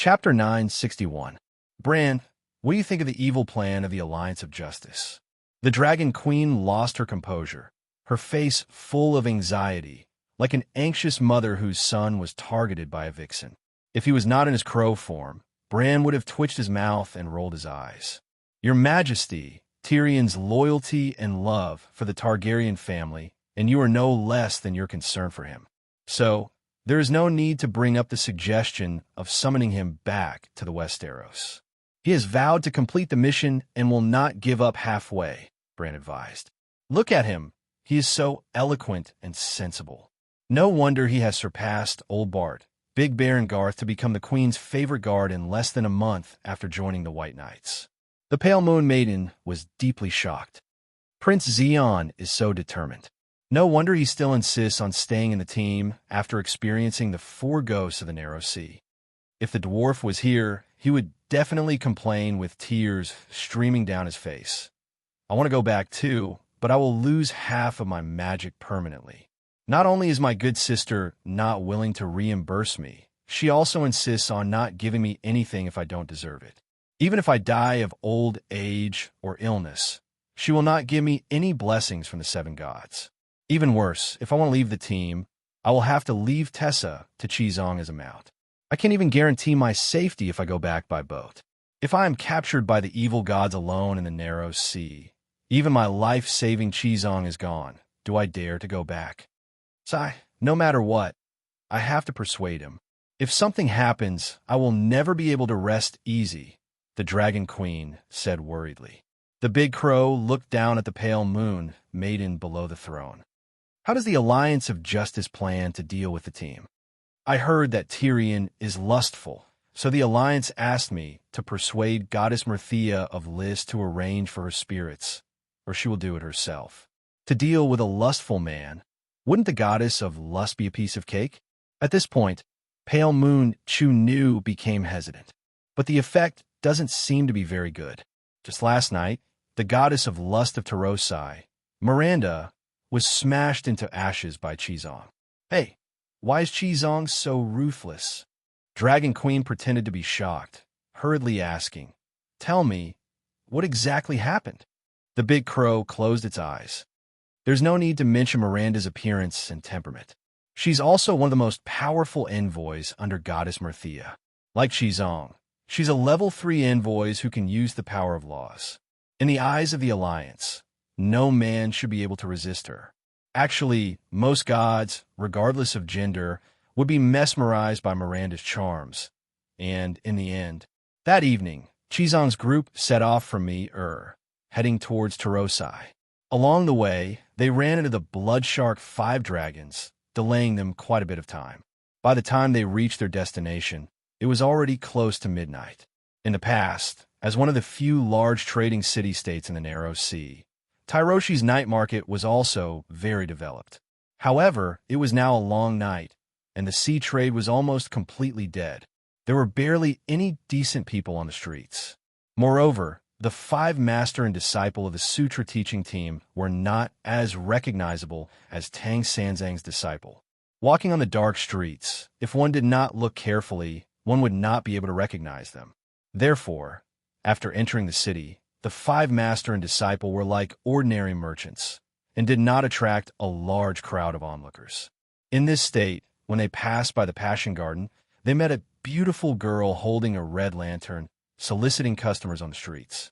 Chapter 961. Bran, what do you think of the evil plan of the Alliance of Justice? The Dragon Queen lost her composure, her face full of anxiety, like an anxious mother whose son was targeted by a vixen. If he was not in his crow form, Bran would have twitched his mouth and rolled his eyes. Your Majesty, Tyrion's loyalty and love for the Targaryen family, and you are no less than your concern for him. So, there is no need to bring up the suggestion of summoning him back to the Westeros. He has vowed to complete the mission and will not give up halfway, Bran advised. Look at him. He is so eloquent and sensible. No wonder he has surpassed Old Bart, Big Baron Garth, to become the Queen's favorite guard in less than a month after joining the White Knights. The Pale Moon Maiden was deeply shocked. Prince Zeon is so determined. No wonder he still insists on staying in the team after experiencing the four ghosts of the Narrow Sea. If the dwarf was here, he would definitely complain with tears streaming down his face. I want to go back too, but I will lose half of my magic permanently. Not only is my good sister not willing to reimburse me, she also insists on not giving me anything if I don't deserve it. Even if I die of old age or illness, she will not give me any blessings from the seven gods. Even worse, if I want to leave the team, I will have to leave Tessa to Chizong as a mount. I can't even guarantee my safety if I go back by boat. If I am captured by the evil gods alone in the Narrow Sea, even my life-saving Chizong is gone. Do I dare to go back? No matter what, I have to persuade him. If something happens, I will never be able to rest easy, the Dragon Queen said worriedly. The Big Crow looked down at the Pale Moon Maiden below the throne. How does the Alliance of Justice plan to deal with the team? I heard that Tyrion is lustful, so the Alliance asked me to persuade Goddess Mirthea of Lys to arrange for her spirits, or she will do it herself. To deal with a lustful man, wouldn't the Goddess of Lust be a piece of cake? At this point, Pale Moon Chu-Nu became hesitant, but the effect doesn't seem to be very good. Just last night, the Goddess of Lust of Tarosai, Miranda, was smashed into ashes by Chizong. Hey, why is Chizong so ruthless? Dragon Queen pretended to be shocked, hurriedly asking, Tell me, what exactly happened? The Big Crow closed its eyes. There's no need to mention Miranda's appearance and temperament. She's also one of the most powerful envoys under Goddess Mirthea. Like Chizong, she's a level 3 envoy who can use the power of laws. In the eyes of the Alliance, no man should be able to resist her. Actually, most gods, regardless of gender, would be mesmerized by Miranda's charms. And, in the end, that evening, Chizong's group set off from heading towards Tarosai. Along the way, they ran into the Bloodshark 5 dragons, delaying them quite a bit of time. By the time they reached their destination, it was already close to midnight. In the past, as one of the few large trading city-states in the Narrow Sea, Tyroshi's night market was also very developed. However, it was now a long night, and the sea trade was almost completely dead. There were barely any decent people on the streets. Moreover, the 5 master and disciple of the Sutra teaching team were not as recognizable as Tang Sanzang's disciple. Walking on the dark streets, if one did not look carefully, one would not be able to recognize them. Therefore, after entering the city, the 5 master and disciple were like ordinary merchants and did not attract a large crowd of onlookers. In this state, when they passed by the Passion Garden, they met a beautiful girl holding a red lantern, soliciting customers on the streets.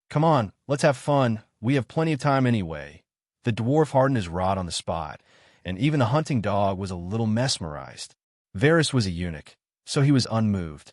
Come on, let's have fun. We have plenty of time anyway. The dwarf hardened his rod on the spot, and even the hunting dog was a little mesmerized. Varys was a eunuch, so he was unmoved.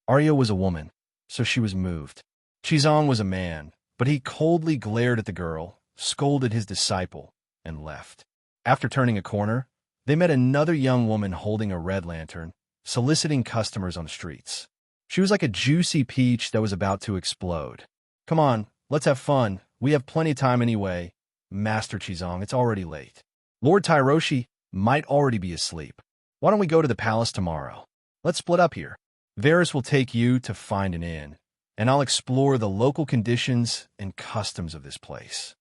Arya was a woman, so she was moved. Chizong was a man, but he coldly glared at the girl, scolded his disciple, and left. After turning a corner, they met another young woman holding a red lantern, soliciting customers on the streets. She was like a juicy peach that was about to explode. Come on, let's have fun. We have plenty of time anyway. Master Chizong, it's already late. Lord Tyroshi might already be asleep. Why don't we go to the palace tomorrow? Let's split up here. Varys will take you to find an inn, and I'll explore the local conditions and customs of this place.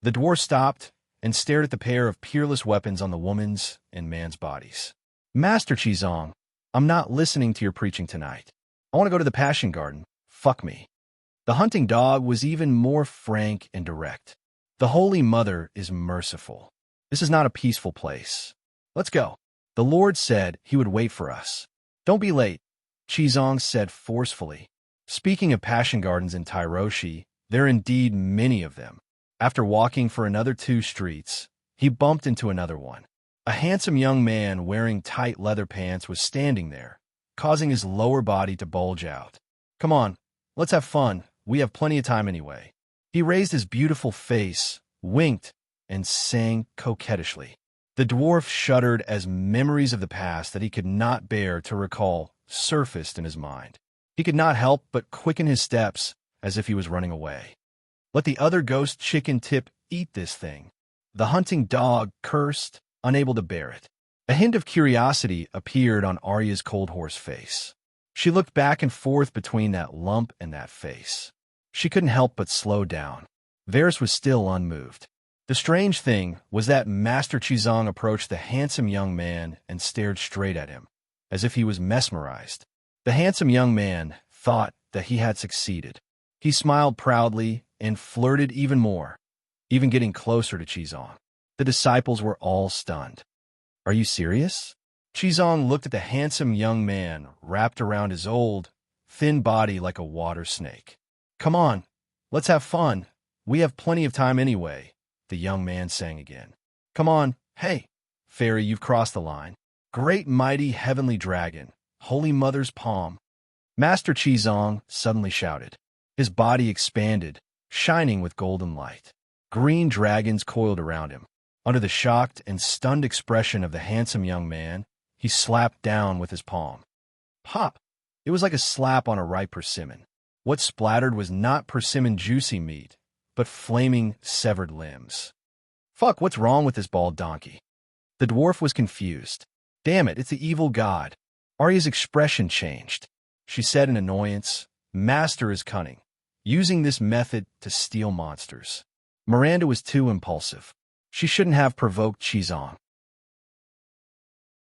The dwarf stopped and stared at the pair of peerless weapons on the woman's and man's bodies. Master Chizong, I'm not listening to your preaching tonight. I want to go to the Passion Garden. Fuck me. The hunting dog was even more frank and direct. The Holy Mother is merciful. This is not a peaceful place. Let's go. The Lord said he would wait for us. Don't be late, Chizong said forcefully. Speaking of passion gardens in Tyroshi, there are indeed many of them. After walking for another 2 streets, he bumped into another one. A handsome young man wearing tight leather pants was standing there, causing his lower body to bulge out. Come on, let's have fun. We have plenty of time anyway. He raised his beautiful face, winked, and sang coquettishly. The dwarf shuddered as memories of the past that he could not bear to recall surfaced in his mind. He could not help but quicken his steps as if he was running away. Let the other ghost chicken tip eat this thing. The hunting dog cursed, unable to bear it. A hint of curiosity appeared on Arya's cold horse face. She looked back and forth between that lump and that face. She couldn't help but slow down. Varys was still unmoved. The strange thing was that Master Chizong approached the handsome young man and stared straight at him, as if he was mesmerized. The handsome young man thought that he had succeeded. He smiled proudly and flirted even more, even getting closer to Chizong. The disciples were all stunned. Are you serious? Chizong looked at the handsome young man wrapped around his old, thin body like a water snake. Come on, let's have fun. We have plenty of time anyway, the young man sang again. Come on, hey, fairy, you've crossed the line. Great mighty heavenly dragon, Holy Mother's palm. Master Chizong suddenly shouted. His body expanded, shining with golden light. Green dragons coiled around him. Under the shocked and stunned expression of the handsome young man, he slapped down with his palm. Pop! It was like a slap on a ripe persimmon. What splattered was not persimmon juicy meat, but flaming severed limbs. Fuck, what's wrong with this bald donkey? The dwarf was confused. Damn it, it's the evil god. Arya's expression changed. She said in annoyance, Master is cunning, using this method to steal monsters. Miranda was too impulsive. She shouldn't have provoked Chizong.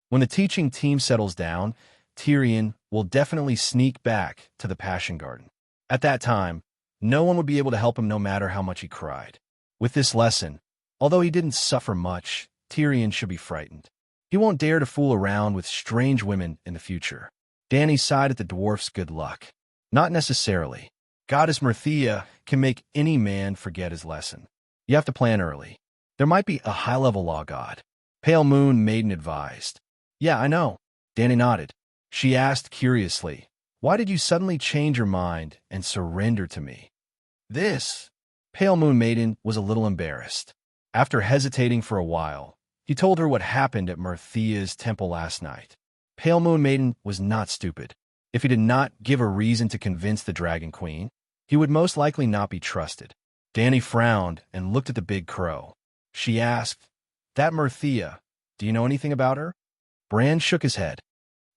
When the teaching team settles down, Tyrion will definitely sneak back to the Passion Garden. At that time, no one would be able to help him no matter how much he cried. With this lesson, although he didn't suffer much, Tyrion should be frightened. He won't dare to fool around with strange women in the future. Dany sighed at the dwarf's good luck. Not necessarily. Goddess Mirthia can make any man forget his lesson. You have to plan early. There might be a high-level law god. Pale Moon Maiden advised. Yeah, I know. Dany nodded. She asked curiously, why did you suddenly change your mind and surrender to me? This. Pale Moon Maiden was a little embarrassed. After hesitating for a while, he told her what happened at Mirthia's temple last night. Pale Moon Maiden was not stupid. If he did not give a reason to convince the Dragon Queen, he would most likely not be trusted. Dany frowned and looked at the big crow. She asked, that Mirthia, do you know anything about her? Bran shook his head.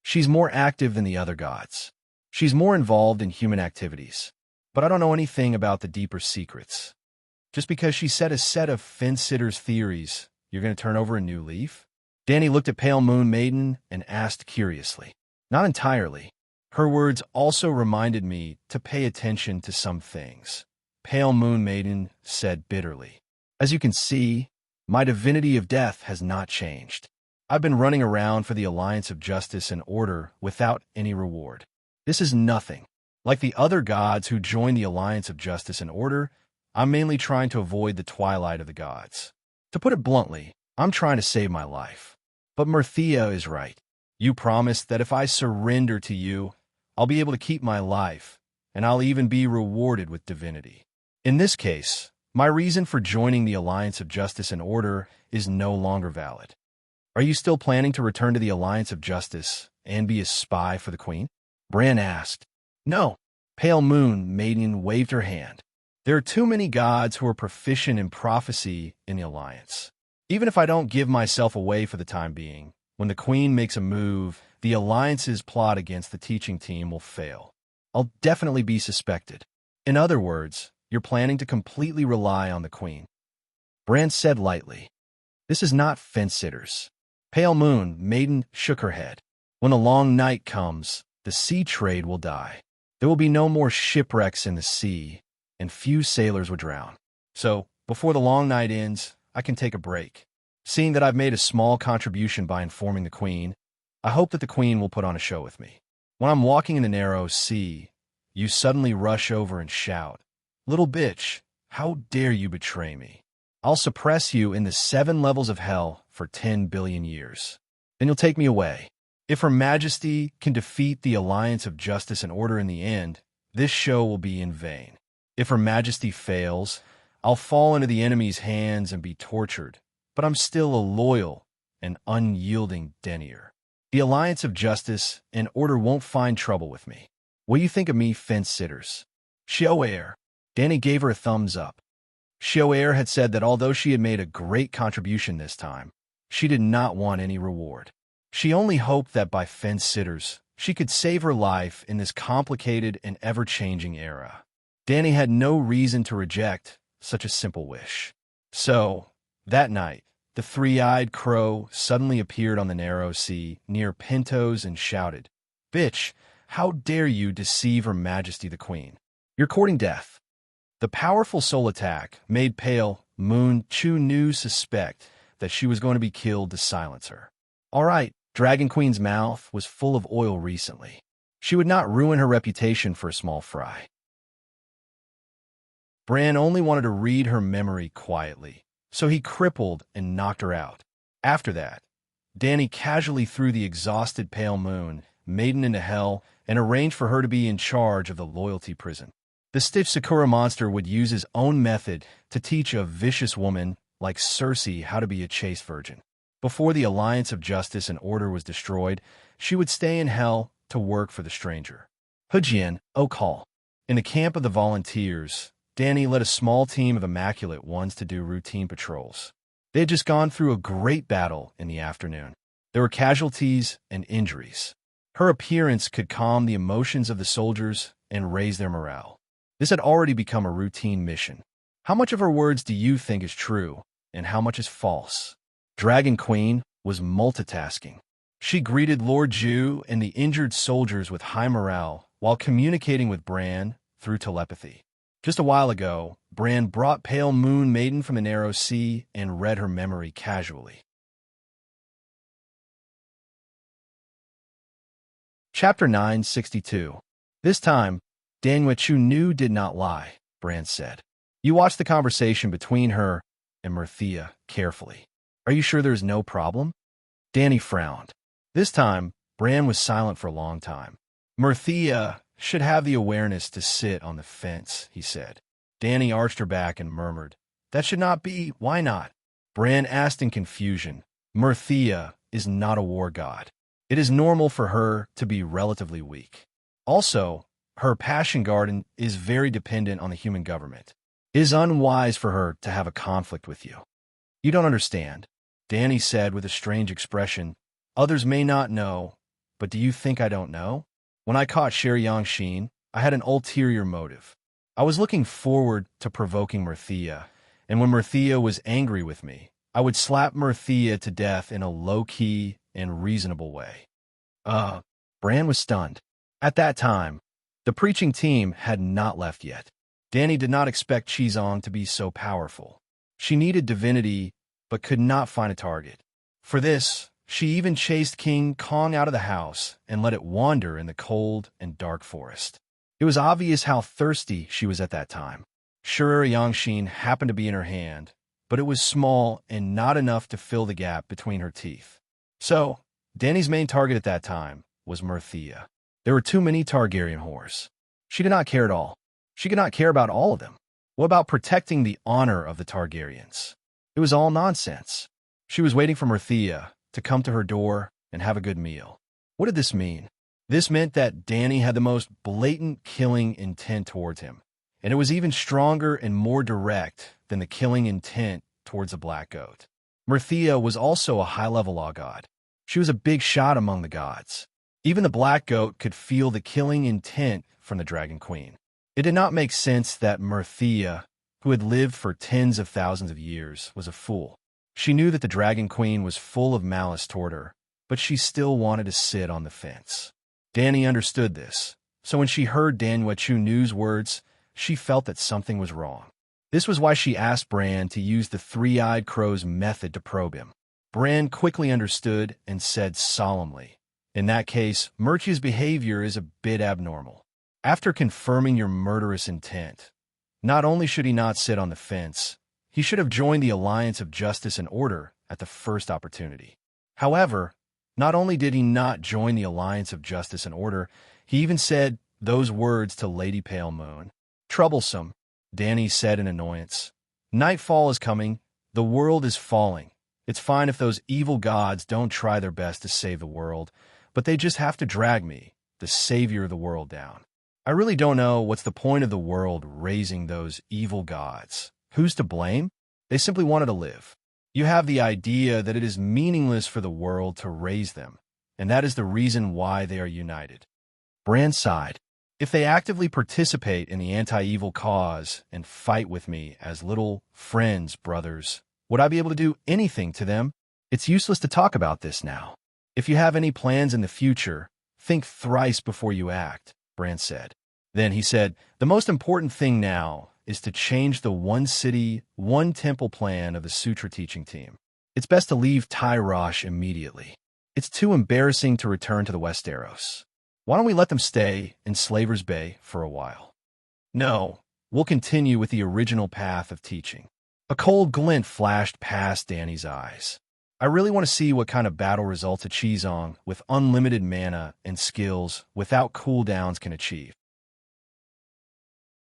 She's more active than the other gods. She's more involved in human activities. But I don't know anything about the deeper secrets. Just because she said a set of fence-sitters' theories, you're going to turn over a new leaf? Dany looked at Pale Moon Maiden and asked curiously. Not entirely. Her words also reminded me to pay attention to some things. Pale Moon Maiden said bitterly. As you can see, my divinity of death has not changed. I've been running around for the Alliance of Justice and Order without any reward. This is nothing. Like the other gods who joined the Alliance of Justice and Order, I'm mainly trying to avoid the twilight of the gods. To put it bluntly, I'm trying to save my life. But Mirthia is right. You promised that if I surrender to you, I'll be able to keep my life, and I'll even be rewarded with divinity. In this case, my reason for joining the Alliance of Justice and Order is no longer valid. Are you still planning to return to the Alliance of Justice and be a spy for the Queen? Bran asked. No. Pale Moon Maiden waved her hand. There are too many gods who are proficient in prophecy in the Alliance. Even if I don't give myself away for the time being, when the Queen makes a move, the Alliance's plot against the teaching team will fail. I'll definitely be suspected. In other words, you're planning to completely rely on the Queen. Bran said lightly. This is not fence-sitters. Pale Moon Maiden shook her head. When the long night comes, the sea trade will die. There will be no more shipwrecks in the sea, and few sailors will drown. So, before the long night ends, I can take a break. Seeing that I've made a small contribution by informing the Queen, I hope that the Queen will put on a show with me. When I'm walking in the narrow sea, you suddenly rush over and shout, "Little bitch, how dare you betray me? I'll suppress you in the 7 levels of hell for 10 billion years. Then you'll take me away. If Her Majesty can defeat the Alliance of Justice and Order in the end, this show will be in vain. If Her Majesty fails, I'll fall into the enemy's hands and be tortured, but I'm still a loyal and unyielding denier. The Alliance of Justice and Order won't find trouble with me. What do you think of me, fence-sitters?" Xiao'er. Danny gave her a thumbs up. Xiao'er had said that although she had made a great contribution this time, she did not want any reward. She only hoped that by fence-sitters, she could save her life in this complicated and ever-changing era. Danny had no reason to reject such a simple wish. So, that night, the three-eyed crow suddenly appeared on the narrow sea near Pinto's and shouted, "Bitch, how dare you deceive Her Majesty the Queen? You're courting death." The powerful soul attack made Pale Moon Chu Nu suspect that she was going to be killed to silence her. All right, Dragon Queen's mouth was full of oil recently. She would not ruin her reputation for a small fry. Bran only wanted to read her memory quietly, so he crippled and knocked her out. After that, Danny casually threw the exhausted Pale Moon Maiden into hell and arranged for her to be in charge of the loyalty prison. The stiff Sakura monster would use his own method to teach a vicious woman like Cersei how to be a chaste virgin. Before the Alliance of Justice and Order was destroyed, she would stay in hell to work for the stranger. Hujian, Okal. In the camp of the volunteers, Danny led a small team of Immaculate Ones to do routine patrols. They had just gone through a great battle in the afternoon. There were casualties and injuries. Her appearance could calm the emotions of the soldiers and raise their morale. This had already become a routine mission. How much of her words do you think is true, and how much is false? Dragon Queen was multitasking. She greeted Lord Zhu and the injured soldiers with high morale while communicating with Bran through telepathy. Just a while ago, Bran brought Pale Moon Maiden from the Narrow Sea and read her memory casually. Chapter 962. This time, Danyue Chu Nu did not lie, Bran said. You watched the conversation between her and Mirthia carefully. Are you sure there's no problem? Danny frowned. This time, Bran was silent for a long time. Mirthia should have the awareness to sit on the fence, he said. Danny arched her back and murmured, That should not be. Why not? Bran asked in confusion. Mirthia is not a war god. It is normal for her to be relatively weak. Also, her passion garden is very dependent on the human government. It is unwise for her to have a conflict with you. You don't understand, Danny said with a strange expression. Others may not know, but do you think I don't know? When I caught Sher Yangxin, I had an ulterior motive. I was looking forward to provoking Mirthia, and when Mirthia was angry with me, I would slap Mirthia to death in a low-key and reasonable way. Bran was stunned. At that time, the preaching team had not left yet. Danny did not expect Qizong to be so powerful. She needed divinity, but could not find a target. For this, she even chased King Kong out of the house and let it wander in the cold and dark forest. It was obvious how thirsty she was at that time. Sher Yangxin happened to be in her hand, but it was small and not enough to fill the gap between her teeth. So, Danny's main target at that time was Mirthia. There were too many Targaryen whores. She did not care at all. She could not care about all of them. What about protecting the honor of the Targaryens? It was all nonsense. She was waiting for Mirthia to come to her door and have a good meal. What did this mean? This meant that Danny had the most blatant killing intent towards him, and it was even stronger and more direct than the killing intent towards the Black Goat. Mirthia was also a high-level law god. She was a big shot among the gods. Even the Black Goat could feel the killing intent from the Dragon Queen. It did not make sense that Mirthia, who had lived for tens of thousands of years, was a fool. She knew that the Dragon Queen was full of malice toward her, but she still wanted to sit on the fence. Dany understood this, so when she heard Danywa Chunu's words, she felt that something was wrong. This was why she asked Bran to use the three-eyed crow's method to probe him. Bran quickly understood and said solemnly, "In that case, Murchia's behavior is a bit abnormal. After confirming your murderous intent, not only should he not sit on the fence, he should have joined the Alliance of Justice and Order at the first opportunity. However, not only did he not join the Alliance of Justice and Order, he even said those words to Lady Pale Moon. Troublesome, Dany said in annoyance. Nightfall is coming. The world is falling. It's fine if those evil gods don't try their best to save the world, but they just have to drag me, the savior of the world, down. I really don't know what's the point of the world raising those evil gods. Who's to blame? They simply wanted to live. You have the idea that it is meaningless for the world to raise them, and that is the reason why they are united." Bran sighed. "If they actively participate in the anti-evil cause and fight with me as little friends, brothers, would I be able to do anything to them? It's useless to talk about this now. If you have any plans in the future, think thrice before you act," Bran said. Then he said, "The most important thing now is to change the one city, one temple plan of the Sutra teaching team. It's best to leave Tyrosh immediately. It's too embarrassing to return to the Westeros. Why don't we let them stay in Slaver's Bay for a while? No, we'll continue with the original path of teaching." A cold glint flashed past Dany's eyes. "I really want to see what kind of battle results a Chizong with unlimited mana and skills without cooldowns can achieve.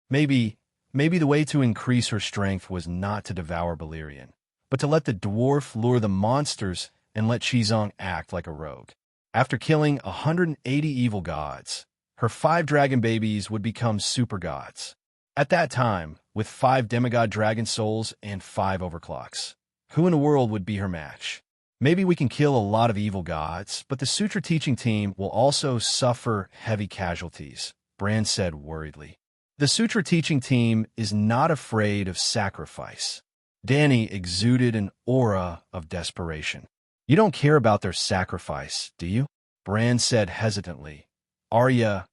Maybe the way to increase her strength was not to devour Balerion, but to let the dwarf lure the monsters and let Chizong act like a rogue. After killing 180 evil gods, her 5 dragon babies would become super gods. At that time, with 5 demigod dragon souls and 5 overclocks, who in the world would be her match? Maybe we can kill a lot of evil gods, but the Sutra teaching team will also suffer heavy casualties," Bran said worriedly. "The Sutra teaching team is not afraid of sacrifice." Dany exuded an aura of desperation. "You don't care about their sacrifice, do you?" Bran said hesitantly. "Arya,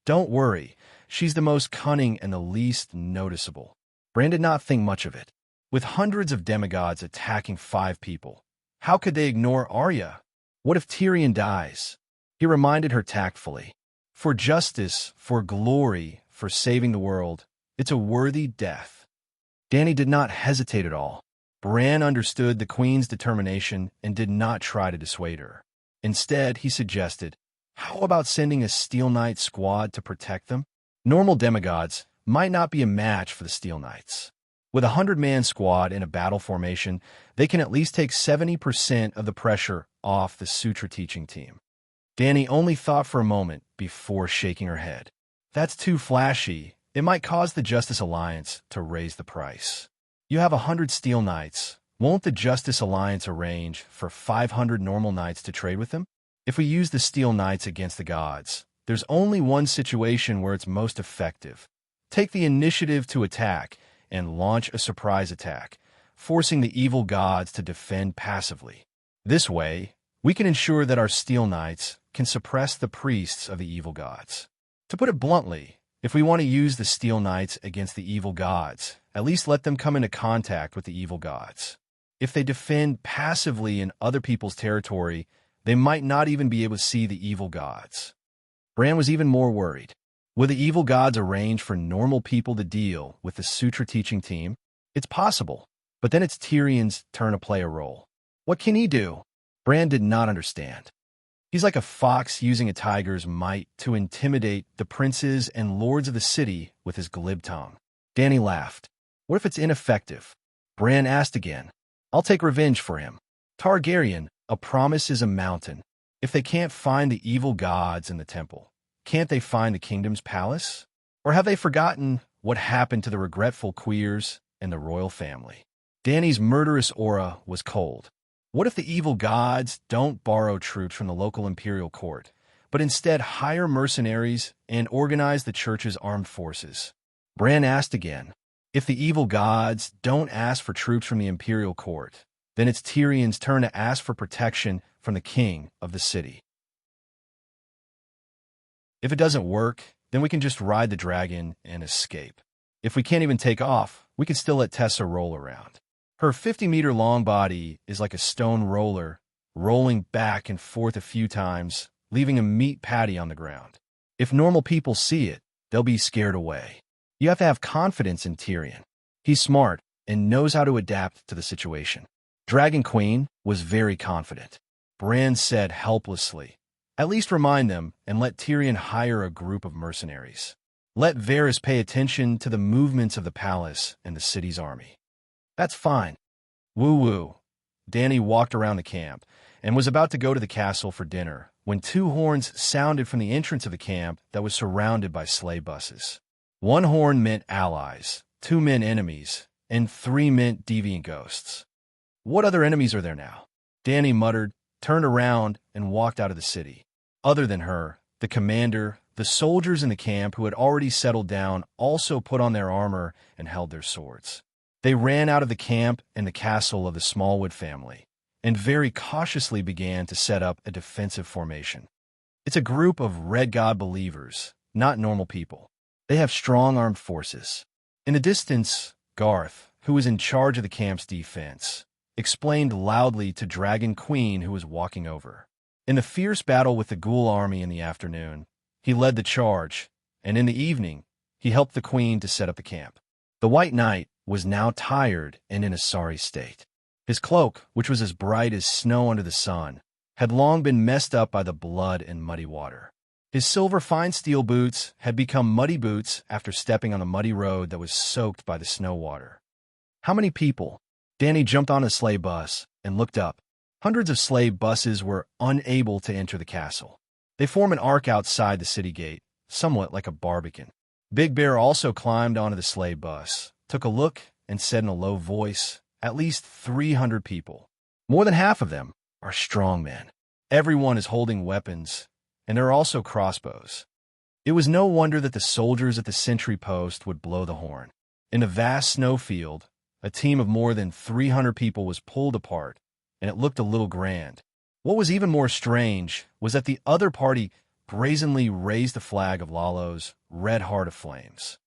don't worry. She's the most cunning and the least noticeable." Bran did not think much of it. With hundreds of demigods attacking 5 people, how could they ignore Arya? What if Tyrion dies? He reminded her tactfully. For justice, for glory, for saving the world, it's a worthy death. Dany did not hesitate at all. Bran understood the Queen's determination and did not try to dissuade her. Instead, he suggested, how about sending a Steel Knight squad to protect them? Normal demigods might not be a match for the Steel Knights. With a 100-man squad in a battle formation, they can at least take 70% of the pressure off the Sutra teaching team. Dany only thought for a moment before shaking her head. That's too flashy. It might cause the Justice Alliance to raise the price. You have 100 Steel Knights. Won't the Justice Alliance arrange for 500 normal knights to trade with them? If we use the Steel Knights against the gods, there's only one situation where it's most effective. Take the initiative to attack and launch a surprise attack, forcing the evil gods to defend passively. This way, we can ensure that our Steel Knights can suppress the priests of the evil gods. To put it bluntly, if we want to use the Steel Knights against the evil gods, at least let them come into contact with the evil gods. If they defend passively in other people's territory, they might not even be able to see the evil gods. Bran was even more worried. Will the evil gods arrange for normal people to deal with the Sutra teaching team? It's possible, but then it's Tyrion's turn to play a role. What can he do? Bran did not understand. He's like a fox using a tiger's might to intimidate the princes and lords of the city with his glib tongue. Dany laughed. What if it's ineffective? Bran asked again. I'll take revenge for him. Targaryen, a promise is a mountain. If they can't find the evil gods in the temple, can't they find the kingdom's palace? Or have they forgotten what happened to the regretful queers and the royal family? Dany's murderous aura was cold. What if the evil gods don't borrow troops from the local imperial court, but instead hire mercenaries and organize the church's armed forces? Bran asked again. If the evil gods don't ask for troops from the imperial court, then it's Tyrion's turn to ask for protection from the king of the city. If it doesn't work, then we can just ride the dragon and escape. If we can't even take off, we can still let Tessa roll around. Her 50-meter-long body is like a stone roller, rolling back and forth a few times, leaving a meat patty on the ground. If normal people see it, they'll be scared away. You have to have confidence in Tyrion. He's smart and knows how to adapt to the situation. Dragon Queen was very confident. Bran said helplessly, "At least remind them and let Tyrion hire a group of mercenaries. Let Varys pay attention to the movements of the palace and the city's army." "That's fine." Woo-woo. Dany walked around the camp and was about to go to the castle for dinner when two horns sounded from the entrance of the camp that was surrounded by sleigh buses. One horn meant allies, two meant enemies, and three meant deviant ghosts. "What other enemies are there now?" Dany muttered, turned around, and walked out of the city. Other than her, the commander, the soldiers in the camp who had already settled down also put on their armor and held their swords. They ran out of the camp and the castle of the Smallwood family, and very cautiously began to set up a defensive formation. It's a group of Red God believers, not normal people. They have strong armed forces. In the distance, Garth, who was in charge of the camp's defense, explained loudly to Dragon Queen, who was walking over. In the fierce battle with the Ghoul army in the afternoon, he led the charge, and in the evening, he helped the Queen to set up the camp. The White Knight was now tired and in a sorry state. His cloak, which was as bright as snow under the sun, had long been messed up by the blood and muddy water. His silver fine steel boots had become muddy boots after stepping on the muddy road that was soaked by the snow water. "How many people?" Dany jumped on a sleigh bus and looked up. Hundreds of sleigh buses were unable to enter the castle. They form an arc outside the city gate, somewhat like a barbican. Big Bear also climbed onto the sleigh bus, took a look, and said in a low voice, "At least 300 people. More than half of them are strong men. Everyone is holding weapons, and there are also crossbows." It was no wonder that the soldiers at the sentry post would blow the horn. In a vast snowfield, a team of more than 300 people was pulled apart, and it looked a little grand. What was even more strange was that the other party brazenly raised the flag of Lalo's red heart of flames.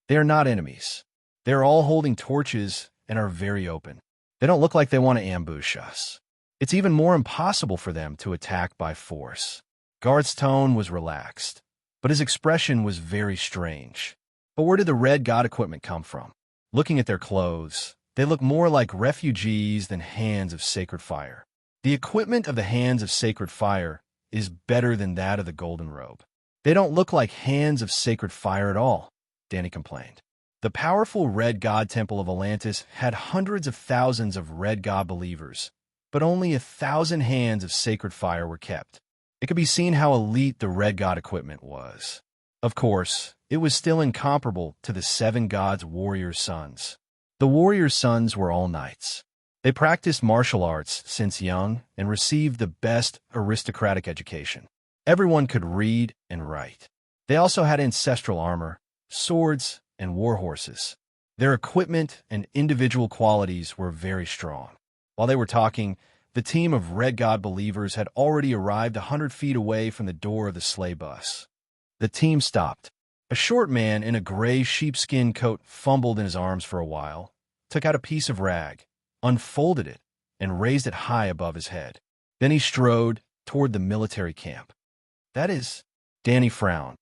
They are not enemies. They are all holding torches and are very open. They don't look like they want to ambush us. It's even more impossible for them to attack by force. Garth's tone was relaxed, but his expression was very strange. But where did the Red God equipment come from? Looking at their clothes, they look more like refugees than hands of sacred fire. The equipment of the hands of sacred fire is better than that of the golden robe. They don't look like hands of sacred fire at all, Dany complained. The powerful Red God Temple of Atlantis had hundreds of thousands of Red God believers, but only 1,000 hands of sacred fire were kept. It could be seen how elite the Red God equipment was. Of course, it was still incomparable to the 7 gods' warrior sons. The warrior sons were all knights. They practiced martial arts since young and received the best aristocratic education. Everyone could read and write. They also had ancestral armor, swords, and war horses. Their equipment and individual qualities were very strong. While they were talking, the team of Red God believers had already arrived 100 feet away from the door of the sleigh bus. The team stopped. A short man in a gray sheepskin coat fumbled in his arms for a while, took out a piece of rag, unfolded it, and raised it high above his head. Then he strode toward the military camp. "That is," Dany frowned.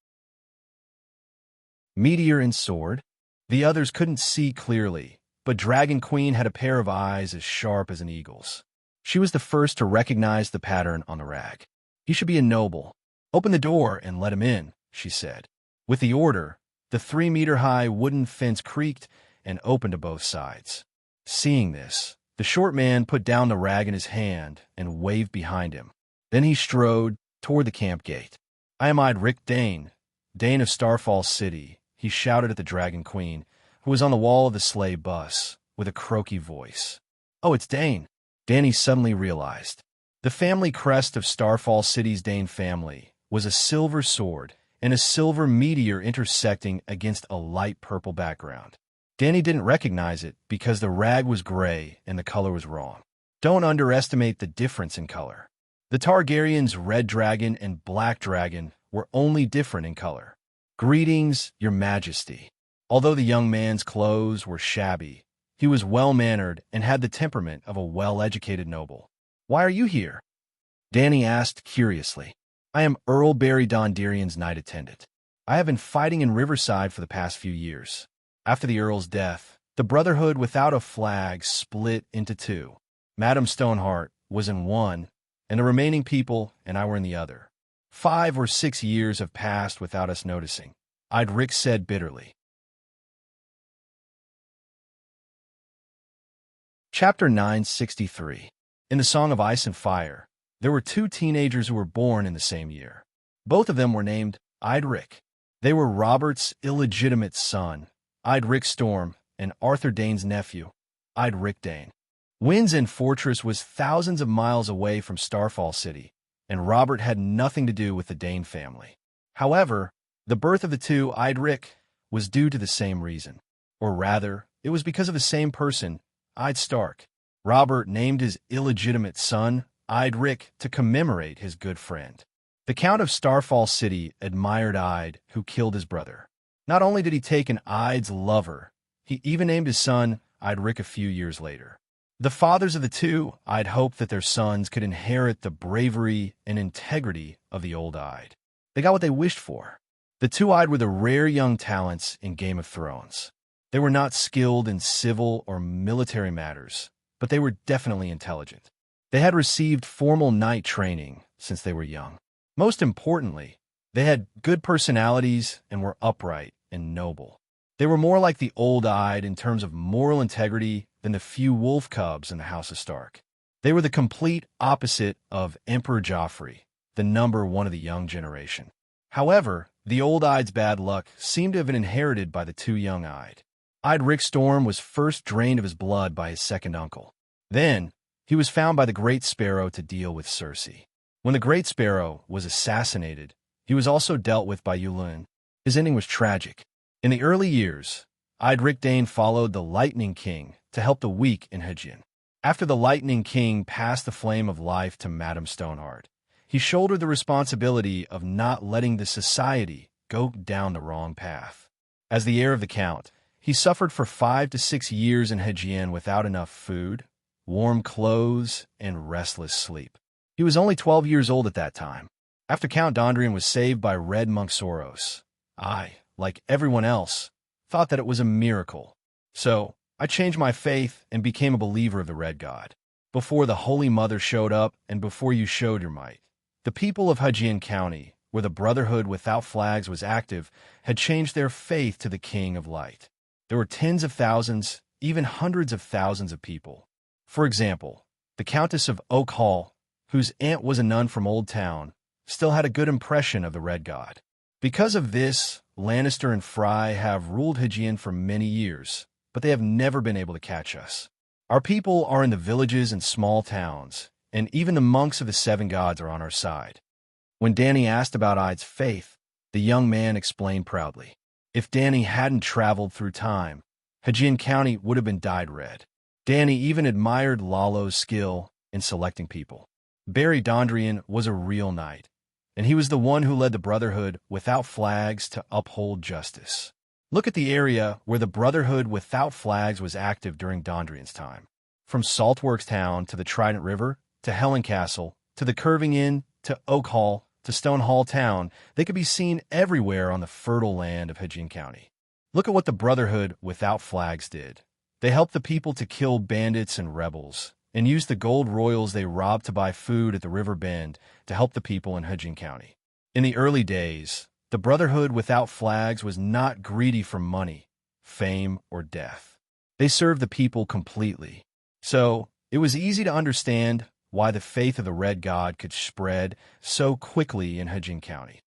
"Meteor and sword?" The others couldn't see clearly, but Dragon Queen had a pair of eyes as sharp as an eagle's. She was the first to recognize the pattern on the rag. "He should be a noble. Open the door and let him in," she said. With the order, the 3-meter-high wooden fence creaked and opened to both sides. Seeing this, the short man put down the rag in his hand and waved behind him. Then he strode toward the camp gate. "I am Rick Dane, Dane of Starfall City," he shouted at the Dragon Queen, who was on the wall of the sleigh bus, with a croaky voice. "Oh, it's Dane," Dany suddenly realized. The family crest of Starfall City's Dane family was a silver sword and a silver meteor intersecting against a light purple background. Dany didn't recognize it because the rag was gray and the color was wrong. Don't underestimate the difference in color. The Targaryens' red dragon and black dragon were only different in color. "Greetings, your majesty." Although the young man's clothes were shabby, he was well-mannered and had the temperament of a well-educated noble. "Why are you here?" Dany asked curiously. "I am Earl Barry Dondarrion's knight attendant. I have been fighting in Riverside for the past few years. After the Earl's death, the Brotherhood without a flag split into two. Madame Stoneheart was in one, and the remaining people and I were in the other. 5 or 6 years have passed without us noticing," Idric said bitterly. Chapter 963. In the Song of Ice and Fire, there were 2 teenagers who were born in the same year. Both of them were named Idric. They were Robert's illegitimate son, Idric Storm, and Arthur Dane's nephew, Idric Dane. Winds End Fortress was thousands of miles away from Starfall City, and Robert had nothing to do with the Dane family. However, the birth of the two Idric was due to the same reason. Or rather, it was because of the same person, Id Stark. Robert named his illegitimate son Idric to commemorate his good friend. The Count of Starfall City admired Id, who killed his brother. Not only did he take an Id's lover, he even named his son Idric a few years later. The fathers of the two Id hoped that their sons could inherit the bravery and integrity of the old Id. They got what they wished for. The two Id were the rare young talents in Game of Thrones. They were not skilled in civil or military matters, but they were definitely intelligent. They had received formal knight training since they were young. Most importantly, they had good personalities and were upright and noble. They were more like the old Id in terms of moral integrity than the few wolf cubs in the House of Stark. They were the complete opposite of Emperor Joffrey, the number one of the young generation. However, the old Id's bad luck seemed to have been inherited by the two young Id. Idric Storm was first drained of his blood by his second uncle. Then, he was found by the Great Sparrow to deal with Cersei. When the Great Sparrow was assassinated, he was also dealt with by Yulin. His ending was tragic. In the early years, Idric Dane followed the Lightning King to help the weak in Hedgian. After the Lightning King passed the flame of life to Madame Stoneheart, he shouldered the responsibility of not letting the society go down the wrong path. As the heir of the Count, he suffered for 5 to 6 years in Hedgian without enough food, warm clothes, and restless sleep. He was only 12 years old at that time. After Count Dondarrion was saved by Red Monk Soros, I, like everyone else, thought that it was a miracle. So, I changed my faith and became a believer of the Red God. Before the Holy Mother showed up and before you showed your might, the people of Hedgian County, where the Brotherhood without flags was active, had changed their faith to the King of Light. There were tens of thousands, even hundreds of thousands of people. For example, the Countess of Oak Hall, whose aunt was a nun from Old Town, still had a good impression of the Red God. Because of this, Lannister and Frey have ruled Hedgian for many years, but they have never been able to catch us. Our people are in the villages and small towns, and even the monks of the Seven Gods are on our side. When Dany asked about Id's faith, the young man explained proudly. If Dany hadn't traveled through time, Hedgian County would have been dyed red. Dany even admired Lalo's skill in selecting people. Barry Dondarrion was a real knight, and he was the one who led the Brotherhood without flags to uphold justice. Look at the area where the Brotherhood without flags was active during Dondarrion's time. From Saltworks Town to the Trident River, to Helen Castle, to the Curving Inn, to Oak Hall, to Stone Hall Town, they could be seen everywhere on the fertile land of Hedgian County. Look at what the Brotherhood without flags did. They helped the people to kill bandits and rebels, and used the gold royals they robbed to buy food at the River Bend to help the people in Hedgian County. In the early days, the Brotherhood without flags was not greedy for money, fame, or death. They served the people completely. So, it was easy to understand why the faith of the Red God could spread so quickly in Hedgian County.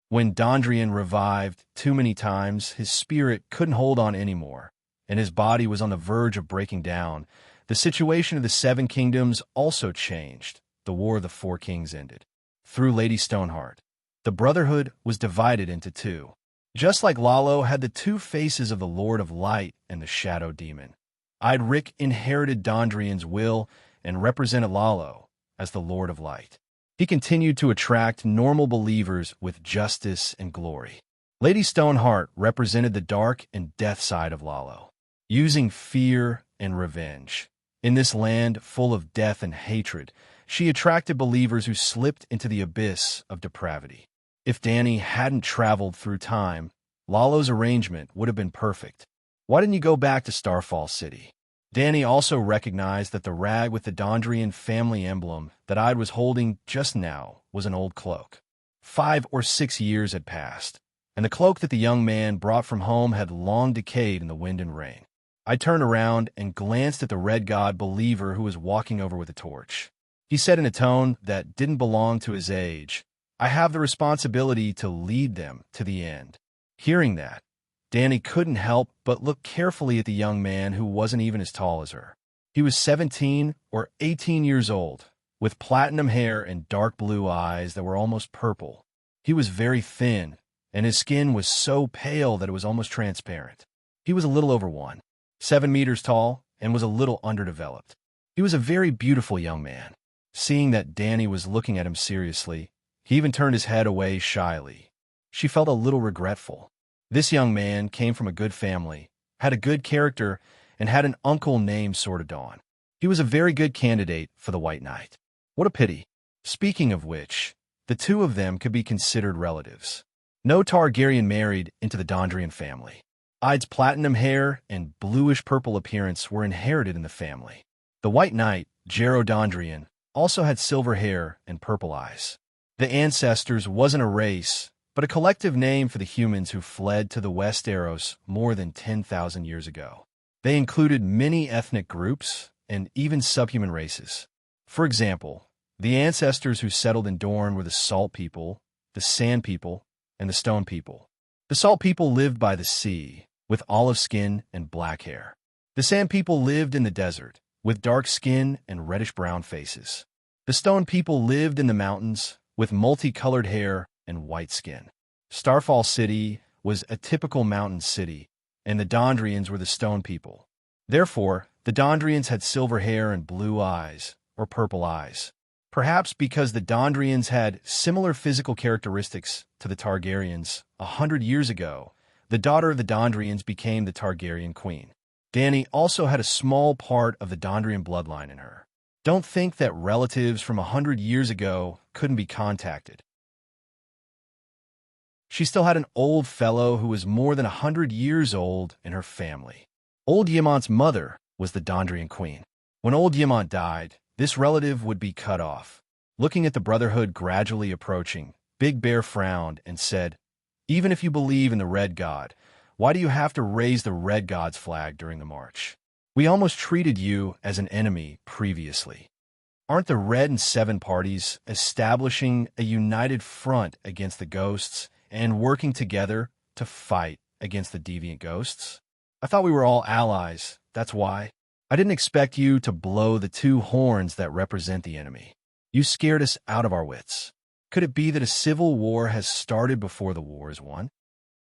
When Dondarrion revived too many times, his spirit couldn't hold on anymore, and his body was on the verge of breaking down. The situation of the Seven Kingdoms also changed. The War of the Four Kings ended. Through Lady Stoneheart, the Brotherhood was divided into two. Just like Lalo had the two faces of the Lord of Light and the Shadow Demon, Idric inherited Dondarrion's will and represented Lalo, as the Lord of Light. He continued to attract normal believers with justice and glory. Lady Stoneheart represented the dark and death side of Lalo, using fear and revenge. In this land full of death and hatred, she attracted believers who slipped into the abyss of depravity. If Danny hadn't traveled through time, Lalo's arrangement would have been perfect. Why didn't you go back to Starfall City? Danny also recognized that the rag with the Dondrian family emblem that Ide was holding just now was an old cloak. 5 or 6 years had passed, and the cloak that the young man brought from home had long decayed in the wind and rain. I turned around and glanced at the Red God believer who was walking over with a torch. He said in a tone that didn't belong to his age, "I have the responsibility to lead them to the end." Hearing that, Danny couldn't help but look carefully at the young man who wasn't even as tall as her. He was 17 or 18 years old, with platinum hair and dark blue eyes that were almost purple. He was very thin, and his skin was so pale that it was almost transparent. He was a little over 7 meters tall, and was a little underdeveloped. He was a very beautiful young man. Seeing that Danny was looking at him seriously, he even turned his head away shyly. She felt a little regretful. This young man came from a good family, had a good character, and had an uncle named Sordadon. He was a very good candidate for the White Knight. What a pity. Speaking of which, the two of them could be considered relatives. No Targaryen married into the Dondrian family. Ide's platinum hair and bluish-purple appearance were inherited in the family. The White Knight, Jero Dondrian, also had silver hair and purple eyes. The ancestors wasn't a race, but a collective name for the humans who fled to the Westeros more than 10,000 years ago. They included many ethnic groups and even subhuman races. For example, the ancestors who settled in Dorne were the Salt People, the Sand People, and the Stone People. The Salt People lived by the sea, with olive skin and black hair. The Sand People lived in the desert, with dark skin and reddish-brown faces. The Stone People lived in the mountains, with multicolored hair and white skin. Starfall City was a typical mountain city, and the Dondrians were the Stone People. Therefore, the Dondrians had silver hair and blue eyes, or purple eyes. Perhaps because the Dondrians had similar physical characteristics to the Targaryens 100 years ago, the daughter of the Dondrians became the Targaryen queen. Danny also had a small part of the Dondrian bloodline in her. Don't think that relatives from 100 years ago couldn't be contacted. She still had an old fellow who was more than 100 years old in her family. Old Yemont's mother was the Dondrian queen. When old Yemont died, this relative would be cut off. Looking at the Brotherhood gradually approaching, Big Bear frowned and said, "Even if you believe in the Red God, why do you have to raise the Red God's flag during the march? We almost treated you as an enemy previously. Aren't the Red and Seven parties establishing a united front against the ghosts and working together to fight against the deviant ghosts? I thought we were all allies, that's why. I didn't expect you to blow the 2 horns that represent the enemy. You scared us out of our wits. Could it be that a civil war has started before the war is won?"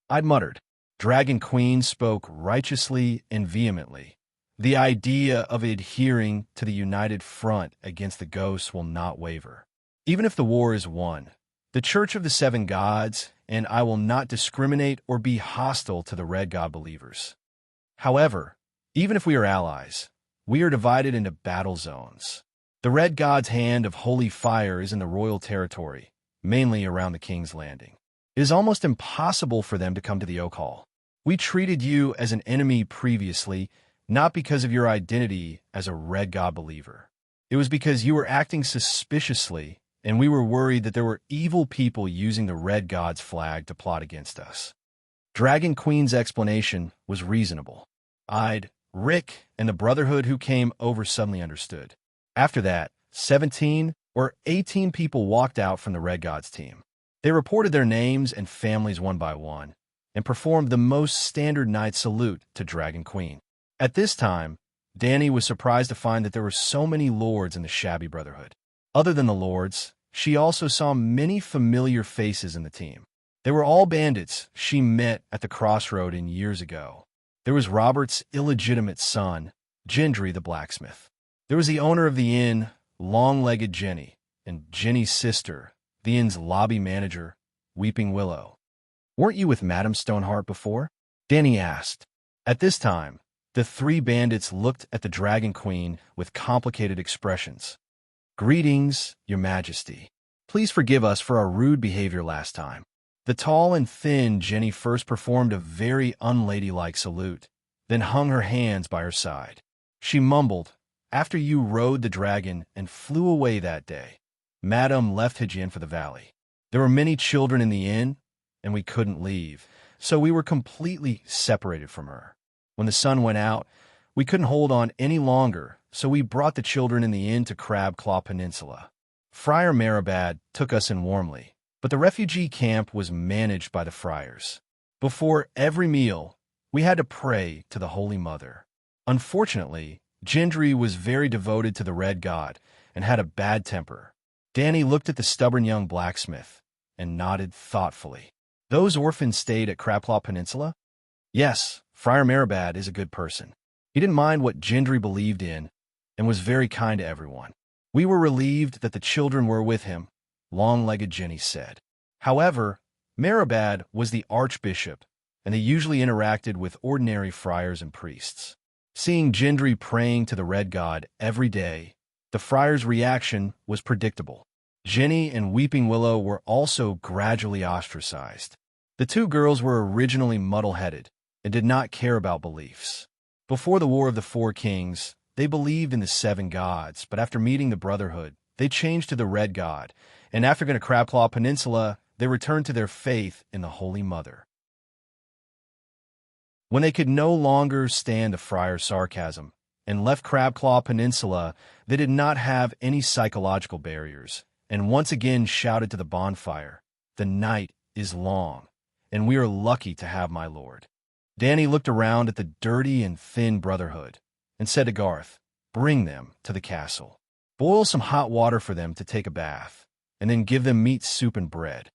I'd muttered. Dragon Queen spoke righteously and vehemently. "The idea of adhering to the united front against the ghosts will not waver. Even if the war is won, the Church of the Seven Gods and I will not discriminate or be hostile to the Red God believers. However, even if we are allies, we are divided into battle zones. The Red God's hand of holy fire is in the royal territory, mainly around the King's Landing. It is almost impossible for them to come to the Oak Hall. We treated you as an enemy previously, not because of your identity as a Red God believer. It was because you were acting suspiciously, and we were worried that there were evil people using the Red God's flag to plot against us." Dragon Queen's explanation was reasonable. Rick and the Brotherhood who came over suddenly understood. After that, 17 or 18 people walked out from the Red God's team. They reported their names and families one by one, and performed the most standard knight salute to Dragon Queen. At this time, Danny was surprised to find that there were so many lords in the shabby Brotherhood. Other than the lords, she also saw many familiar faces in the team. They were all bandits she met at the crossroad years ago. There was Robert's illegitimate son, Gendry the blacksmith. There was the owner of the inn, long-legged Jenny, and Jenny's sister, the inn's lobby manager, Weeping Willow. "Weren't you with Madame Stoneheart before?" Danny asked. At this time, the three bandits looked at the Dragon Queen with complicated expressions. "Greetings, Your Majesty. Please forgive us for our rude behavior last time." The tall and thin Jenny first performed a very unladylike salute, then hung her hands by her side. She mumbled, "After you rode the dragon and flew away that day, Madame left Hijin for the valley. There were many children in the inn, and we couldn't leave, so we were completely separated from her. When the sun went out, we couldn't hold on any longer, so we brought the children in the inn to Crabclaw Peninsula. Friar Marabad took us in warmly, but the refugee camp was managed by the friars. Before every meal, we had to pray to the Holy Mother. Unfortunately, Gendry was very devoted to the Red God and had a bad temper." Danny looked at the stubborn young blacksmith and nodded thoughtfully. "Those orphans stayed at Crabclaw Peninsula?" "Yes, Friar Marabad is a good person. He didn't mind what Gendry believed in and was very kind to everyone. We were relieved that the children were with him," long-legged Jenny said. "However, Marabad was the archbishop, and they usually interacted with ordinary friars and priests. Seeing Gendry praying to the Red God every day, the friars' reaction was predictable. Jenny and Weeping Willow were also gradually ostracized. The two girls were originally muddle-headed and did not care about beliefs. Before the War of the Four Kings, they believed in the seven gods, but after meeting the Brotherhood, they changed to the Red God, and after going to Crabclaw Peninsula, they returned to their faith in the Holy Mother. When they could no longer stand the friar's sarcasm and left Crabclaw Peninsula, they did not have any psychological barriers, and once again shouted to the bonfire, 'The night is long, and we are lucky to have my lord.' Danny looked around at the dirty and thin Brotherhood and said to Garth, 'Bring them to the castle. Boil some hot water for them to take a bath, and then give them meat soup and bread.'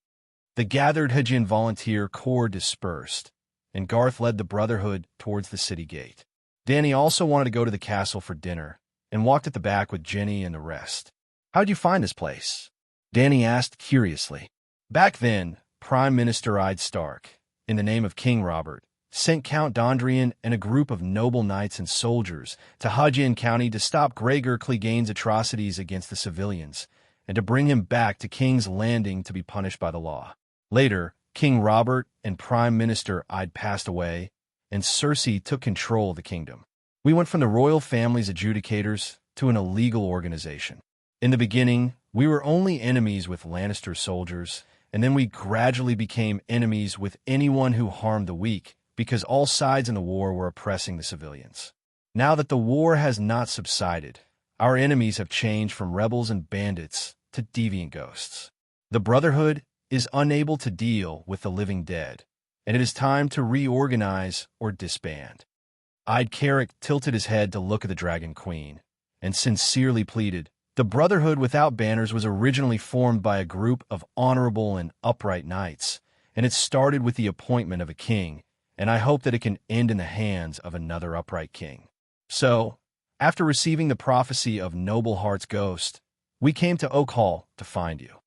The gathered Hijin volunteer corps dispersed, and Garth led the Brotherhood towards the city gate. Danny also wanted to go to the castle for dinner and walked at the back with Jenny and the rest. 'How'd you find this place?' Danny asked curiously. Back then, Prime Minister Ide Stark, in the name of King Robert, sent Count Dondrian and a group of noble knights and soldiers to Hijin County to stop Gregor Clegane's atrocities against the civilians and to bring him back to King's Landing to be punished by the law. Later, King Robert and Prime Minister Ide passed away, and Cersei took control of the kingdom. We went from the royal family's adjudicators to an illegal organization. In the beginning, we were only enemies with Lannister soldiers, and then we gradually became enemies with anyone who harmed the weak, because all sides in the war were oppressing the civilians. Now that the war has not subsided, our enemies have changed from rebels and bandits to deviant ghosts. The Brotherhood is unable to deal with the living dead, and it is time to reorganize or disband." Ide Carrick tilted his head to look at the Dragon Queen and sincerely pleaded, "The Brotherhood without banners was originally formed by a group of honorable and upright knights, and it started with the appointment of a king, and I hope that it can end in the hands of another upright king. So, after receiving the prophecy of Noble Heart's ghost, we came to Oak Hall to find you."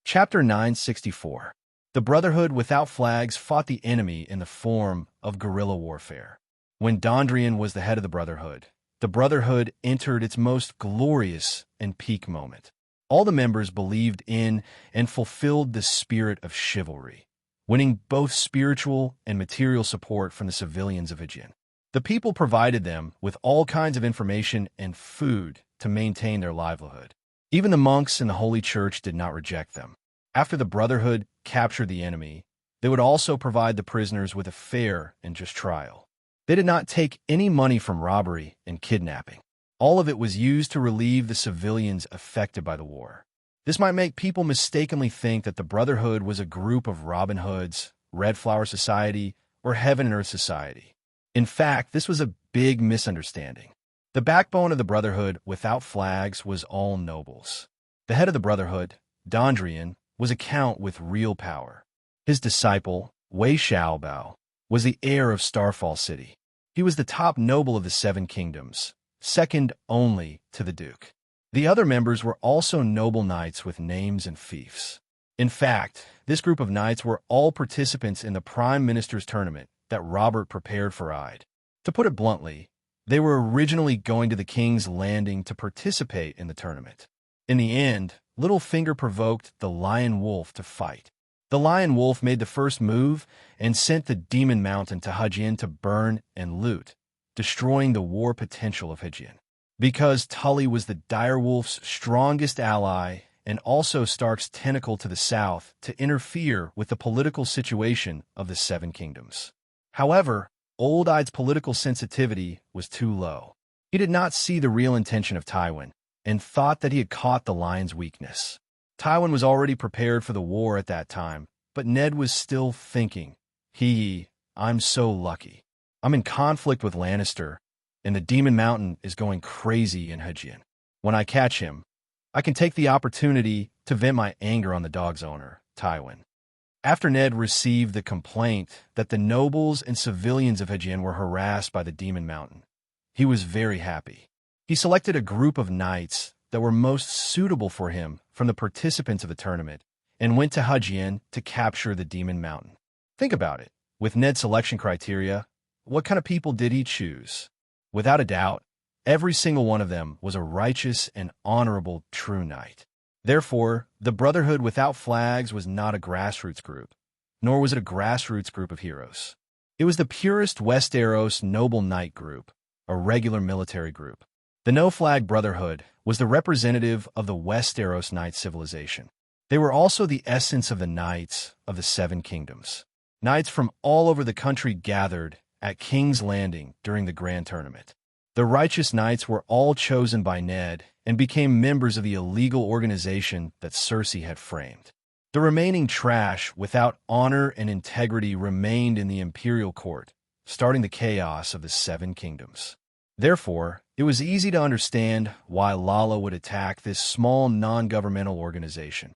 Chapter 964. The Brotherhood without flags fought the enemy in the form of guerrilla warfare. When Dondrian was the head of the Brotherhood entered its most glorious and peak moment. All the members believed in and fulfilled the spirit of chivalry, winning both spiritual and material support from the civilians of Hijin. The people provided them with all kinds of information and food to maintain their livelihood. Even the monks in the Holy Church did not reject them. After the Brotherhood captured the enemy, they would also provide the prisoners with a fair and just trial. They did not take any money from robbery and kidnapping. All of it was used to relieve the civilians affected by the war. This might make people mistakenly think that the Brotherhood was a group of Robin Hoods, Red Flower Society, or Heaven and Earth Society. In fact, this was a big misunderstanding. The backbone of the Brotherhood without flags was all nobles. The head of the Brotherhood, Dondrian, was a count with real power. His disciple, Wei Xiaobao, was the heir of Starfall City. He was the top noble of the Seven Kingdoms, second only to the Duke. The other members were also noble knights with names and fiefs. In fact, this group of knights were all participants in the Prime Minister's tournament that Robert prepared for Ide. To put it bluntly, they were originally going to the King's Landing to participate in the tournament. In the end, Littlefinger provoked the Lion Wolf to fight. The Lion Wolf made the first move and sent the Demon Mountain to Hujin to burn and loot, destroying the war potential of Hujin. Because Tully was the Direwolf's strongest ally and also Stark's tentacle to the south to interfere with the political situation of the Seven Kingdoms. However, Old Ide's political sensitivity was too low. He did not see the real intention of Tywin and thought that he had caught the lion's weakness. Tywin was already prepared for the war at that time, but Ned was still thinking, I'm so lucky. I'm in conflict with Lannister, and the Demon Mountain is going crazy in Hujin. When I catch him, I can take the opportunity to vent my anger on the dog's owner, Tywin. After Ned received the complaint that the nobles and civilians of Hujin were harassed by the Demon Mountain, he was very happy. He selected a group of knights that were most suitable for him from the participants of the tournament and went to Hujin to capture the Demon Mountain. Think about it. With Ned's selection criteria, what kind of people did he choose? Without a doubt, every single one of them was a righteous and honorable true knight. Therefore, the Brotherhood Without Flags was not a grassroots group, nor was it a grassroots group of heroes. It was the purest Westeros noble knight group, a regular military group. The No-Flag Brotherhood was the representative of the Westeros knight civilization. They were also the essence of the knights of the Seven Kingdoms. Knights from all over the country gathered at King's Landing during the Grand Tournament. The righteous knights were all chosen by Ned and became members of the illegal organization that Cersei had framed. The remaining trash without honor and integrity remained in the imperial court, starting the chaos of the Seven Kingdoms. Therefore, it was easy to understand why Lala would attack this small non-governmental organization.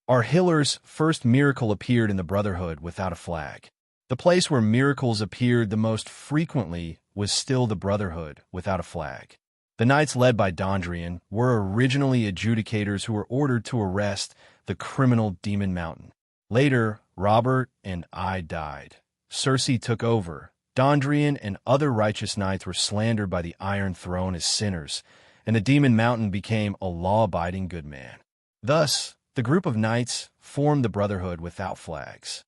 Our healer's first miracle appeared in the Brotherhood Without a Flag. The place where miracles appeared the most frequently was still the Brotherhood Without a Flag. The knights led by Dondrian were originally adjudicators who were ordered to arrest the criminal Demon Mountain. Later, Robert and I died. Cersei took over. Dondrian and other righteous knights were slandered by the Iron Throne as sinners, and the Demon Mountain became a law-abiding good man. Thus, the group of knights formed the Brotherhood Without Flags.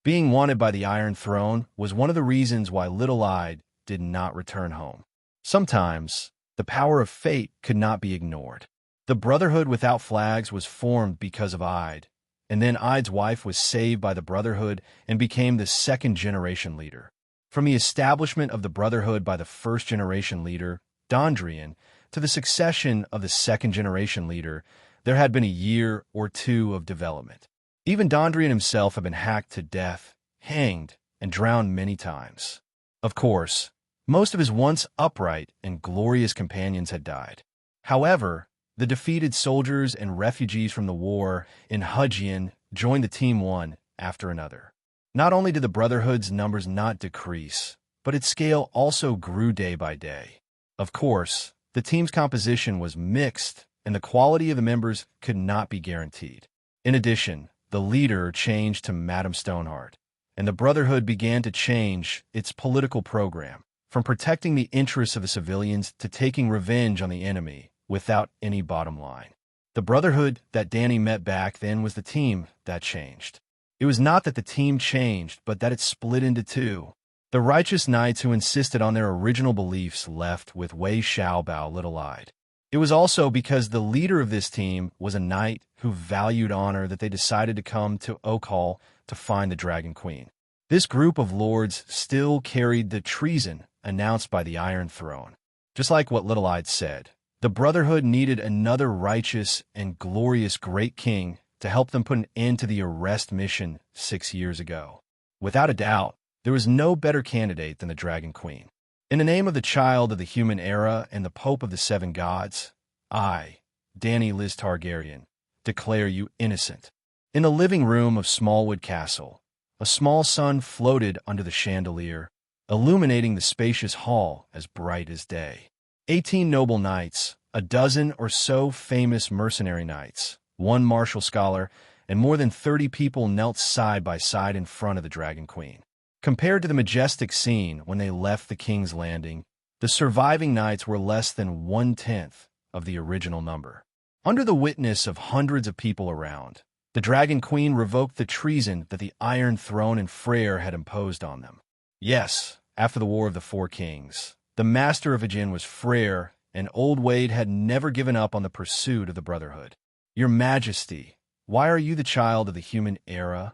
Being wanted by the Iron Throne was one of the reasons why Little Ide did not return home. Sometimes, the power of fate could not be ignored. The Brotherhood Without Flags was formed because of Ide, and then Ide's wife was saved by the Brotherhood and became the second-generation leader. From the establishment of the Brotherhood by the first-generation leader, Dondrian, to the succession of the second-generation leader, there had been a year or two of development. Even Dondrian himself had been hacked to death, hanged, and drowned many times. Of course, most of his once upright and glorious companions had died. However, the defeated soldiers and refugees from the war in Hujin joined the team one after another. Not only did the Brotherhood's numbers not decrease, but its scale also grew day by day. Of course, the team's composition was mixed, and the quality of the members could not be guaranteed. In addition, the leader changed to Madame Stoneheart, and the Brotherhood began to change its political program, from protecting the interests of the civilians to taking revenge on the enemy without any bottom line. The Brotherhood that Dany met back then was the team that changed. It was not that the team changed, but that it split into two. The righteous knights who insisted on their original beliefs left with Wei Xiaobao little-eyed. It was also because the leader of this team was a knight who valued honor that they decided to come to Oakhall to find the Dragon Queen. This group of lords still carried the treason announced by the Iron Throne. Just like what Little-Eyed said, the Brotherhood needed another righteous and glorious great king to help them put an end to the arrest mission 6 years ago. Without a doubt, there was no better candidate than the Dragon Queen. In the name of the child of the human era and the Pope of the Seven Gods, I, Dany Liz Targaryen, declare you innocent. In the living room of Smallwood Castle, a small sun floated under the chandelier, illuminating the spacious hall as bright as day. 18 noble knights, a dozen or so famous mercenary knights, one martial scholar, and more than 30 people knelt side by side in front of the Dragon Queen. Compared to the majestic scene when they left the King's Landing, the surviving knights were less than 1/10 of the original number. Under the witness of hundreds of people around, the Dragon Queen revoked the treason that the Iron Throne and Freyr had imposed on them. Yes, after the War of the Four Kings, the Master of Aegean was Freyr, and Old Wade had never given up on the pursuit of the Brotherhood. Your Majesty, why are you the child of the human era?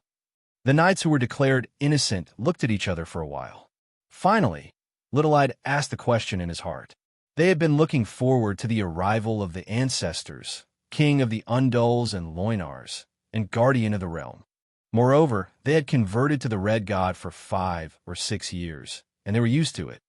The knights who were declared innocent looked at each other for a while. Finally, Little-Eyed asked the question in his heart. They had been looking forward to the arrival of the ancestors, king of the Undulls and Loinars, and guardian of the realm. Moreover, they had converted to the Red God for 5 or 6 years, and they were used to it.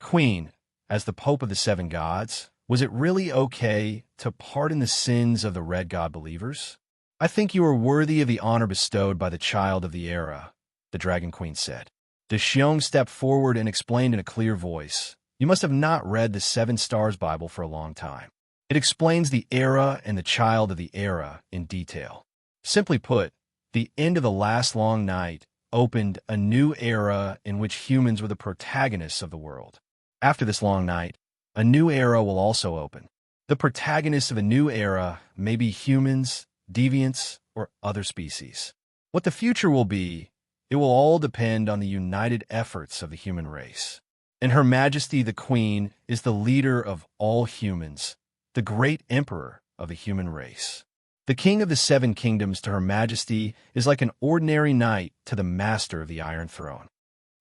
Queen, as the Pope of the Seven Gods, was it really okay to pardon the sins of the Red God believers? I think you are worthy of the honor bestowed by the child of the era, the Dragon Queen said. De Xiong stepped forward and explained in a clear voice, "You must have not read the Seven Stars Bible for a long time. It explains the era and the child of the era in detail. Simply put, the end of the last long night opened a new era in which humans were the protagonists of the world. After this long night, a new era will also open. The protagonists of a new era may be humans, deviants, or other species. What the future will be, it will all depend on the united efforts of the human race. And Her Majesty the Queen is the leader of all humans, the great emperor of the human race. The King of the Seven Kingdoms to Her Majesty is like an ordinary knight to the master of the Iron Throne."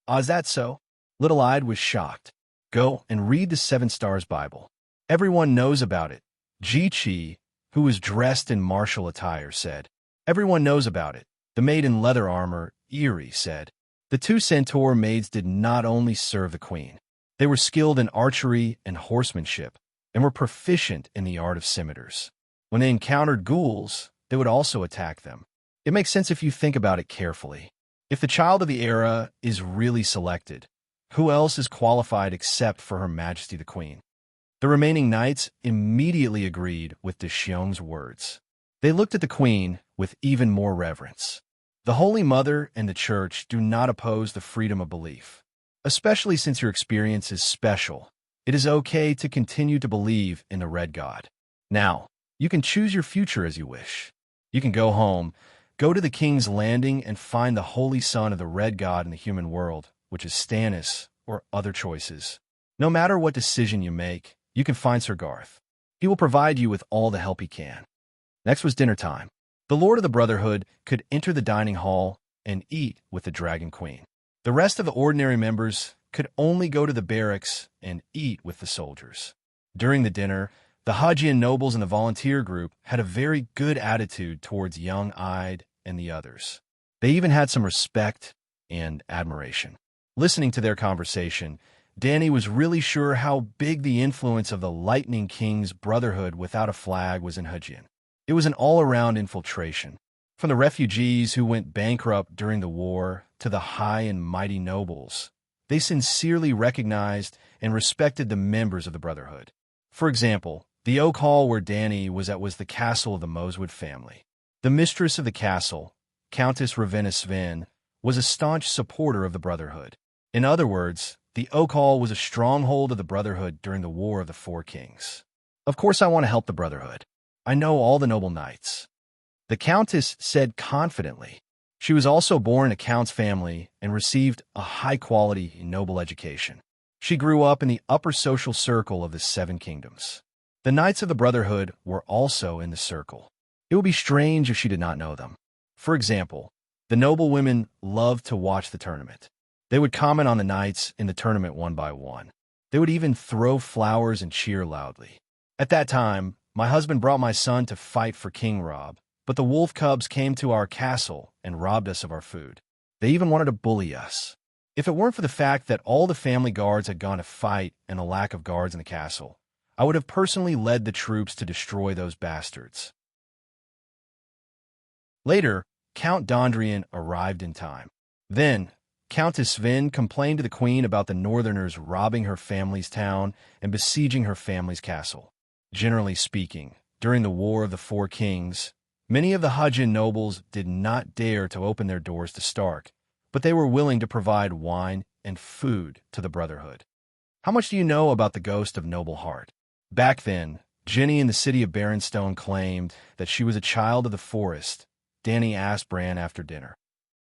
"Ah, is that so?" Little-Eyed was shocked. "Go and read the Seven Stars Bible. Everyone knows about it," Ji-Chi, who was dressed in martial attire, said. "Everyone knows about it," the maid in leather armor, Eerie, said. The two centaur maids did not only serve the queen. They were skilled in archery and horsemanship, and were proficient in the art of scimitars. When they encountered ghouls, they would also attack them. It makes sense if you think about it carefully. If the child of the era is really selected, who else is qualified except for Her Majesty the Queen? The remaining knights immediately agreed with De Xiong's words. They looked at the queen with even more reverence. The Holy Mother and the Church do not oppose the freedom of belief. Especially since your experience is special, it is okay to continue to believe in the Red God. Now, you can choose your future as you wish. You can go home, go to the King's Landing, and find the Holy Son of the Red God in the human world, which is Stannis, or other choices. No matter what decision you make, you can find Sir Garth. He will provide you with all the help he can. Next was dinner time. The Lord of the Brotherhood could enter the dining hall and eat with the Dragon Queen. The rest of the ordinary members could only go to the barracks and eat with the soldiers. During the dinner, the Hajian nobles in the volunteer group had a very good attitude towards Young-Eyed and the others. They even had some respect and admiration. Listening to their conversation, Danny was really sure how big the influence of the Lightning King's Brotherhood without a flag was in Hajian. It was an all-around infiltration. From the refugees who went bankrupt during the war to the high and mighty nobles, they sincerely recognized and respected the members of the Brotherhood. For example, the oak hall where Danny was at was the castle of the Mosewood family. The mistress of the castle, Countess Ravenna Sven, was a staunch supporter of the Brotherhood. In other words, the oak hall was a stronghold of the Brotherhood during the War of the Four Kings. "Of course I want to help the Brotherhood. I know all the noble knights," the Countess said confidently. She was also born in a count's family and received a high-quality noble education. She grew up in the upper social circle of the Seven Kingdoms. The Knights of the Brotherhood were also in the circle. It would be strange if she did not know them. For example, the noble women loved to watch the tournament. They would comment on the knights in the tournament one by one. They would even throw flowers and cheer loudly. At that time, my husband brought my son to fight for King Rob, but the wolf cubs came to our castle and robbed us of our food. They even wanted to bully us. If it weren't for the fact that all the family guards had gone to fight and the lack of guards in the castle, I would have personally led the troops to destroy those bastards. Later, Count Dondrian arrived in time. Then, Countess Sven complained to the queen about the northerners robbing her family's town and besieging her family's castle. Generally speaking, during the War of the Four Kings, many of the Hujin nobles did not dare to open their doors to Stark, but they were willing to provide wine and food to the Brotherhood. How much do you know about the ghost of Noble Heart? Back then, Jenny in the city of Barrenstone claimed that she was a child of the forest. Dany asked Bran after dinner.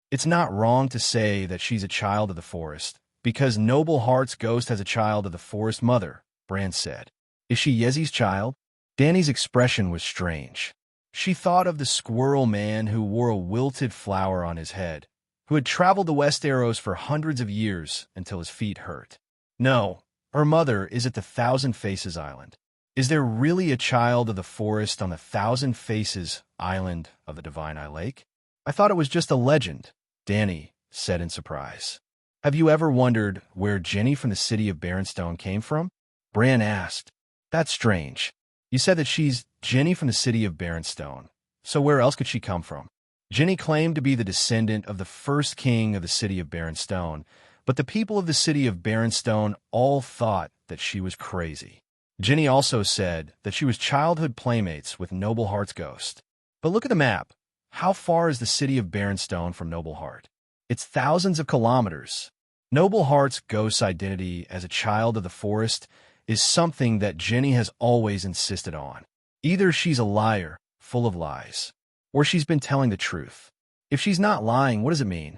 It's not wrong to say that she's a child of the forest, because Noble Heart's ghost has a child of the forest mother, Bran said. Is she Yezi's child? Dany's expression was strange. She thought of the squirrel man who wore a wilted flower on his head, who had traveled the Westeros for hundreds of years until his feet hurt. No, her mother is at the Thousand Faces Island. Is there really a child of the forest on the Thousand Faces Island of the Divine Eye Lake? I thought it was just a legend, Dany said in surprise. Have you ever wondered where Jenny from the city of Barrenstone came from? Bran asked. That's strange. You said that she's Jenny from the city of Barrenstone, so where else could she come from? Jenny claimed to be the descendant of the first king of the city of Barrenstone, but the people of the city of Barrenstone all thought that she was crazy. Jenny also said that she was childhood playmates with Noble Heart's ghost. But look at the map. How far is the city of Barrenstone from Noble Heart? It's thousands of kilometers. Noble Heart's ghost's identity as a child of the forest is something that Jenny has always insisted on. Either she's a liar, full of lies, or she's been telling the truth. If she's not lying, what does it mean?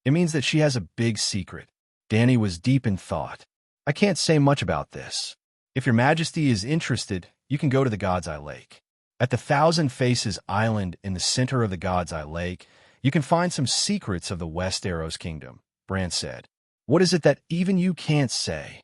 It means that she has a big secret. Dany was deep in thought. I can't say much about this. If your majesty is interested, you can go to the God's Eye Lake. At the Thousand Faces Island in the center of the God's Eye Lake, you can find some secrets of the Westeros kingdom, Bran said. What is it that even you can't say?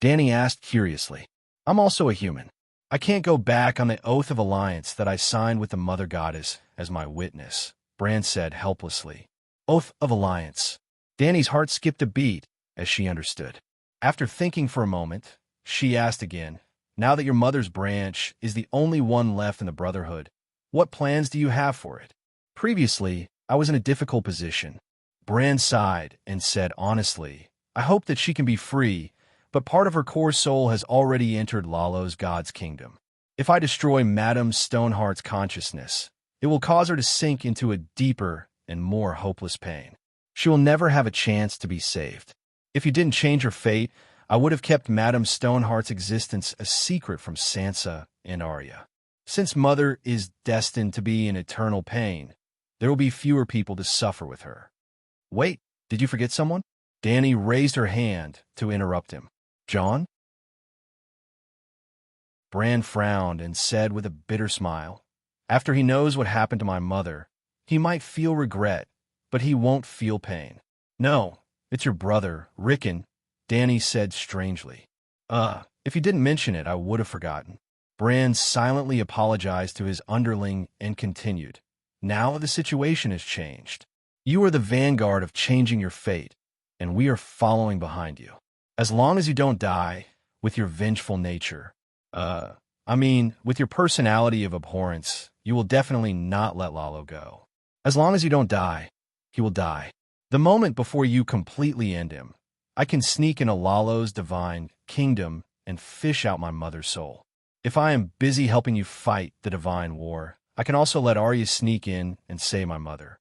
Dany asked curiously. I'm also a human. I can't go back on the oath of alliance that I signed with the Mother Goddess as my witness, Bran said helplessly. Oath of alliance. Dany's heart skipped a beat as she understood. After thinking for a moment, she asked again, now that your mother's branch is the only one left in the Brotherhood, what plans do you have for it? Previously, I was in a difficult position. Bran sighed and said honestly, I hope that she can be free, but part of her core soul has already entered Lalo's God's kingdom. If I destroy Madame Stoneheart's consciousness, it will cause her to sink into a deeper and more hopeless pain. She will never have a chance to be saved. If you didn't change her fate, I would have kept Madame Stoneheart's existence a secret from Sansa and Arya. Since Mother is destined to be in eternal pain, there will be fewer people to suffer with her. Wait, did you forget someone? Dany raised her hand to interrupt him. Jon? Bran frowned and said with a bitter smile, after he knows what happened to my mother, he might feel regret, but he won't feel pain. No, it's your brother, Rickon, Dany said strangely. If you didn't mention it, I would have forgotten. Bran silently apologized to his underling and continued. Now the situation has changed. You are the vanguard of changing your fate, and we are following behind you. As long as you don't die, with your vengeful nature, with your personality of abhorrence, you will definitely not let Lalo go. As long as you don't die, he will die. The moment before you completely end him, I can sneak into Lalo's divine kingdom and fish out my mother's soul. If I am busy helping you fight the divine war, I can also let Arya sneak in and save my mother.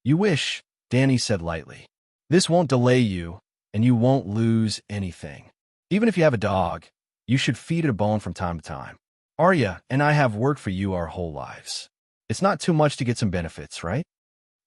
You wish, Dany said lightly. This won't delay you, and you won't lose anything. Even if you have a dog, you should feed it a bone from time to time. Arya and I have worked for you our whole lives. It's not too much to get some benefits, right?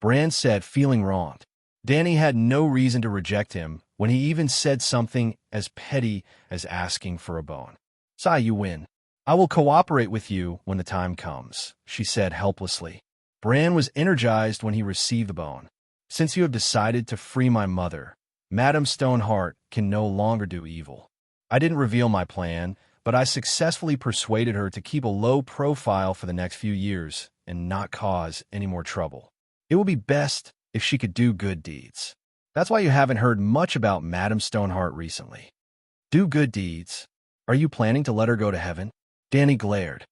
Bran said, feeling wronged. Dany had no reason to reject him when he even said something as petty as asking for a bone. Sai, you win. I will cooperate with you when the time comes, she said helplessly. Bran was energized when he received the bone. Since you have decided to free my mother, Madame Stoneheart can no longer do evil. I didn't reveal my plan, but I successfully persuaded her to keep a low profile for the next few years and not cause any more trouble. It would be best if she could do good deeds. That's why you haven't heard much about Madame Stoneheart recently. Do good deeds? Are you planning to let her go to heaven? Dany glared.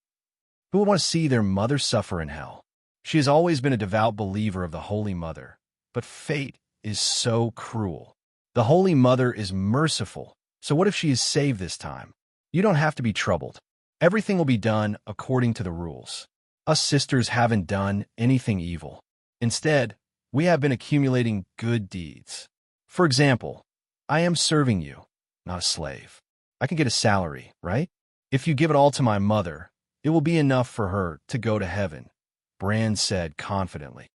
Who would want to see their mother suffer in hell? She has always been a devout believer of the Holy Mother, but fate is so cruel. The Holy Mother is merciful, so what if she is saved this time? You don't have to be troubled. Everything will be done according to the rules. Us sisters haven't done anything evil. Instead, we have been accumulating good deeds. For example, I am serving you, not a slave. I can get a salary, right? If you give it all to my mother, it will be enough for her to go to heaven, Brand said confidently.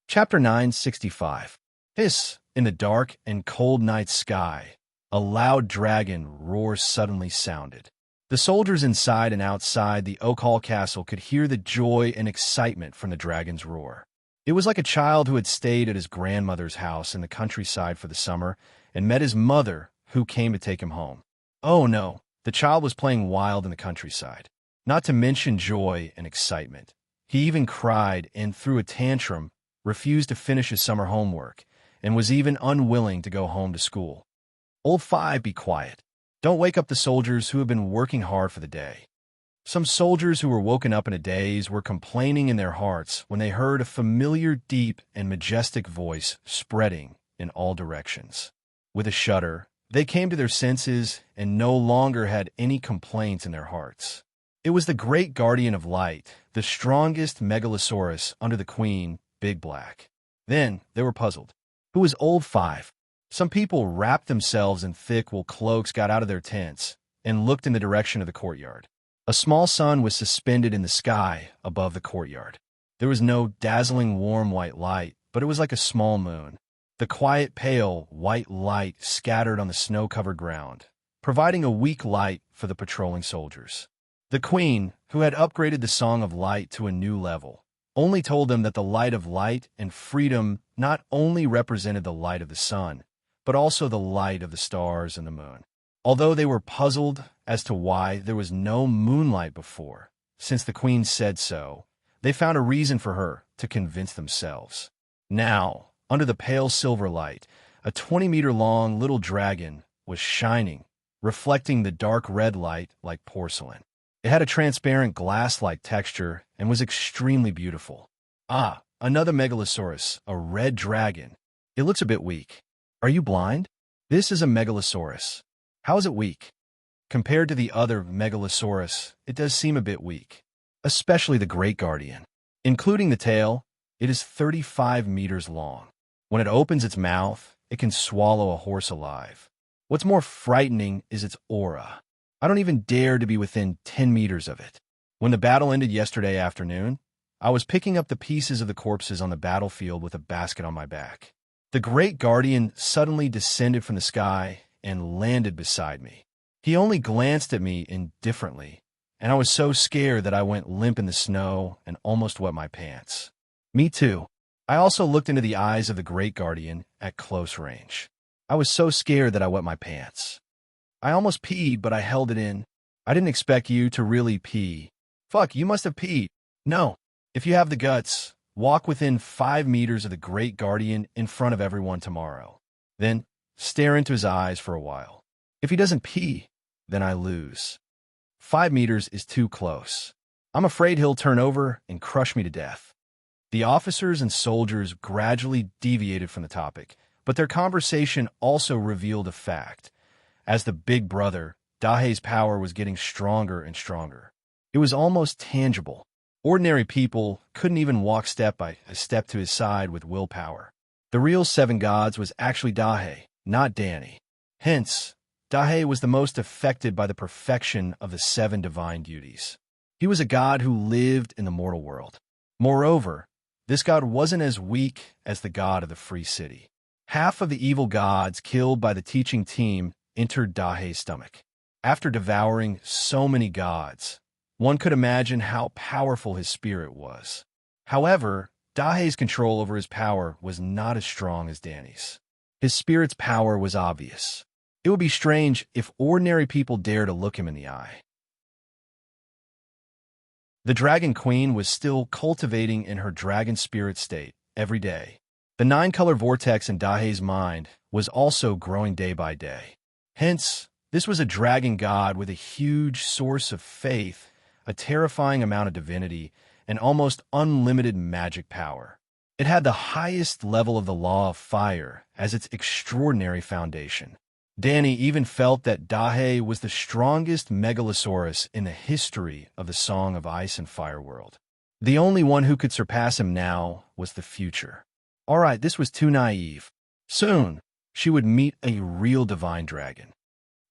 Chapter 965. Hiss, in the dark and cold night sky, a loud dragon roar suddenly sounded. The soldiers inside and outside the Oak Hall Castle could hear the joy and excitement from the dragon's roar. It was like a child who had stayed at his grandmother's house in the countryside for the summer and met his mother, who came to take him home. Oh no, the child was playing wild in the countryside. Not to mention joy and excitement. He even cried and threw a tantrum, refused to finish his summer homework, and was even unwilling to go home to school. Old Five, be quiet. Don't wake up the soldiers who have been working hard for the day. Some soldiers who were woken up in a daze were complaining in their hearts when they heard a familiar, deep, and majestic voice spreading in all directions. With a shudder, they came to their senses and no longer had any complaints in their hearts. It was the great guardian of light, the strongest megalosaurus under the queen, Big Black. Then they were puzzled. Who was Old Five? Some people wrapped themselves in thick wool cloaks, got out of their tents, and looked in the direction of the courtyard. A small sun was suspended in the sky above the courtyard. There was no dazzling warm white light, but it was like a small moon. The quiet, pale, white light scattered on the snow-covered ground, providing a weak light for the patrolling soldiers. The queen, who had upgraded the Song of Light to a new level, only told them that the light of light and freedom not only represented the light of the sun, but also the light of the stars and the moon. Although they were puzzled as to why there was no moonlight before, since the queen said so, they found a reason for her to convince themselves. Now, under the pale silver light, a 20-meter-long little dragon was shining, reflecting the dark red light like porcelain. It had a transparent glass-like texture and was extremely beautiful. Ah, another megalosaurus, a red dragon. It looks a bit weak. Are you blind? This is a megalosaurus. How is it weak? Compared to the other megalosaurus, it does seem a bit weak, especially the Great Guardian. Including the tail, it is 35 meters long. When it opens its mouth, it can swallow a horse alive. What's more frightening is its aura. I don't even dare to be within 10 meters of it. When the battle ended yesterday afternoon, I was picking up the pieces of the corpses on the battlefield with a basket on my back. The Great Guardian suddenly descended from the sky and landed beside me. He only glanced at me indifferently, and I was so scared that I went limp in the snow and almost wet my pants. Me too. I also looked into the eyes of the Great Guardian at close range. I was so scared that I wet my pants. I almost peed, but I held it in. I didn't expect you to really pee. Fuck, you must have peed. No. If you have the guts, walk within 5 meters of the Great Guardian in front of everyone tomorrow. Then stare into his eyes for a while. If he doesn't pee, then I lose. 5 meters is too close. I'm afraid he'll turn over and crush me to death. The officers and soldiers gradually deviated from the topic, but their conversation also revealed a fact. As the big brother, Dahe's power was getting stronger and stronger. It was almost tangible. Ordinary people couldn't even walk step by step to his side with willpower. The real seven gods was actually Dahe, not Danny. Hence, Dahe was the most affected by the perfection of the 7 divine duties. He was a god who lived in the mortal world. Moreover, this god wasn't as weak as the god of the free city. Half of the evil gods killed by the teaching team entered Dahe's stomach. After devouring so many gods, one could imagine how powerful his spirit was. However, Dahe's control over his power was not as strong as Danny's. His spirit's power was obvious. It would be strange if ordinary people dared to look him in the eye. The Dragon Queen was still cultivating in her dragon spirit state every day. The 9-color vortex in Dahe's mind was also growing day by day. Hence, this was a dragon god with a huge source of faith, a terrifying amount of divinity, and almost unlimited magic power. It had the highest level of the law of fire as its extraordinary foundation. Danny even felt that Dahe was the strongest megalosaurus in the history of the Song of Ice and Fire world. The only one who could surpass him now was the future. All right, this was too naive. Soon, she would meet a real divine dragon.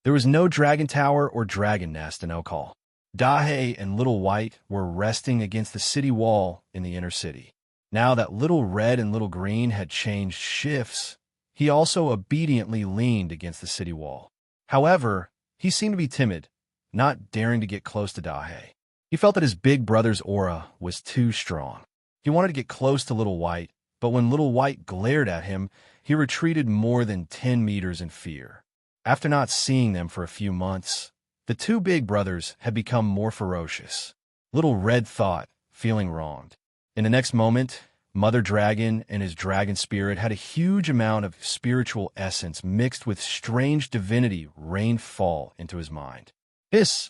There was no dragon tower or dragon nest in Okal. Dahe and Little White were resting against the city wall in the inner city. Now that Little Red and Little Green had changed shifts, he also obediently leaned against the city wall. However, he seemed to be timid, not daring to get close to Dahe. He felt that his big brother's aura was too strong. He wanted to get close to Little White, but when Little White glared at him, he retreated more than 10 meters in fear. After not seeing them for a few months, the two big brothers had become more ferocious. Little Red thought, feeling wronged. In the next moment, Mother Dragon and his dragon spirit had a huge amount of spiritual essence mixed with strange divinity rain fall into his mind.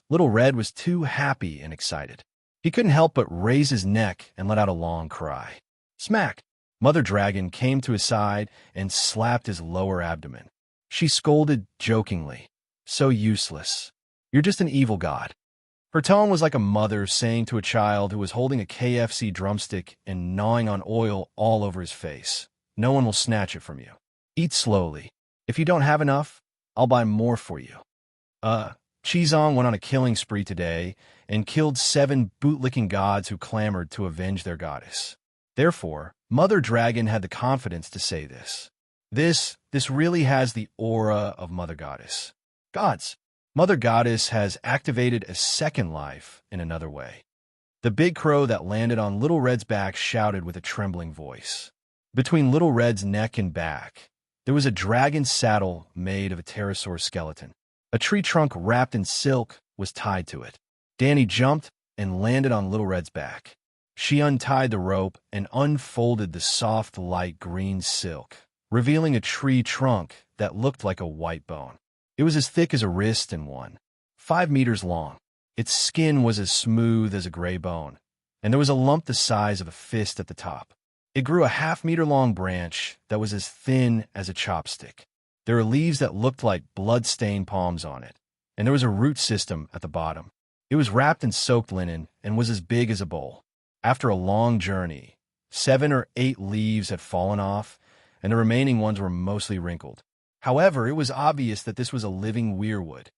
Little Red was too happy and excited. He couldn't help but raise his neck and let out a long cry. Smack! Mother Dragon came to his side and slapped his lower abdomen. She scolded jokingly. So useless. You're just an evil god. Her tone was like a mother saying to a child who was holding a KFC drumstick and gnawing on oil all over his face, no one will snatch it from you. Eat slowly. If you don't have enough, I'll buy more for you. Chizong went on a killing spree today and killed 7 bootlicking gods who clamored to avenge their goddess. Therefore, Mother Dragon had the confidence to say this. This really has the aura of Mother Goddess. Gods. Mother Goddess has activated a second life in another way. The big crow that landed on Little Red's back shouted with a trembling voice. Between Little Red's neck and back, there was a dragon saddle made of a pterosaur skeleton. A tree trunk wrapped in silk was tied to it. Danny jumped and landed on Little Red's back. She untied the rope and unfolded the soft, light green silk, revealing a tree trunk that looked like a white bone. It was as thick as a wrist and 5 meters long. Its skin was as smooth as a gray bone, and there was a lump the size of a fist at the top. It grew a half-meter-long branch that was as thin as a chopstick. There were leaves that looked like blood-stained palms on it, and there was a root system at the bottom. It was wrapped in soaked linen and was as big as a bowl. After a long journey, 7 or 8 leaves had fallen off, and the remaining ones were mostly wrinkled. However, it was obvious that this was a living weirwood.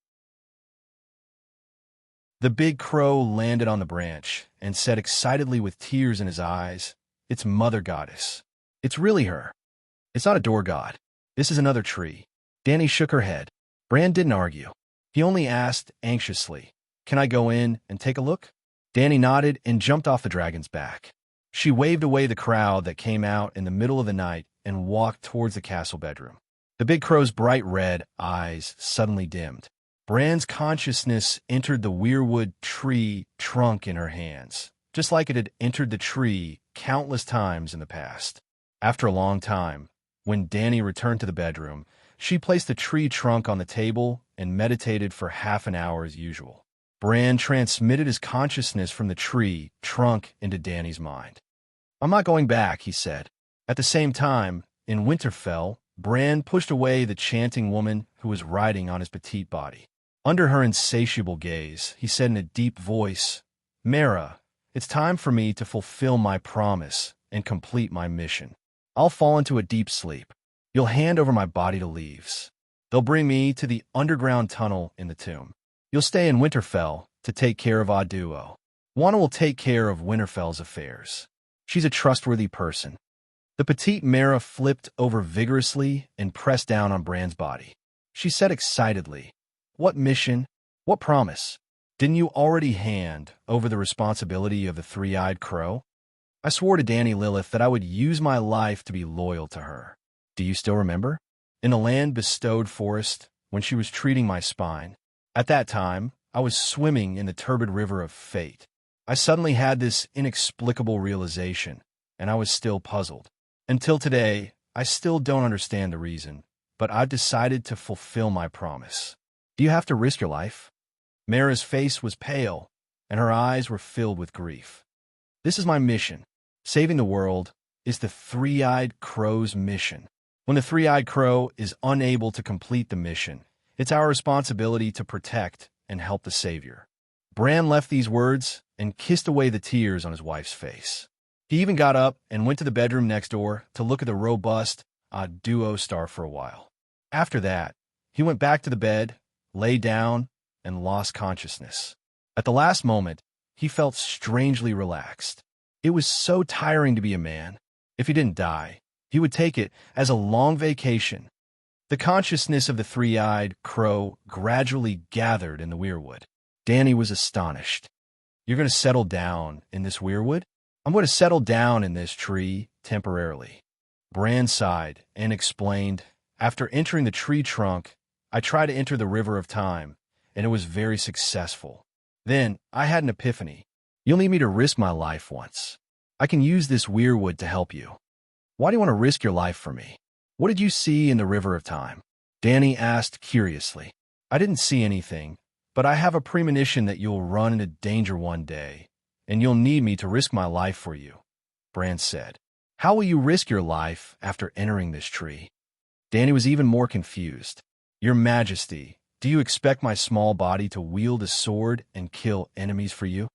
The big crow landed on the branch and said excitedly with tears in his eyes, "It's Mother Goddess. It's really her. It's not a door god. This is another tree." Danny shook her head. Bran didn't argue. He only asked anxiously, "Can I go in and take a look?" Danny nodded and jumped off the dragon's back. She waved away the crowd that came out in the middle of the night and walked towards the castle bedroom. The big crow's bright red eyes suddenly dimmed. Bran's consciousness entered the weirwood tree trunk in her hands, just like it had entered the tree countless times in the past. After a long time, when Danny returned to the bedroom, she placed the tree trunk on the table and meditated for half an hour as usual. Bran transmitted his consciousness from the tree trunk into Danny's mind. "I'm not going back," he said. At the same time, in Winterfell, Bran pushed away the chanting woman who was riding on his petite body. Under her insatiable gaze, he said in a deep voice, "Mara, it's time for me to fulfill my promise and complete my mission. I'll fall into a deep sleep. You'll hand over my body to Leaves. They'll bring me to the underground tunnel in the tomb. You'll stay in Winterfell to take care of Auduo. Juana will take care of Winterfell's affairs. She's a trustworthy person." The petite Mara flipped over vigorously and pressed down on Bran's body. She said excitedly, "What mission? What promise? Didn't you already hand over the responsibility of the three-eyed crow? I swore to Danny Lilith that I would use my life to be loyal to her. Do you still remember? In the land-bestowed forest, when she was treating my spine. At that time, I was swimming in the turbid river of fate. I suddenly had this inexplicable realization, and I was still puzzled. Until today, I still don't understand the reason, but I've decided to fulfill my promise. Do you have to risk your life?" Mara's face was pale, and her eyes were filled with grief. This is my mission. Saving the world is the three-eyed crow's mission. When the three-eyed crow is unable to complete the mission, it's our responsibility to protect and help the savior. Bran left these words and kissed away the tears on his wife's face. He even got up and went to the bedroom next door to look at the robust duo star for a while. After that, he went back to the bed, lay down, and lost consciousness. At the last moment, he felt strangely relaxed. It was so tiring to be a man. If he didn't die, he would take it as a long vacation. The consciousness of the three-eyed crow gradually gathered in the weirwood. Dany was astonished. "You're going to settle down in this weirwood?" "I'm going to settle down in this tree temporarily." Bran sighed and explained, "After entering the tree trunk, I tried to enter the river of time, and it was very successful. Then I had an epiphany. You'll need me to risk my life once. I can use this weirwood to help you." "Why do you want to risk your life for me? What did you see in the river of time?" Dany asked curiously. "I didn't see anything, but I have a premonition that you'll run into danger one day, and you'll need me to risk my life for you," Bran said. "How will you risk your life after entering this tree?" Dany was even more confused. "Your Majesty, do you expect my small body to wield a sword and kill enemies for you?"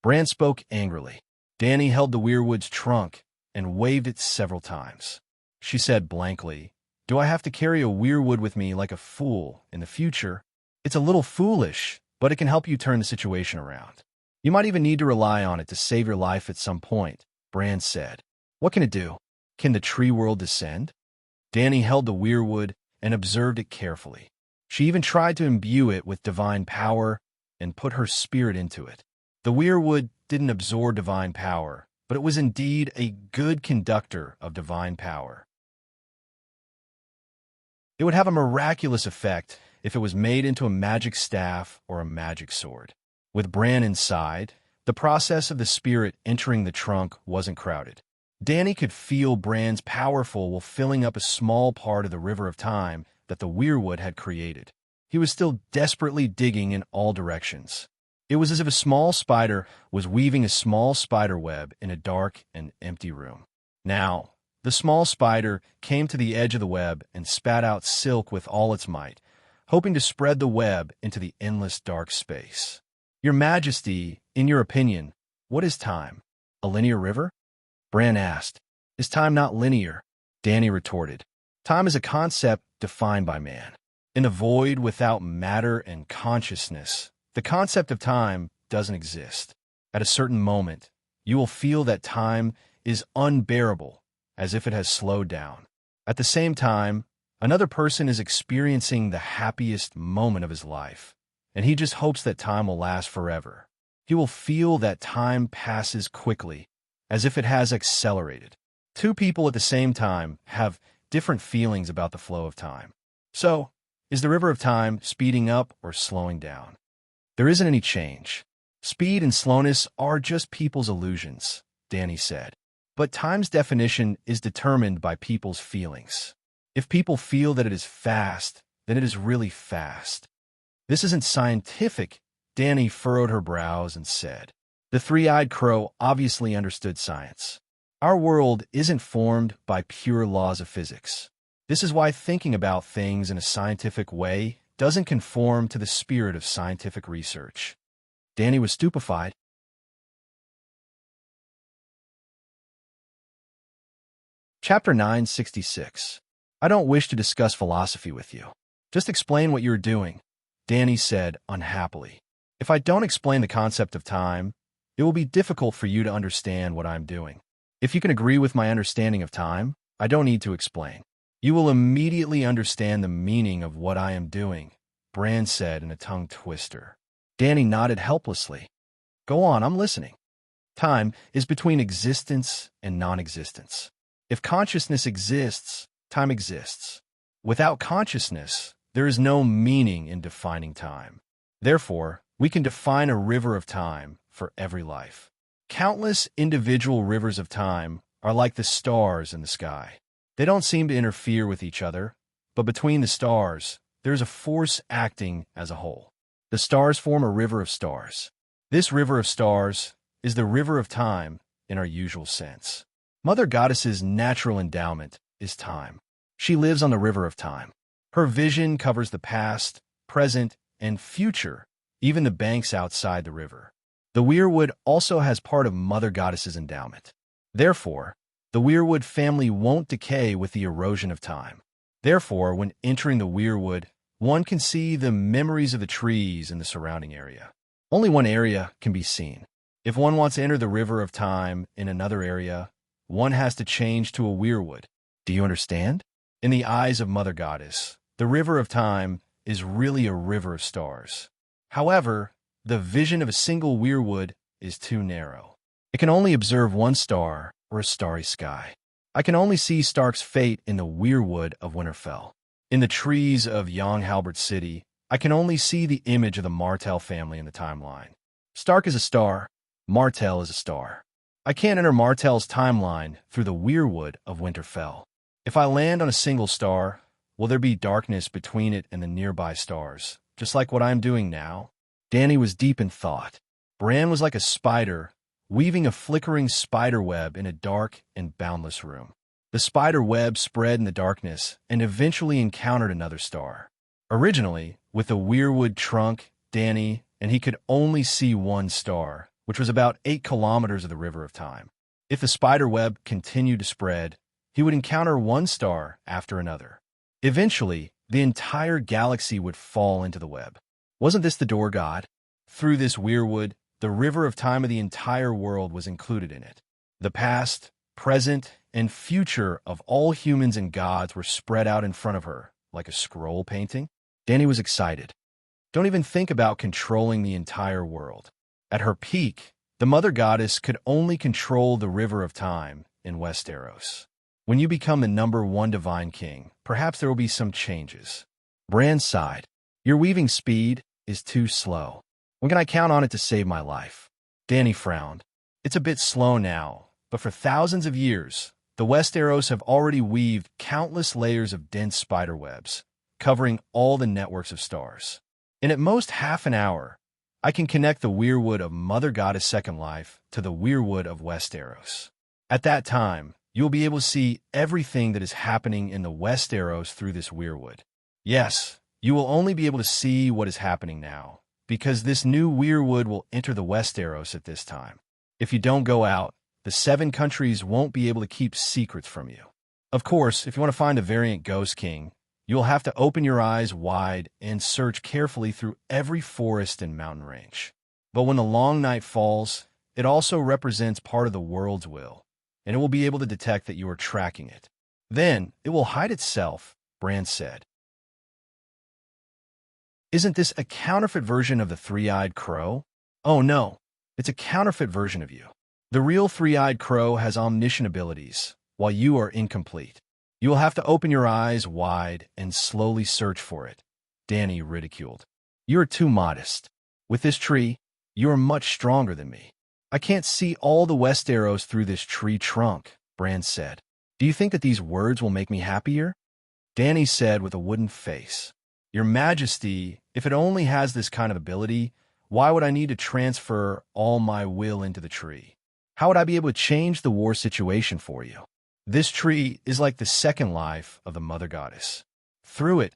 Bran spoke angrily. Dany held the weirwood's trunk and waved it several times. She said blankly, "Do I have to carry a weirwood with me like a fool in the future? It's a little foolish, but it can help you turn the situation around. You might even need to rely on it to save your life at some point," Bran said. "What can it do? Can the tree world descend?" Dany held the weirwood and observed it carefully. She even tried to imbue it with divine power and put her spirit into it. The weirwood didn't absorb divine power, but it was indeed a good conductor of divine power. It would have a miraculous effect if it was made into a magic staff or a magic sword. With Bran inside, the process of the spirit entering the trunk wasn't crowded. Dany could feel Bran's powerful while filling up a small part of the river of time that the weirwood had created. He was still desperately digging in all directions. It was as if a small spider was weaving a small spider web in a dark and empty room. Now, the small spider came to the edge of the web and spat out silk with all its might, hoping to spread the web into the endless dark space. "Your Majesty, in your opinion, what is time? A linear river?" Bran asked. "Is time not linear?" Dany retorted. "Time is a concept defined by man. In a void without matter and consciousness, the concept of time doesn't exist. At a certain moment, you will feel that time is unbearable, as if it has slowed down. At the same time, another person is experiencing the happiest moment of his life, and he just hopes that time will last forever. He will feel that time passes quickly, as if it has accelerated. Two people at the same time have different feelings about the flow of time. So, is the river of time speeding up or slowing down? There isn't any change. Speed and slowness are just people's illusions," Dany said. "But time's definition is determined by people's feelings. If people feel that it is fast, then it is really fast." "This isn't scientific," Dany furrowed her brows and said. The three-eyed crow obviously understood science. "Our world isn't formed by pure laws of physics. This is why thinking about things in a scientific way doesn't conform to the spirit of scientific research." Dany was stupefied. Chapter 966. "I don't wish to discuss philosophy with you. Just explain what you're doing," Dany said unhappily. "If I don't explain the concept of time, it will be difficult for you to understand what I'm doing. If you can agree with my understanding of time, I don't need to explain. You will immediately understand the meaning of what I am doing," Bran said in a tongue twister. Dany nodded helplessly. "Go on, I'm listening." "Time is between existence and non-existence. If consciousness exists, time exists. Without consciousness, there is no meaning in defining time. Therefore, we can define a river of time for every life. Countless individual rivers of time are like the stars in the sky. They don't seem to interfere with each other, but between the stars, there is a force acting as a whole. The stars form a river of stars. This river of stars is the river of time in our usual sense. Mother Goddess's natural endowment is time. She lives on the river of time. Her vision covers the past, present, and future, even the banks outside the river. The weirwood also has part of Mother Goddess's endowment. Therefore, the weirwood family won't decay with the erosion of time. Therefore, when entering the weirwood, one can see the memories of the trees in the surrounding area. Only one area can be seen. If one wants to enter the river of time in another area, one has to change to a weirwood. Do you understand? In the eyes of Mother Goddess, the river of time is really a river of stars. However, the vision of a single weirwood is too narrow. It can only observe one star or a starry sky. I can only see Stark's fate in the weirwood of Winterfell. In the trees of Young Halbert City, I can only see the image of the Martell family in the timeline. Stark is a star. Martell is a star. I can't enter Martell's timeline through the weirwood of Winterfell. If I land on a single star, will there be darkness between it and the nearby stars, just like what I am doing now? Dany was deep in thought. Bran was like a spider, weaving a flickering spider web in a dark and boundless room. The spider web spread in the darkness and eventually encountered another star. Originally, with the weirwood trunk, Dany, and he could only see one star, which was about 8 kilometers of the river of time. If the spider web continued to spread, he would encounter one star after another. Eventually, the entire galaxy would fall into the web. Wasn't this the door god? Through this weirwood, the river of time of the entire world was included in it. The past, present, and future of all humans and gods were spread out in front of her, like a scroll painting. Dany was excited. Don't even think about controlling the entire world. At her peak, the Mother Goddess could only control the river of time in Westeros. When you become the #1 divine king, perhaps there will be some changes. Bran sighed. Your weaving speed is too slow. When can I count on it to save my life? Dany frowned. It's a bit slow now, but for thousands of years, the Westeros have already weaved countless layers of dense spider webs, covering all the networks of stars. In at most half an hour, I can connect the weirwood of Mother Goddess Second Life to the weirwood of Westeros. At that time, you will be able to see everything that is happening in the Westeros through this weirwood. Yes, you will only be able to see what is happening now, because this new weirwood will enter the Westeros at this time. If you don't go out, the 7 countries won't be able to keep secrets from you. Of course, if you want to find a variant Ghost King, you will have to open your eyes wide and search carefully through every forest and mountain range. But when the long night falls, it also represents part of the world's will, and it will be able to detect that you are tracking it. Then, it will hide itself, Bran said. Isn't this a counterfeit version of the three-eyed crow? Oh no, it's a counterfeit version of you. The real three-eyed crow has omniscient abilities, while you are incomplete. You will have to open your eyes wide and slowly search for it, Dany ridiculed. You are too modest. With this tree, you are much stronger than me. I can't see all the Westeros through this tree trunk, Bran said. Do you think that these words will make me happier? Dany said with a wooden face. Your Majesty, if it only has this kind of ability, why would I need to transfer all my will into the tree? How would I be able to change the war situation for you? This tree is like the second life of the Mother Goddess. Through it,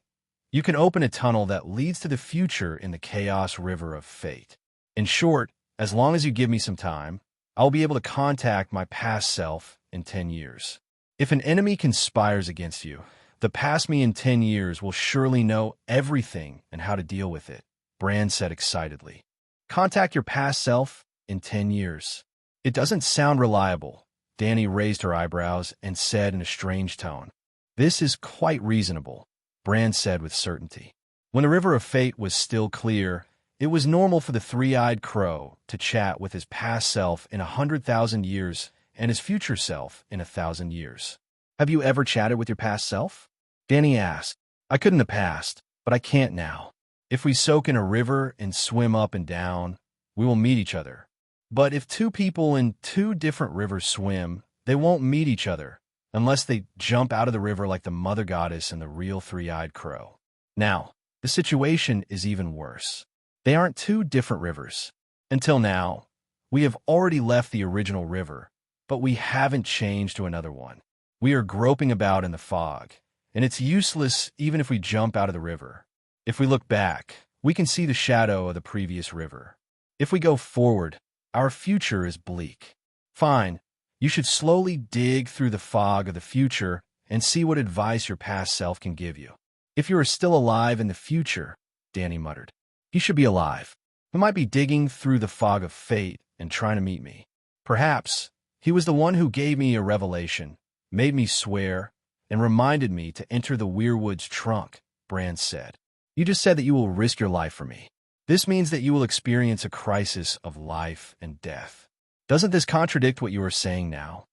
you can open a tunnel that leads to the future in the Chaos River of Fate. In short, as long as you give me some time, I'll be able to contact my past self in 10 years. If an enemy conspires against you, the past me in 10 years will surely know everything and how to deal with it, Bran said excitedly. Contact your past self in 10 years. It doesn't sound reliable. Dany raised her eyebrows and said in a strange tone. This is quite reasonable, Bran said with certainty. When the River of Fate was still clear, it was normal for the three-eyed crow to chat with his past self in 100,000 years and his future self in 1,000 years. Have you ever chatted with your past self? Dany asked. I could in the past, but I can't now. If we soak in a river and swim up and down, we will meet each other. But if 2 people in 2 different rivers swim, they won't meet each other unless they jump out of the river like the Mother Goddess and the real three-eyed crow. Now, the situation is even worse. They aren't 2 different rivers. Until now, we have already left the original river, but we haven't changed to another one. We are groping about in the fog, and it's useless even if we jump out of the river. If we look back, we can see the shadow of the previous river. If we go forward, our future is bleak. Fine, you should slowly dig through the fog of the future and see what advice your past self can give you. If you are still alive in the future, Danny muttered. He should be alive. He might be digging through the fog of fate and trying to meet me. Perhaps he was the one who gave me a revelation, made me swear, and reminded me to enter the Weirwood's trunk, Bran said. You just said that you will risk your life for me. This means that you will experience a crisis of life and death. Doesn't this contradict what you are saying now?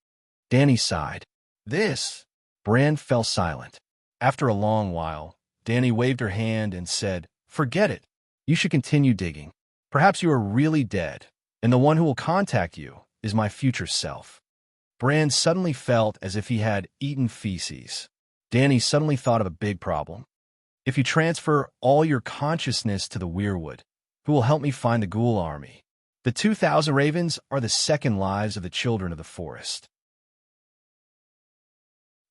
Danny sighed. Bran fell silent. After a long while, Danny waved her hand and said, Forget it. You should continue digging. Perhaps you are really dead, and the one who will contact you is my future self. Bran suddenly felt as if he had eaten feces. Danny suddenly thought of a big problem. If you transfer all your consciousness to the Weirwood, who will help me find the ghoul army? The 2,000 ravens are the second lives of the children of the forest.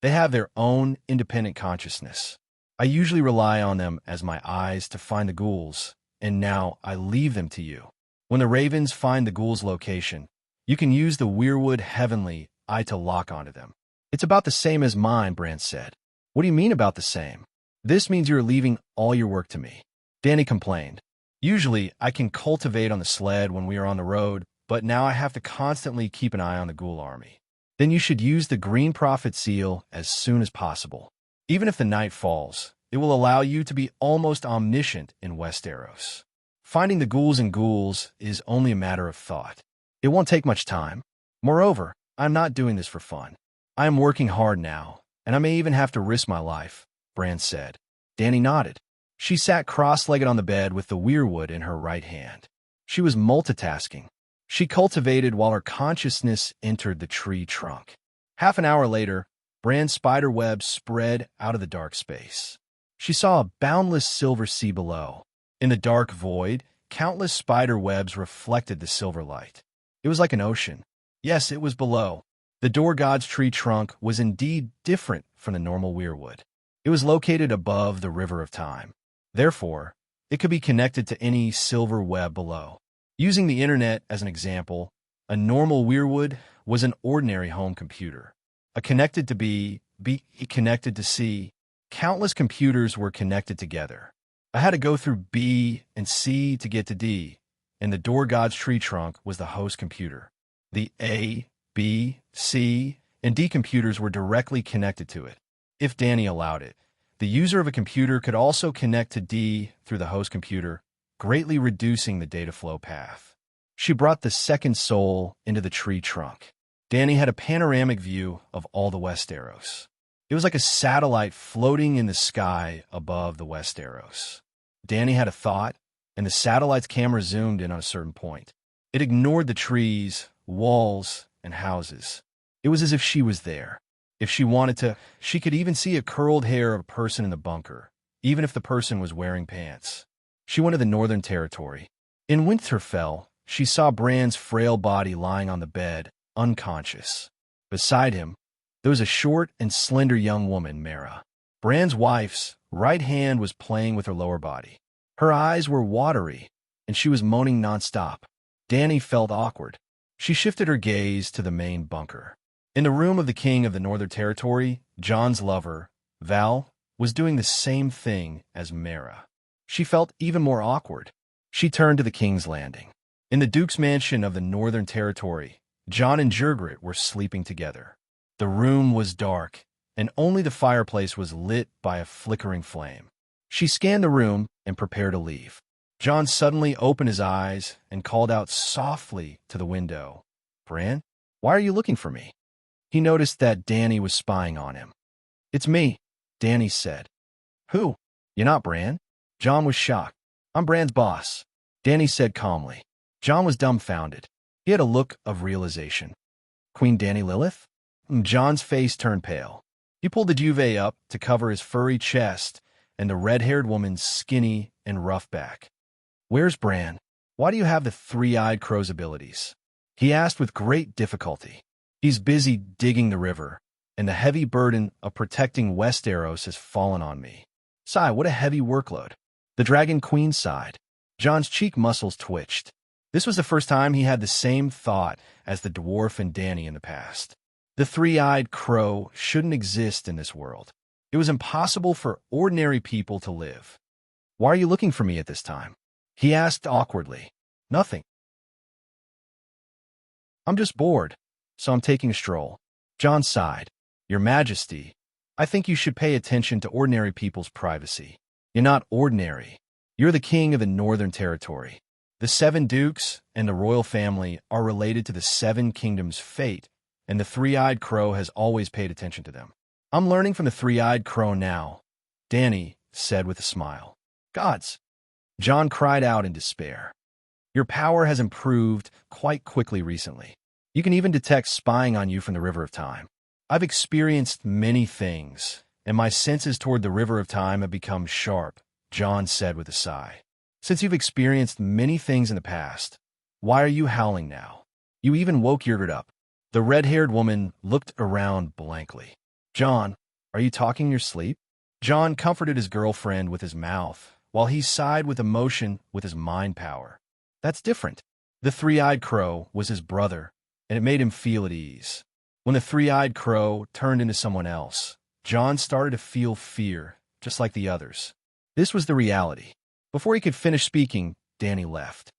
They have their own independent consciousness. I usually rely on them as my eyes to find the ghouls, and now I leave them to you. When the ravens find the ghoul's location, you can use the Weirwood Heavenly Eye to lock onto them. It's about the same as mine, Bran said. What do you mean about the same? This means you're leaving all your work to me. Danny complained. Usually, I can cultivate on the sled when we are on the road, but now I have to constantly keep an eye on the ghoul army. Then you should use the Green Prophet seal as soon as possible. Even if the night falls, it will allow you to be almost omniscient in Westeros. Finding the ghouls and ghouls is only a matter of thought. It won't take much time. Moreover, I'm not doing this for fun. I am working hard now, and I may even have to risk my life, Bran said. Danny nodded. She sat cross-legged on the bed with the Weirwood in her right hand. She was multitasking. She cultivated while her consciousness entered the tree trunk. Half an hour later, Bran's spider web spread out of the dark space. She saw a boundless silver sea below. In the dark void, countless spider webs reflected the silver light. It was like an ocean. Yes, it was below. The Door God's tree trunk was indeed different from the normal Weirwood. It was located above the River of Time. Therefore, it could be connected to any silver web below. Using the internet as an example, a normal Weirwood was an ordinary home computer. A connected to B, connected to C. Countless computers were connected together. I had to go through B and C to get to D, and the Door God's tree trunk was the host computer. The A, B, C, and D computers were directly connected to it. If Danny allowed it, the user of a computer could also connect to D through the host computer, greatly reducing the data flow path. She brought the second soul into the tree trunk. Danny had a panoramic view of all the Westeros. It was like a satellite floating in the sky above the Westeros. Danny had a thought, and the satellite's camera zoomed in on a certain point. It ignored the trees, walls, and houses. It was as if she was there. If she wanted to, she could even see a curled hair of a person in the bunker, even if the person was wearing pants. She went to the Northern Territory. In Winterfell, she saw Bran's frail body lying on the bed, unconscious. Beside him, there was a short and slender young woman, Mara. Bran's wife's right hand was playing with her lower body. Her eyes were watery, and she was moaning nonstop. Danny felt awkward. She shifted her gaze to the main bunker. In the room of the king of the Northern Territory, Jon's lover, Val, was doing the same thing as Mara. She felt even more awkward. She turned to the king's landing. In the duke's mansion of the Northern Territory, Jon and Jurgrit were sleeping together. The room was dark, and only the fireplace was lit by a flickering flame. She scanned the room and prepared to leave. Jon suddenly opened his eyes and called out softly to the window, "Bran, why are you looking for me?" He noticed that Danny was spying on him. "It's me," Danny said. "Who? You're not Bran?" Jon was shocked. "I'm Bran's boss," Danny said calmly. Jon was dumbfounded. He had a look of realization. "Queen Danny Lilith?" Jon's face turned pale. He pulled the duvet up to cover his furry chest and the red-haired woman's skinny and rough back. "Where's Bran? Why do you have the three-eyed crow's abilities?" he asked with great difficulty. He's busy digging the river, and the heavy burden of protecting Westeros has fallen on me. Sigh, what a heavy workload. The Dragon Queen sighed. Jon's cheek muscles twitched. This was the first time he had the same thought as the dwarf and Dany in the past. The three-eyed crow shouldn't exist in this world. It was impossible for ordinary people to live. Why are you looking for me at this time? He asked awkwardly. Nothing. I'm just bored, so I'm taking a stroll. Jon sighed. Your Majesty, I think you should pay attention to ordinary people's privacy. You're not ordinary. You're the king of the Northern Territory. The 7 dukes and the royal family are related to the 7 kingdoms' fate, and the three-eyed crow has always paid attention to them. I'm learning from the three-eyed crow now, Dany said with a smile. Gods! Jon cried out in despair. Your power has improved quite quickly recently. You can even detect spying on you from the River of Time. I've experienced many things, and my senses toward the River of Time have become sharp, Jon said with a sigh. Since you've experienced many things in the past, why are you howling now? You even woke Ygritte up. The red-haired woman looked around blankly. Jon, are you talking in your sleep? Jon comforted his girlfriend with his mouth, while he sighed with emotion with his mind power. That's different. The three-eyed crow was his brother, and it made him feel at ease. When the three-eyed crow turned into someone else, Jon started to feel fear, just like the others. This was the reality. Before he could finish speaking, Dany left.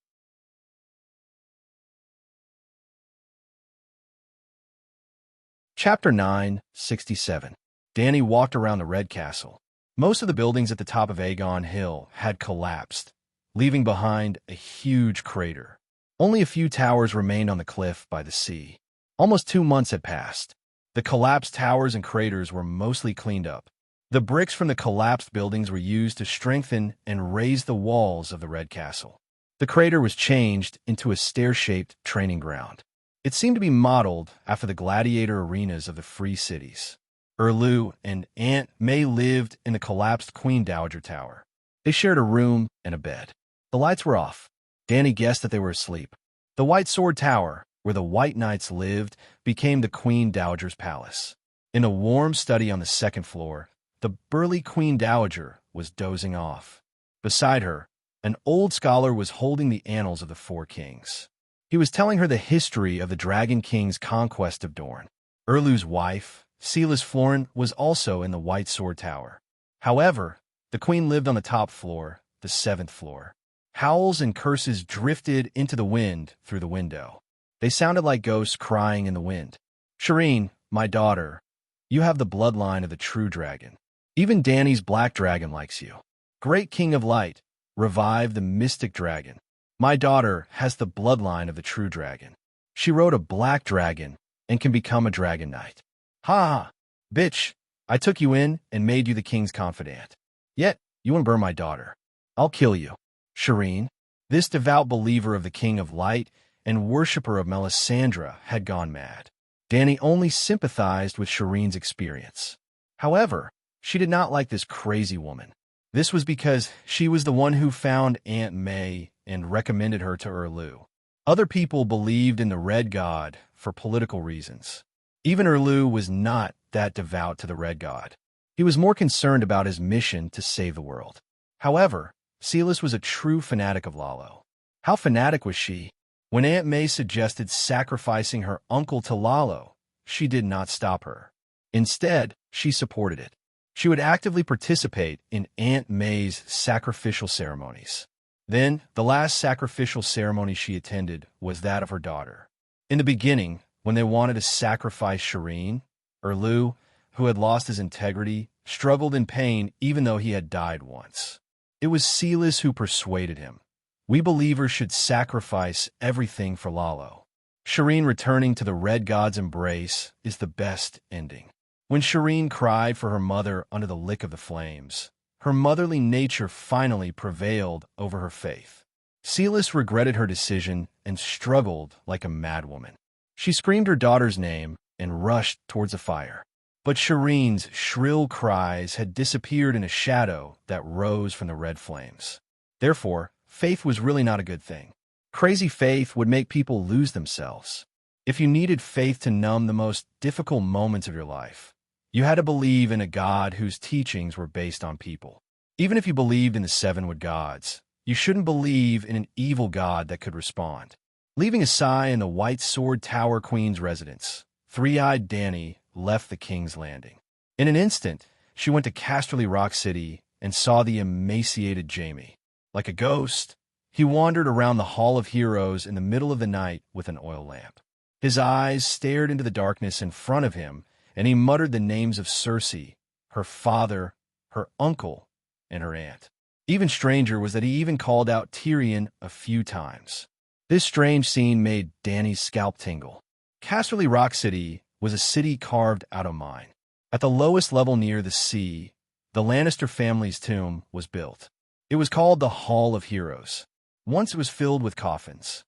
Chapter 9:67. Dany walked around the Red Castle. Most of the buildings at the top of Aegon Hill had collapsed, leaving behind a huge crater. Only a few towers remained on the cliff by the sea. Almost 2 months had passed. The collapsed towers and craters were mostly cleaned up. The bricks from the collapsed buildings were used to strengthen and raise the walls of the Red Castle. The crater was changed into a stair-shaped training ground. It seemed to be modeled after the gladiator arenas of the free cities. Erlu and Aunt May lived in the collapsed Queen Dowager Tower. They shared a room and a bed. The lights were off. Dany guessed that they were asleep. The White Sword Tower, where the White Knights lived, became the Queen Dowager's palace. In a warm study on the 2nd floor, the burly Queen Dowager was dozing off. Beside her, an old scholar was holding the annals of the 4 kings. He was telling her the history of the Dragon King's conquest of Dorne. Erlu's wife, Silas Florin, was also in the White Sword Tower. However, the queen lived on the top floor, the 7th floor. Howls and curses drifted into the wind through the window. They sounded like ghosts crying in the wind. Serene, my daughter, you have the bloodline of the true dragon. Even Dany's black dragon likes you. Great King of Light, revive the mystic dragon. My daughter has the bloodline of the true dragon. She rode a black dragon and can become a dragon knight. Ha ha, bitch, I took you in and made you the king's confidant. Yet, you want to burn my daughter. I'll kill you. Serene, this devout believer of the King of Light and worshipper of Melisandre, had gone mad. Dany only sympathized with Serene's experience. However, she did not like this crazy woman. This was because she was the one who found Aunt May and recommended her to Erlu. Other people believed in the Red God for political reasons. Even Erlu was not that devout to the Red God. He was more concerned about his mission to save the world. However, Silas was a true fanatic of Lalo. How fanatic was she? When Aunt May suggested sacrificing her uncle to Lalo, she did not stop her. Instead, she supported it. She would actively participate in Aunt May's sacrificial ceremonies. Then, the last sacrificial ceremony she attended was that of her daughter. In the beginning, when they wanted to sacrifice Serene, Erlu, who had lost his integrity, struggled in pain even though he had died once. It was Silas who persuaded him. We believers should sacrifice everything for Lalo. Serene returning to the Red God's embrace is the best ending. When Serene cried for her mother under the lick of the flames, her motherly nature finally prevailed over her faith. Silas regretted her decision and struggled like a madwoman. She screamed her daughter's name and rushed towards the fire. But Serene's shrill cries had disappeared in a shadow that rose from the red flames. Therefore, faith was really not a good thing. Crazy faith would make people lose themselves. If you needed faith to numb the most difficult moments of your life, you had to believe in a God whose teachings were based on people. Even if you believed in the seven wood gods, you shouldn't believe in an evil God that could respond. Leaving Asai in the White Sword Tower Queen's residence, three-eyed Dany left the King's Landing. In an instant, she went to Casterly Rock City and saw the emaciated Jaime. Like a ghost, he wandered around the Hall of Heroes in the middle of the night with an oil lamp. His eyes stared into the darkness in front of him, and he muttered the names of Cersei, her father, her uncle, and her aunt. Even stranger was that he even called out Tyrion a few times. This strange scene made Dany's scalp tingle. Casterly Rock City was a city carved out of mine. At the lowest level near the sea, the Lannister family's tomb was built. It was called the Hall of Heroes. Once it was filled with coffins.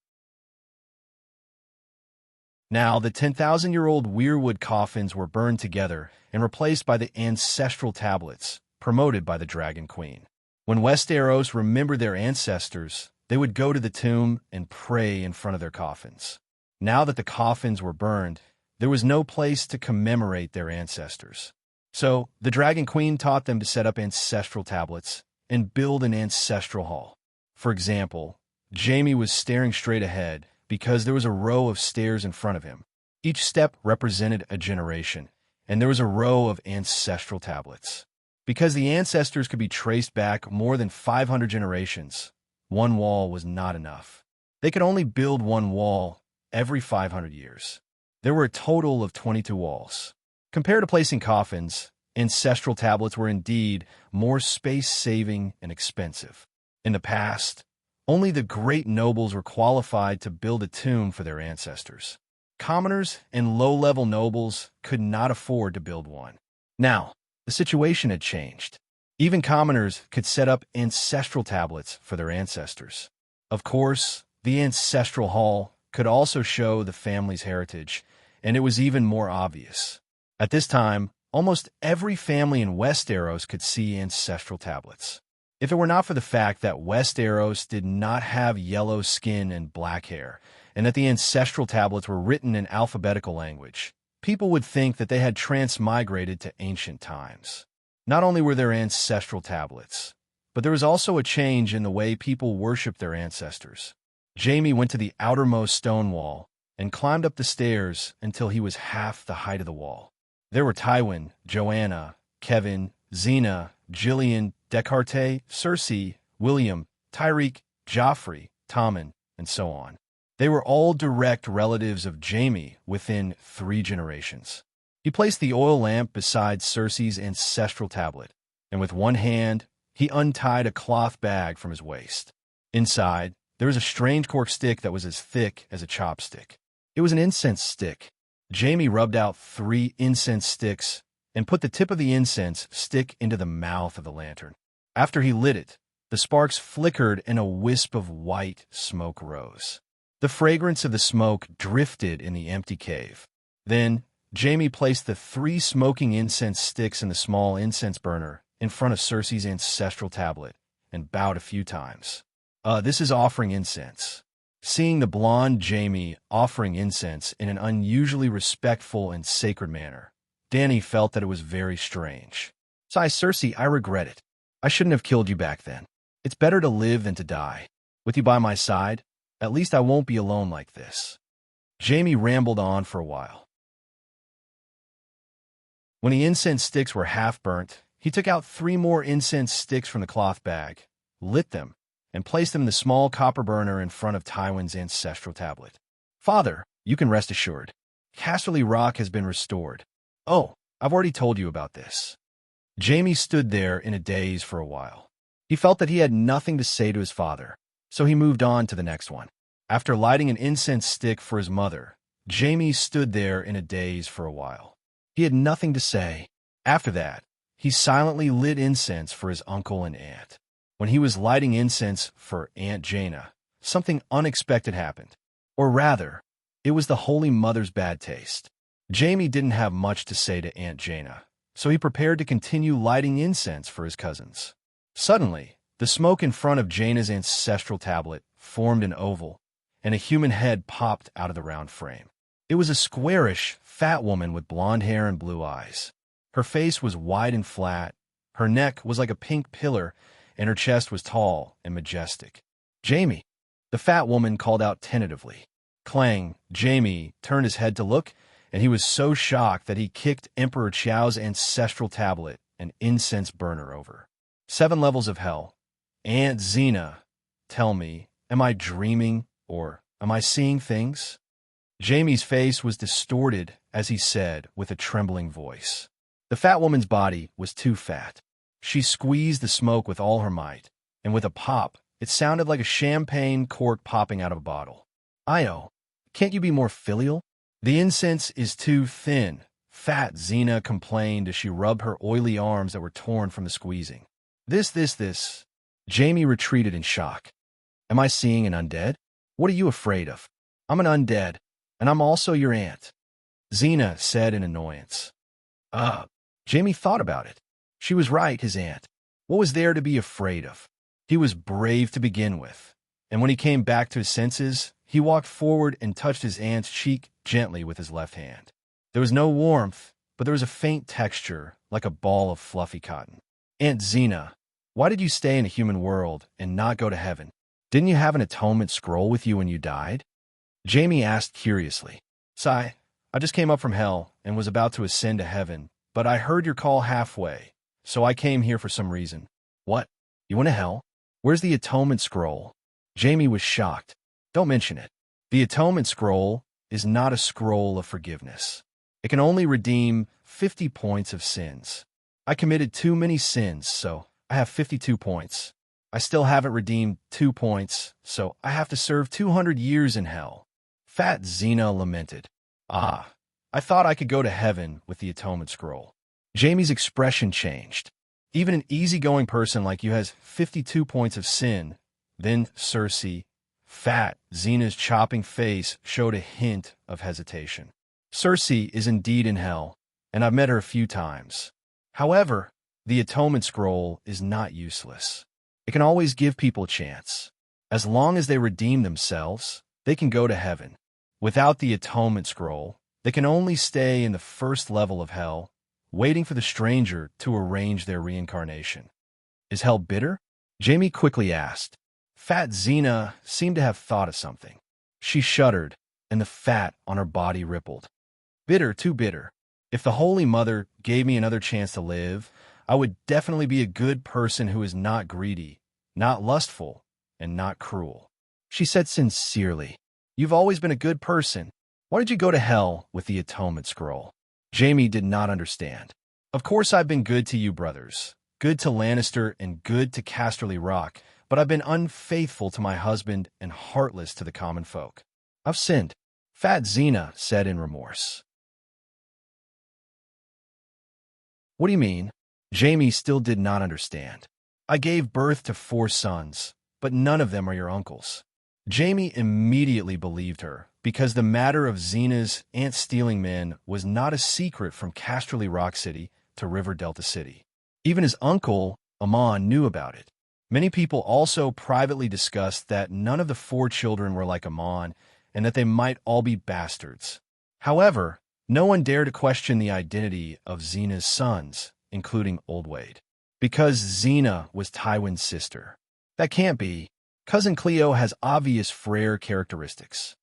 Now, the 10,000-year-old weirwood coffins were burned together and replaced by the ancestral tablets, promoted by the Dragon Queen. When Westeros remembered their ancestors, they would go to the tomb and pray in front of their coffins. Now that the coffins were burned, there was no place to commemorate their ancestors. So, the Dragon Queen taught them to set up ancestral tablets and build an ancestral hall. For example, Jaime was staring straight ahead, because there was a row of stairs in front of him. Each step represented a generation, and there was a row of ancestral tablets. Because the ancestors could be traced back more than 500 generations, one wall was not enough. They could only build one wall every 500 years. There were a total of 22 walls. Compared to placing coffins, ancestral tablets were indeed more space-saving and expensive. In the past, only the great nobles were qualified to build a tomb for their ancestors. Commoners and low-level nobles could not afford to build one. Now, the situation had changed. Even commoners could set up ancestral tablets for their ancestors. Of course, the ancestral hall could also show the family's heritage, and it was even more obvious. At this time, almost every family in Westeros could see ancestral tablets. If it were not for the fact that Westeros did not have yellow skin and black hair, and that the ancestral tablets were written in alphabetical language, people would think that they had transmigrated to ancient times. Not only were there ancestral tablets, but there was also a change in the way people worshipped their ancestors. Jaime went to the outermost stone wall and climbed up the stairs until he was half the height of the wall. There were Tywin, Joanna, Kevin, Xena, Jillian, Descartes, Cersei, William, Tyreek, Joffrey, Tommen, and so on. They were all direct relatives of Jaime within 3 generations. He placed the oil lamp beside Cersei's ancestral tablet, and with one hand, he untied a cloth bag from his waist. Inside, there was a strange cork stick that was as thick as a chopstick. It was an incense stick. Jaime rubbed out 3 incense sticks and put the tip of the incense stick into the mouth of the lantern. After he lit it, the sparks flickered and a wisp of white smoke rose. The fragrance of the smoke drifted in the empty cave. Then, Jaime placed the 3 smoking incense sticks in the small incense burner in front of Cersei's ancestral tablet and bowed a few times. This is offering incense. Seeing the blonde Jaime offering incense in an unusually respectful and sacred manner, Dany felt that it was very strange. "Sigh, Cersei, I regret it. I shouldn't have killed you back then. It's better to live than to die. With you by my side, at least I won't be alone like this." Jaime rambled on for a while. When the incense sticks were half burnt, he took out 3 more incense sticks from the cloth bag, lit them, and placed them in the small copper burner in front of Tywin's ancestral tablet. "Father, you can rest assured. Casterly Rock has been restored. Oh, I've already told you about this." Jaime stood there in a daze for a while. He felt that he had nothing to say to his father, so he moved on to the next one. After lighting an incense stick for his mother, Jaime stood there in a daze for a while. He had nothing to say. After that, he silently lit incense for his uncle and aunt. When he was lighting incense for Aunt Jaina, something unexpected happened. Or rather, it was the Holy Mother's bad taste. Jaime didn't have much to say to Aunt Jaina, so he prepared to continue lighting incense for his cousins. Suddenly, the smoke in front of Jaina's ancestral tablet formed an oval, and a human head popped out of the round frame. It was a squarish, fat woman with blonde hair and blue eyes. Her face was wide and flat, her neck was like a pink pillar, and her chest was tall and majestic. "Jamie," the fat woman called out tentatively. Clang, Jamie turned his head to look, and he was so shocked that he kicked Emperor Chao's ancestral tablet, an incense burner, over. 7 levels of hell. Aunt Xena, tell me, am I dreaming, or am I seeing things? Jamie's face was distorted as he said with a trembling voice. The fat woman's body was too fat. She squeezed the smoke with all her might, and with a pop, it sounded like a champagne cork popping out of a bottle. "Io, can't you be more filial? The incense is too thin," fat Xena complained as she rubbed her oily arms that were torn from the squeezing. This. Jamie retreated in shock. "Am I seeing an undead? What are you afraid of? I'm an undead, and I'm also your aunt," Xena said in annoyance. Jamie thought about it. She was right, his aunt. What was there to be afraid of? He was brave to begin with, and when he came back to his senses, he walked forward and touched his aunt's cheek gently with his left hand. There was no warmth, but there was a faint texture, like a ball of fluffy cotton. "Aunt Xena, why did you stay in a human world and not go to heaven? Didn't you have an atonement scroll with you when you died?" Jamie asked curiously. "Sigh, I just came up from hell and was about to ascend to heaven, but I heard your call halfway, so I came here for some reason." "What? You went to hell? Where's the atonement scroll?" Jamie was shocked. "Don't mention it. The atonement scroll is not a scroll of forgiveness. It can only redeem 50 points of sins. I committed too many sins, so I have 52 points. I still haven't redeemed 2 points, so I have to serve 200 years in hell." Fat Xena lamented. I thought I could go to heaven with the atonement scroll." Jamie's expression changed. "Even an easygoing person like you has 52 points of sin." Then Cersei, fat Xena's chopping face showed a hint of hesitation. "Cersei is indeed in hell, and I've met her a few times. However, the atonement scroll is not useless. It can always give people a chance. As long as they redeem themselves, they can go to heaven. Without the atonement scroll, they can only stay in the first level of hell, waiting for the stranger to arrange their reincarnation." "Is hell bitter?" Jamie quickly asked. Fat Xena seemed to have thought of something. She shuddered, and the fat on her body rippled. "Bitter, too bitter. If the Holy Mother gave me another chance to live, I would definitely be a good person who is not greedy, not lustful, and not cruel." She said sincerely, "You've always been a good person. Why did you go to hell with the atonement scroll?" Jamie did not understand. "Of course I've been good to you brothers, good to Lannister and good to Casterly Rock, but I've been unfaithful to my husband and heartless to the common folk. I've sinned," Fat Xena said in remorse. "What do you mean?" Jamie still did not understand. "I gave birth to 4 sons, but none of them are your uncles." Jamie immediately believed her, because the matter of Xena's aunt-stealing men was not a secret from Casterly Rock City to River Delta City. Even his uncle, Amon, knew about it. Many people also privately discussed that none of the 4 children were like Amon, and that they might all be bastards. However, no one dared to question the identity of Xena's sons, including Old Wade, because Xena was Tywin's sister. That can't be. Cousin Cleo has obvious Freyr characteristics.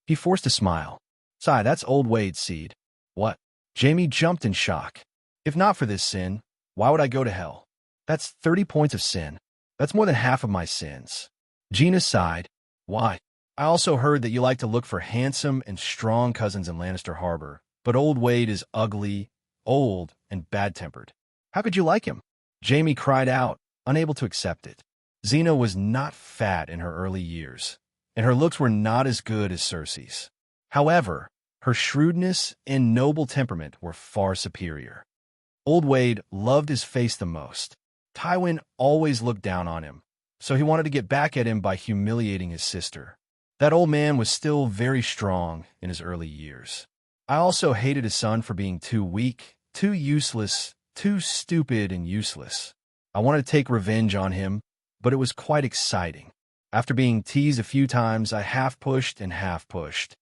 He forced a smile. "Sigh, that's Old Wade's seed." "What?" Jamie jumped in shock. "If not for this sin, why would I go to hell? That's 30 points of sin. That's more than half of my sins." Gina sighed. "Why? I also heard that you like to look for handsome and strong cousins in Lannister Harbor, but Old Wade is ugly, old, and bad-tempered. How could you like him?" Jamie cried out, unable to accept it. Xena was not fat in her early years, and her looks were not as good as Cersei's. However, her shrewdness and noble temperament were far superior. Old Wade loved his face the most. Tywin always looked down on him, so he wanted to get back at him by humiliating his sister. That old man was still very strong in his early years. I also hated his son for being too weak, too useless, too stupid and useless. I wanted to take revenge on him, but it was quite exciting. After being teased a few times, I half pushed and half pushed.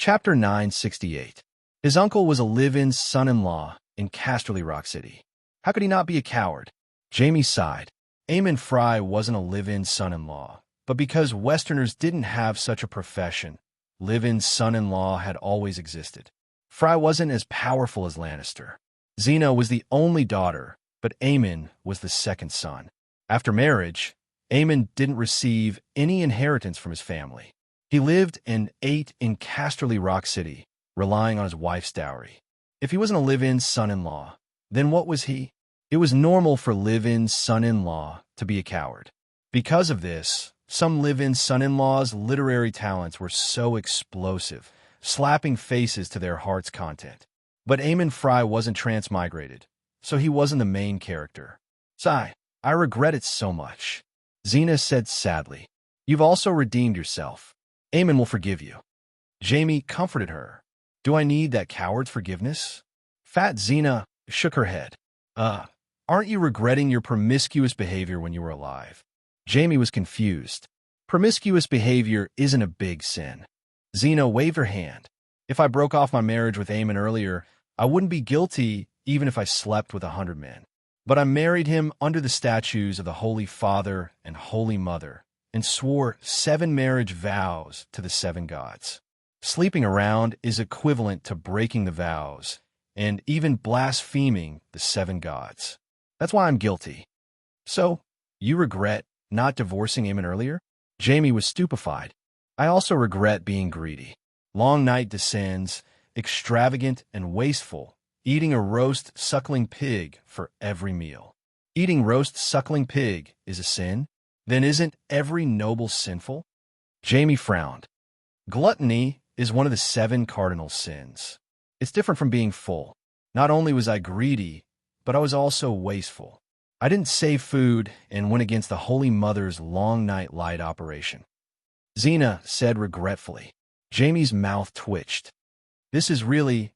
Chapter 968. His uncle was a live-in son-in-law in Casterly Rock City. How could he not be a coward? Jamie sighed. Eamon Fry wasn't a live-in son-in-law, but because Westerners didn't have such a profession, live-in son-in-law had always existed. Fry wasn't as powerful as Lannister. Xena was the only daughter, but Aemon was the second son. After marriage, Aemon didn't receive any inheritance from his family. He lived and ate in Casterly Rock City, relying on his wife's dowry. If he wasn't a live-in son-in-law, then what was he? It was normal for live-in son-in-law to be a coward. Because of this, some live-in son-in-laws' literary talents were so explosive, slapping faces to their heart's content. But Aemon Fry wasn't transmigrated, so he wasn't the main character. Sigh, I regret it so much. Xena said sadly. You've also redeemed yourself. Aemon will forgive you. Jamie comforted her. Do I need that coward's forgiveness? Fat Xena shook her head. Aren't you regretting your promiscuous behavior when you were alive? Jamie was confused. Promiscuous behavior isn't a big sin. Xena waved her hand. If I broke off my marriage with Aemon earlier, I wouldn't be guilty even if I slept with 100 men. But I married him under the statues of the Holy Father and Holy Mother, and swore 7 marriage vows to the 7 gods. Sleeping around is equivalent to breaking the vows, and even blaspheming the 7 gods. That's why I'm guilty. So, you regret not divorcing Aemon earlier? Jamie was stupefied. I also regret being greedy. Long night descends, extravagant and wasteful, eating a roast suckling pig for every meal. Eating roast suckling pig is a sin? Then isn't every noble sinful? Jamie frowned. Gluttony is one of the 7 cardinal sins. It's different from being full. Not only was I greedy, but I was also wasteful. I didn't save food and went against the Holy Mother's long night light operation. Xena said regretfully. Jamie's mouth twitched. This is really...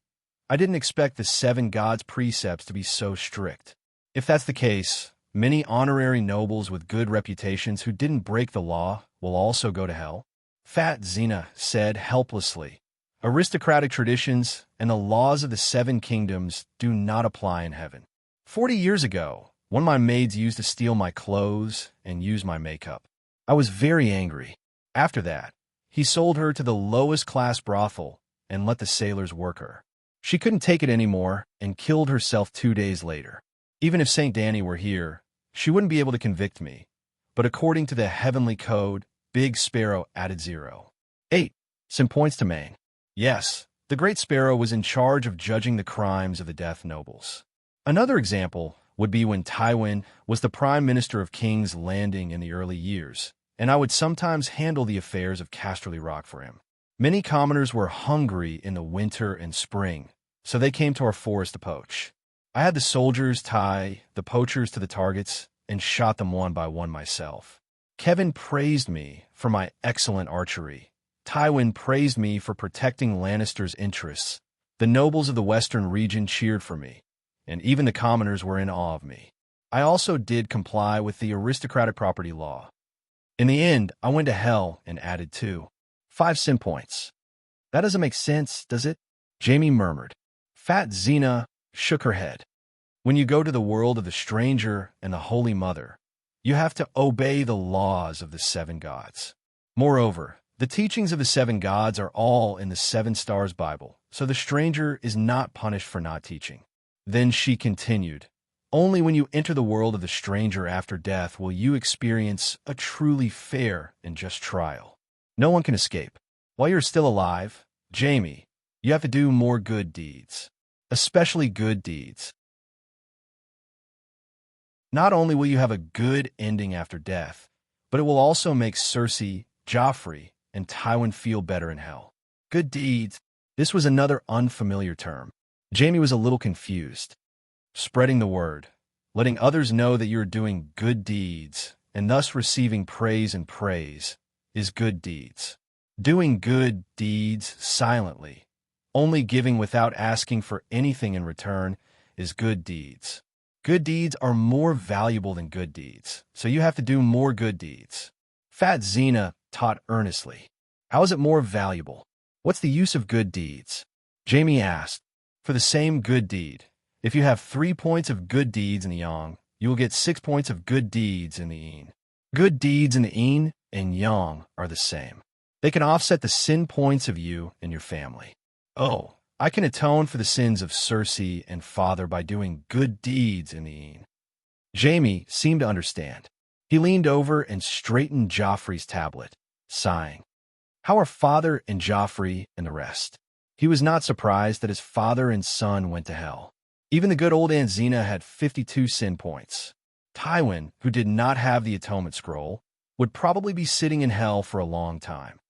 I didn't expect the 7 gods' precepts to be so strict. If that's the case, many honorary nobles with good reputations who didn't break the law will also go to hell. Fat Xena said helplessly. Aristocratic traditions and the laws of the 7 kingdoms do not apply in heaven. 40 years ago, one of my maids used to steal my clothes and use my makeup. I was very angry. After that, he sold her to the lowest class brothel and let the sailors work her. She couldn't take it anymore and killed herself 2 days later. Even if St. Danny were here, she wouldn't be able to convict me. But according to the heavenly code, Big Sparrow added 0. 8. Some points to Maine. Yes, the Great Sparrow was in charge of judging the crimes of the death nobles. Another example would be when Tywin was the Prime Minister of King's Landing in the early years, and I would sometimes handle the affairs of Casterly Rock for him. Many commoners were hungry in the winter and spring, so they came to our forest to poach. I had the soldiers tie the poachers to the targets and shot them one by one myself. Kevin praised me for my excellent archery. Tywin praised me for protecting Lannister's interests. The nobles of the western region cheered for me, and even the commoners were in awe of me. I also did comply with the aristocratic property law. In the end, I went to hell and added 2. 5 sin points. That doesn't make sense, does it? Jamie murmured. Fat Xena shook her head. When you go to the world of the stranger and the Holy Mother, you have to obey the laws of the 7 gods. Moreover, the teachings of the 7 gods are all in the 7 Stars Bible, so the stranger is not punished for not teaching. Then she continued, only when you enter the world of the stranger after death will you experience a truly fair and just trial. No one can escape. While you're still alive, Jamie, you have to do more good deeds, especially good deeds. Not only will you have a good ending after death, but it will also make Cersei, Joffrey, and Tywin feel better in hell. Good deeds. This was another unfamiliar term. Jamie was a little confused. Spreading the word, letting others know that you're doing good deeds, and thus receiving praise and praise, is good deeds. Doing good deeds silently, only giving without asking for anything in return, is good deeds. Good deeds are more valuable than good deeds, so you have to do more good deeds. Fat Xena taught earnestly. How is it more valuable? What's the use of good deeds? Jamie asked. For the same good deed. If you have 3 points of good deeds in the yang, you will get 6 points of good deeds in the yin. Good deeds in the yin and yang are the same. They can offset the sin points of you and your family. Oh, I can atone for the sins of Circe and father by doing good deeds in the yin. Jamie seemed to understand. He leaned over and straightened Joffrey's tablet, sighing. How are father and Joffrey and the rest? He was not surprised that his father and son went to hell. Even the good old Aunt Xena had 52 sin points. Tywin, who did not have the atonement scroll, would probably be sitting in hell for a long time.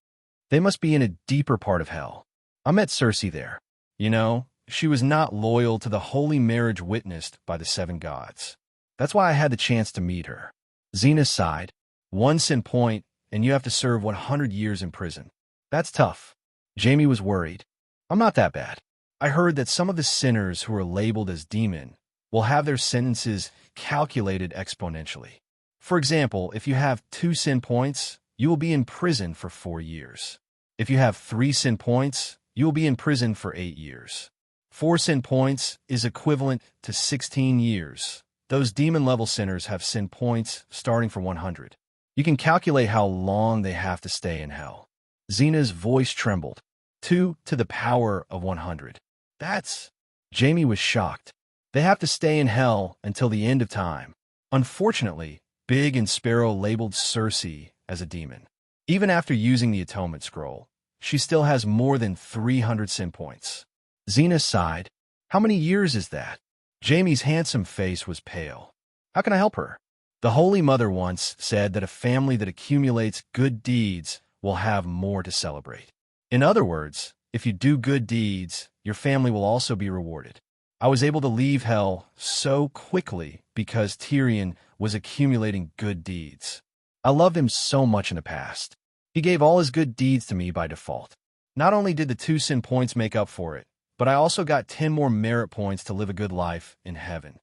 They must be in a deeper part of hell. I met Circe there. You know, she was not loyal to the holy marriage witnessed by the 7 gods. That's why I had the chance to meet her. Xena sighed. 1 sin point, and you have to serve 100 years in prison. That's tough. Jamie was worried. I'm not that bad. I heard that some of the sinners who are labeled as demon will have their sentences calculated exponentially. For example, if you have 2 sin points, you will be in prison for 4 years. If you have 3 sin points, you will be in prison for 8 years. 4 sin points is equivalent to 16 years. Those demon-level sinners have sin points starting from 100. You can calculate how long they have to stay in hell. Xena's voice trembled. 2 to the power of 100. That's... Jamie was shocked. They have to stay in hell until the end of time. Unfortunately, Big and Sparrow labeled Circe as a demon. Even after using the atonement scroll, she still has more than 300 sin points. Xena sighed. How many years is that? Jamie's handsome face was pale. How can I help her? The Holy Mother once said that a family that accumulates good deeds will have more to celebrate. In other words, if you do good deeds, your family will also be rewarded. I was able to leave hell so quickly because Tyrion was accumulating good deeds. I loved him so much in the past. He gave all his good deeds to me by default. Not only did the 2 sin points make up for it, but I also got 10 more merit points to live a good life in heaven.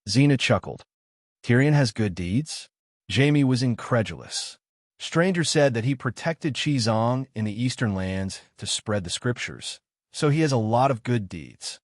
Xena chuckled. Tyrion has good deeds? Jamie was incredulous. Stranger said that he protected Chizong in the eastern lands to spread the scriptures, so he has a lot of good deeds.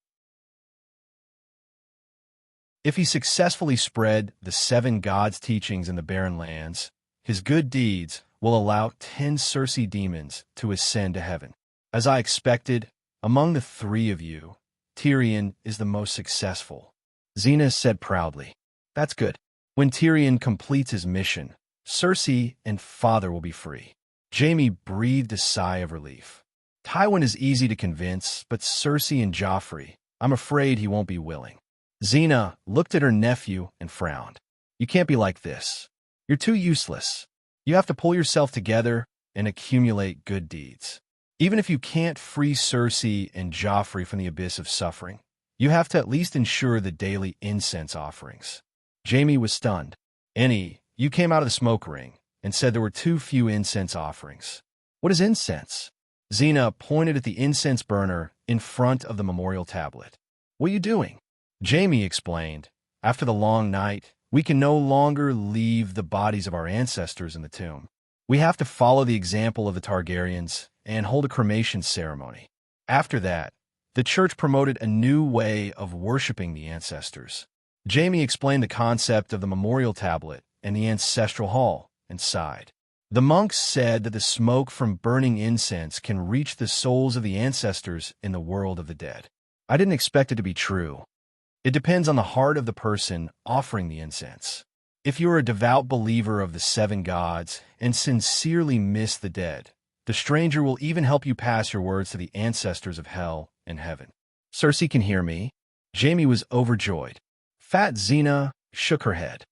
If he successfully spread the 7 gods' teachings in the barren lands, his good deeds will allow 10 Circe demons to ascend to heaven. As I expected, among the 3 of you, Tyrion is the most successful. Xena said proudly. That's good. When Tyrion completes his mission, Circe and father will be free. Jamie breathed a sigh of relief. Tywin is easy to convince, but Circe and Joffrey, I'm afraid he won't be willing. Xena looked at her nephew and frowned. You can't be like this. You're too useless. You have to pull yourself together and accumulate good deeds. Even if you can't free Circe and Joffrey from the abyss of suffering, you have to at least ensure the daily incense offerings. Jamie was stunned. Annie, you came out of the smoke ring and said there were too few incense offerings. What is incense? Xena pointed at the incense burner in front of the memorial tablet. What are you doing? Jamie explained. After the long night, we can no longer leave the bodies of our ancestors in the tomb. We have to follow the example of the Targaryens and hold a cremation ceremony. After that, the church promoted a new way of worshiping the ancestors. Jamie explained the concept of the memorial tablet and the ancestral hall and sighed. The monks said that the smoke from burning incense can reach the souls of the ancestors in the world of the dead. I didn't expect it to be true. It depends on the heart of the person offering the incense. If you are a devout believer of the 7 gods and sincerely miss the dead, the stranger will even help you pass your words to the ancestors of hell and heaven. Circe can hear me. Jamie was overjoyed. Fat Xena shook her head.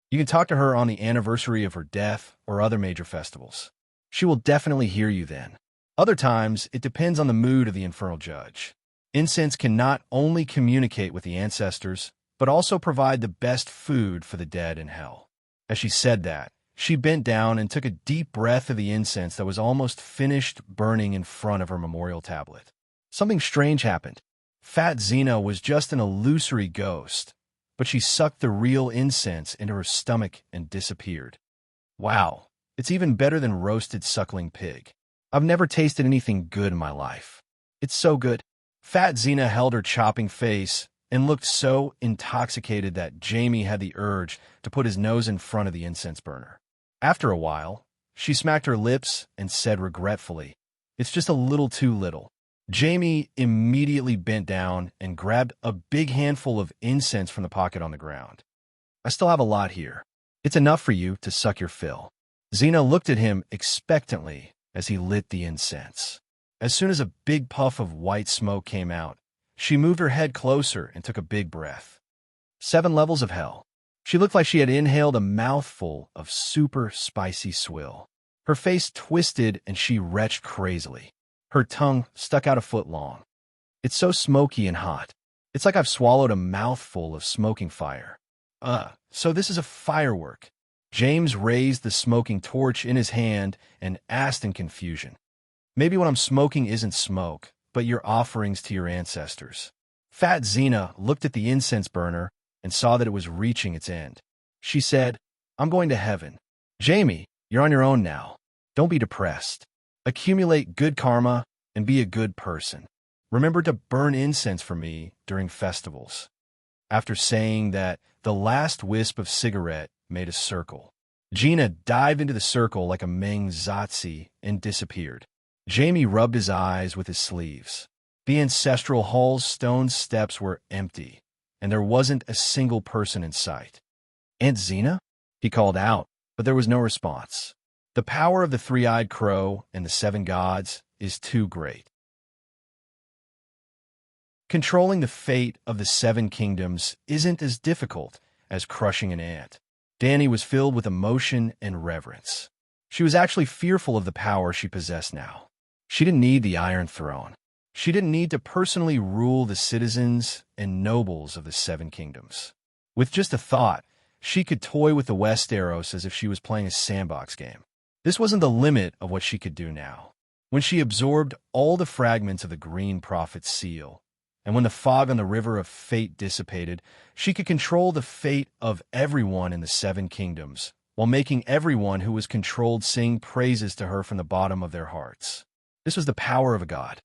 You can talk to her on the anniversary of her death or other major festivals. She will definitely hear you then. Other times, it depends on the mood of the infernal judge. Incense can not only communicate with the ancestors, but also provide the best food for the dead in hell. As she said that, she bent down and took a deep breath of the incense that was almost finished burning in front of her memorial tablet. Something strange happened. Fat Xena was just an illusory ghost, but she sucked the real incense into her stomach and disappeared. Wow, it's even better than roasted suckling pig. I've never tasted anything good in my life. It's so good. Fat Xena held her chopping face and looked so intoxicated that Jamie had the urge to put his nose in front of the incense burner. After a while, she smacked her lips and said regretfully, "It's just a little too little." Jamie immediately bent down and grabbed a big handful of incense from the pocket on the ground. "I still have a lot here. It's enough for you to suck your fill." Xena looked at him expectantly as he lit the incense. As soon as a big puff of white smoke came out, she moved her head closer and took a big breath. 7 levels of hell. She looked like she had inhaled a mouthful of super spicy swill. Her face twisted and she retched crazily. Her tongue stuck out a foot long. "It's so smoky and hot. It's like I've swallowed a mouthful of smoking fire." So this is a firework." James raised the smoking torch in his hand and asked in confusion, "Maybe what I'm smoking isn't smoke, but your offerings to your ancestors." Fat Xena looked at the incense burner and saw that it was reaching its end. She said, "I'm going to heaven. Jamie, you're on your own now. Don't be depressed. Accumulate good karma and be a good person. Remember to burn incense for me during festivals." After saying that, the last wisp of cigarette made a circle. Gina dived into the circle like a Meng Zotzi and disappeared. Jamie rubbed his eyes with his sleeves. The ancestral hall's stone steps were empty, and there wasn't a single person in sight. "Aunt Xena?" he called out, but there was no response. The power of the three-eyed crow and the 7 gods is too great. Controlling the fate of the 7 kingdoms isn't as difficult as crushing an ant. Dani was filled with emotion and reverence. She was actually fearful of the power she possessed now. She didn't need the Iron Throne. She didn't need to personally rule the citizens and nobles of the 7 kingdoms. With just a thought, she could toy with the Westeros as if she was playing a sandbox game. This wasn't the limit of what she could do now. When she absorbed all the fragments of the Green Prophet's seal, and when the fog on the River of Fate dissipated, she could control the fate of everyone in the 7 kingdoms, while making everyone who was controlled sing praises to her from the bottom of their hearts. This was the power of a god.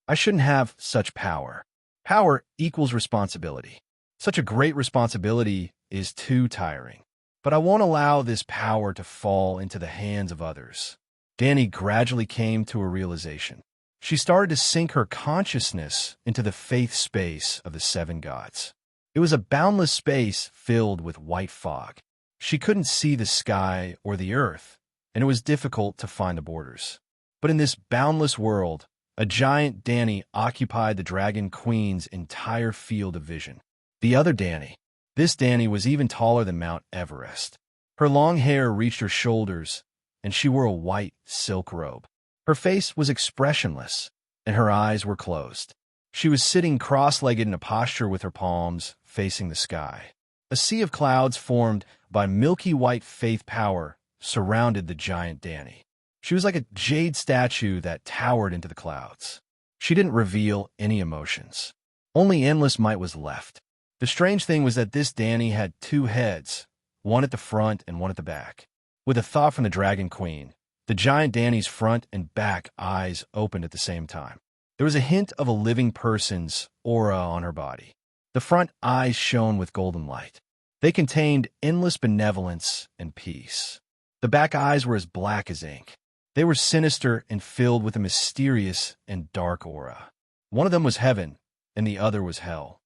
I shouldn't have such power. Power equals responsibility. Such a great responsibility is too tiring. But I won't allow this power to fall into the hands of others. Dani gradually came to a realization. She started to sink her consciousness into the faith space of the 7 gods. It was a boundless space filled with white fog. She couldn't see the sky or the earth, and it was difficult to find the borders. But in this boundless world, a giant Dani occupied the Dragon Queen's entire field of vision. The other Dani. This Dani was even taller than Mount Everest. Her long hair reached her shoulders, and she wore a white silk robe. Her face was expressionless, and her eyes were closed. She was sitting cross-legged in a posture with her palms facing the sky. A sea of clouds formed by milky white faith power surrounded the giant Dani. She was like a jade statue that towered into the clouds. She didn't reveal any emotions. Only endless might was left. The strange thing was that this Dani had 2 heads, one at the front and one at the back. With a thought from the Dragon Queen, the giant Dani's front and back eyes opened at the same time. There was a hint of a living person's aura on her body. The front eyes shone with golden light. They contained endless benevolence and peace. The back eyes were as black as ink. They were sinister and filled with a mysterious and dark aura. One of them was heaven, and the other was hell.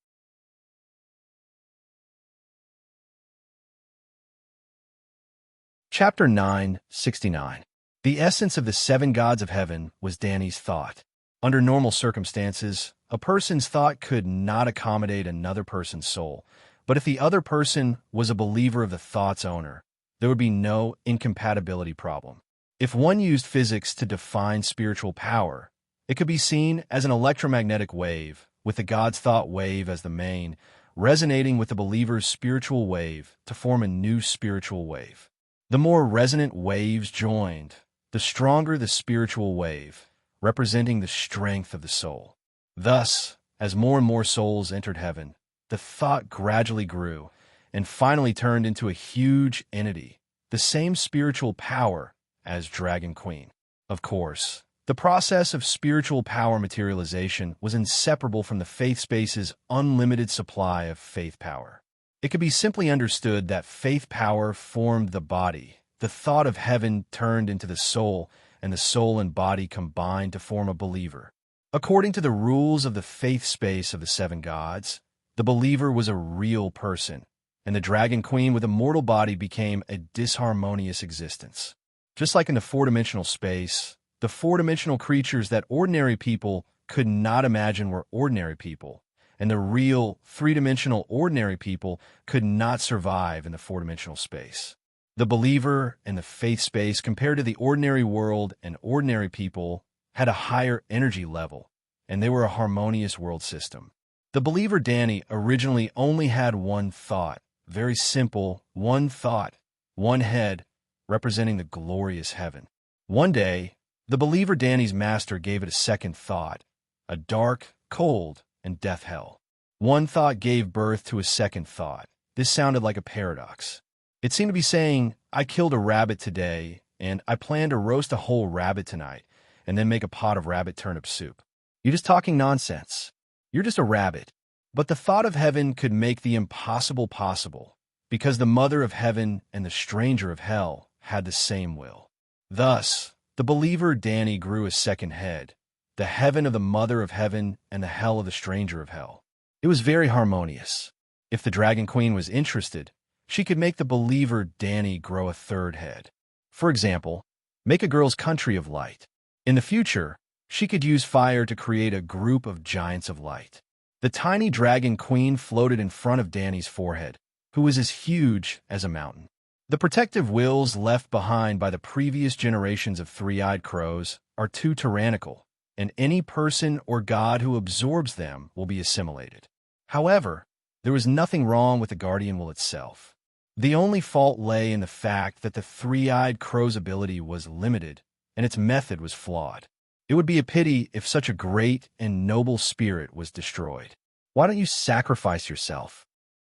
Chapter 9:69. The essence of the 7 gods of heaven was Dani's thought. Under normal circumstances, a person's thought could not accommodate another person's soul, but if the other person was a believer of the thought's owner, there would be no incompatibility problem. If one used physics to define spiritual power, it could be seen as an electromagnetic wave, with the god's thought wave as the main, resonating with the believer's spiritual wave to form a new spiritual wave. The more resonant waves joined, the stronger the spiritual wave, representing the strength of the soul. Thus, as more and more souls entered heaven, the thought gradually grew and finally turned into a huge entity, the same spiritual power as Dragon Queen. Of course, The process of spiritual power materialization was inseparable from the faith space's unlimited supply of faith power. It could be simply understood that faith power formed the body. The thought of heaven turned into the soul, and the soul and body combined to form a believer. According to the rules of the faith space of the seven gods, the believer was a real person, and the Dragon Queen with a mortal body became a disharmonious existence. Just like in the four-dimensional space, the four-dimensional creatures that ordinary people could not imagine were ordinary people, and the real three-dimensional ordinary people could not survive in the four-dimensional space. The believer and the faith space compared to the ordinary world and ordinary people had a higher energy level, and they were a harmonious world system. The believer Danny originally only had one thought, very simple, one thought, one head, representing the glorious heaven. One day, the believer Danny's master gave it a second thought, a dark, cold, and death hell. One thought gave birth to a second thought. This sounded like a paradox. It seemed to be saying, I killed a rabbit today, and I plan to roast a whole rabbit tonight, and then make a pot of rabbit turnip soup. You're just talking nonsense. You're just a rabbit. But the thought of heaven could make the impossible possible, because the mother of heaven and the stranger of hell had the same will. Thus, the believer Danny grew a second head, the heaven of the mother of heaven and the hell of the stranger of hell. It was very harmonious. If the Dragon Queen was interested, she could make the believer Danny grow a third head. For example, make a girl's country of light. In the future, she could use fire to create a group of giants of light. The tiny Dragon Queen floated in front of Danny's forehead, who was as huge as a mountain. The protective wills left behind by the previous generations of three-eyed crows are too tyrannical, and any person or god who absorbs them will be assimilated. However, there was nothing wrong with the guardian will itself. The only fault lay in the fact that the three-eyed crow's ability was limited, and its method was flawed. It would be a pity if such a great and noble spirit was destroyed. Why don't you sacrifice yourself?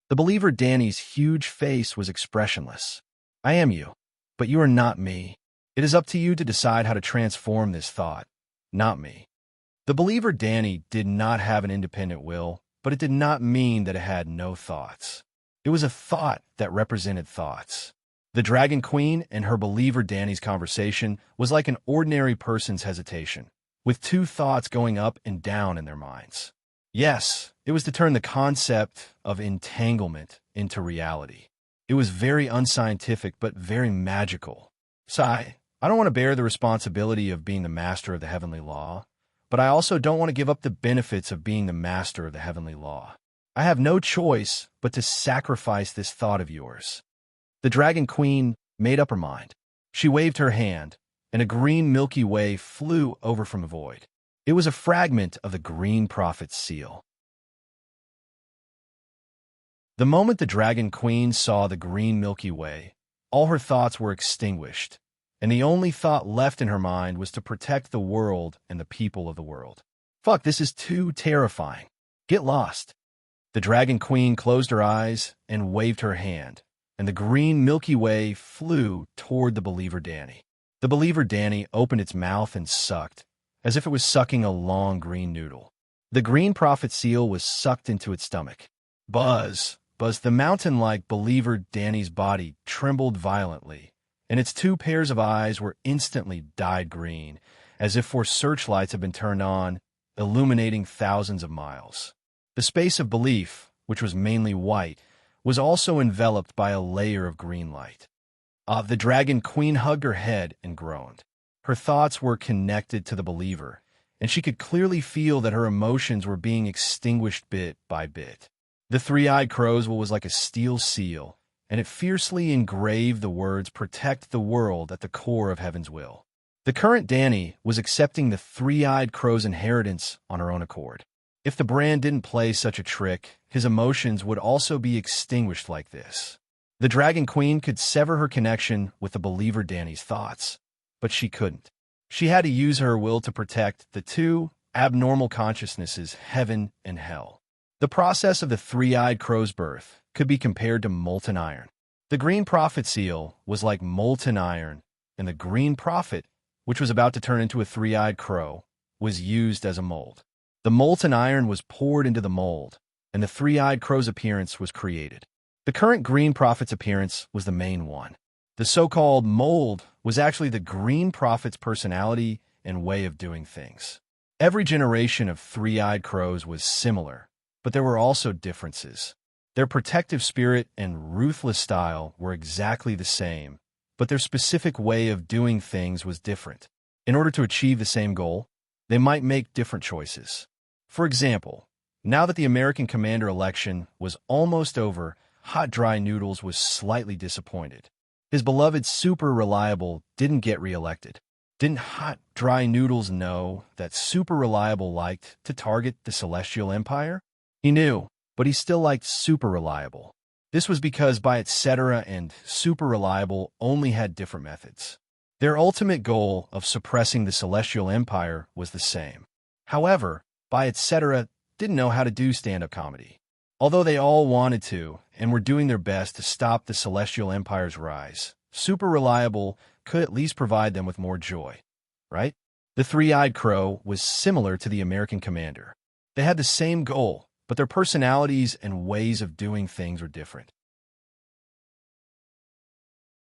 The believer Danny's huge face was expressionless. I am you, but you are not me. It is up to you to decide how to transform this thought, not me. The believer Danny did not have an independent will, but it did not mean that it had no thoughts. It was a thought that represented thoughts. The Dragon Queen and her believer Danny's conversation was like an ordinary person's hesitation, with two thoughts going up and down in their minds. Yes, it was to turn the concept of entanglement into reality. It was very unscientific but very magical. Sigh, I don't want to bear the responsibility of being the master of the heavenly law, but I also don't want to give up the benefits of being the master of the heavenly law. I have no choice but to sacrifice this thought of yours. The Dragon Queen made up her mind. She waved her hand, and a green Milky Way flew over from the void. It was a fragment of the Green Prophet's seal. The moment the Dragon Queen saw the green Milky Way, all her thoughts were extinguished, and the only thought left in her mind was to protect the world and the people of the world. Fuck, this is too terrifying. Get lost. The Dragon Queen closed her eyes and waved her hand, and the green Milky Way flew toward the believer Danny. The believer Danny opened its mouth and sucked, as if it was sucking a long green noodle. The Green Prophet seal was sucked into its stomach. Buzz, the mountain-like believer Danny's body trembled violently, and its two pairs of eyes were instantly dyed green, as if four searchlights had been turned on, illuminating thousands of miles. The space of belief, which was mainly white, was also enveloped by a layer of green light. The Dragon Queen hugged her head and groaned. Her thoughts were connected to the believer, and she could clearly feel that her emotions were being extinguished bit by bit. The three-eyed crow's will was like a steel seal, and it fiercely engraved the words, "Protect the world," at the core of heaven's will. The current Danny was accepting the three-eyed crow's inheritance on her own accord. If the brand didn't play such a trick, his emotions would also be extinguished like this. The Dragon Queen could sever her connection with the believer Danny's thoughts, but she couldn't. She had to use her will to protect the two abnormal consciousnesses, heaven and hell. The process of the three-eyed crow's birth could be compared to molten iron. The Green Prophet seal was like molten iron, and the Green Prophet which was about to turn into a three-eyed crow, was used as a mold. The molten iron was poured into the mold, and the three-eyed crow's appearance was created. The current Green Prophet's appearance was the main one. The so-called mold was actually the Green Prophet's personality and way of doing things. Every generation of three-eyed crows was similar, but there were also differences. Their protective spirit and ruthless style were exactly the same, but their specific way of doing things was different. In order to achieve the same goal, they might make different choices. For example, now that the American commander election was almost over, Hot Dry Noodles was slightly disappointed. His beloved Super Reliable didn't get reelected. Didn't Hot Dry Noodles know that Super Reliable liked to target the Celestial Empire? He knew, but he still liked Super Reliable. This was because By Etc. and Super Reliable only had different methods. Their ultimate goal of suppressing the Celestial Empire was the same. However, By Etc. didn't know how to do stand-up comedy. Although they all wanted to, and were doing their best to stop the Celestial Empire's rise, Super Reliable could at least provide them with more joy, right? The three-eyed crow was similar to the American commander. They had the same goal, but their personalities and ways of doing things were different.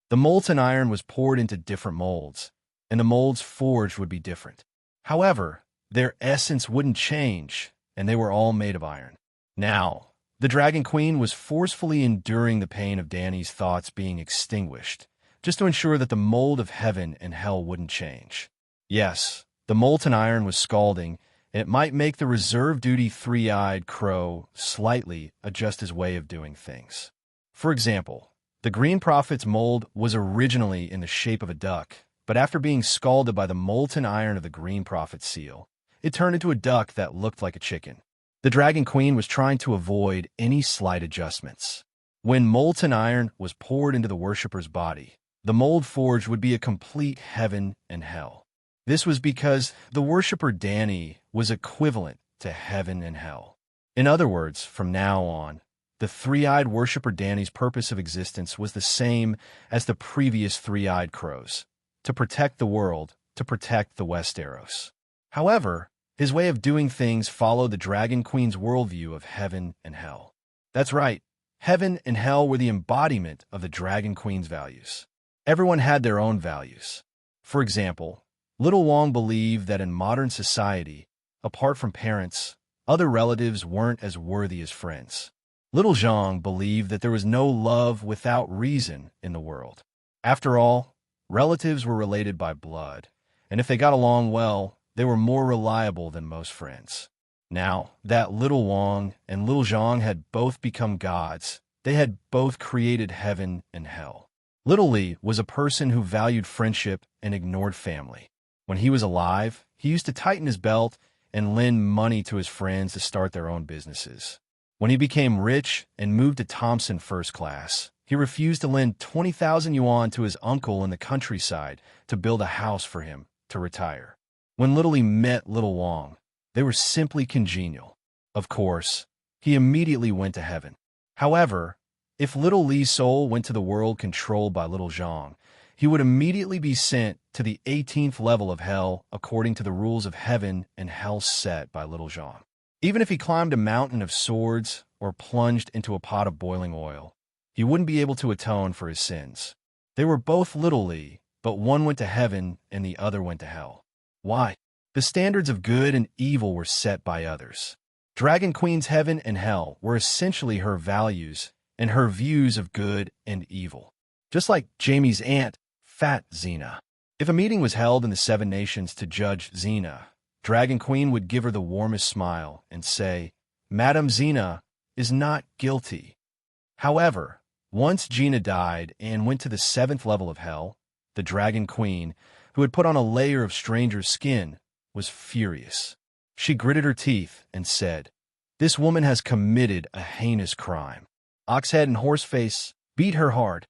The molten iron was poured into different molds, and the molds forged would be different. However, their essence wouldn't change, and they were all made of iron. Now, the Dragon Queen was forcefully enduring the pain of Dany's thoughts being extinguished, just to ensure that the mold of heaven and hell wouldn't change. Yes, the molten iron was scalding, and it might make the reserve-duty three-eyed crow slightly adjust his way of doing things. For example, the Green Prophet's mold was originally in the shape of a duck, but after being scalded by the molten iron of the Green Prophet's seal, it turned into a duck that looked like a chicken. The Dragon Queen was trying to avoid any slight adjustments. When molten iron was poured into the worshipper's body, the mold forged would be a complete heaven and hell. This was because the worshipper Dany was equivalent to heaven and hell. In other words, from now on, the three-eyed worshipper Dany's purpose of existence was the same as the previous three-eyed crows: to protect the world, to protect the Westeros. However, his way of doing things followed the Dragon Queen's worldview of heaven and hell. That's right, heaven and hell were the embodiment of the Dragon Queen's values. Everyone had their own values. For example, Little Wong believed that in modern society, apart from parents, other relatives weren't as worthy as friends. Little Zhang believed that there was no love without reason in the world. After all, relatives were related by blood, and if they got along well, they were more reliable than most friends. Now that Little Wong and Little Zhang had both become gods, they had both created heaven and hell. Little Li was a person who valued friendship and ignored family. When he was alive, he used to tighten his belt and lend money to his friends to start their own businesses. When he became rich and moved to Thompson First Class, he refused to lend 20,000 yuan to his uncle in the countryside to build a house for him to retire. When Little Li met Little Wong, they were simply congenial. Of course, he immediately went to heaven. However, if Little Li's soul went to the world controlled by Little Zhang, he would immediately be sent to the 18th level of hell according to the rules of heaven and hell set by Little Zhang. Even if he climbed a mountain of swords or plunged into a pot of boiling oil, he wouldn't be able to atone for his sins. They were both Little Li, but one went to heaven and the other went to hell. Why? The standards of good and evil were set by others. Dragon Queen's heaven and hell were essentially her values and her views of good and evil. Just like Jaime's aunt, Fat Xena. If a meeting was held in the Seven Nations to judge Xena, Dragon Queen would give her the warmest smile and say, "Madam Xena is not guilty." However, once Xena died and went to the 7th level of hell, the Dragon Queen, who had put on a layer of stranger's skin, was furious. She gritted her teeth and said, "This woman has committed a heinous crime." Oxhead and Horseface beat her hard.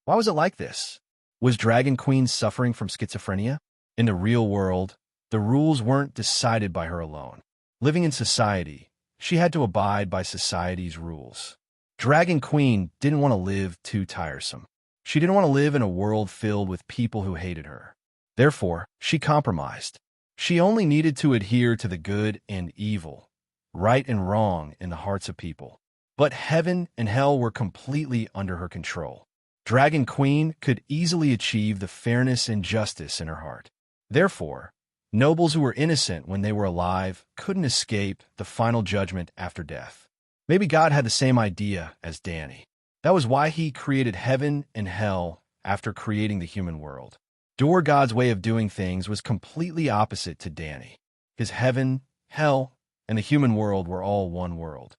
Why was it like this? Was Dragon Queen suffering from schizophrenia? In the real world, the rules weren't decided by her alone. Living in society, she had to abide by society's rules. Dragon Queen didn't want to live too tiresome. She didn't want to live in a world filled with people who hated her. Therefore, she compromised. She only needed to adhere to the good and evil, right and wrong in the hearts of people. But heaven and hell were completely under her control. Dragon Queen could easily achieve the fairness and justice in her heart. Therefore, nobles who were innocent when they were alive couldn't escape the final judgment after death. Maybe God had the same idea as Dany. That was why he created heaven and hell after creating the human world. God's way of doing things was completely opposite to Dany. His heaven, hell, and the human world were all one world.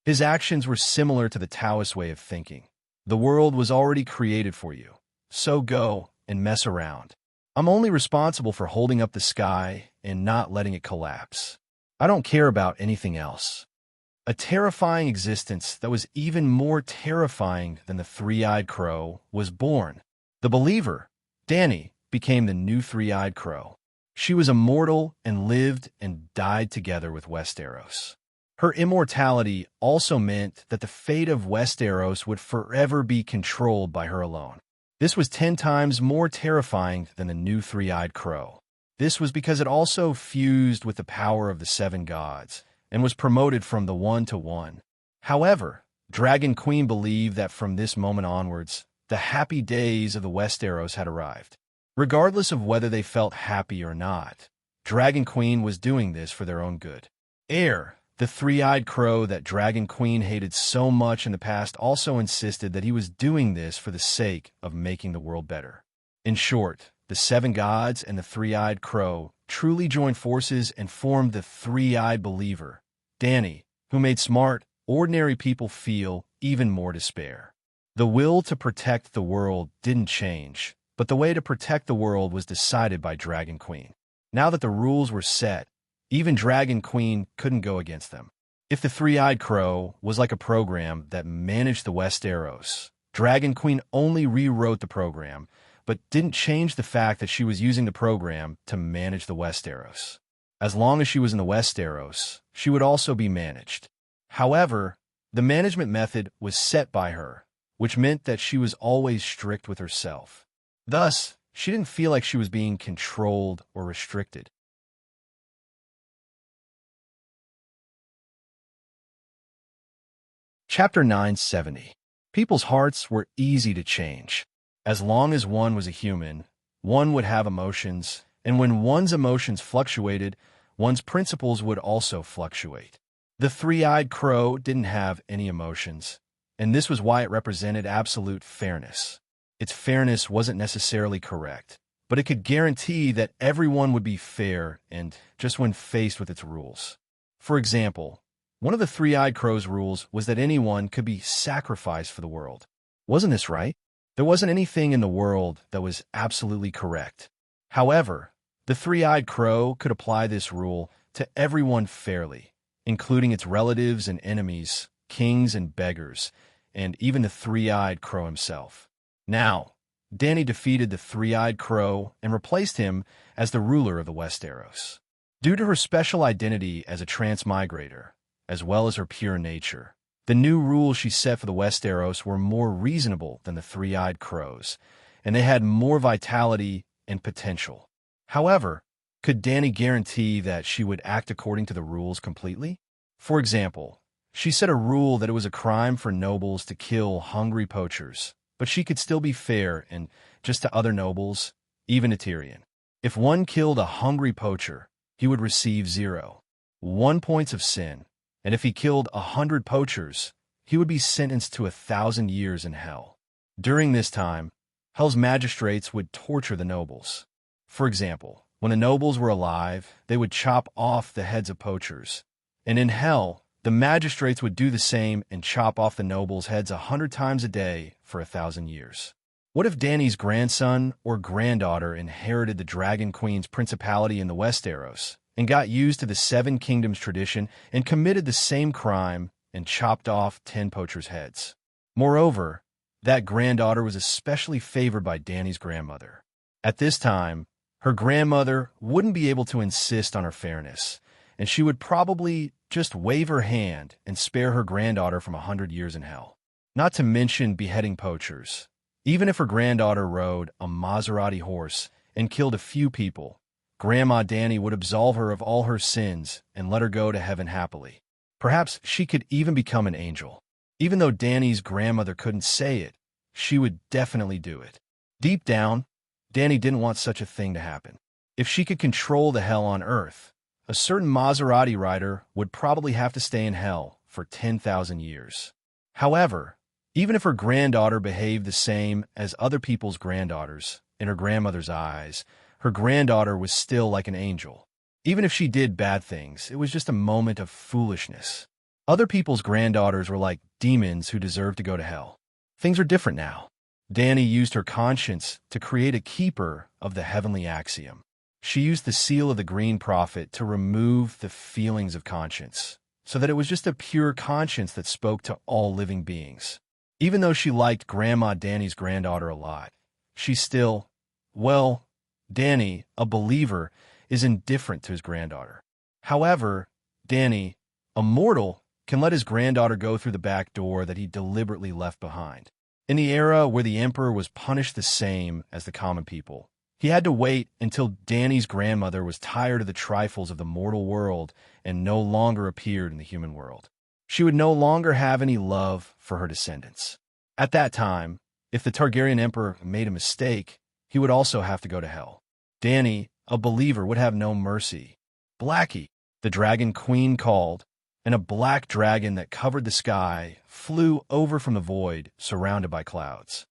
His actions were similar to the Taoist way of thinking. The world was already created for you, so go and mess around. I'm only responsible for holding up the sky and not letting it collapse. I don't care about anything else. A terrifying existence that was even more terrifying than the three-eyed crow was born. The believer, Dany, became the new three-eyed crow. She was immortal and lived and died together with Westeros. Her immortality also meant that the fate of Westeros would forever be controlled by her alone. This was 10 times more terrifying than the new three-eyed crow. This was because it also fused with the power of the 7 gods and was promoted from the 1 to 1. However, Dragon Queen believed that from this moment onwards, the happy days of the Westeros had arrived. Regardless of whether they felt happy or not, Dragon Queen was doing this for their own good. The three-eyed crow that Dragon Queen hated so much in the past, also insisted that he was doing this for the sake of making the world better. In short, the 7 gods and the three-eyed crow truly joined forces and formed the three-eyed believer, Dany, who made smart, ordinary people feel even more despair. The will to protect the world didn't change, but the way to protect the world was decided by Dragon Queen. Now that the rules were set, even Dragon Queen couldn't go against them. If the three-eyed crow was like a program that managed the Westeros, Dragon Queen only rewrote the program, but didn't change the fact that she was using the program to manage the Westeros. As long as she was in the Westeros, she would also be managed. However, the management method was set by her, which meant that she was always strict with herself. Thus, she didn't feel like she was being controlled or restricted. Chapter 970. People's hearts were easy to change. As long as one was a human, one would have emotions, and when one's emotions fluctuated, one's principles would also fluctuate. The three-eyed crow didn't have any emotions, and this was why it represented absolute fairness. Its fairness wasn't necessarily correct, but it could guarantee that everyone would be fair and just when faced with its rules. For example, one of the three-eyed crow's rules was that anyone could be sacrificed for the world. Wasn't this right? There wasn't anything in the world that was absolutely correct. However, the three-eyed crow could apply this rule to everyone fairly, including its relatives and enemies, kings and beggars, and even the three-eyed crow himself. Now, Dany defeated the three-eyed crow and replaced him as the ruler of the Westeros. Due to her special identity as a transmigrator, as well as her pure nature, the new rules she set for the Westeros were more reasonable than the three-eyed crows, and they had more vitality and potential. However, could Dany guarantee that she would act according to the rules completely? For example, she set a rule that it was a crime for nobles to kill hungry poachers, but she could still be fair and just to other nobles, even to Tyrion. If one killed a hungry poacher, he would receive 0.1 points of sin, and if he killed 100 poachers, he would be sentenced to 1,000 years in hell. During this time, hell's magistrates would torture the nobles. For example, when the nobles were alive, they would chop off the heads of poachers, and in hell, the magistrates would do the same and chop off the nobles' heads 100 times a day for 1,000 years. What if Dany's grandson or granddaughter inherited the Dragon Queen's principality in the Westeros and got used to the 7 Kingdoms tradition and committed the same crime and chopped off 10 poachers' heads? Moreover, that granddaughter was especially favored by Dany's grandmother. At this time, her grandmother wouldn't be able to insist on her fairness, and she would probably just wave her hand and spare her granddaughter from 100 years in hell. Not to mention beheading poachers. Even if her granddaughter rode a Maserati horse and killed a few people, Grandma Danny would absolve her of all her sins and let her go to heaven happily. Perhaps she could even become an angel. Even though Danny's grandmother couldn't say it, she would definitely do it. Deep down, Danny didn't want such a thing to happen. If she could control the hell on Earth, a certain Maserati rider would probably have to stay in hell for 10,000 years. However, even if her granddaughter behaved the same as other people's granddaughters in her grandmother's eyes, her granddaughter was still like an angel. Even if she did bad things, it was just a moment of foolishness. Other people's granddaughters were like demons who deserved to go to hell. Things are different now. Danny used her conscience to create a keeper of the heavenly axiom. She used the seal of the Green Prophet to remove the feelings of conscience, so that it was just a pure conscience that spoke to all living beings. Even though she liked Grandma Danny's granddaughter a lot, she still, well, Danny, a believer, is indifferent to his granddaughter. However, Danny, a mortal, can let his granddaughter go through the back door that he deliberately left behind. In the era where the emperor was punished the same as the common people, he had to wait until Danny's grandmother was tired of the trifles of the mortal world and no longer appeared in the human world. She would no longer have any love for her descendants. At that time, if the Targaryen emperor made a mistake, he would also have to go to hell. Danny, a believer, would have no mercy. Blackie, the dragon queen, called, and a black dragon that covered the sky flew over from the void, surrounded by clouds.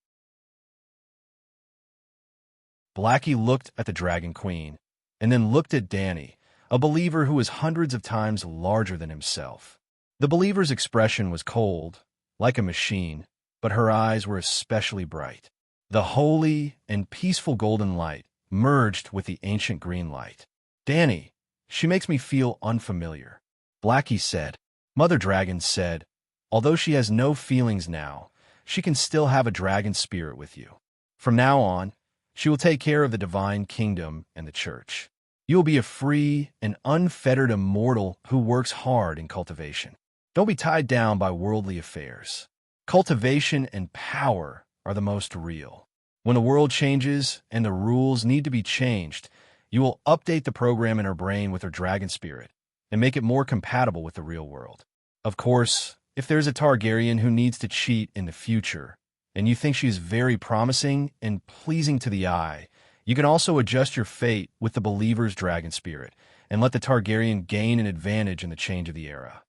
Blackie looked at the dragon queen, and then looked at Danny, a believer who was hundreds of times larger than himself. The believer's expression was cold, like a machine, but her eyes were especially bright. The holy and peaceful golden light merged with the ancient green light. Danny, she makes me feel unfamiliar, Blackie said. Mother Dragon said, although she has no feelings now, she can still have a dragon spirit with you. From now on, she will take care of the divine kingdom and the church. You will be a free and unfettered immortal who works hard in cultivation. Don't be tied down by worldly affairs. Cultivation and power are the most real. When the world changes and the rules need to be changed, you will update the program in her brain with her dragon spirit and make it more compatible with the real world. Of course, if there's a Targaryen who needs to cheat in the future, and you think she's very promising and pleasing to the eye, you can also adjust your fate with the believer's dragon spirit and let the Targaryen gain an advantage in the change of the era.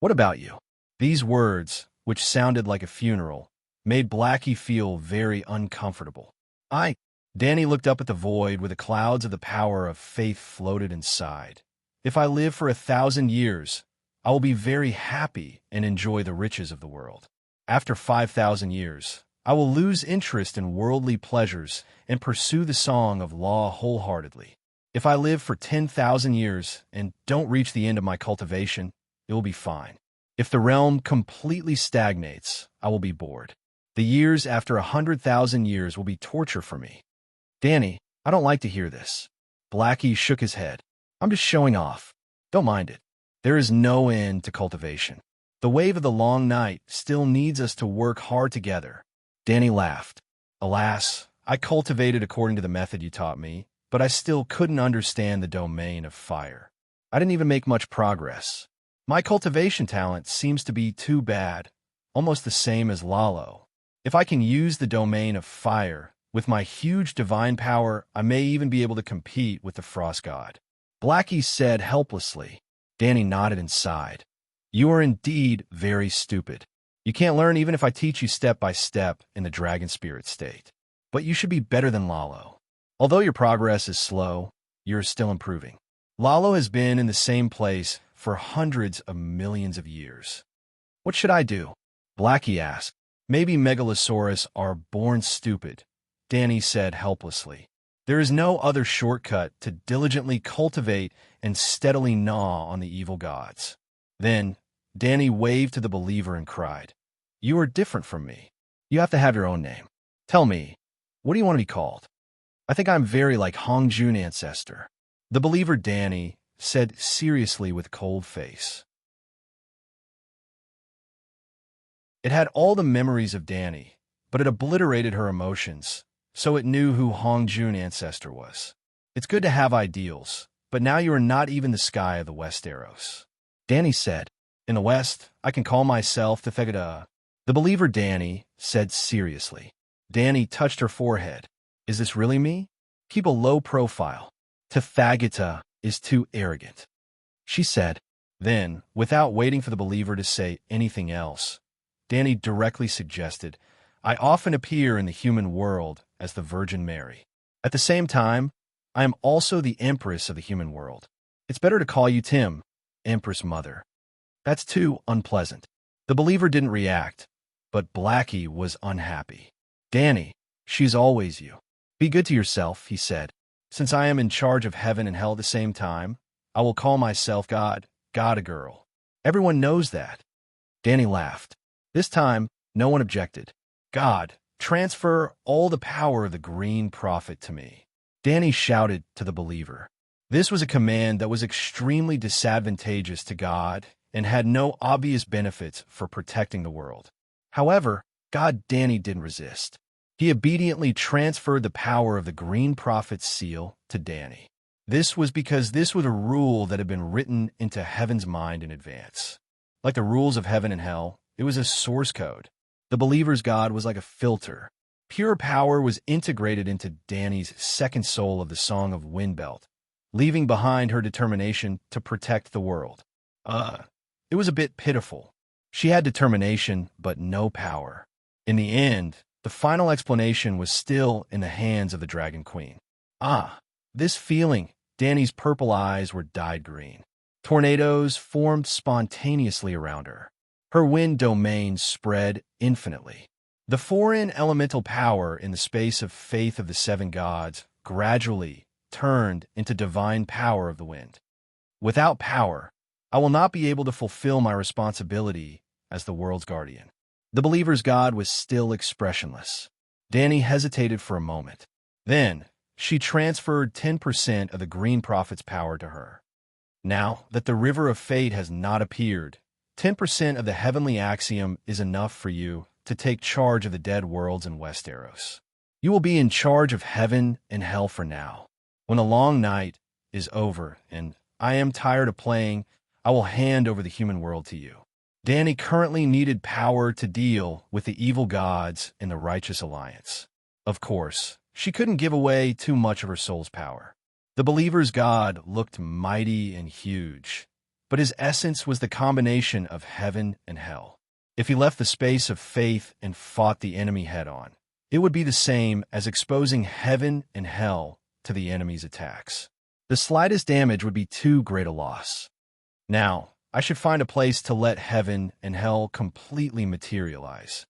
What about you? These words, which sounded like a funeral, made Blackie feel very uncomfortable. Danny looked up at the void where the clouds of the power of faith floated inside. If I live for 1,000 years, I will be very happy and enjoy the riches of the world. After 5,000 years, I will lose interest in worldly pleasures and pursue the song of law wholeheartedly. If I live for 10,000 years and don't reach the end of my cultivation, it will be fine. If the realm completely stagnates, I will be bored. The years after 100,000 years will be torture for me. Danny, I don't like to hear this. Blackie shook his head. I'm just showing off. Don't mind it. There is no end to cultivation. The wave of the long night still needs us to work hard together. Danny laughed. Alas, I cultivated according to the method you taught me, but I still couldn't understand the domain of fire. I didn't even make much progress. My cultivation talent seems to be too bad, almost the same as Lalo. If I can use the domain of fire, with my huge divine power, I may even be able to compete with the Frost God. Blackie said helplessly. Danny nodded and sighed. You are indeed very stupid. You can't learn even if I teach you step by step in the dragon spirit state. But you should be better than Lalo. Although your progress is slow, you're still improving. Lalo has been in the same place for hundreds of millions of years. What should I do? Blackie asked. Maybe Megalosaurus are born stupid, Danny said helplessly. There is no other shortcut to diligently cultivate and steadily gnaw on the evil gods. Then, Danny waved to the believer and cried, You are different from me. You have to have your own name. Tell me, what do you want to be called? I think I'm very like Hongjun ancestor. The believer Danny said seriously with cold face. It had all the memories of Danny, but it obliterated her emotions, so it knew who Hongjun ancestor was. It's good to have ideals, but now you are not even the sky of the Westeros. Dany said, in the West, I can call myself the Thegada. The believer Dany said seriously. Dany touched her forehead. Is this really me? Keep a low profile. Tethagata is too arrogant, she said. Then, without waiting for the believer to say anything else, Dany directly suggested, I often appear in the human world as the Virgin Mary. At the same time, I am also the Empress of the human world. It's better to call you Tim, Empress Mother. That's too unpleasant. The believer didn't react, but Blackie was unhappy. Dany, she's always you. Be good to yourself, he said. Since I am in charge of heaven and hell at the same time, I will call myself God a girl. Everyone knows that. Dany laughed. This time, no one objected. God, transfer all the power of the Green Prophet to me. Dany shouted to the believer. This was a command that was extremely disadvantageous to God and had no obvious benefits for protecting the world. However, God Dany didn't resist. He obediently transferred the power of the Green Prophet's seal to Dany. This was because this was a rule that had been written into heaven's mind in advance. Like the rules of heaven and hell, it was a source code. The believer's God was like a filter. Pure power was integrated into Dany's second soul of the Song of Windbelt, leaving behind her determination to protect the world. It was a bit pitiful. She had determination, but no power. In the end, the final explanation was still in the hands of the Dragon Queen. This feeling, Dany's purple eyes were dyed green. Tornadoes formed spontaneously around her. Her wind domain spread infinitely. The foreign elemental power in the space of faith of the seven gods gradually turned into divine power of the wind. Without power, I will not be able to fulfill my responsibility as the world's guardian. The believer's God was still expressionless. Dany hesitated for a moment. Then, she transferred 10% of the Green Prophet's power to her. Now that the River of Fate has not appeared, 10% of the heavenly axiom is enough for you to take charge of the dead worlds in Westeros. You will be in charge of heaven and hell for now. When the long night is over and I am tired of playing, I will hand over the human world to you. Dany currently needed power to deal with the evil gods in the righteous alliance. Of course, she couldn't give away too much of her soul's power. The believer's God looked mighty and huge, but his essence was the combination of heaven and hell. If he left the space of faith and fought the enemy head-on, it would be the same as exposing heaven and hell to the enemy's attacks. The slightest damage would be too great a loss. Now, I should find a place to let heaven and hell completely materialize.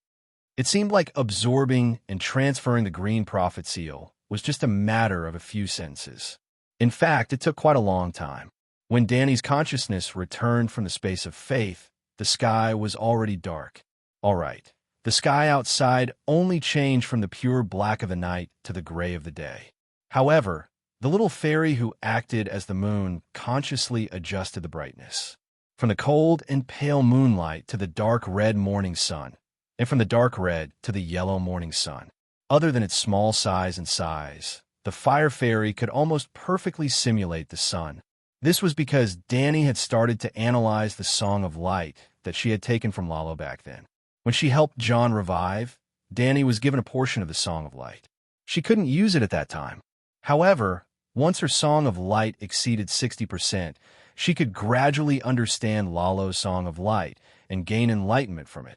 It seemed like absorbing and transferring the Green Prophet seal was just a matter of a few sentences. In fact, it took quite a long time. When Dany's consciousness returned from the space of faith, the sky was already dark. All right, the sky outside only changed from the pure black of the night to the gray of the day. However, the little fairy who acted as the moon consciously adjusted the brightness. From the cold and pale moonlight to the dark red morning sun, and from the dark red to the yellow morning sun. Other than its small size and size, the fire fairy could almost perfectly simulate the sun. This was because Dany had started to analyze the Song of Light that she had taken from Lalo back then. When she helped Jon revive, Dany was given a portion of the Song of Light. She couldn't use it at that time. However, once her Song of Light exceeded 60%, she could gradually understand Lalo's Song of Light and gain enlightenment from it.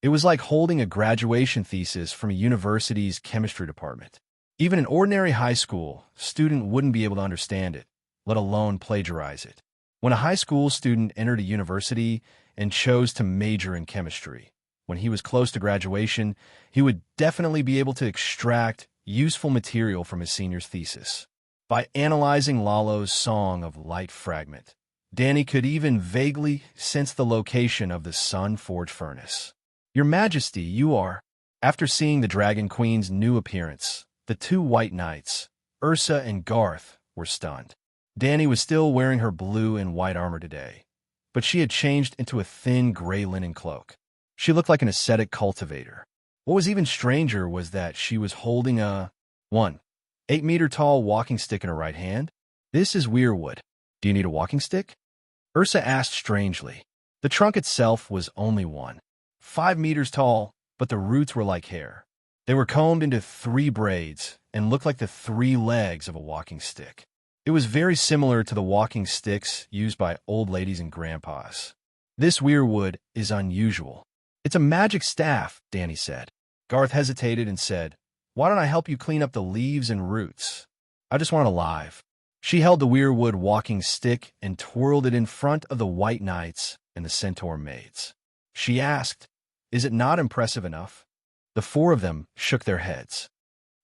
It was like holding a graduation thesis from a university's chemistry department. Even an ordinary high school student wouldn't be able to understand it, let alone plagiarize it. When a high school student entered a university and chose to major in chemistry, when he was close to graduation, he would definitely be able to extract useful material from his senior's thesis. By analyzing Lalo's Song of Light fragment, Dany could even vaguely sense the location of the sun-forged furnace. Your Majesty, you are. After seeing the Dragon Queen's new appearance, the two White Knights, Ursa and Garth, were stunned. Dany was still wearing her blue and white armor today, but she had changed into a thin gray linen cloak. She looked like an ascetic cultivator. What was even stranger was that she was holding a 8-meter-tall walking stick in her right hand. This is weirwood. Do you need a walking stick? Ursa asked strangely. The trunk itself was only 5 meters tall, but the roots were like hair. They were combed into 3 braids and looked like the 3 legs of a walking stick. It was very similar to the walking sticks used by old ladies and grandpas. This weirwood is unusual. It's a magic staff, Danny said. Garth hesitated and said, "Why don't I help you clean up the leaves and roots? I just want it alive." She held the weirwood walking stick and twirled it in front of the white knights and the centaur maids. She asked, "Is it not impressive enough?" The 4 of them shook their heads.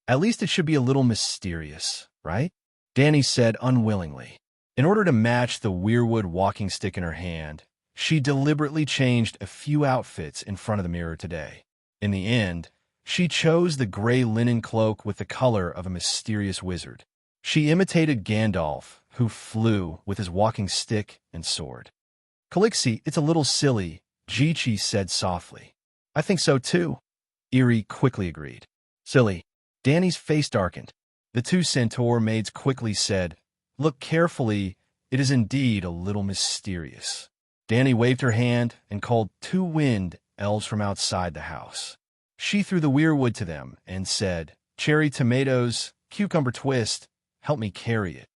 "At least it should be a little mysterious, right?" Danny said unwillingly. In order to match the weirwood walking stick in her hand, she deliberately changed a few outfits in front of the mirror today. In the end, she chose the gray linen cloak with the color of a mysterious wizard. She imitated Gandalf, who flew with his walking stick and sword. "Calixi, it's a little silly," Jichi said softly. "I think so too," Eerie quickly agreed. "Silly." Danny's face darkened. The 2 centaur maids quickly said, "Look carefully, it is indeed a little mysterious." Danny waved her hand and called 2 wind elves from outside the house. She threw the weirwood to them and said, "Cherry tomatoes, cucumber twist, help me carry it."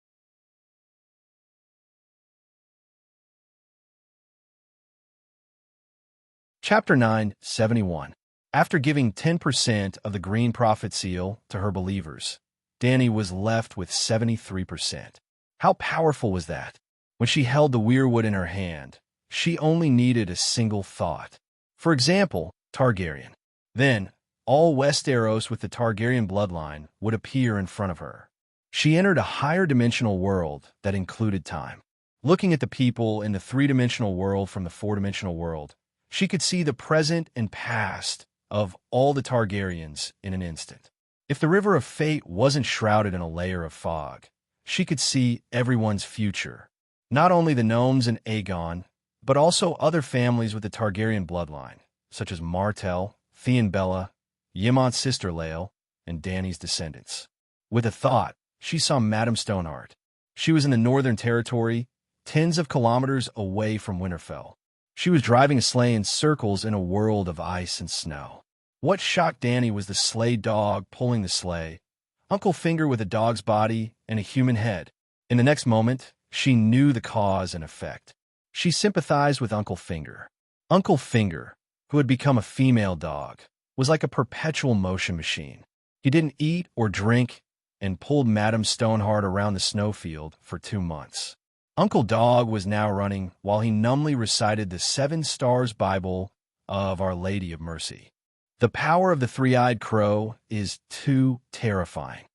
Chapter 971. After giving 10% of the green prophet seal to her believers, Danny was left with 73%. How powerful was that? When she held the weirwood in her hand, she only needed a single thought. For example, Targaryen. Then, all Westeros with the Targaryen bloodline would appear in front of her. She entered a higher dimensional world that included time. Looking at the people in the 3-dimensional world from the 4-dimensional world, she could see the present and past of all the Targaryens in an instant. If the River of Fate wasn't shrouded in a layer of fog, she could see everyone's future. Not only the gnomes and Aegon, but also other families with the Targaryen bloodline, such as Martell, Theon Bella, Yemont's sister Lael, and Dany's descendants. With a thought, she saw Madame Stoneheart. She was in the Northern Territory, tens of kilometers away from Winterfell. She was driving a sleigh in circles in a world of ice and snow. What shocked Danny was the sleigh dog pulling the sleigh, Uncle Finger with a dog's body and a human head. In the next moment, she knew the cause and effect. She sympathized with Uncle Finger. Uncle Finger, who had become a female dog, was like a perpetual motion machine. He didn't eat or drink and pulled Madame Stoneheart around the snowfield for 2 months. Uncle Dog was now running while he numbly recited the 7 Stars Bible of Our Lady of Mercy. The power of the 3-eyed crow is too terrifying.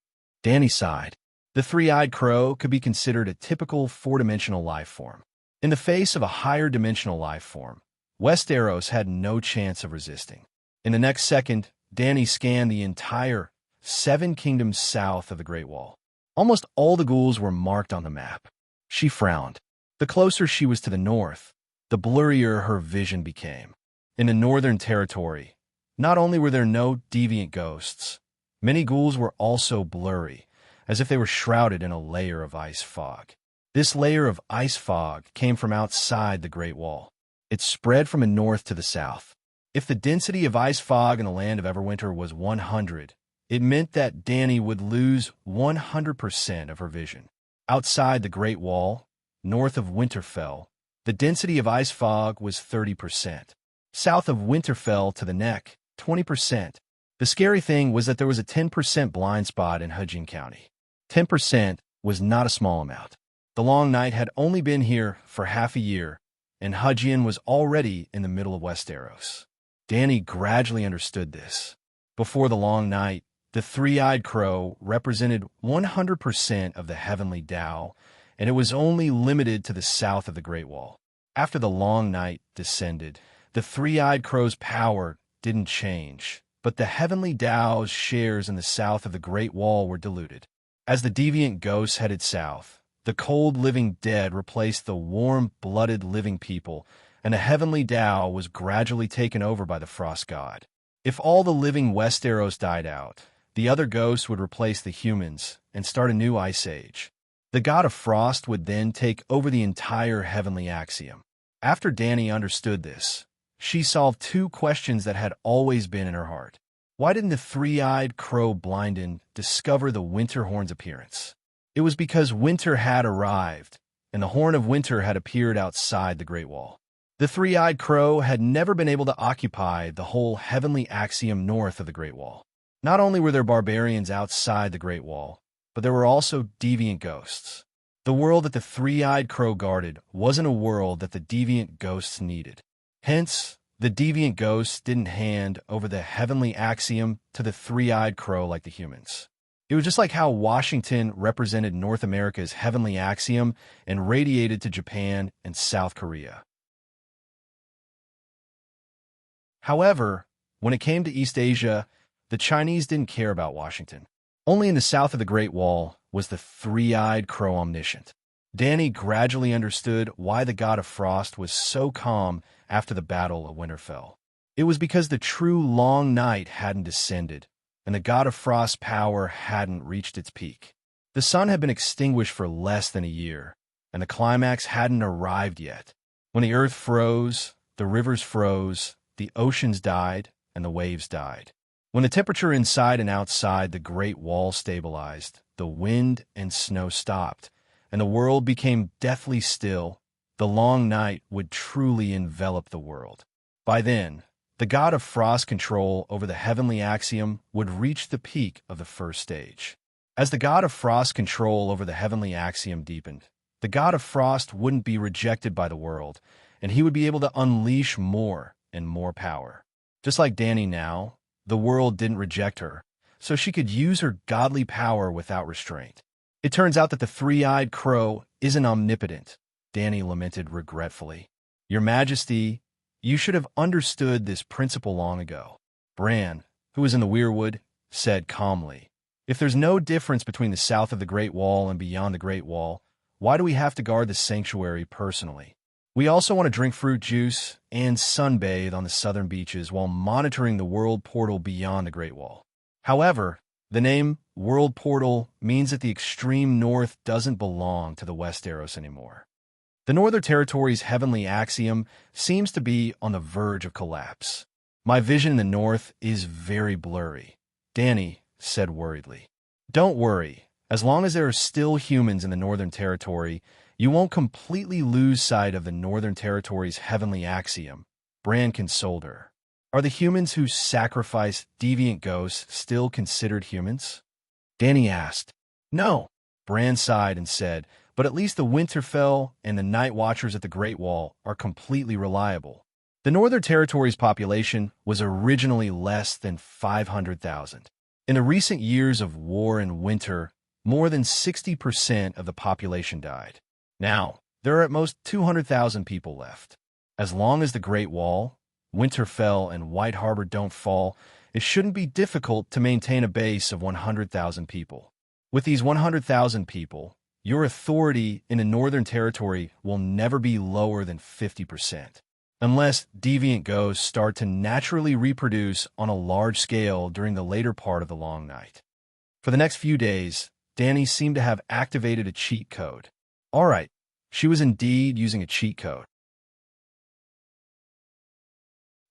Danny sighed. The 3-eyed crow could be considered a typical 4-dimensional life form. In the face of a higher dimensional life form, Westeros had no chance of resisting. In the next second, Danny scanned the entire 7 kingdoms south of the Great Wall. Almost all the ghouls were marked on the map. She frowned. The closer she was to the north, the blurrier her vision became. In the Northern Territory, not only were there no deviant ghosts, many ghouls were also blurry, as if they were shrouded in a layer of ice fog. This layer of ice fog came from outside the Great Wall. It spread from the north to the south. If the density of ice fog in the land of Everwinter was 100, it meant that Danny would lose 100% of her vision. Outside the Great Wall, north of Winterfell, the density of ice fog was 30%. South of Winterfell to the neck, 20%. The scary thing was that there was a 10% blind spot in Hudging County. 10% was not a small amount. The Long Night had only been here for half a year, and Hudgian was already in the middle of Westeros. Danny gradually understood this. Before the Long Night, the 3-eyed crow represented 100% of the heavenly Tao, and it was only limited to the south of the Great Wall. After the Long Night descended, the 3-eyed crow's power didn't change, but the heavenly Tao's shares in the south of the Great Wall were diluted. As the deviant ghosts headed south, the cold living dead replaced the warm-blooded living people and the heavenly Tao was gradually taken over by the frost god. If all the living Westeros died out, the other ghosts would replace the humans and start a new ice age. The god of frost would then take over the entire heavenly axiom. After Dany understood this, she solved two questions that had always been in her heart. Why didn't the three-eyed crow Blinden discover the winter horn's appearance? It was because winter had arrived, and the horn of winter had appeared outside the Great Wall. The three-eyed crow had never been able to occupy the whole heavenly axiom north of the Great Wall. Not only were there barbarians outside the Great Wall, but there were also deviant ghosts. The world that the three-eyed crow guarded wasn't a world that the deviant ghosts needed. Hence, the deviant ghosts didn't hand over the heavenly axiom to the three-eyed crow like the humans. It was just like how Washington represented North America's heavenly axiom and radiated to Japan and South Korea. However, when it came to East Asia, the Chinese didn't care about Washington. Only in the south of the Great Wall was the three-eyed crow omniscient. Dany gradually understood why the god of frost was so calm after the Battle of Winterfell. It was because the true long night hadn't descended, and the god of frost's power hadn't reached its peak. The sun had been extinguished for less than a year, and the climax hadn't arrived yet. When the earth froze, the rivers froze, the oceans died, and the waves died. When the temperature inside and outside the Great Wall stabilized, the wind and snow stopped, and the world became deathly still, the long night would truly envelop the world. By then, the god of frost's control over the heavenly axiom would reach the peak of the first stage. As the god of frost's control over the heavenly axiom deepened, the god of frost wouldn't be rejected by the world, and he would be able to unleash more and more power. Just like Dany now, the world didn't reject her, so she could use her godly power without restraint. It turns out that the three-eyed crow isn't omnipotent, Dany lamented regretfully. Your Majesty, you should have understood this principle long ago. Bran, who was in the weirwood, said calmly, if there's no difference between the south of the Great Wall and beyond the Great Wall, why do we have to guard the sanctuary personally? We also want to drink fruit juice and sunbathe on the southern beaches while monitoring the world portal beyond the Great Wall. However, the name World Portal means that the extreme north doesn't belong to the Westeros anymore. The Northern Territory's heavenly axiom seems to be on the verge of collapse. My vision in the north is very blurry, Dany said worriedly. Don't worry, as long as there are still humans in the Northern Territory, you won't completely lose sight of the Northern Territory's heavenly axiom, Bran consoled her. Are the humans who sacrifice deviant ghosts still considered humans? Dany asked. No, Bran sighed and said, but at least the Winterfell and the Night Watchers at the Great Wall are completely reliable. The Northern Territory's population was originally less than 500,000. In the recent years of war and winter, more than 60% of the population died. Now, there are at most 200,000 people left. As long as the Great Wall, Winterfell, and White Harbor don't fall, it shouldn't be difficult to maintain a base of 100,000 people. With these 100,000 people, your authority in the Northern Territory will never be lower than 50%, unless deviant ghosts start to naturally reproduce on a large scale during the later part of the long night. For the next few days, Dany seemed to have activated a cheat code. All right, she was indeed using a cheat code.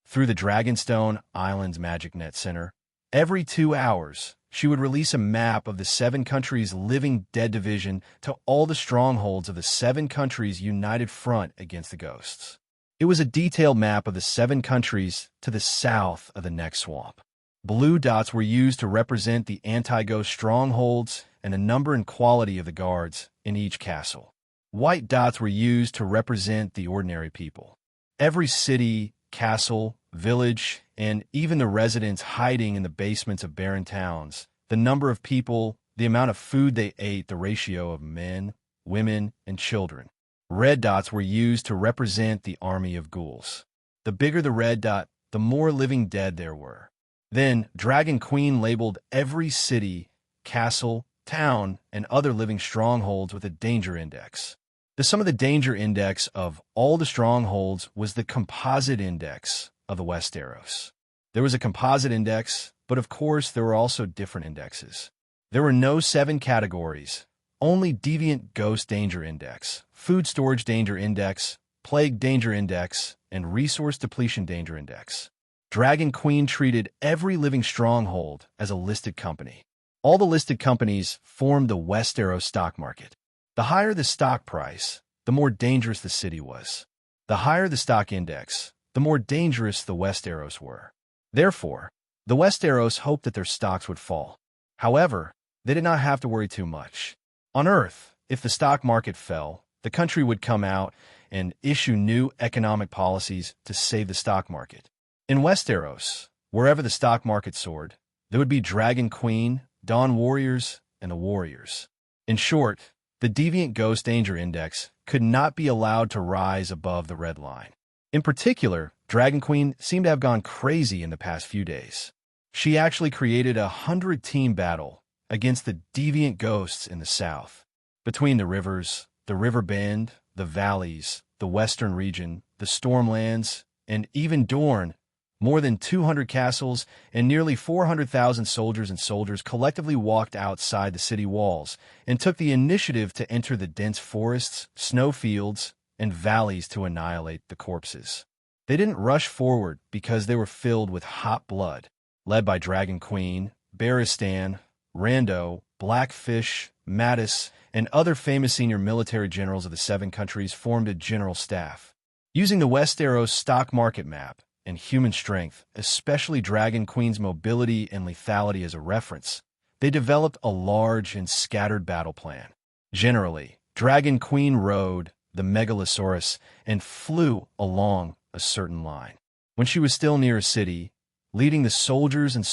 Through the Dragonstone Island's Magic Net Center, every 2 hours, she would release a map of the 7 countries' living dead division to all the strongholds of the 7 countries' united front against the ghosts. It was a detailed map of the 7 countries to the south of the next swamp. Blue dots were used to represent the anti-ghost strongholds and the number and quality of the guards in each castle. White dots were used to represent the ordinary people. Every city, castle, village, and even the residents hiding in the basements of barren towns, the number of people, the amount of food they ate, the ratio of men, women, and children. Red dots were used to represent the army of ghouls. The bigger the red dot, the more living dead there were. Then, Dragon Queen labeled every city, castle, town, and other living strongholds with a danger index. The The sum of the danger index of all the strongholds was the composite index of the Westeros. There was a composite index, but of course there were also different indexes. There were no 7 categories, only deviant ghost danger index, food storage danger index, plague danger index, and resource depletion danger index. Dragon Queen treated every living stronghold as a listed company. All the listed companies formed the Westeros stock market. The higher the stock price, the more dangerous the city was. The higher the stock index, the more dangerous the Westeros were. Therefore, the Westeros hoped that their stocks would fall. However, they did not have to worry too much. On Earth, if the stock market fell, the country would come out and issue new economic policies to save the stock market. In Westeros, wherever the stock market soared, there would be Dragon Queen, Dawn Warriors, and the Warriors. In short, the Deviant Ghost Danger Index could not be allowed to rise above the red line. In particular, Dragon Queen seemed to have gone crazy in the past few days. She actually created a 100-team battle against the Deviant Ghosts in the south. Between the rivers, the river bend, the valleys, the western region, the Stormlands, and even Dorne, more than 200 castles and nearly 400,000 soldiers collectively walked outside the city walls and took the initiative to enter the dense forests, snowfields, and valleys to annihilate the corpses. They didn't rush forward because they were filled with hot blood. Led by Dragon Queen, Barristan, Rando, Blackfish, Mattis, and other famous senior military generals of the 7 countries formed a general staff. Using the Westeros stock market map and human strength, especially Dragon Queen's mobility and lethality as a reference, they developed a large and scattered battle plan. Generally, Dragon Queen rode the Megalosaurus and flew along a certain line. When she was still near a city, leading the soldiers of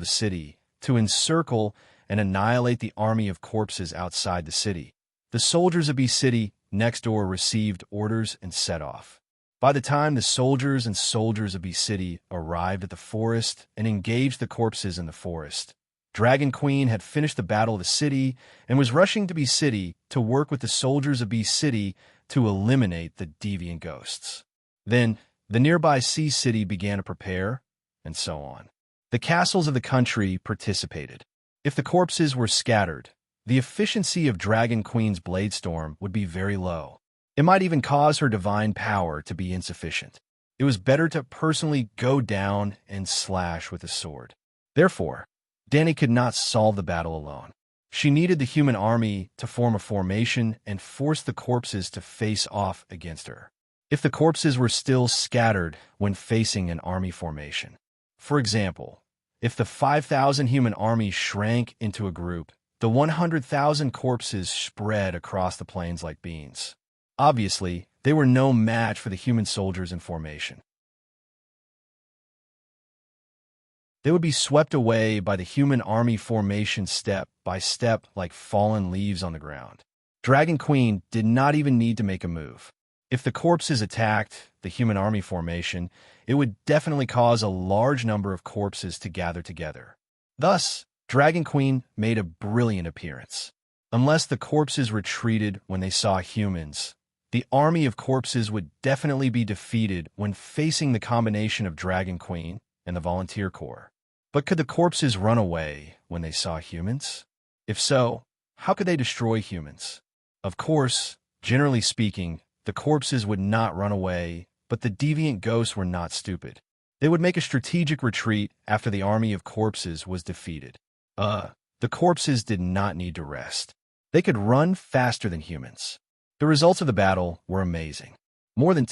the city to encircle and annihilate the army of corpses outside the city, the soldiers of the city next door received orders and set off. By the time the soldiers of the city arrived at the forest and engaged the corpses in the forest, Dragon Queen had finished the battle of the city and was rushing to the city to work with the soldiers of the city to eliminate the deviant ghosts. Then, the nearby sea city began to prepare, and so on. The castles of the country participated. If the corpses were scattered, the efficiency of Dragon Queen's blade storm would be very low. It might even cause her divine power to be insufficient. It was better to personally go down and slash with a sword. Therefore, Dany could not solve the battle alone. She needed the human army to form a formation and force the corpses to face off against her. If the corpses were still scattered when facing an army formation, for example, if the 5,000 human army shrank into a group, the 100,000 corpses spread across the plains like beans. Obviously, they were no match for the human soldiers in formation. They would be swept away by the human army formation step by step like fallen leaves on the ground. Dragon Queen did not even need to make a move. If the corpses attacked the human army formation, it would definitely cause a large number of corpses to gather together. Thus, Dragon Queen made a brilliant appearance. Unless the corpses retreated when they saw humans, the army of corpses would definitely be defeated when facing the combination of Dragon Queen and the Volunteer Corps. But could the corpses run away when they saw humans? If so, how could they destroy humans? Of course, generally speaking, the corpses would not run away, but the deviant ghosts were not stupid. They would make a strategic retreat after the army of corpses was defeated. The corpses did not need to rest. They could run faster than humans. The results of the battle were amazing. More than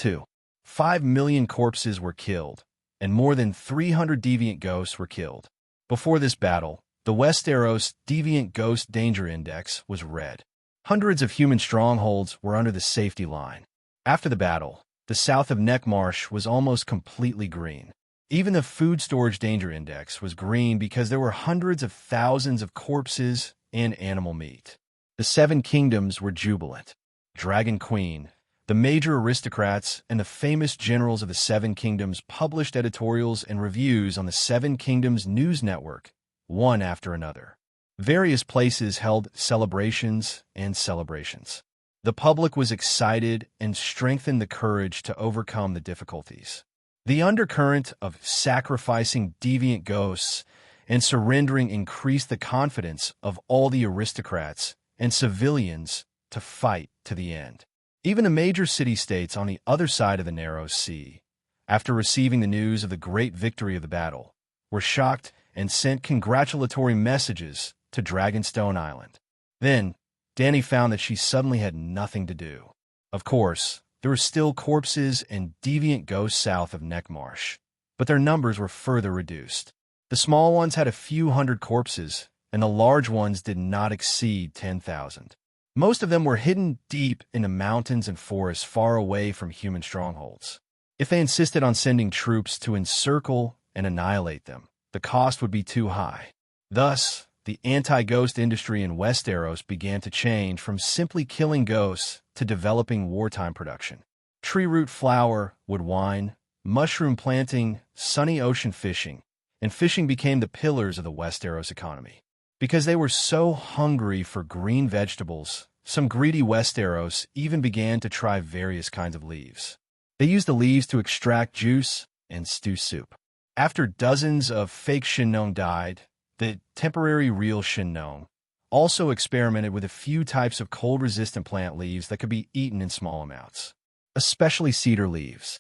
5 million corpses were killed, and more than 300 deviant ghosts were killed. Before this battle, the Westeros Deviant Ghost Danger Index was red. Hundreds of human strongholds were under the safety line. After the battle, the south of Neckmarsh was almost completely green. Even the Food Storage Danger Index was green because there were hundreds of thousands of corpses and animal meat. The 7 kingdoms were jubilant. Dragon Queen, the major aristocrats, and the famous generals of the 7 kingdoms published editorials and reviews on the 7 Kingdoms news network, one after another. Various places held celebrations and celebrations. The public was excited and strengthened the courage to overcome the difficulties. The undercurrent of sacrificing deviant ghosts and surrendering increased the confidence of all the aristocrats and civilians to fight to the end. Even the major city-states on the other side of the narrow sea, after receiving the news of the great victory of the battle, were shocked and sent congratulatory messages to Dragonstone Island. Then, Dany found that she suddenly had nothing to do. Of course, there were still corpses and deviant ghosts south of Neckmarsh, but their numbers were further reduced. The small ones had a few hundred corpses, and the large ones did not exceed 10,000. Most of them were hidden deep in the mountains and forests far away from human strongholds. If they insisted on sending troops to encircle and annihilate them, the cost would be too high. Thus, the anti-ghost industry in Westeros began to change from simply killing ghosts to developing wartime production. Tree root flour, wood wine, mushroom planting, sunny ocean fishing, and fishing became the pillars of the Westeros economy. Because they were so hungry for green vegetables, some greedy Westeros even began to try various kinds of leaves. They used the leaves to extract juice and stew soup. After dozens of fake Shinnong died, the temporary real Shinnong also experimented with a few types of cold-resistant plant leaves that could be eaten in small amounts, especially cedar leaves.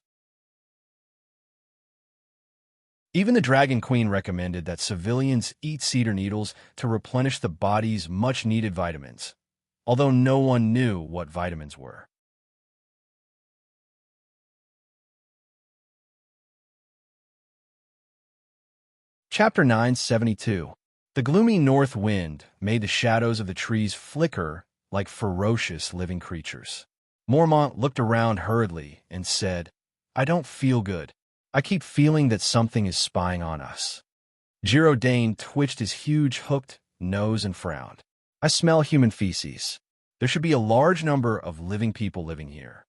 Even the Dragon Queen recommended that civilians eat cedar needles to replenish the body's much-needed vitamins, although no one knew what vitamins were. Chapter 972. The gloomy north wind made the shadows of the trees flicker like ferocious living creatures. Mormont looked around hurriedly and said, "I don't feel good. I keep feeling that something is spying on us." Giro Dane twitched his huge hooked nose and frowned. "I smell human feces. There should be a large number of living people living here.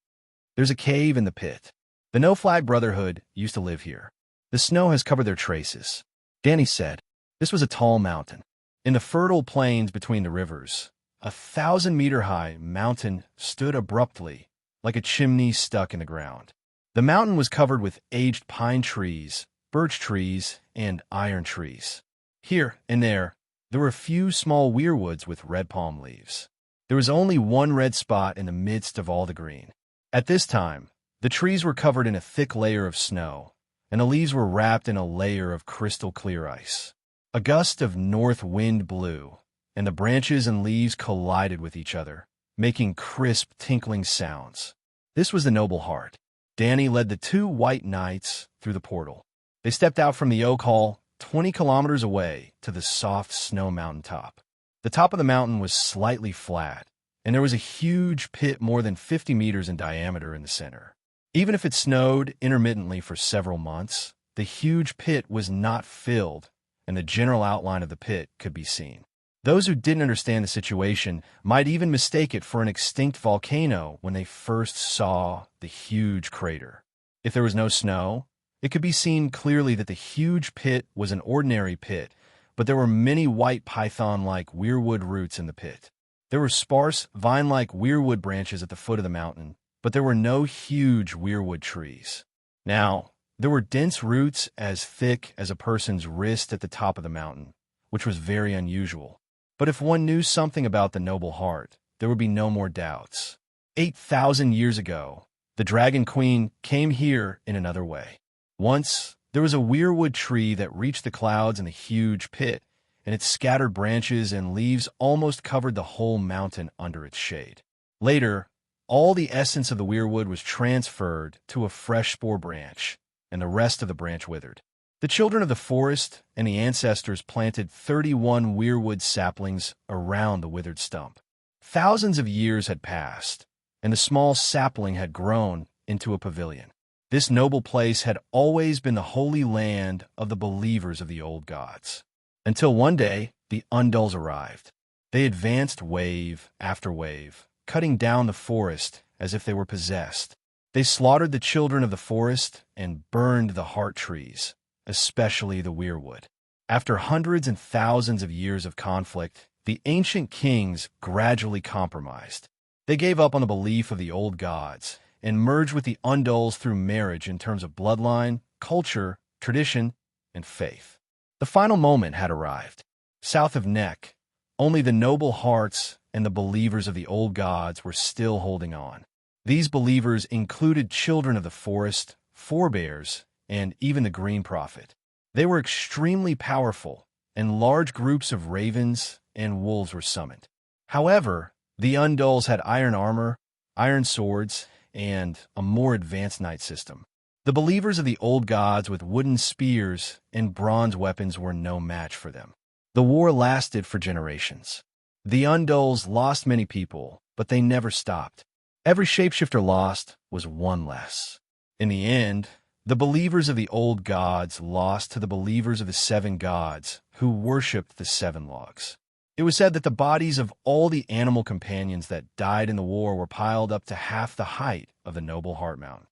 There's a cave in the pit. The No Flag Brotherhood used to live here. The snow has covered their traces." Dany said, "This was a tall mountain. In the fertile plains between the rivers, a 1,000-meter-high mountain stood abruptly, like a chimney stuck in the ground. The mountain was covered with aged pine trees, birch trees, and iron trees. Here and there were a few small weirwoods with red palm leaves. There was only one red spot in the midst of all the green. At this time, the trees were covered in a thick layer of snow, and the leaves were wrapped in a layer of crystal-clear ice. A gust of north wind blew, and the branches and leaves collided with each other, making crisp, tinkling sounds. This was the Noble Heart. Dany led the two white knights through the portal. They stepped out from the Oak Hall, 20 kilometers away, to the soft snow mountain top. The top of the mountain was slightly flat, and there was a huge pit more than 50 meters in diameter in the center. Even if it snowed intermittently for several months, the huge pit was not filled, and the general outline of the pit could be seen. Those who didn't understand the situation might even mistake it for an extinct volcano when they first saw the huge crater. If there was no snow, it could be seen clearly that the huge pit was an ordinary pit, but there were many white python-like weirwood roots in the pit. There were sparse, vine-like weirwood branches at the foot of the mountain, but there were no huge weirwood trees. Now, there were dense roots as thick as a person's wrist at the top of the mountain, which was very unusual. But if one knew something about the Noble Heart, there would be no more doubts. 8,000 years ago, the Dragon Queen came here in another way. Once, there was a weirwood tree that reached the clouds in the huge pit, and its scattered branches and leaves almost covered the whole mountain under its shade. Later, all the essence of the weirwood was transferred to a fresh spore branch, and the rest of the branch withered. The children of the forest and the ancestors planted 31 weirwood saplings around the withered stump. Thousands of years had passed, and the small sapling had grown into a pavilion. This noble place had always been the holy land of the believers of the old gods. Until one day, the Undulls arrived. They advanced wave after wave, cutting down the forest as if they were possessed. They slaughtered the children of the forest and burned the heart trees, especially the weirwood. After hundreds and thousands of years of conflict, the ancient kings gradually compromised. They gave up on the belief of the old gods and merged with the Undulls through marriage in terms of bloodline, culture, tradition, and faith. The final moment had arrived. South of Neck, only the noble hearts and the believers of the old gods were still holding on. These believers included children of the forest, forebears, and even the Green Prophet. They were extremely powerful, and large groups of ravens and wolves were summoned. However, the Undulls had iron armor, iron swords, and a more advanced night system. The believers of the old gods with wooden spears and bronze weapons were no match for them. The war lasted for generations. The Undulls lost many people, but they never stopped. Every shapeshifter lost was one less. In the end, the believers of the old gods lost to the believers of the seven gods who worshipped the seven logs. It was said that the bodies of all the animal companions that died in the war were piled up to half the height of the noble Heart Mountain.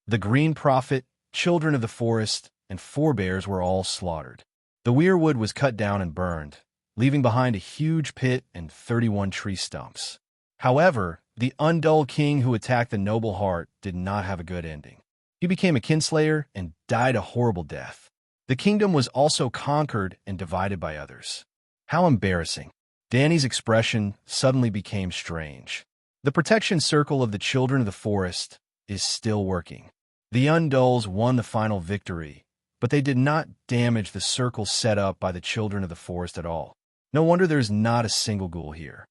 The Green Prophet, children of the forest, and forebears were all slaughtered. The weirwood was cut down and burned, leaving behind a huge pit and 31 tree stumps. However, the Undull king who attacked the noble heart did not have a good ending. He became a kinslayer and died a horrible death. The kingdom was also conquered and divided by others. How embarrassing. Danny's expression suddenly became strange. The protection circle of the children of the forest is still working. The Undulls won the final victory, but they did not damage the circle set up by the children of the forest at all. No wonder there's not a single ghoul here.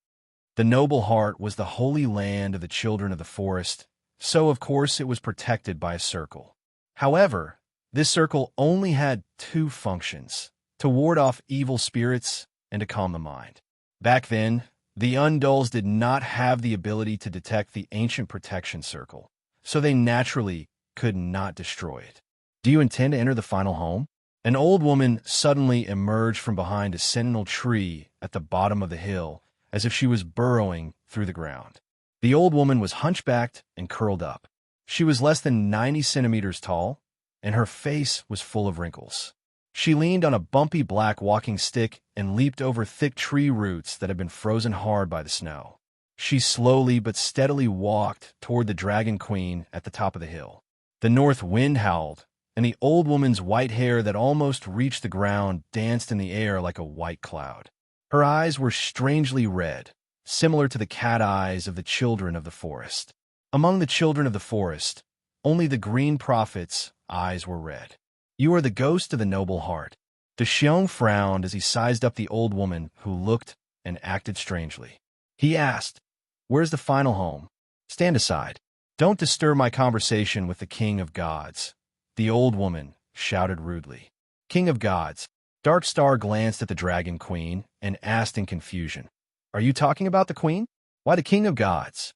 The noble heart was the holy land of the children of the forest, so of course it was protected by a circle. However, this circle only had two functions: to ward off evil spirits and to calm the mind. Back then, the Undulls did not have the ability to detect the ancient protection circle, so they naturally could not destroy it. Do you intend to enter the final home? An old woman suddenly emerged from behind a sentinel tree at the bottom of the hill, as if she was burrowing through the ground. The old woman was hunchbacked and curled up. She was less than 90 centimeters tall, and her face was full of wrinkles. She leaned on a bumpy black walking stick and leaped over thick tree roots that had been frozen hard by the snow. She slowly but steadily walked toward the Dragon Queen at the top of the hill. The north wind howled, and the old woman's white hair that almost reached the ground danced in the air like a white cloud. Her eyes were strangely red, similar to the cat eyes of the children of the forest. Among the children of the forest, only the Green Prophet's eyes were red. You are the ghost of the noble heart. The Xiong frowned as he sized up the old woman who looked and acted strangely. He asked, "Where's the final home?" "Stand aside. Don't disturb my conversation with the King of Gods," the old woman shouted rudely. "King of Gods." Darkstar glanced at the Dragon Queen and asked in confusion, "Are you talking about the Queen? Why the King of Gods?"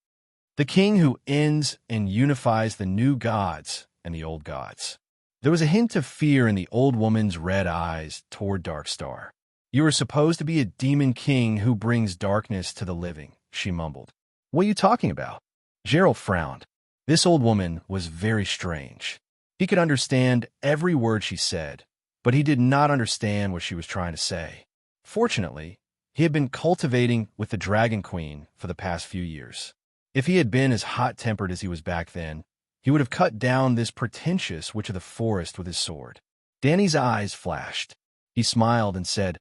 "The King who ends and unifies the new gods and the old gods." There was a hint of fear in the old woman's red eyes toward Darkstar. "You are supposed to be a demon king who brings darkness to the living," she mumbled. "What are you talking about?" Gerald frowned. This old woman was very strange. He could understand every word she said, but he did not understand what she was trying to say. Fortunately, he had been cultivating with the Dragon Queen for the past few years. If he had been as hot-tempered as he was back then, he would have cut down this pretentious witch of the forest with his sword. Danny's eyes flashed. He smiled and said,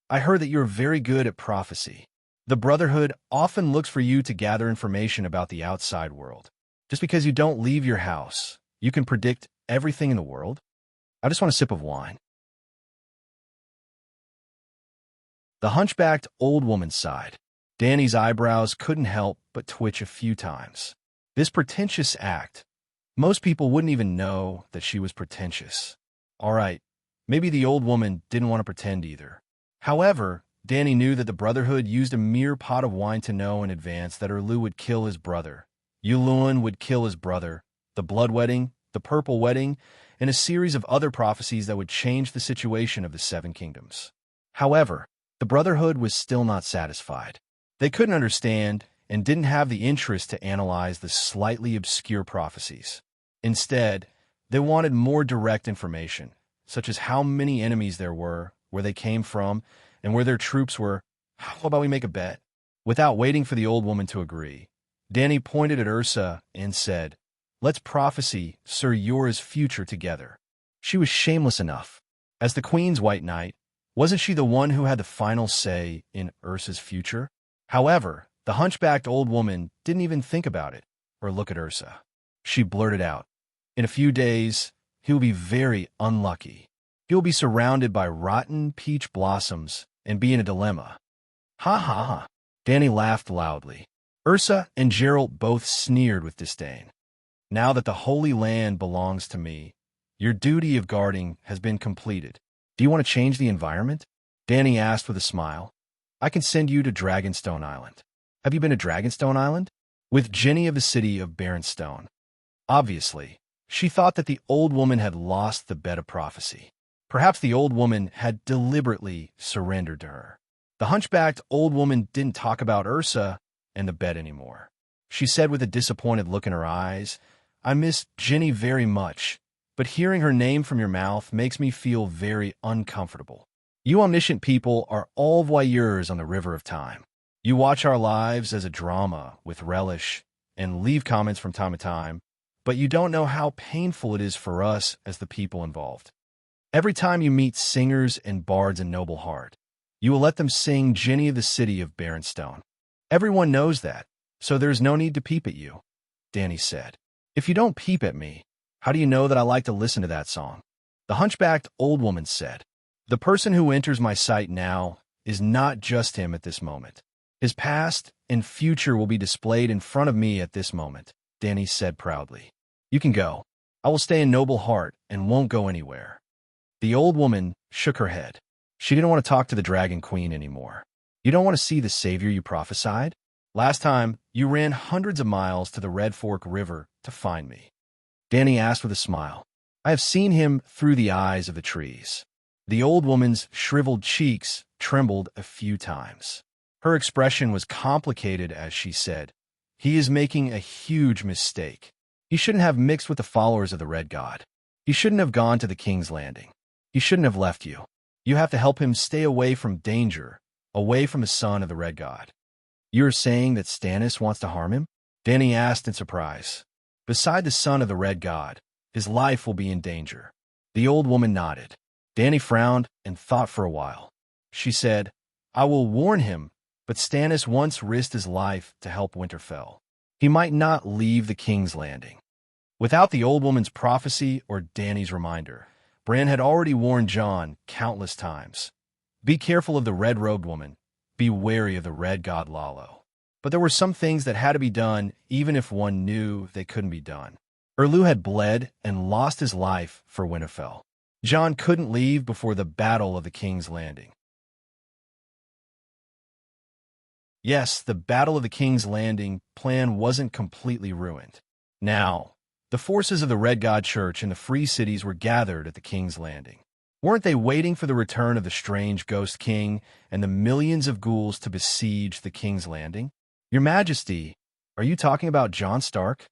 "I heard that you're very good at prophecy. The Brotherhood often looks for you to gather information about the outside world. Just because you don't leave your house, you can predict everything in the world? I just want a sip of wine." The hunchbacked old woman sighed. Danny's eyebrows couldn't help but twitch a few times. This pretentious act, most people wouldn't even know that she was pretentious. All right, maybe the old woman didn't want to pretend either. However, Danny knew that the Brotherhood used a mere pot of wine to know in advance that Erlu would kill his brother, Yulun would kill his brother, the Blood Wedding, the Purple Wedding, and a series of other prophecies that would change the situation of the Seven Kingdoms. However, the Brotherhood was still not satisfied. They couldn't understand and didn't have the interest to analyze the slightly obscure prophecies. Instead, they wanted more direct information, such as how many enemies there were, where they came from, and where their troops were, How about we make a bet? Without waiting for the old woman to agree, Danny pointed at Ursa and said, "Let's prophesy Sir Yora's future together." She was shameless enough. As the Queen's White Knight, wasn't she the one who had the final say in Ursa's future? However, the hunchbacked old woman didn't even think about it or look at Ursa. She blurted out, "In a few days, he will be very unlucky. He will be surrounded by rotten peach blossoms and be in a dilemma." Ha ha ha. Danny laughed loudly. Ursa and Gerald both sneered with disdain. "Now that the Holy Land belongs to me, your duty of guarding has been completed. Do you want to change the environment?" Danny asked with a smile. "I can send you to Dragonstone Island." "Have you been to Dragonstone Island?" "With Jenny of the city of Barrenstone." Obviously, she thought that the old woman had lost the bet of prophecy. Perhaps the old woman had deliberately surrendered to her. The hunchbacked old woman didn't talk about Ursa and the bet anymore. She said with a disappointed look in her eyes, "I miss Jenny very much, but hearing her name from your mouth makes me feel very uncomfortable. You omniscient people are all voyeurs on the river of time. You watch our lives as a drama with relish and leave comments from time to time, but you don't know how painful it is for us as the people involved. Every time you meet singers and bards in Noble Heart, you will let them sing Jenny of the city of Barrenstone. Everyone knows that, so there's no need to peep at you," Danny said. "If you don't peep at me, how do you know that I like to listen to that song?" The hunchbacked old woman said, "The person who enters my sight now is not just him at this moment. His past and future will be displayed in front of me at this moment," Danny said proudly. "You can go. I will stay in Noble Heart and won't go anywhere." The old woman shook her head. She didn't want to talk to the Dragon Queen anymore. "You don't want to see the savior you prophesied? Last time, you ran hundreds of miles to the Red Fork River to find me." Danny asked with a smile. "I have seen him through the eyes of the trees." The old woman's shriveled cheeks trembled a few times. Her expression was complicated as she said, "He is making a huge mistake. He shouldn't have mixed with the followers of the Red God. He shouldn't have gone to the King's Landing. He shouldn't have left you. You have to help him stay away from danger, away from the son of the Red God." "You are saying that Stannis wants to harm him?" Danny asked in surprise. "Beside the son of the Red God, his life will be in danger." The old woman nodded. Danny frowned and thought for a while. She said, "I will warn him, but Stannis once risked his life to help Winterfell. He might not leave the King's Landing." Without the old woman's prophecy or Danny's reminder, Bran had already warned Jon countless times. Be careful of the red-robed woman. Be wary of the Red God Lalo. But there were some things that had to be done even if one knew they couldn't be done. Erlu had bled and lost his life for Winterfell. Jon couldn't leave before the Battle of the King's Landing. Yes, the Battle of the King's Landing plan wasn't completely ruined. Now, the forces of the Red God Church and the Free Cities were gathered at the King's Landing. Weren't they waiting for the return of the strange Ghost King and the millions of ghouls to besiege the King's Landing? "Your Majesty, are you talking about Jon Stark?"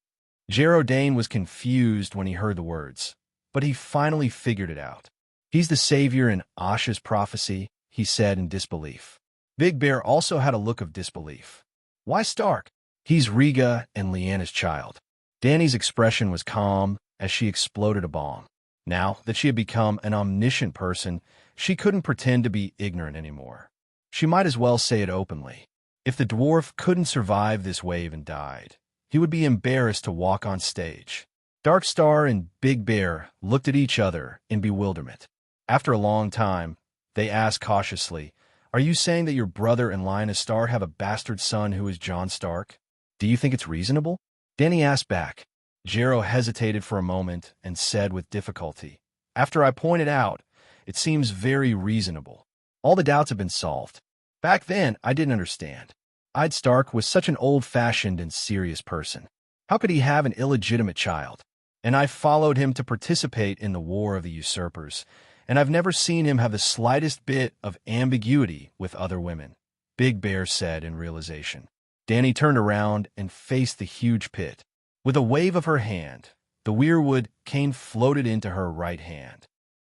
Ger Dane was confused when he heard the words, but he finally figured it out. "He's the savior in Asha's prophecy," he said in disbelief. Big Bear also had a look of disbelief. "Why Stark? He's Rhaega and Lyanna's child." Dany's expression was calm as she exploded a bomb. Now that she had become an omniscient person, she couldn't pretend to be ignorant anymore. She might as well say it openly. If the dwarf couldn't survive this wave and died, he would be embarrassed to walk on stage. Darkstar and Big Bear looked at each other in bewilderment. After a long time, they asked cautiously, "Are you saying that your brother and Lyanna Stark have a bastard son who is Jon Stark? Do you think it's reasonable?" Dany asked back. Jero hesitated for a moment and said with difficulty, "After I pointed out, it seems very reasonable. All the doubts have been solved. Back then, I didn't understand. Id Stark was such an old-fashioned and serious person. How could he have an illegitimate child? And I followed him to participate in the War of the Usurpers, and I've never seen him have the slightest bit of ambiguity with other women," Big Bear said in realization. Dany turned around and faced the huge pit. With a wave of her hand, the weirwood cane floated into her right hand.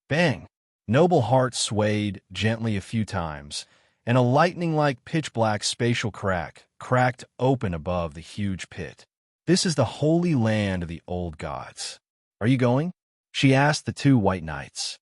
Bang! Noble Heart swayed gently a few times, and a lightning-like pitch-black spatial crack cracked open above the huge pit. "This is the holy land of the old gods. Are you going?" she asked the two white knights.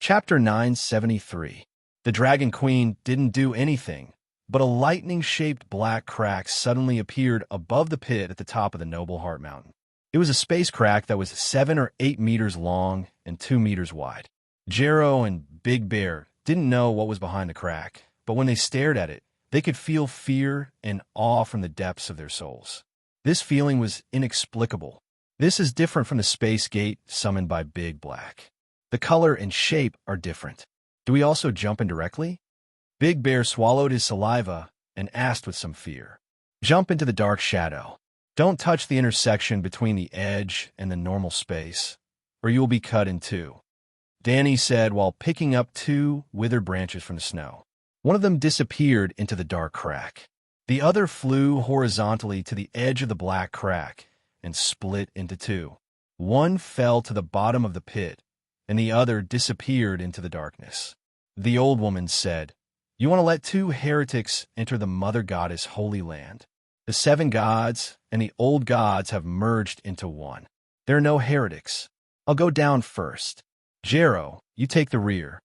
Chapter 973. The Dragon Queen didn't do anything, but a lightning-shaped black crack suddenly appeared above the pit at the top of the Noble Heart Mountain. It was a space crack that was 7 or 8 meters long and 2 meters wide. Jero and Big Bear didn't know what was behind the crack, but when they stared at it, they could feel fear and awe from the depths of their souls. This feeling was inexplicable. This is different from the space gate summoned by Big Black. The color and shape are different. Do we also jump in directly? Big Bear swallowed his saliva and asked with some fear. Jump into the dark shadow. Don't touch the intersection between the edge and the normal space, or you will be cut in two, Danny said while picking up 2 withered branches from the snow. One of them disappeared into the dark crack. The other flew horizontally to the edge of the black crack and split into 2. One fell to the bottom of the pit, and the other disappeared into the darkness. The old woman said, "You want to let 2 heretics enter the Mother Goddess Holy Land. The 7 gods and the old gods have merged into one. There are no heretics. I'll go down first. Jero, you take the rear."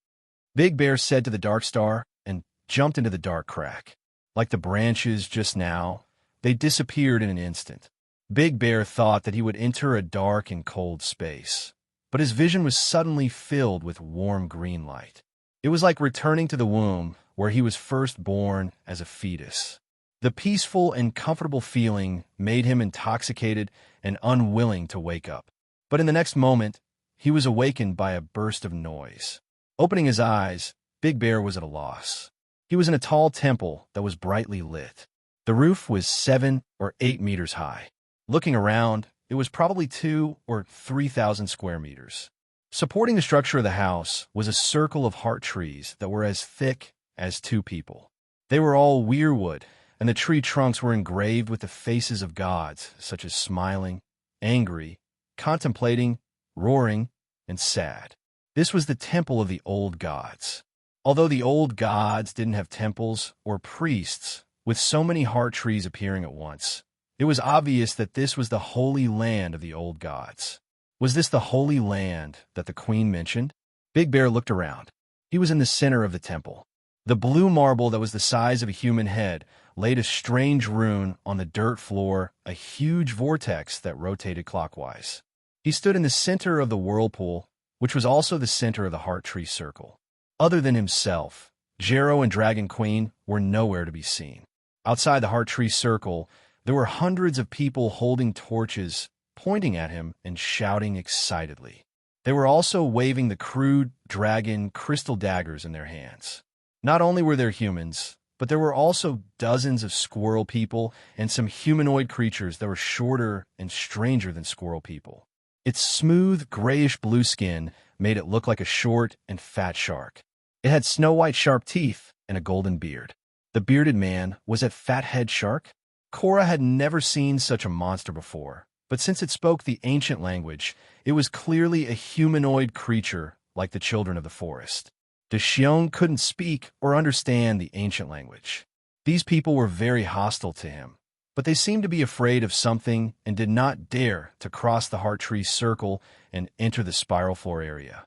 Big Bear said to the Dark Star and jumped into the dark crack. Like the branches just now, they disappeared in an instant. Big Bear thought that he would enter a dark and cold space, but his vision was suddenly filled with warm green light. It was like returning to the womb where he was first born as a fetus. The peaceful and comfortable feeling made him intoxicated and unwilling to wake up. But in the next moment, he was awakened by a burst of noise. Opening his eyes, Big Bear was at a loss. He was in a tall temple that was brightly lit. The roof was 7 or 8 meters high. Looking around, it was probably 2 or 3,000 square meters. Supporting the structure of the house was a circle of heart trees that were as thick as 2 people. They were all weirwood, and the tree trunks were engraved with the faces of gods, such as smiling, angry, contemplating, roaring, and sad. This was the temple of the old gods. Although the old gods didn't have temples or priests, with so many heart trees appearing at once, it was obvious that this was the holy land of the old gods. Was this the holy land that the queen mentioned? Big Bear looked around. He was in the center of the temple. The blue marble that was the size of a human head laid a strange rune on the dirt floor, a huge vortex that rotated clockwise. He stood in the center of the whirlpool, which was also the center of the heart tree circle. Other than himself, Jero and Dragon Queen were nowhere to be seen. Outside the heart tree circle, there were hundreds of people holding torches, pointing at him and shouting excitedly. They were also waving the crude dragon crystal daggers in their hands. Not only were there humans, but there were also dozens of squirrel people and some humanoid creatures that were shorter and stranger than squirrel people. Its smooth, grayish-blue skin made it look like a short and fat shark. It had snow-white sharp teeth and a golden beard. The bearded man was a fathead shark. Cora had never seen such a monster before, but since it spoke the ancient language, it was clearly a humanoid creature like the children of the forest. The Xiong couldn't speak or understand the ancient language. These people were very hostile to him, but they seemed to be afraid of something and did not dare to cross the heart tree circle and enter the spiral floor area.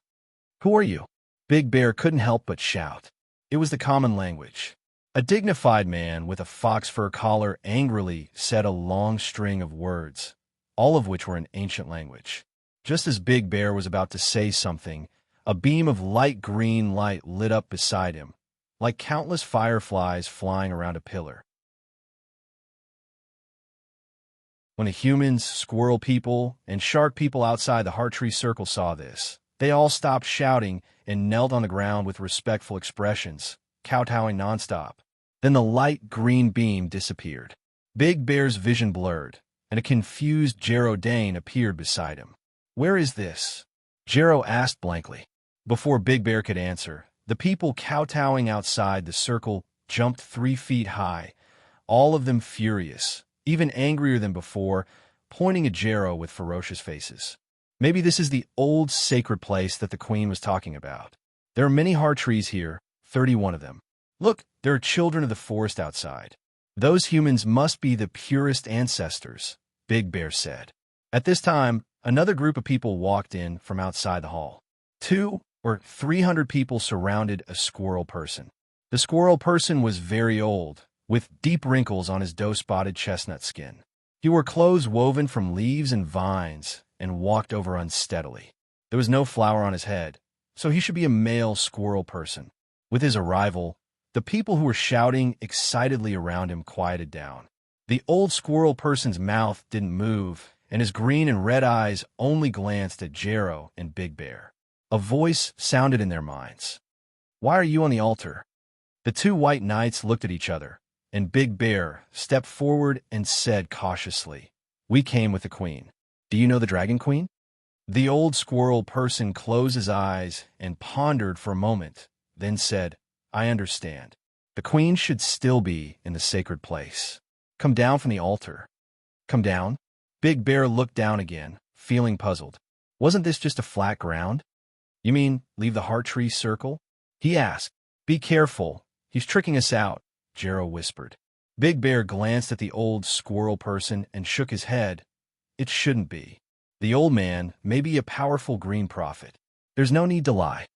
"Who are you?" Big Bear couldn't help but shout. It was the common language. A dignified man with a fox fur collar angrily said a long string of words, all of which were in ancient language. Just as Big Bear was about to say something, a beam of light green light lit up beside him, like countless fireflies flying around a pillar. When the humans, squirrel people, and shark people outside the heart tree circle saw this, they all stopped shouting and knelt on the ground with respectful expressions, kowtowing nonstop. Then the light green beam disappeared. Big Bear's vision blurred, and a confused Jero Dane appeared beside him. "Where is this?" Jero asked blankly. Before Big Bear could answer, the people kowtowing outside the circle jumped 3 feet high, all of them furious, even angrier than before, pointing at Jero with ferocious faces. Maybe this is the old sacred place that the queen was talking about. There are many heart trees here, 31 of them. Look, there are children of the forest outside. Those humans must be the purest ancestors, Big Bear said. At this time, another group of people walked in from outside the hall. 200 or 300 people surrounded a squirrel person. The squirrel person was very old, with deep wrinkles on his doe-spotted chestnut skin. He wore clothes woven from leaves and vines and walked over unsteadily. There was no flower on his head, so he should be a male squirrel person. With his arrival, the people who were shouting excitedly around him quieted down. The old squirrel person's mouth didn't move, and his green and red eyes only glanced at Jero and Big Bear. A voice sounded in their minds. "Why are you on the altar?" The two white knights looked at each other, and Big Bear stepped forward and said cautiously, "We came with the queen. Do you know the Dragon Queen?" The old squirrel person closed his eyes and pondered for a moment, then said, "I understand. The queen should still be in the sacred place. Come down from the altar." "Come down?" Big Bear looked down again, feeling puzzled. Wasn't this just a flat ground? "You mean leave the heart tree circle?" he asked. "Be careful. He's tricking us out," Jero whispered. Big Bear glanced at the old squirrel person and shook his head. "It shouldn't be. The old man may be a powerful green prophet. There's no need to lie."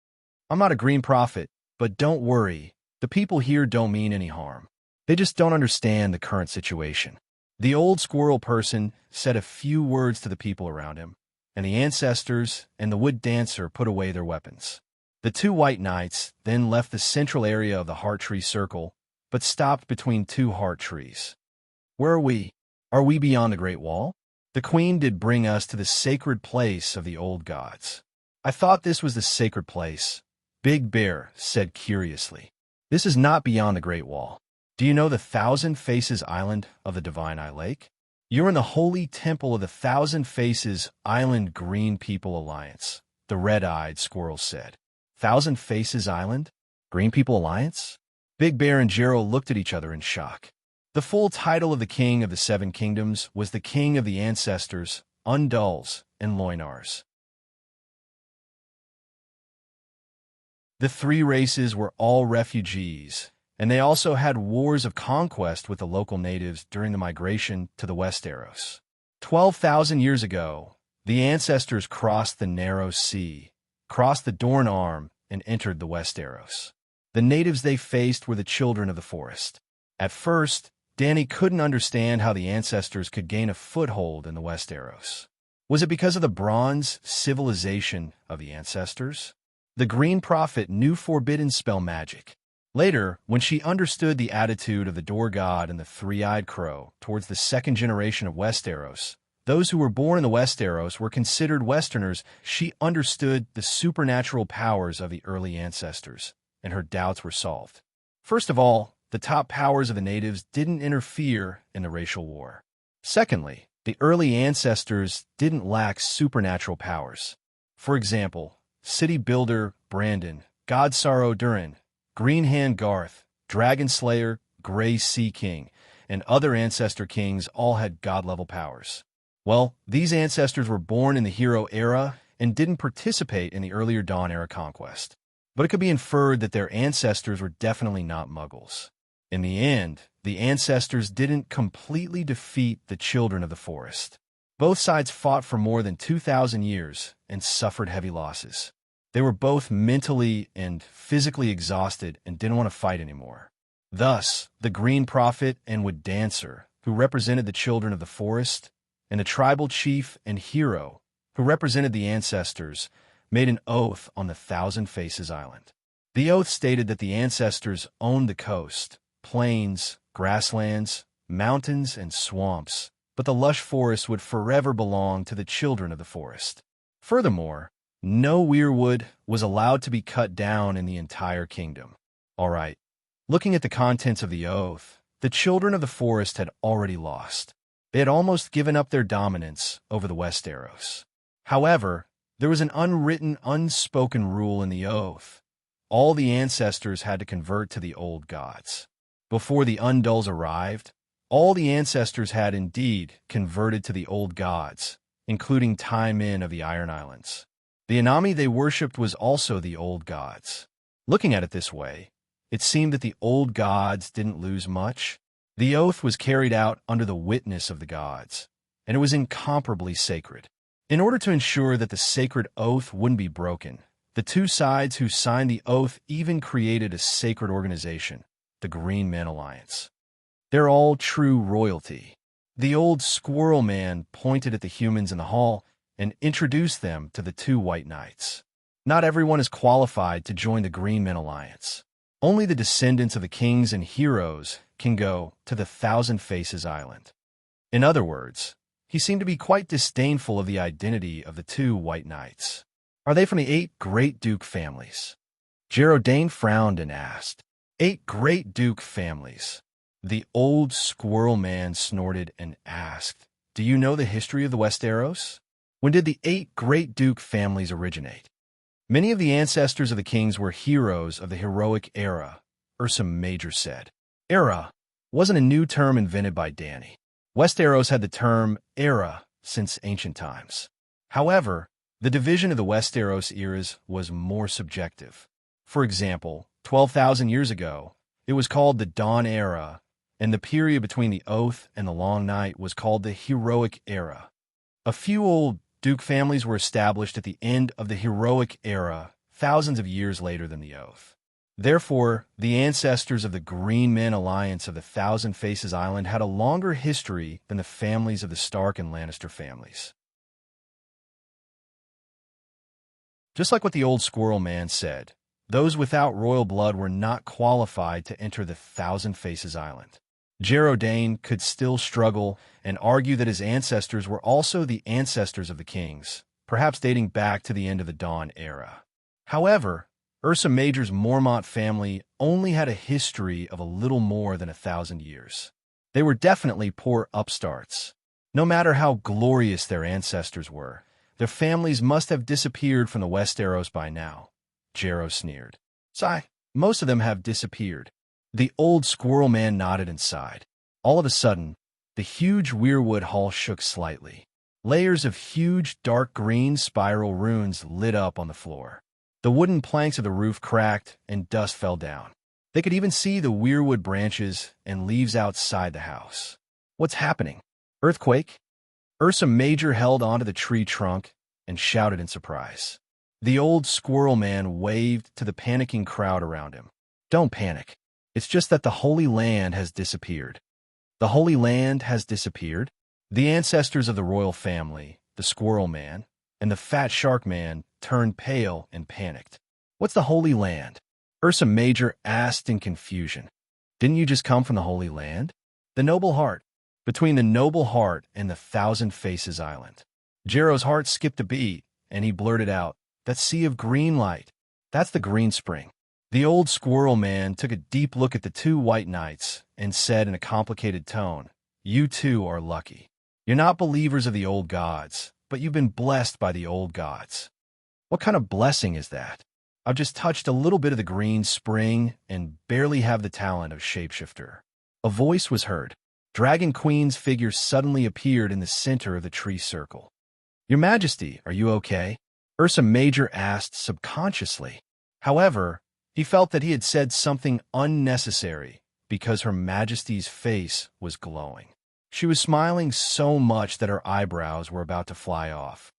"I'm not a green prophet, but don't worry. The people here don't mean any harm. They just don't understand the current situation." The old squirrel person said a few words to the people around him, and the ancestors and the wood dancer put away their weapons. The two white knights then left the central area of the heart tree circle, but stopped between two heart trees. "Where are we? Are we beyond the Great Wall?" "The queen did bring us to the sacred place of the old gods." "I thought this was the sacred place," Big Bear said curiously. "This is not beyond the Great Wall. Do you know the Thousand Faces Island of the Divine Eye Lake? You're in the holy temple of the Thousand Faces Island Green People Alliance," the red-eyed squirrel said. "Thousand Faces Island? Green People Alliance?" Big Bear and Jero looked at each other in shock. The full title of the King of the Seven Kingdoms was the King of the Ancestors, Undulls, and Loinars. The three races were all refugees, and they also had wars of conquest with the local natives during the migration to the Westeros. 12,000 years ago, the ancestors crossed the narrow sea, crossed the Dorne Arm, and entered the Westeros. The natives they faced were the children of the forest. At first, Dany couldn't understand how the ancestors could gain a foothold in the Westeros. Was it because of the bronze civilization of the ancestors? The Green Prophet knew forbidden spell magic. Later, when she understood the attitude of the Door God and the Three-Eyed Crow towards the second generation of Westeros, those who were born in the Westeros were considered Westerners, she understood the supernatural powers of the early ancestors, and her doubts were solved. First of all, the top powers of the natives didn't interfere in the racial war. Secondly, the early ancestors didn't lack supernatural powers. For example, City Builder Brandon, God Sorrow Durin, Green Hand Garth, Dragon Slayer, Grey Sea King, and other ancestor kings all had god-level powers. Well, these ancestors were born in the Hero era and didn't participate in the earlier Dawn era conquest. But it could be inferred that their ancestors were definitely not Muggles. In the end, the ancestors didn't completely defeat the children of the forest. Both sides fought for more than 2,000 years and suffered heavy losses. They were both mentally and physically exhausted and didn't want to fight anymore. Thus, the Green Prophet and Wood Dancer, who represented the children of the forest, and the tribal chief and hero, who represented the ancestors, made an oath on the Thousand Faces Island. The oath stated that the ancestors owned the coast, plains, grasslands, mountains, and swamps, but the lush forest would forever belong to the children of the forest. Furthermore, no weirwood was allowed to be cut down in the entire kingdom. All right, looking at the contents of the oath, the children of the forest had already lost. They had almost given up their dominance over the Westeros. However, there was an unwritten, unspoken rule in the oath. All the ancestors had to convert to the old gods. Before the Undulls arrived, all the ancestors had indeed converted to the old gods, including Time In of the Iron Islands. The Anami they worshipped was also the old gods. Looking at it this way, it seemed that the old gods didn't lose much. The oath was carried out under the witness of the gods, and it was incomparably sacred. In order to ensure that the sacred oath wouldn't be broken, the two sides who signed the oath even created a sacred organization, the Green Man Alliance. They're all true royalty. The old squirrel man pointed at the humans in the hall and introduced them to the two white knights. Not everyone is qualified to join the Green Men Alliance. Only the descendants of the kings and heroes can go to the Thousand Faces Island. In other words, he seemed to be quite disdainful of the identity of the two white knights. Are they from the 8 great duke families? Geraldine frowned and asked. 8 great duke families. The old squirrel man snorted and asked, do you know the history of the Westeros? When did the 8 great duke families originate? Many of the ancestors of the kings were heroes of the heroic era, Ursa Major said. Era wasn't a new term invented by Dany. Westeros had the term era since ancient times. However, the division of the Westeros eras was more subjective. For example, 12,000 years ago, it was called the Dawn Era, and the period between the Oath and the Long Night was called the Heroic Era. A few old duke families were established at the end of the Heroic Era, thousands of years later than the Oath. Therefore, the ancestors of the Green Men Alliance of the Thousand Faces Island had a longer history than the families of the Stark and Lannister families. Just like what the old squirrel man said, those without royal blood were not qualified to enter the Thousand Faces Island. Geraldine could still struggle and argue that his ancestors were also the ancestors of the kings, perhaps dating back to the end of the Dawn Era. However, Ursa Major's Mormont family only had a history of a little more than 1,000 years. They were definitely poor upstarts. No matter how glorious their ancestors were, their families must have disappeared from the Westeros by now. Jero sneered. Sigh, most of them have disappeared. The old squirrel man nodded and sighed. All of a sudden, the huge weirwood hall shook slightly. Layers of huge dark green spiral runes lit up on the floor. The wooden planks of the roof cracked and dust fell down. They could even see the weirwood branches and leaves outside the house. What's happening? Earthquake? Ursa Major held onto the tree trunk and shouted in surprise. The old squirrel man waved to the panicking crowd around him. Don't panic. It's just that the Holy Land has disappeared. The Holy Land has disappeared? The ancestors of the royal family, the squirrel man, and the fat shark man turned pale and panicked. What's the Holy Land? Ursa Major asked in confusion. Didn't you just come from the Holy Land? The Noble Heart. Between the Noble Heart and the Thousand Faces Island. Jero's heart skipped a beat, and he blurted out, that sea of green light. That's the Green Spring. The old squirrel man took a deep look at the two white knights and said in a complicated tone, you two are lucky. You're not believers of the old gods, but you've been blessed by the old gods. What kind of blessing is that? I've just touched a little bit of the Green Spring and barely have the talent of shapeshifter. A voice was heard. Dragon Queen's figure suddenly appeared in the center of the tree circle. Your Majesty, are you okay? Ursa Major asked subconsciously. However, he felt that he had said something unnecessary because Her Majesty's face was glowing. She was smiling so much that her eyebrows were about to fly off.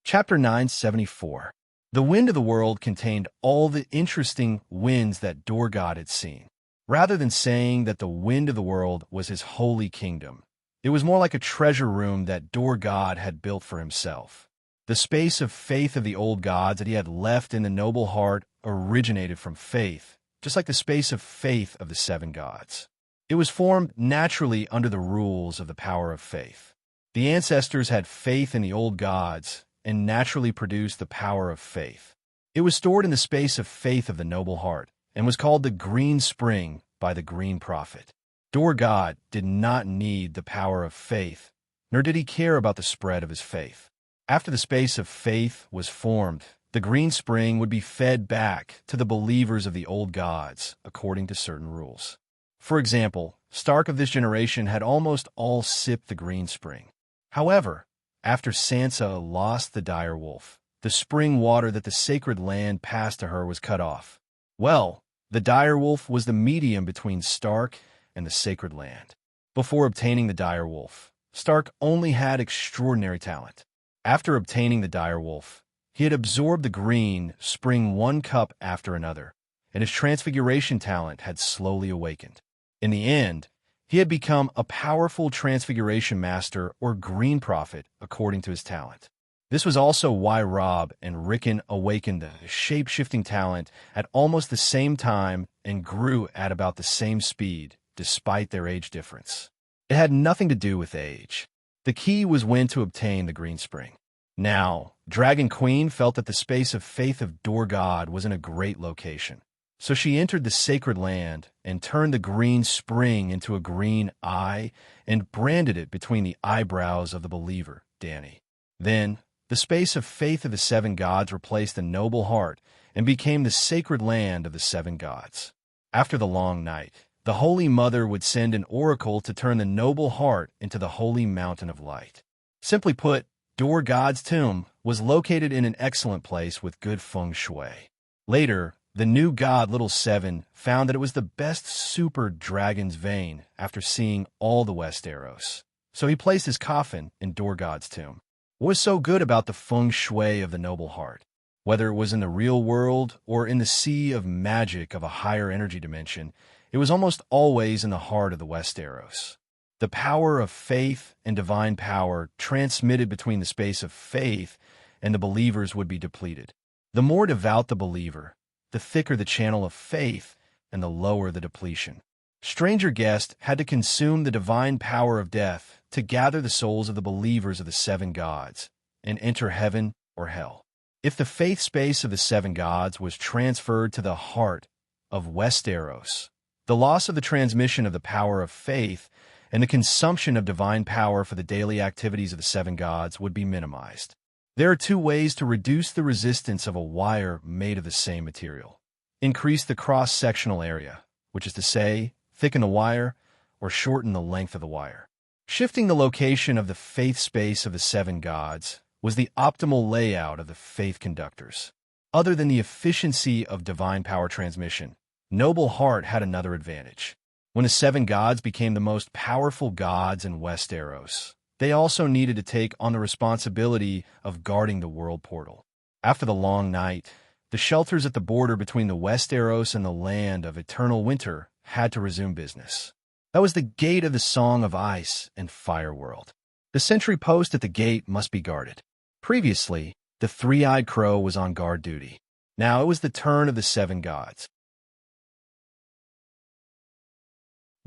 Chapter 974. The Wind of the World contained all the interesting winds that Dorgod had seen. Rather than saying that the Wind of the World was his holy kingdom, it was more like a treasure room that Dorgod had built for himself. The space of faith of the old gods that he had left in the Noble Heart originated from faith, just like the space of faith of the 7 gods. It was formed naturally under the rules of the power of faith. The ancestors had faith in the old gods and naturally produced the power of faith. It was stored in the space of faith of the Noble Heart and was called the Green Spring by the Green Prophet. Dorgod did not need the power of faith, nor did he care about the spread of his faith. After the space of faith was formed, the Green Spring would be fed back to the believers of the old gods according to certain rules. For example, Stark of this generation had almost all sipped the green spring. However, after Sansa lost the dire wolf, the spring water that the sacred land passed to her was cut off. Well, the dire wolf was the medium between Stark and the sacred land. Before obtaining the dire wolf, Stark only had extraordinary talent. After obtaining the dire wolf, he had absorbed the green spring one cup after another, and his transfiguration talent had slowly awakened. In the end, he had become a powerful transfiguration master or green prophet according to his talent. This was also why Robb and Rickon awakened the shape-shifting talent at almost the same time and grew at about the same speed, despite their age difference. It had nothing to do with age. The key was when to obtain the green spring. Now, Dragon Queen felt that the space of faith of Dorgod was in a great location. So she entered the sacred land and turned the green spring into a green eye and branded it between the eyebrows of the believer, Dany. Then, the space of faith of the seven gods replaced the noble heart and became the sacred land of the seven gods. After the long night, the Holy Mother would send an oracle to turn the noble heart into the holy mountain of light. Simply put, Dorgod's tomb was located in an excellent place with good feng shui. Later, the new god Little Seven found that it was the best super dragon's vein after seeing all the Westeros. So he placed his coffin in Dorgod's tomb. What was so good about the feng shui of the noble heart? Whether it was in the real world or in the sea of magic of a higher energy dimension, it was almost always in the heart of the Westeros. The power of faith and divine power transmitted between the space of faith and the believers would be depleted. The more devout the believer, the thicker the channel of faith and the lower the depletion. Stranger Guest had to consume the divine power of death to gather the souls of the believers of the seven gods and enter heaven or hell. If the faith space of the seven gods was transferred to the heart of Westeros, the loss of the transmission of the power of faith and the consumption of divine power for the daily activities of the seven gods would be minimized. There are two ways to reduce the resistance of a wire made of the same material. Increase the cross-sectional area, which is to say, thicken the wire or shorten the length of the wire. Shifting the location of the faith space of the seven gods was the optimal layout of the faith conductors. Other than the efficiency of divine power transmission, Noble Heart had another advantage. When the seven gods became the most powerful gods in Westeros, they also needed to take on the responsibility of guarding the world portal. After the long night, the shelters at the border between the Westeros and the land of eternal winter had to resume business. That was the gate of the Song of Ice and Fire world. The sentry post at the gate must be guarded. Previously, the three-eyed crow was on guard duty. Now it was the turn of the seven gods.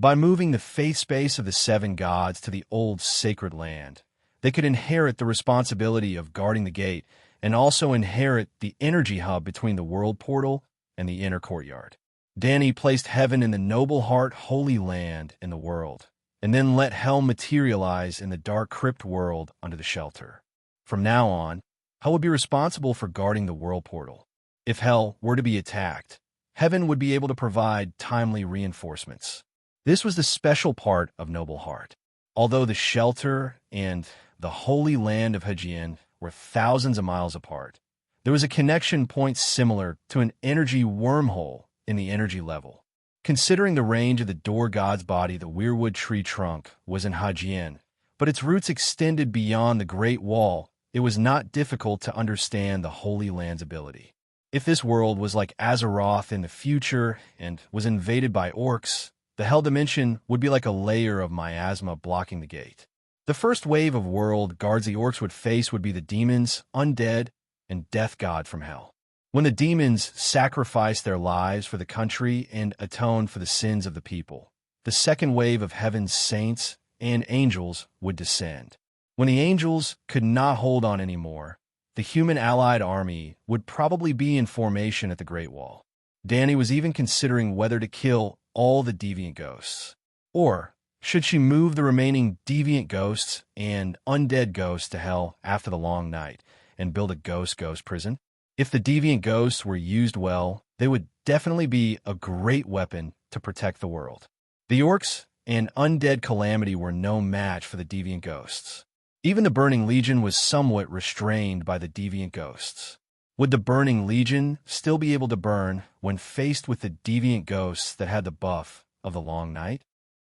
By moving the faith space of the seven gods to the old sacred land, they could inherit the responsibility of guarding the gate and also inherit the energy hub between the world portal and the inner courtyard. Dany placed heaven in the noble heart holy land in the world, and then let hell materialize in the dark crypt world under the shelter. From now on, hell would be responsible for guarding the world portal. If hell were to be attacked, heaven would be able to provide timely reinforcements. This was the special part of Noble Heart. Although the shelter and the holy land of Hajin were thousands of miles apart, there was a connection point similar to an energy wormhole in the energy level. Considering the range of the Door God's body, the weirwood tree trunk was in Hajin, but its roots extended beyond the Great Wall, it was not difficult to understand the Holy Land's ability. If this world was like Azeroth in the future and was invaded by orcs, the Hell Dimension would be like a layer of miasma blocking the gate. The first wave of world guards the orcs would face would be the demons, undead, and death god from hell. When the demons sacrificed their lives for the country and atoned for the sins of the people, the second wave of heaven's saints and angels would descend. When the angels could not hold on anymore, the human allied army would probably be in formation at the Great Wall. Dany was even considering whether to kill all the deviant ghosts, or should she move the remaining deviant ghosts and undead ghosts to hell after the long night and build a ghost prison? If the deviant ghosts were used well, they would definitely be a great weapon to protect the world. The orcs and undead calamity were no match for the deviant ghosts. Even the Burning Legion was somewhat restrained by the deviant ghosts. Would the Burning Legion still be able to burn when faced with the deviant ghosts that had the buff of the Long Night?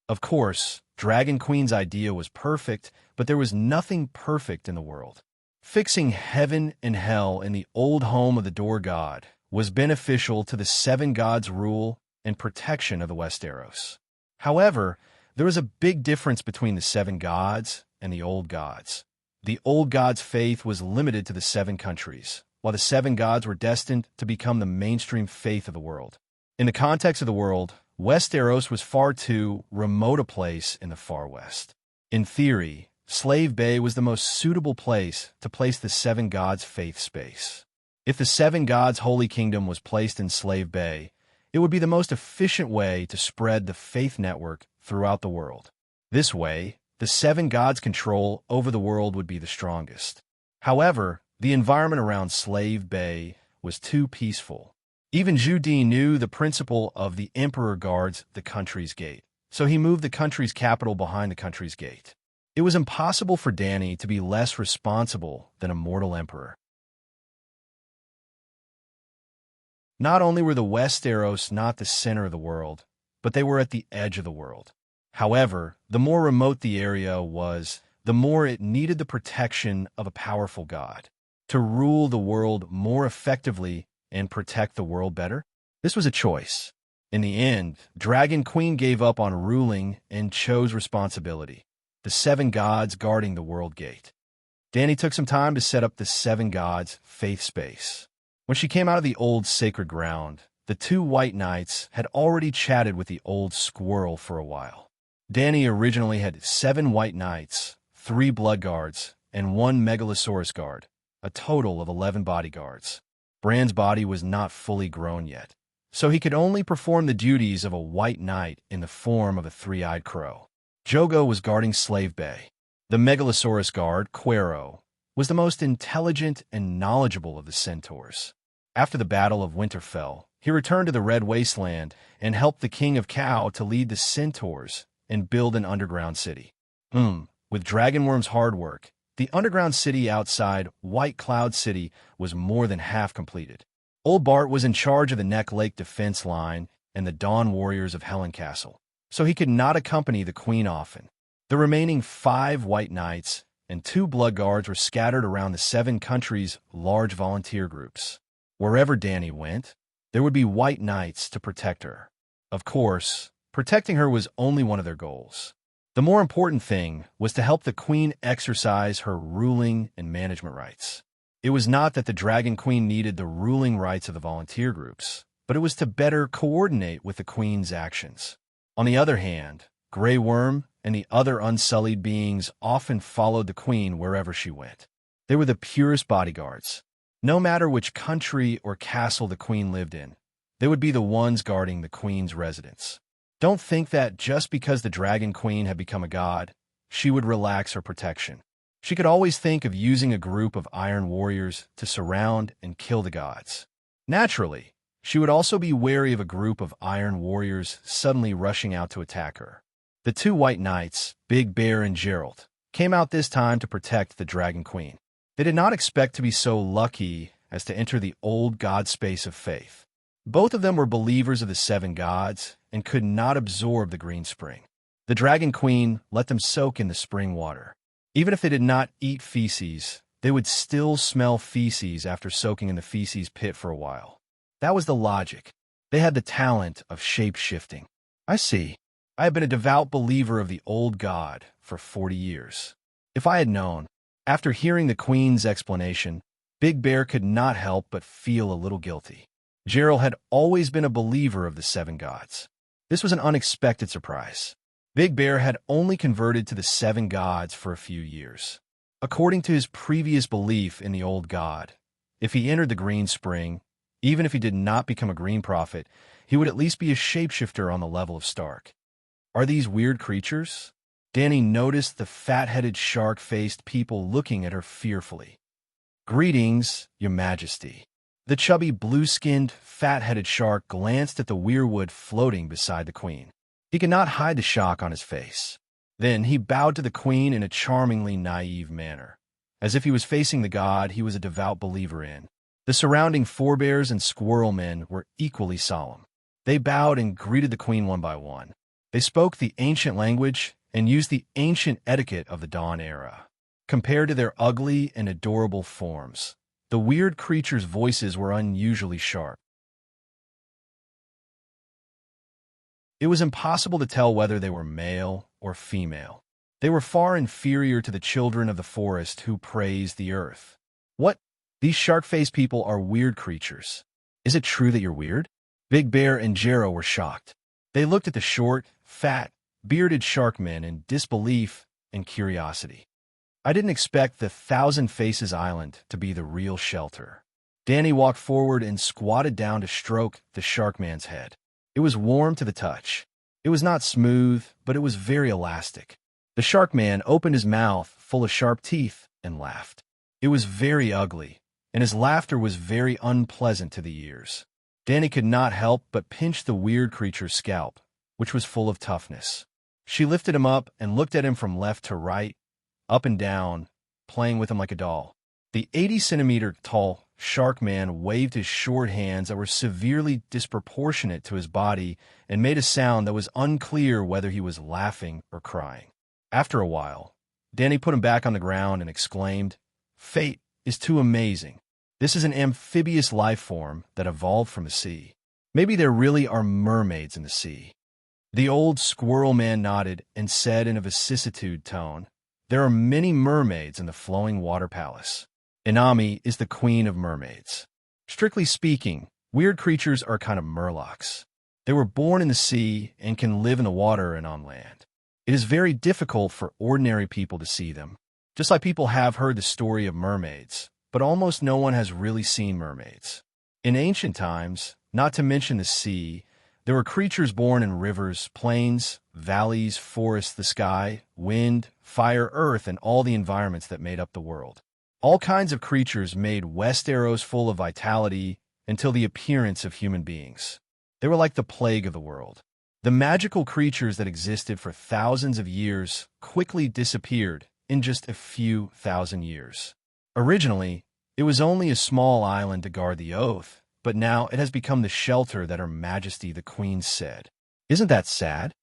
Of course, Dragon Queen's idea was perfect, but there was nothing perfect in the world. Fixing heaven and hell in the old home of the Door God was beneficial to the seven gods' rule and protection of the Westeros. However, there was a big difference between the seven gods and the old gods. The old gods' faith was limited to the seven countries, while the seven gods were destined to become the mainstream faith of the world. In the context of the world, Westeros was far too remote a place in the far west. In theory, Slave Bay was the most suitable place to place the seven gods' faith space. If the seven gods' holy kingdom was placed in Slave Bay, it would be the most efficient way to spread the faith network throughout the world. This way, the seven gods' control over the world would be the strongest. However, the environment around Slave Bay was too peaceful. Even Judee knew the principle of the emperor guards the country's gate, so he moved the country's capital behind the country's gate. It was impossible for Dany to be less responsible than a mortal emperor. Not only were the Westeros not the center of the world, but they were at the edge of the world. However, the more remote the area was, the more it needed the protection of a powerful god. To rule the world more effectively and protect the world better? This was a choice. In the end, Dragon Queen gave up on ruling and chose responsibility. The seven gods guarding the world gate. Dany took some time to set up the seven gods' faith space. When she came out of the old sacred ground, the two white knights had already chatted with the old squirrel for a while. Dany originally had 7 white knights, 3 blood guards, and 1 megalosaurus guard, a total of 11 bodyguards. Bran's body was not fully grown yet, so he could only perform the duties of a white knight in the form of a 3-eyed crow. Jogo was guarding Slave Bay. The megalosaurus guard, Quero, was the most intelligent and knowledgeable of the centaurs. After the Battle of Winterfell, he returned to the Red Wasteland and helped the King of Cow to lead the centaurs and build an underground city. With Dragonworm's hard work, the underground city outside White Cloud City was more than half completed. Old Bart was in charge of the Neck Lake defense line and the Dawn Warriors of Helen Castle, so he could not accompany the Queen often. The remaining 5 white knights and 2 blood guards were scattered around the 7 countries' large volunteer groups. Wherever Dany went, there would be white knights to protect her. Of course, protecting her was only one of their goals. The more important thing was to help the Queen exercise her ruling and management rights. It was not that the Dragon Queen needed the ruling rights of the volunteer groups, but it was to better coordinate with the Queen's actions. On the other hand, Grey Worm and the other unsullied beings often followed the Queen wherever she went. They were the purest bodyguards. No matter which country or castle the Queen lived in, they would be the ones guarding the Queen's residence. Don't think that just because the Dragon Queen had become a god, she would relax her protection. She could always think of using a group of Iron Warriors to surround and kill the gods. Naturally, she would also be wary of a group of Iron Warriors suddenly rushing out to attack her. The 2 white knights, Big Bear and Geralt, came out this time to protect the Dragon Queen. They did not expect to be so lucky as to enter the old god space of faith. Both of them were believers of the 7 gods and could not absorb the green spring. The Dragon Queen let them soak in the spring water. Even if they did not eat feces, they would still smell feces after soaking in the feces pit for a while. That was the logic. They had the talent of shape-shifting. I see. I have been a devout believer of the old god for 40 years. If I had known, after hearing the Queen's explanation, Big Bear could not help but feel a little guilty. Geralt had always been a believer of the 7 gods. This was an unexpected surprise. Big Bear had only converted to the 7 gods for a few years. According to his previous belief in the old god, if he entered the Green Spring, even if he did not become a Green Prophet, he would at least be a shapeshifter on the level of Stark. Are these weird creatures? Dany noticed the fat-headed shark-faced people looking at her fearfully. Greetings, Your Majesty. The chubby, blue-skinned, fat-headed shark glanced at the weirwood floating beside the Queen. He could not hide the shock on his face. Then he bowed to the queen in a charmingly naive manner, as if he was facing the god he was a devout believer in. The surrounding forebears and squirrel men were equally solemn. They bowed and greeted the queen one by one. They spoke the ancient language and used the ancient etiquette of the Dawn era. Compared to their ugly and adorable forms, the weird creatures' voices were unusually sharp. It was impossible to tell whether they were male or female. They were far inferior to the children of the forest who praised the earth. What? These shark-faced people are weird creatures. Is it true that you're weird? Big Bear and Jero were shocked. They looked at the short, fat, bearded shark men in disbelief and curiosity. I didn't expect the Thousand Faces Island to be the real shelter. Danny walked forward and squatted down to stroke the shark man's head. It was warm to the touch. It was not smooth, but it was very elastic. The shark man opened his mouth full of sharp teeth and laughed. It was very ugly, and his laughter was very unpleasant to the ears. Danny could not help but pinch the weird creature's scalp, which was full of toughness. She lifted him up and looked at him from left to right, up and down, playing with him like a doll. The 80-centimeter-tall shark man waved his short hands that were severely disproportionate to his body and made a sound that was unclear whether he was laughing or crying. After a while, Danny put him back on the ground and exclaimed, "Fate is too amazing. This is an amphibious life form that evolved from the sea. Maybe there really are mermaids in the sea." The old squirrel man nodded and said in a vicissitude tone, "There are many mermaids in the flowing water palace. Inami is the queen of mermaids. Strictly speaking, weird creatures are kind of murlocs. They were born in the sea and can live in the water and on land. It is very difficult for ordinary people to see them. Just like people have heard the story of mermaids, but almost no one has really seen mermaids. In ancient times, not to mention the sea, there were creatures born in rivers, plains, valleys, forests, the sky, wind, fire, earth, and all the environments that made up the world. All kinds of creatures made Westeros full of vitality until the appearance of human beings. They were like the plague of the world. The magical creatures that existed for thousands of years quickly disappeared in just a few thousand years. Originally, it was only a small island to guard the oath, but now it has become the shelter that Her Majesty the Queen said. Isn't that sad?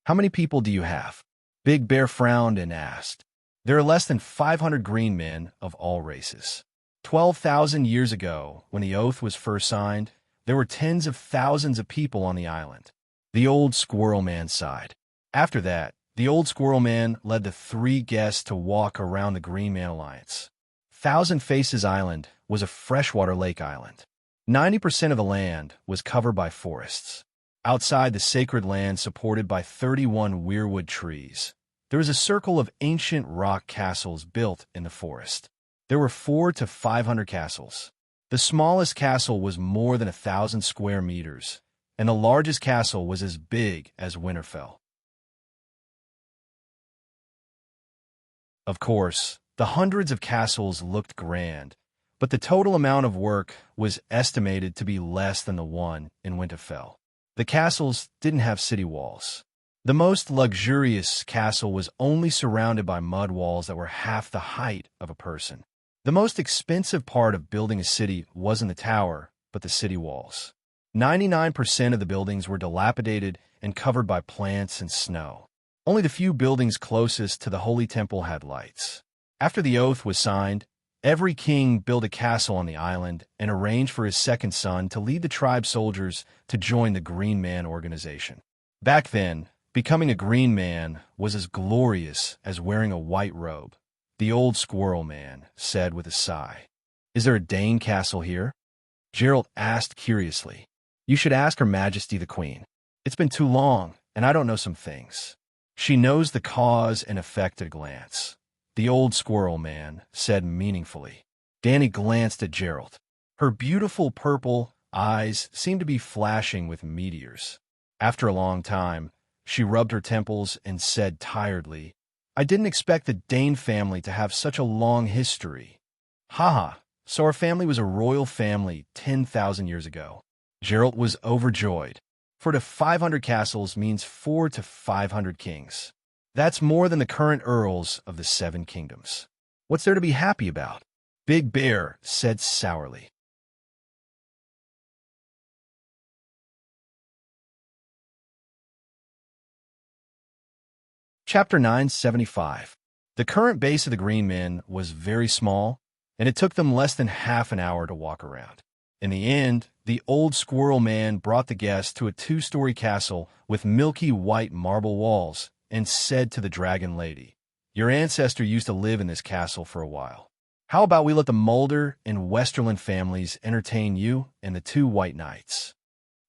How many people do you have?" Big Bear frowned and asked. "There are less than 500 green men of all races. 12,000 years ago, when the oath was first signed, there were tens of thousands of people on the island." The old squirrel man sighed. After that, the old squirrel man led the 3 guests to walk around the Green Man Alliance. Thousand Faces Island was a freshwater lake island. 90% of the land was covered by forests. Outside the sacred land supported by 31 weirwood trees, there was a circle of ancient rock castles built in the forest. There were 400 to 500 castles. The smallest castle was more than 1,000 square meters, and the largest castle was as big as Winterfell. Of course, the hundreds of castles looked grand, but the total amount of work was estimated to be less than the one in Winterfell. The castles didn't have city walls. The most luxurious castle was only surrounded by mud walls that were half the height of a person. The most expensive part of building a city wasn't the tower, but the city walls. 99% of the buildings were dilapidated and covered by plants and snow. Only the few buildings closest to the Holy Temple had lights. After the oath was signed, every king built a castle on the island and arranged for his second son to lead the tribe soldiers to join the Green Man organization. Back then, becoming a green man was as glorious as wearing a white robe, the old squirrel man said with a sigh. "Is there a Dane castle here?" Gerald asked curiously. "You should ask Her Majesty the Queen. It's been too long, and I don't know some things. She knows the cause and effect at a glance," the old squirrel man said meaningfully. Danny glanced at Gerald. Her beautiful purple eyes seemed to be flashing with meteors. After a long time, she rubbed her temples and said tiredly, "I didn't expect the Dane family to have such a long history." "Haha, so our family was a royal family 10,000 years ago." Gerald was overjoyed. 4 to 500 castles means 4 to 500 kings. That's more than the current earls of the 7 kingdoms. What's there to be happy about? Big Bear said sourly. Chapter 975. The current base of the Green Men was very small, and it took them less than half an hour to walk around. In the end, the old squirrel man brought the guests to a 2-story castle with milky white marble walls and said to the dragon lady, "Your ancestor used to live in this castle for a while. How about we let the Mulder and Westerland families entertain you and the 2 white knights?"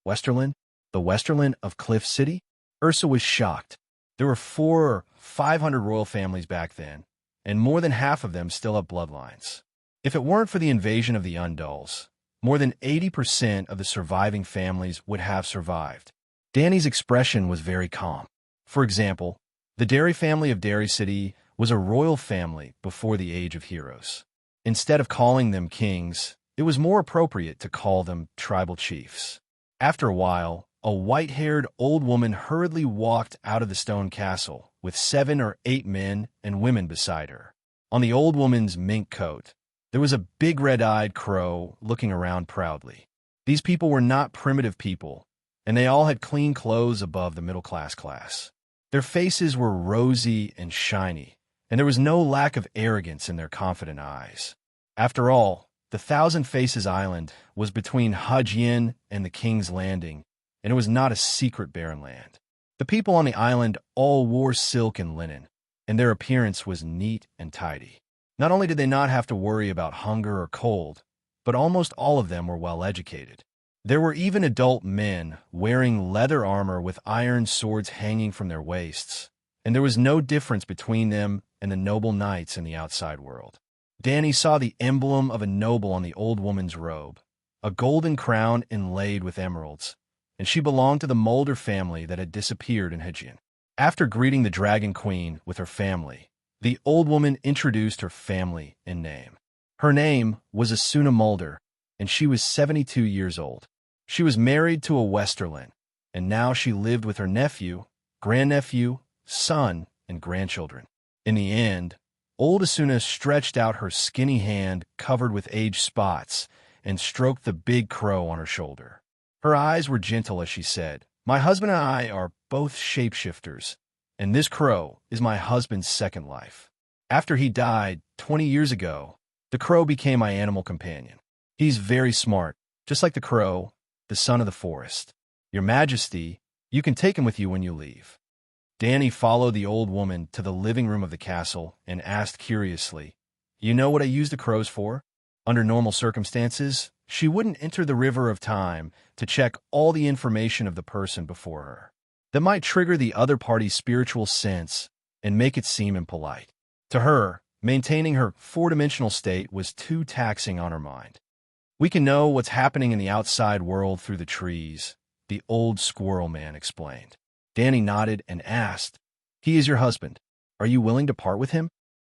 Westerland? The Westerland of Cliff City? Ursa was shocked. There were 400 or 500 royal families back then, and more than half of them still have bloodlines. If it weren't for the invasion of the Undulls, more than 80% of the surviving families would have survived. Danny's expression was very calm. For example, the Derry family of Derry City was a royal family before the Age of Heroes. Instead of calling them kings, it was more appropriate to call them tribal chiefs. After a while, a white-haired old woman hurriedly walked out of the stone castle with 7 or 8 men and women beside her. On the old woman's mink coat, there was a big red-eyed crow looking around proudly. These people were not primitive people, and they all had clean clothes above the middle-class class. Their faces were rosy and shiny, and there was no lack of arrogance in their confident eyes. After all, the Thousand Faces Island was between Hajin and the King's Landing, and it was not a secret barren land. The people on the island all wore silk and linen, and their appearance was neat and tidy. Not only did they not have to worry about hunger or cold, but almost all of them were well-educated. There were even adult men wearing leather armor with iron swords hanging from their waists, and there was no difference between them and the noble knights in the outside world. Danny saw the emblem of a noble on the old woman's robe, a golden crown inlaid with emeralds, and she belonged to the Mulder family that had disappeared in Hajin. After greeting the Dragon Queen with her family, the old woman introduced her family and name. Her name was Asuna Mulder, and she was 72 years old. She was married to a Westerland, and now she lived with her nephew, grandnephew, son, and grandchildren. In the end, old Asuna stretched out her skinny hand covered with age spots and stroked the big crow on her shoulder. Her eyes were gentle as she said, "My husband and I are both shapeshifters, and this crow is my husband's second life. After he died 20 years ago, the crow became my animal companion. He's very smart, just like the crow, the son of the forest. Your Majesty, you can take him with you when you leave." Danny followed the old woman to the living room of the castle and asked curiously, "You know what I use the crows for?" Under normal circumstances, she wouldn't enter the river of time to check all the information of the person before her. That might trigger the other party's spiritual sense and make it seem impolite. To her, maintaining her 4-dimensional state was too taxing on her mind. "We can know what's happening in the outside world through the trees," the old squirrel man explained. Danny nodded and asked, "He is your husband. Are you willing to part with him?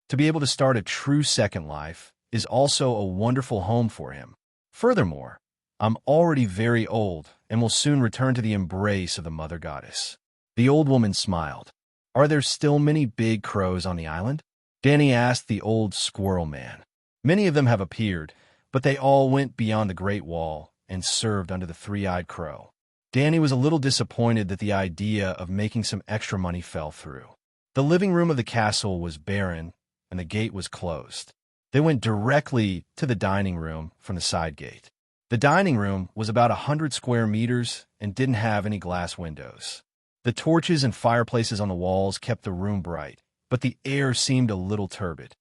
To be able to start a true second life is also a wonderful home for him. Furthermore, I'm already very old and will soon return to the embrace of the Mother Goddess." The old woman smiled. "Are there still many big crows on the island?" Danny asked the old squirrel man. "Many of them have appeared, but they all went beyond the Great Wall and served under the 3-eyed crow." Danny was a little disappointed that the idea of making some extra money fell through. The living room of the castle was barren, and the gate was closed. They went directly to the dining room from the side gate. The dining room was about 100 square meters and didn't have any glass windows. The torches and fireplaces on the walls kept the room bright, but the air seemed a little turbid.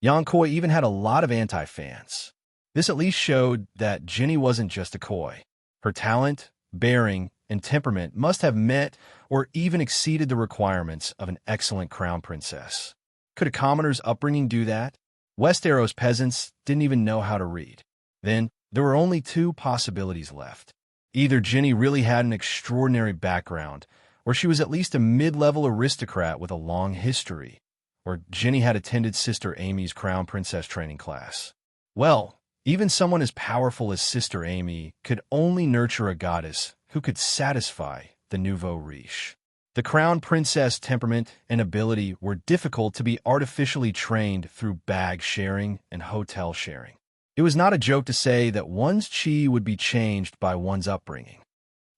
Yonkoi even had a lot of anti-fans. This at least showed that Ginny wasn't just a koi. Her talent, bearing, and temperament must have met or even exceeded the requirements of an excellent crown princess. Could a commoner's upbringing do that? West Arrow's peasants didn't even know how to read. Then, there were only 2 possibilities left. Either Ginny really had an extraordinary background, or she was at least a mid-level aristocrat with a long history, or Ginny had attended Sister Amy's Crown Princess training class. Well, even someone as powerful as Sister Amy could only nurture a goddess who could satisfy the nouveau riche. The Crown Princess temperament and ability were difficult to be artificially trained through bag sharing and hotel sharing. It was not a joke to say that one's chi would be changed by one's upbringing.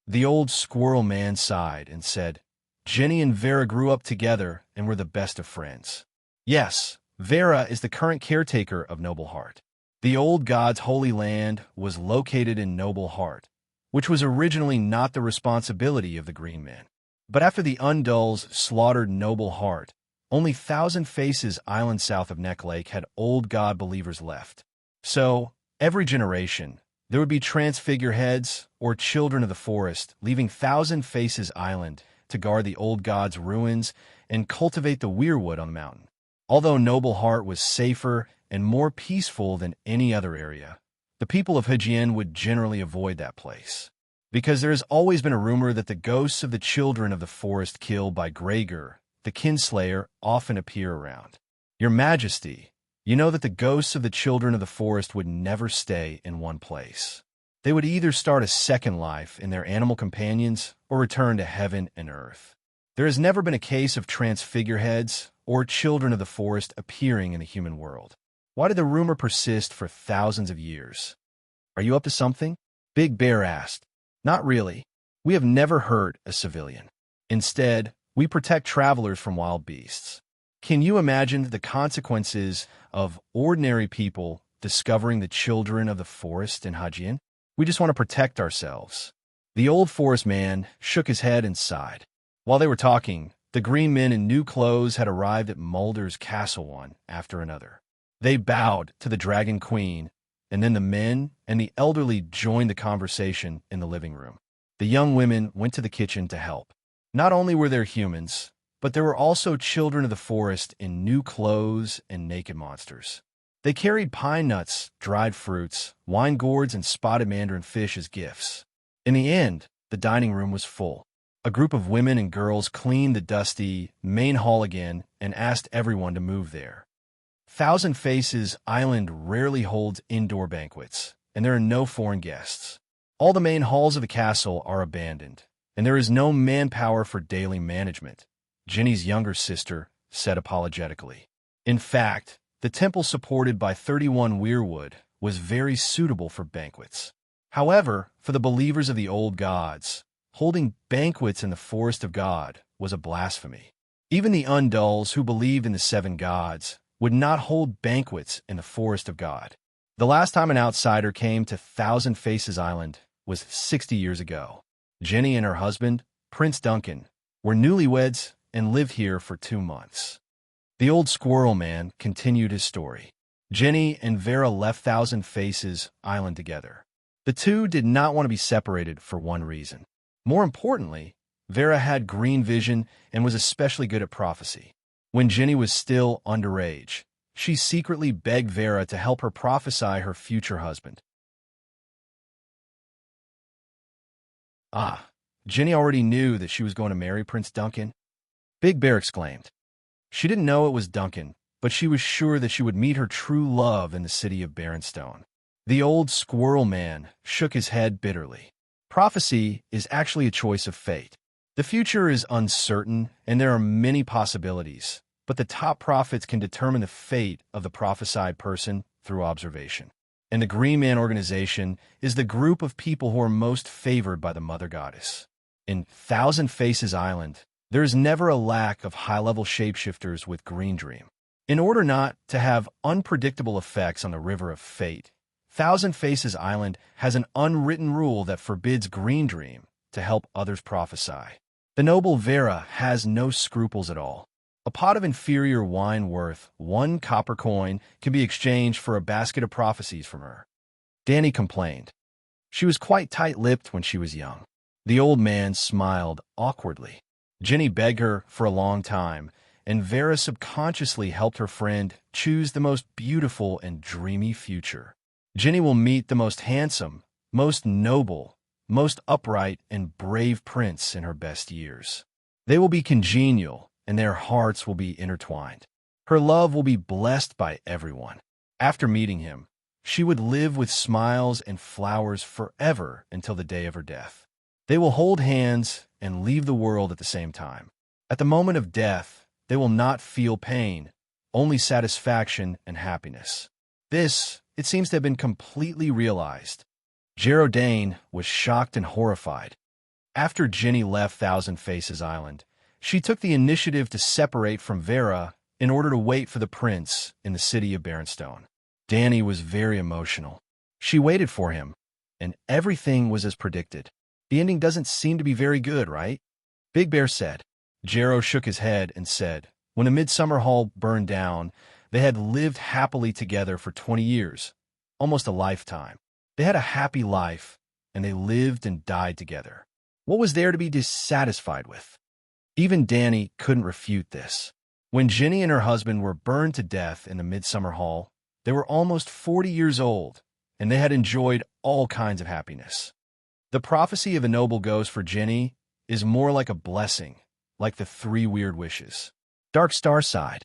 The old squirrel man sighed and said, Ginny and Vera grew up together and were the best of friends. Yes, Vera is the current caretaker of Noble Heart. The old god's holy land was located in Noble Heart, which was originally not the responsibility of the Green Men. But after the Undulls slaughtered Noble Heart, only Thousand Faces Island south of Neck Lake had old god believers left. So, every generation, there would be transfigure heads or children of the forest leaving Thousand Faces Island to guard the old god's ruins and cultivate the weirwood on the mountain. Although Noble Heart was safer and more peaceful than any other area, the people of Hijien would generally avoid that place, because there has always been a rumor that the ghosts of the children of the forest killed by Gregor, the kinslayer, often appear around. Your Majesty, you know that the ghosts of the children of the forest would never stay in one place. They would either start a second life in their animal companions or return to heaven and earth. There has never been a case of transfigureheads or children of the forest appearing in the human world. Why did the rumor persist for thousands of years? Are you up to something? Big Bear asked. Not really. We have never hurt a civilian. Instead, we protect travelers from wild beasts. Can you imagine the consequences of ordinary people discovering the children of the forest in Hajin? We just want to protect ourselves. The old forest man shook his head and sighed. While they were talking, the green men in new clothes had arrived at Mulder's castle one after another. They bowed to the Dragon Queen, and then the men and the elderly joined the conversation in the living room. The young women went to the kitchen to help. Not only were there humans, but there were also children of the forest in new clothes and naked monsters. They carried pine nuts, dried fruits, wine gourds, and spotted mandarin fish as gifts. In the end, the dining room was full. A group of women and girls cleaned the dusty main hall again and asked everyone to move there. Thousand Faces Island rarely holds indoor banquets, and there are no foreign guests. All the main halls of the castle are abandoned, and there is no manpower for daily management, Ginny's younger sister said apologetically. In fact, the temple supported by 31 weirwood was very suitable for banquets. However, for the believers of the old gods, holding banquets in the forest of God was a blasphemy. Even the Undulls who believed in the seven gods would not hold banquets in the forest of God. The last time an outsider came to Thousand Faces Island was 60 years ago. Ginny and her husband, Prince Duncan, were newlyweds and lived here for 2 months. The old squirrel man continued his story. Ginny and Vera left Thousand Faces Island together. The two did not want to be separated for one reason. More importantly, Vera had green vision and was especially good at prophecy. When Ginny was still underage, she secretly begged Vera to help her prophesy her future husband. Ah, Ginny already knew that she was going to marry Prince Duncan? Big Bear exclaimed. She didn't know it was Duncan, but she was sure that she would meet her true love in the city of Barrenstone. The old squirrel man shook his head bitterly. Prophecy is actually a choice of fate. The future is uncertain, and there are many possibilities, but the top prophets can determine the fate of the prophesied person through observation. And the Green Man organization is the group of people who are most favored by the Mother Goddess. In Thousand Faces Island, there is never a lack of high-level shapeshifters with Green Dream. In order not to have unpredictable effects on the River of Fate, Thousand Faces Island has an unwritten rule that forbids Green Dream to help others prophesy. The noble Vera has no scruples at all. A pot of inferior wine worth 1 copper coin can be exchanged for a basket of prophecies from her. Danny complained. She was quite tight-lipped when she was young. The old man smiled awkwardly. Ginny begged her for a long time, and Vera subconsciously helped her friend choose the most beautiful and dreamy future. Ginny will meet the most handsome, most noble, most upright, and brave prince in her best years. They will be congenial, and their hearts will be intertwined. Her love will be blessed by everyone. After meeting him, she would live with smiles and flowers forever until the day of her death. They will hold hands and leave the world at the same time. At the moment of death, they will not feel pain, only satisfaction and happiness. This, it seems to have been completely realized. Geraldine was shocked and horrified. After Ginny left Thousand Faces Island, she took the initiative to separate from Vera in order to wait for the prince in the city of Berenstain. Danny was very emotional. She waited for him, and everything was as predicted. The ending doesn't seem to be very good, right? Big Bear said. Jero shook his head and said, when the Midsummer Hall burned down, they had lived happily together for 20 years, almost a lifetime. They had a happy life, and they lived and died together. What was there to be dissatisfied with? Even Danny couldn't refute this. When Ginny and her husband were burned to death in the Midsummer Hall, they were almost 40 years old, and they had enjoyed all kinds of happiness. The prophecy of a noble ghost for Ginny is more like a blessing, like the 3 weird wishes. Dark Star sighed.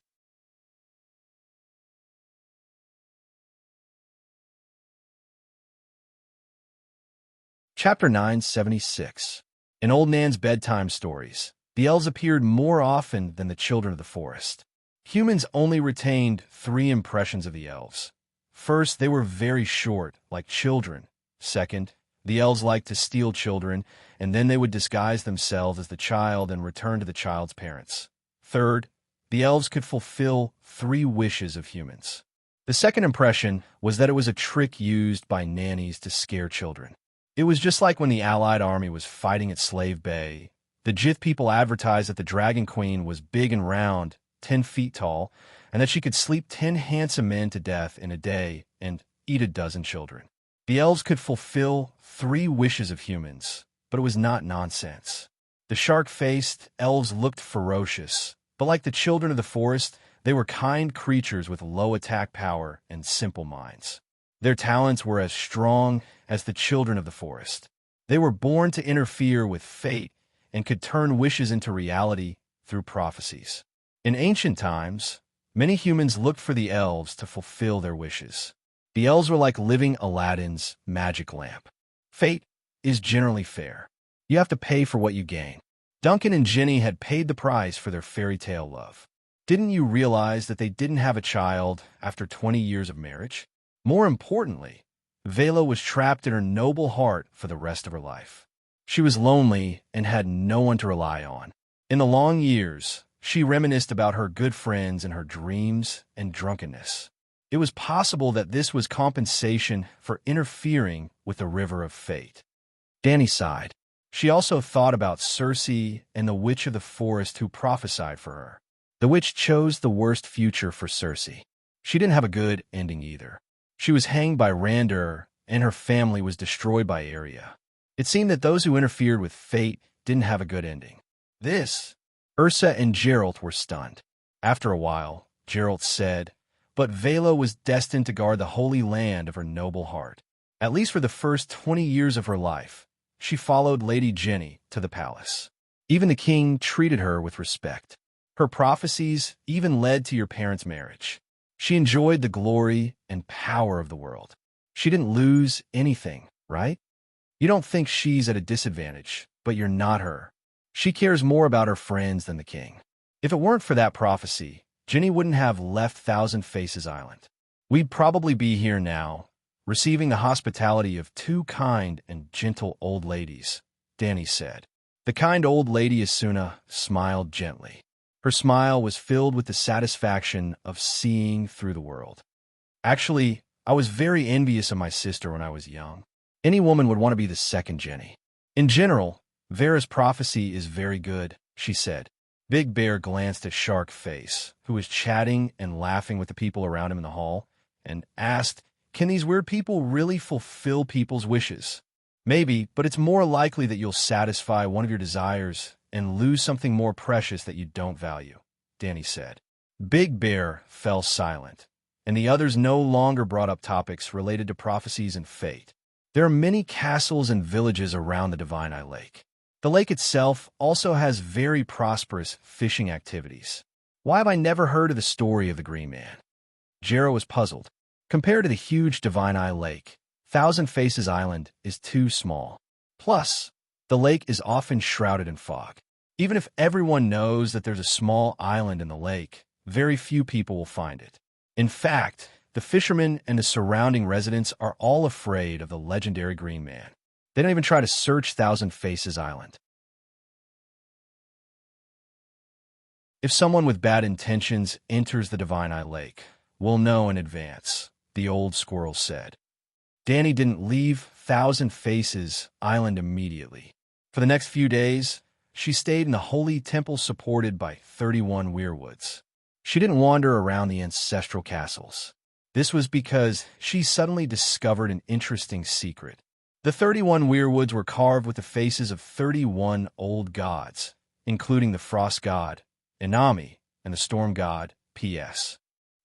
Chapter 976. In Old Nan's bedtime stories, the elves appeared more often than the children of the forest. Humans only retained 3 impressions of the elves. First, they were very short, like children. Second, the elves liked to steal children, and then they would disguise themselves as the child and return to the child's parents. Third, the elves could fulfill 3 wishes of humans. The second impression was that it was a trick used by nannies to scare children. It was just like when the Allied army was fighting at Slave Bay. The Jith people advertised that the Dragon Queen was big and round, 10 feet tall, and that she could sleep 10 handsome men to death in a day and eat a dozen children. The elves could fulfill 3 wishes of humans, but it was not nonsense. The shark-faced elves looked ferocious, but like the children of the forest, they were kind creatures with low attack power and simple minds. Their talents were as strong as the children of the forest. They were born to interfere with fate and could turn wishes into reality through prophecies. In ancient times, many humans looked for the elves to fulfill their wishes. The elves were like living Aladdin's magic lamp. Fate is generally fair. You have to pay for what you gain. Duncan and Ginny had paid the price for their fairy tale love. Didn't you realize that they didn't have a child after 20 years of marriage? More importantly, Vela was trapped in her noble heart for the rest of her life. She was lonely and had no one to rely on. In the long years, she reminisced about her good friends and her dreams and drunkenness. It was possible that this was compensation for interfering with the river of fate. Danny sighed. She also thought about Circe and the witch of the forest who prophesied for her. The witch chose the worst future for Circe. She didn't have a good ending either. She was hanged by Randur, and her family was destroyed by Aria. It seemed that those who interfered with fate didn't have a good ending. Ursa and Geralt were stunned. After a while, Geralt said, but Vela was destined to guard the holy land of her noble heart. At least for the first 20 years of her life, she followed Lady Jenny to the palace. Even the king treated her with respect. Her prophecies even led to your parents' marriage. She enjoyed the glory and power of the world. She didn't lose anything, right? You don't think she's at a disadvantage, but you're not her. She cares more about her friends than the king. If it weren't for that prophecy, Ginny wouldn't have left Thousand Faces Island. We'd probably be here now, receiving the hospitality of 2 kind and gentle old ladies, Danny said. The kind old lady Asuna smiled gently. Her smile was filled with the satisfaction of seeing through the world. Actually, I was very envious of my sister when I was young. Any woman would want to be the second Jenny. In general, Vera's prophecy is very good, she said. Big Bear glanced at Shark Face, who was chatting and laughing with the people around him in the hall, and asked, can these weird people really fulfill people's wishes? Maybe, but it's more likely that you'll satisfy one of your desires and lose something more precious that you don't value, Danny said. Big Bear fell silent, and the others no longer brought up topics related to prophecies and fate. There are many castles and villages around the Divine Eye Lake. The lake itself also has very prosperous fishing activities. Why have I never heard of the story of the Green Man? Jero was puzzled. Compared to the huge Divine Eye Lake, Thousand Faces Island is too small. Plus, the lake is often shrouded in fog. Even if everyone knows that there's a small island in the lake, very few people will find it. In fact, the fishermen and the surrounding residents are all afraid of the legendary Green Man. They don't even try to search Thousand Faces Island. If someone with bad intentions enters the Divine Eye Lake, we'll know in advance, the old squirrel said. Danny didn't leave Thousand Faces Island immediately. For the next few days, she stayed in the holy temple supported by 31 weirwoods. She didn't wander around the ancestral castles. This was because she suddenly discovered an interesting secret. The 31 weirwoods were carved with the faces of 31 old gods, including the frost god, Inami, and the storm god, PS.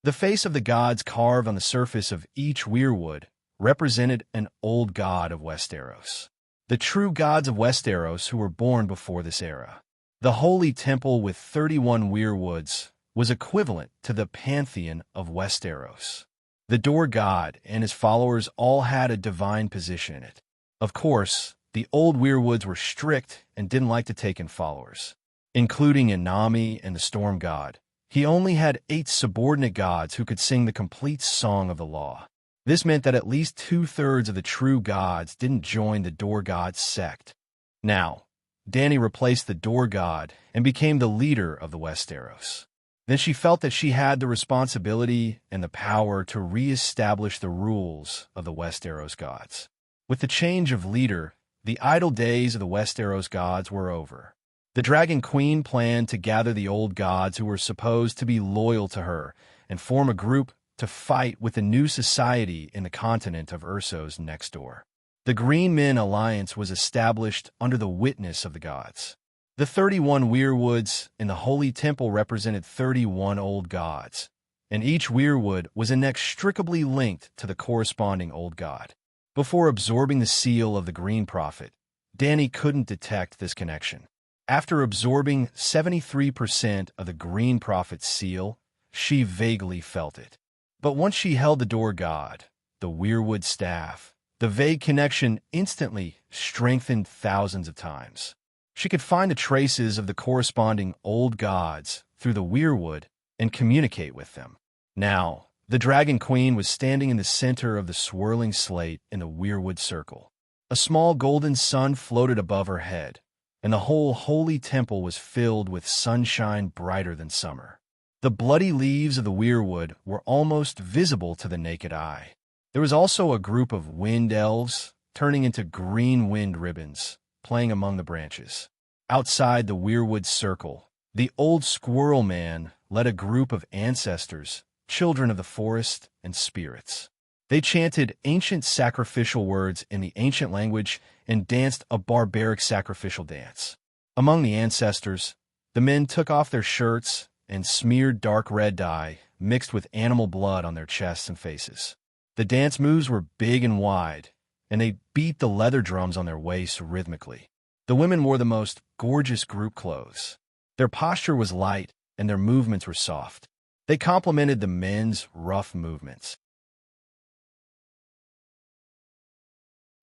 The face of the gods carved on the surface of each weirwood represented an old god of Westeros. The true gods of Westeros who were born before this era. The holy temple with 31 weirwoods was equivalent to the pantheon of Westeros. The door god and his followers all had a divine position in it. Of course, the old weirwoods were strict and didn't like to take in followers. Including Inami and the storm god, he only had 8 subordinate gods who could sing the complete song of the law. This meant that at least 2/3 of the true gods didn't join the door god's sect. Now, Danny replaced the door god and became the leader of the Westeros. Then she felt that she had the responsibility and the power to re-establish the rules of the Westeros gods. With the change of leader, the idle days of the Westeros gods were over. The Dragon Queen planned to gather the old gods who were supposed to be loyal to her and form a group to fight with the new society in the continent of Ursos next door. The Green Men Alliance was established under the witness of the gods. The 31 weirwoods in the Holy Temple represented 31 old gods, and each weirwood was inextricably linked to the corresponding old god. Before absorbing the seal of the Green Prophet, Danny couldn't detect this connection. After absorbing 73% of the Green Prophet's seal, she vaguely felt it. But once she held the door god, the weirwood staff, the vague connection instantly strengthened thousands of times. She could find the traces of the corresponding old gods through the weirwood and communicate with them. Now, the Dragon Queen was standing in the center of the swirling slate in the weirwood circle. A small golden sun floated above her head, and the whole holy temple was filled with sunshine brighter than summer. The bloody leaves of the weirwood were almost visible to the naked eye. There was also a group of wind elves turning into green wind ribbons, playing among the branches. Outside the weirwood circle, the old squirrel man led a group of ancestors, children of the forest and spirits. They chanted ancient sacrificial words in the ancient language and danced a barbaric sacrificial dance. Among the ancestors, the men took off their shirts and smeared dark red dye mixed with animal blood on their chests and faces. The dance moves were big and wide, and they beat the leather drums on their waists rhythmically. The women wore the most gorgeous group clothes. Their posture was light, and their movements were soft. They complemented the men's rough movements.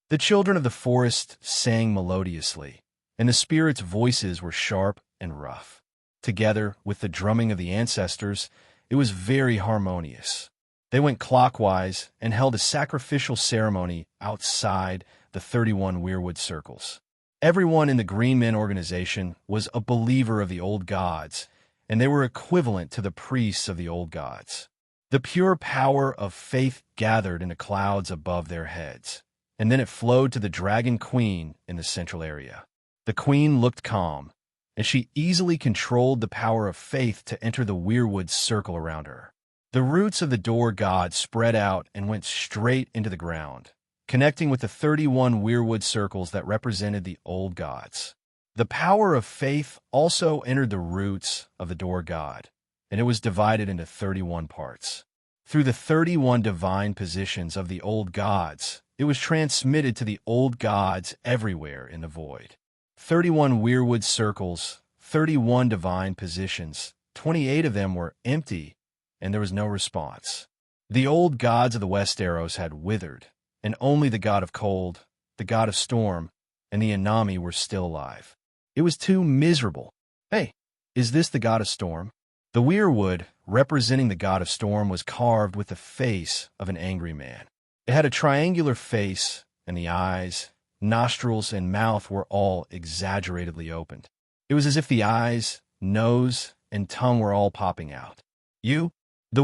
The children of the forest sang melodiously, and the spirits' voices were sharp and rough. Together with the drumming of the ancestors, it was very harmonious. They went clockwise and held a sacrificial ceremony outside the 31 weirwood circles. Everyone in the Green Men organization was a believer of the old gods, and they were equivalent to the priests of the old gods. The pure power of faith gathered in the clouds above their heads, and then it flowed to the Dragon Queen in the central area. The queen looked calm, and she easily controlled the power of faith to enter the weirwood circle around her. The roots of the door god spread out and went straight into the ground, connecting with the 31 weirwood circles that represented the old gods. The power of faith also entered the roots of the door god, and it was divided into 31 parts. Through the 31 divine positions of the old gods, it was transmitted to the old gods everywhere in the void. 31 weirwood circles, 31 divine positions. 28 of them were empty, and there was no response. The old gods of the Westeros had withered, and only the god of cold, the god of storm, and the Anami were still alive. It was too miserable. Hey, is this the god of storm? The weirwood, representing the god of storm, was carved with the face of an angry man. It had a triangular face, and the eyes, nostrils, and mouth were all exaggeratedly opened. It was as if the eyes, nose, and tongue were all popping out. The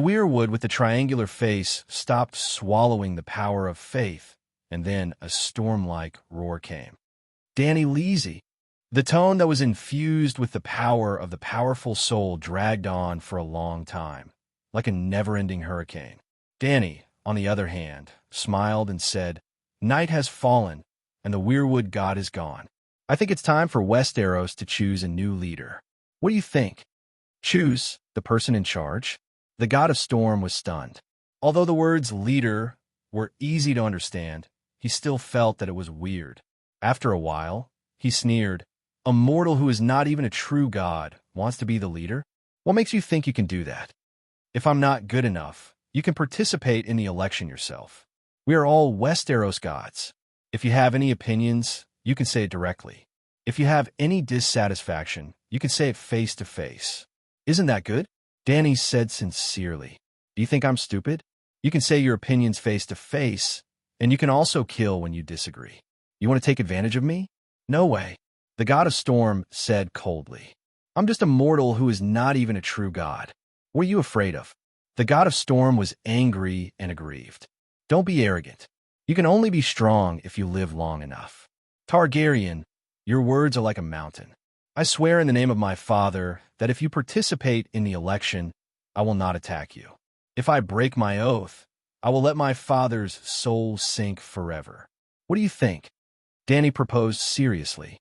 weirwood with the triangular face stopped swallowing the power of faith, and then a storm-like roar came. Danny Leasy. The tone that was infused with the power of the powerful soul dragged on for a long time, like a never-ending hurricane. Danny, on the other hand, smiled and said, "Night has fallen, and the weirwood god is gone. I think it's time for Westeros to choose a new leader. What do you think?" "Choose the person in charge?" The god of storm was stunned. Although the words leader were easy to understand, he still felt that it was weird. After a while, he sneered, "A mortal who is not even a true god wants to be the leader? What makes you think you can do that? If I'm not good enough, you can participate in the election yourself. We are all Westeros gods. If you have any opinions, you can say it directly. If you have any dissatisfaction, you can say it face to face. Isn't that good?" Danny said sincerely. "Do you think I'm stupid? You can say your opinions face to face, and you can also kill when you disagree. You want to take advantage of me? No way." The god of storm said coldly, "I'm just a mortal who is not even a true god. What are you afraid of?" The god of storm was angry and aggrieved. "Don't be arrogant. You can only be strong if you live long enough. Targaryen, your words are like a mountain. I swear in the name of my father that if you participate in the election, I will not attack you. If I break my oath, I will let my father's soul sink forever. What do you think?" Danny proposed seriously.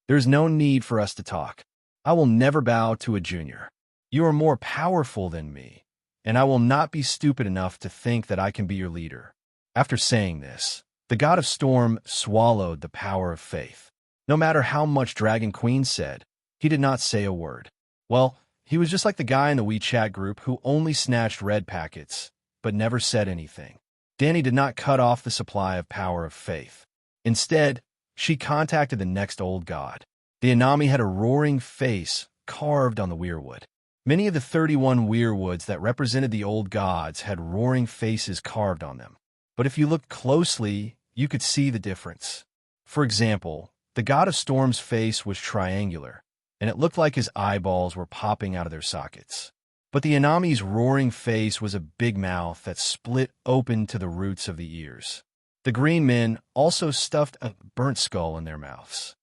"There is no need for us to talk. I will never bow to a junior. You are more powerful than me, and I will not be stupid enough to think that I can be your leader." After saying this, the god of storm swallowed the power of faith. No matter how much Dragon Queen said, he did not say a word. Well, he was just like the guy in the WeChat group who only snatched red packets, but never said anything. Danny did not cut off the supply of power of faith. Instead, she contacted the next old god. The Anami had a roaring face carved on the weirwood. Many of the 31 weirwoods that represented the old gods had roaring faces carved on them. But if you looked closely, you could see the difference. For example, the god of storm's face was triangular, and it looked like his eyeballs were popping out of their sockets. But the Anami's roaring face was a big mouth that split open to the roots of the ears. The green men also stuffed a burnt skull in their mouths.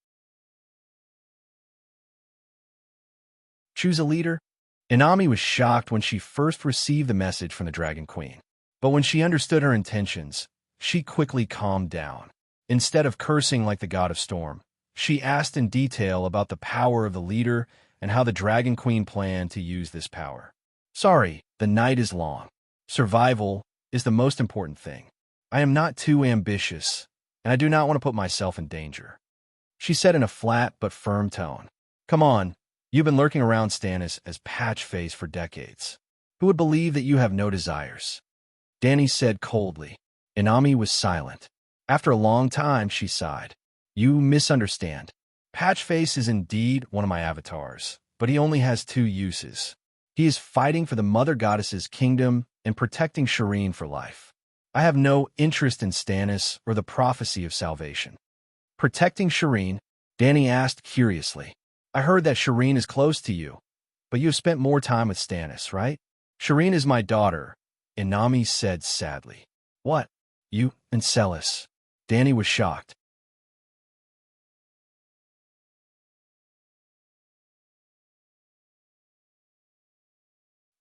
Choose a leader? Anami was shocked when she first received the message from the Dragon Queen. But when she understood her intentions, she quickly calmed down. Instead of cursing like the god of storm, she asked in detail about the power of the leader and how the Dragon Queen planned to use this power. "Sorry, the night is long. Survival is the most important thing. I am not too ambitious, and I do not want to put myself in danger," she said in a flat but firm tone. "Come on, you've been lurking around Stannis as Patchface for decades. Who would believe that you have no desires?" Danny said coldly. Anami was silent. After a long time, she sighed. "You misunderstand. Patchface is indeed one of my avatars, but he only has two uses. He is fighting for the Mother Goddess's kingdom and protecting Serene for life. I have no interest in Stannis or the prophecy of salvation." "Protecting Serene?" Danny asked curiously. "I heard that Serene is close to you, but you have spent more time with Stannis, right?" "Serene is my daughter," Anami said sadly. "What? You and Celis?" Danny was shocked.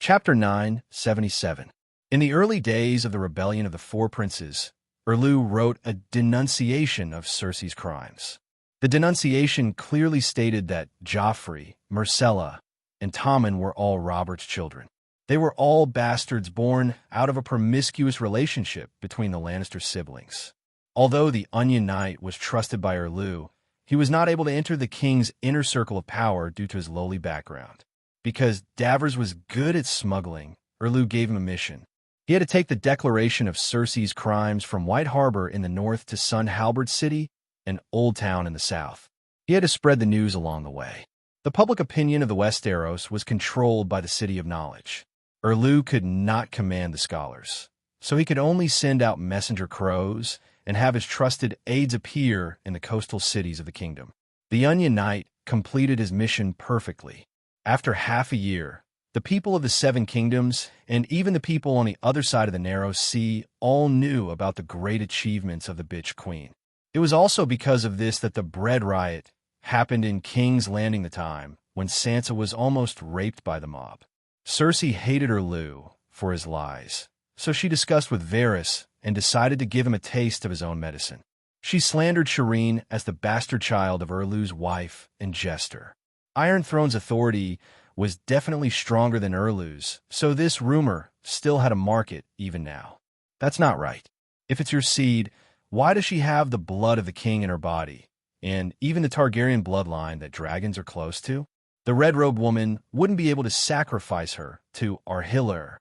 Chapter 977. In the early days of the rebellion of the Four Princes, Erlu wrote a denunciation of Cersei's crimes. The denunciation clearly stated that Joffrey, Myrcella, and Tommen were all Robert's children. They were all bastards born out of a promiscuous relationship between the Lannister siblings. Although the Onion Knight was trusted by Erlu, he was not able to enter the king's inner circle of power due to his lowly background. Because Davers was good at smuggling, Erlu gave him a mission. He had to take the declaration of Cersei's crimes from White Harbor in the north to Sun Halberd City and Old Town in the south. He had to spread the news along the way. The public opinion of the Westeros was controlled by the City of Knowledge. Erlu could not command the scholars, so he could only send out messenger crows and have his trusted aides appear in the coastal cities of the kingdom. The Onion Knight completed his mission perfectly. After half a year, the people of the Seven Kingdoms, and even the people on the other side of the Narrow Sea, all knew about the great achievements of the Bitch Queen. It was also because of this that the Bread Riot happened in King's Landing, the time when Sansa was almost raped by the mob. Cersei hated Erlu for his lies, so she discussed with Varys and decided to give him a taste of his own medicine. She slandered Serene as the bastard child of Erlu's wife and jester. Iron Throne's authority was definitely stronger than Erlu's, so this rumor still had a market even now. That's not right. If it's your seed, why does she have the blood of the king in her body, and even the Targaryen bloodline that dragons are close to? The red-robed woman wouldn't be able to sacrifice her to Arhilur.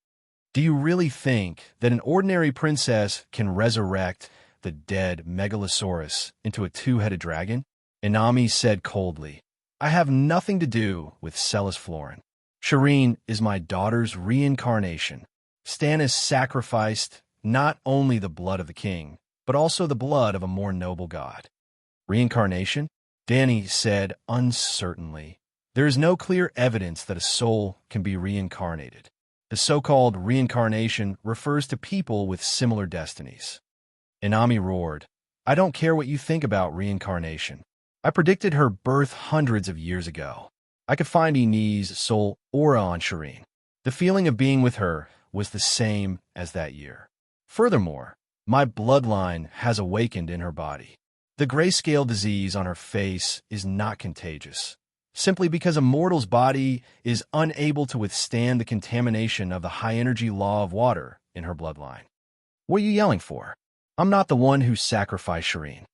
Do you really think that an ordinary princess can resurrect the dead Megalosaurus into a two-headed dragon? Inami said coldly, I have nothing to do with Celis Florin. Shireen is my daughter's reincarnation. Stannis sacrificed not only the blood of the king, but also the blood of a more noble god. Reincarnation? Dany said uncertainly. There is no clear evidence that a soul can be reincarnated. The so-called reincarnation refers to people with similar destinies. Inami roared, I don't care what you think about reincarnation. I predicted her birth hundreds of years ago. I could find Ynys soul aura on Shireen. The feeling of being with her was the same as that year. Furthermore, my bloodline has awakened in her body. The grayscale disease on her face is not contagious, simply because a mortal's body is unable to withstand the contamination of the high-energy law of water in her bloodline. What are you yelling for? I'm not the one who sacrificed Shireen.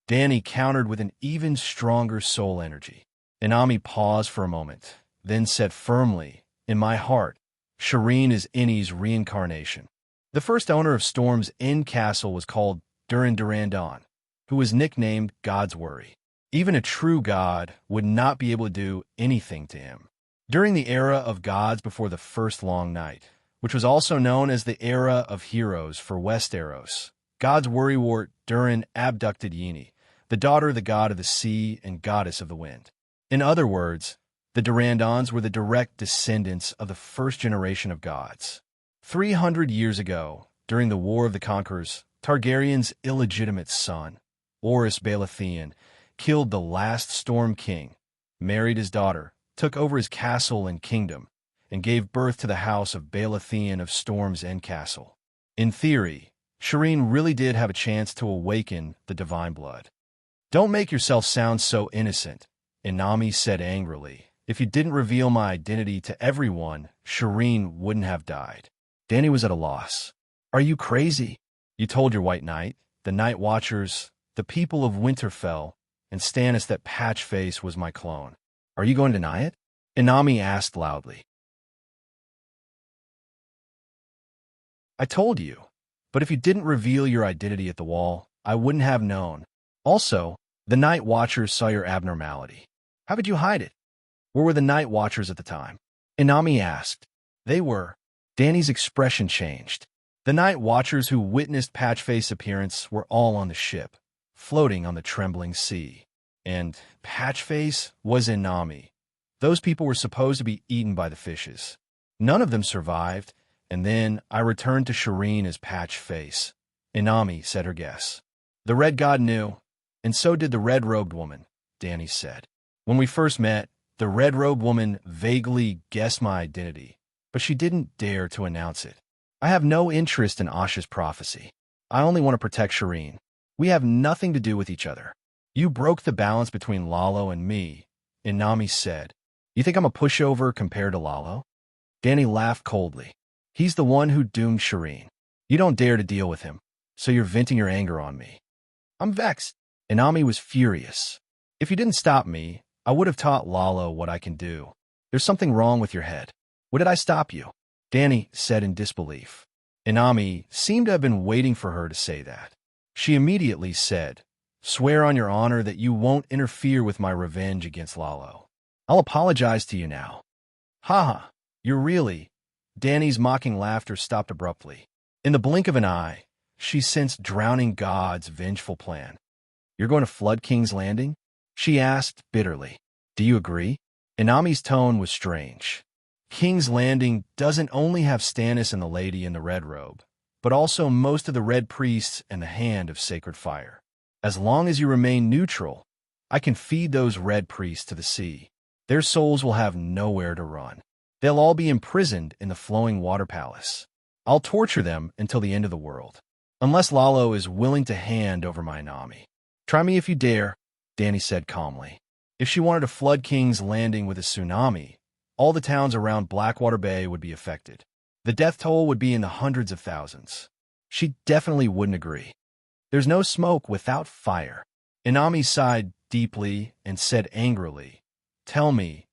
Dany countered with an even stronger soul energy. Inami paused for a moment, then said firmly, in my heart, Shireen is Ynys' reincarnation. The first owner of Storm's End Castle was called Durin Durandon, who was nicknamed God's Worry. Even a true god would not be able to do anything to him. During the era of gods before the First Long Night, which was also known as the Era of Heroes for Westeros, God's worrywart Durin abducted Yennefer, the daughter of the god of the sea and goddess of the wind. In other words, the Durandons were the direct descendants of the first generation of gods. 300 years ago, during the War of the Conquerors, Targaryen's illegitimate son, Orys Baratheon, killed the last Storm King, married his daughter, took over his castle and kingdom, and gave birth to the house of Baratheon of Storm's End Castle. In theory, Shireen really did have a chance to awaken the divine blood. Don't make yourself sound so innocent, Inami said angrily. If you didn't reveal my identity to everyone, Shireen wouldn't have died. Dany was at a loss. Are you crazy? You told your White Knight, the Night Watchers, the people of Winterfell, and Stannis that Patchface was my clone. Are you going to deny it? Inami asked loudly. I told you, but if you didn't reveal your identity at the wall, I wouldn't have known. Also, the Night Watchers saw your abnormality. How could you hide it? Where were the Night Watchers at the time? Inami asked. They were. Dany's expression changed. The Night Watchers who witnessed Patchface's appearance were all on the ship, floating on the trembling sea. And Patchface was Inami. Those people were supposed to be eaten by the fishes. None of them survived, and then I returned to Shireen as Patchface. Inami said her guess. The Red God knew, and so did the red-robed woman, Dany said. When we first met, the red-robed woman vaguely guessed my identity, but she didn't dare to announce it. I have no interest in Asha's prophecy. I only want to protect Shireen. We have nothing to do with each other. You broke the balance between Lalo and me, Inami said. You think I'm a pushover compared to Lalo? Dany laughed coldly. He's the one who doomed Shireen. You don't dare to deal with him, so you're venting your anger on me. I'm vexed. Inami was furious. If you didn't stop me, I would have taught Lalo what I can do. There's something wrong with your head. What did I stop you? Danny said in disbelief. Inami seemed to have been waiting for her to say that. She immediately said, "Swear on your honor that you won't interfere with my revenge against Lalo. I'll apologize to you now." "Haha, you're really—" Danny's mocking laughter stopped abruptly. In the blink of an eye, she sensed drowning God's vengeful plan. "You're going to flood King's Landing?" she asked bitterly. "Do you agree?" Inami's tone was strange. King's Landing doesn't only have Stannis and the lady in the red robe, but also most of the red priests and the hand of sacred fire. As long as you remain neutral, I can feed those red priests to the sea. Their souls will have nowhere to run. They'll all be imprisoned in the flowing water palace. I'll torture them until the end of the world, unless Lalo is willing to hand over my Inami. "Try me if you dare," Danny said calmly. If she wanted to flood King's Landing with a tsunami, all the towns around Blackwater Bay would be affected. The death toll would be in the hundreds of thousands. She definitely wouldn't agree. There's no smoke without fire. Inami sighed deeply and said angrily, "Tell me,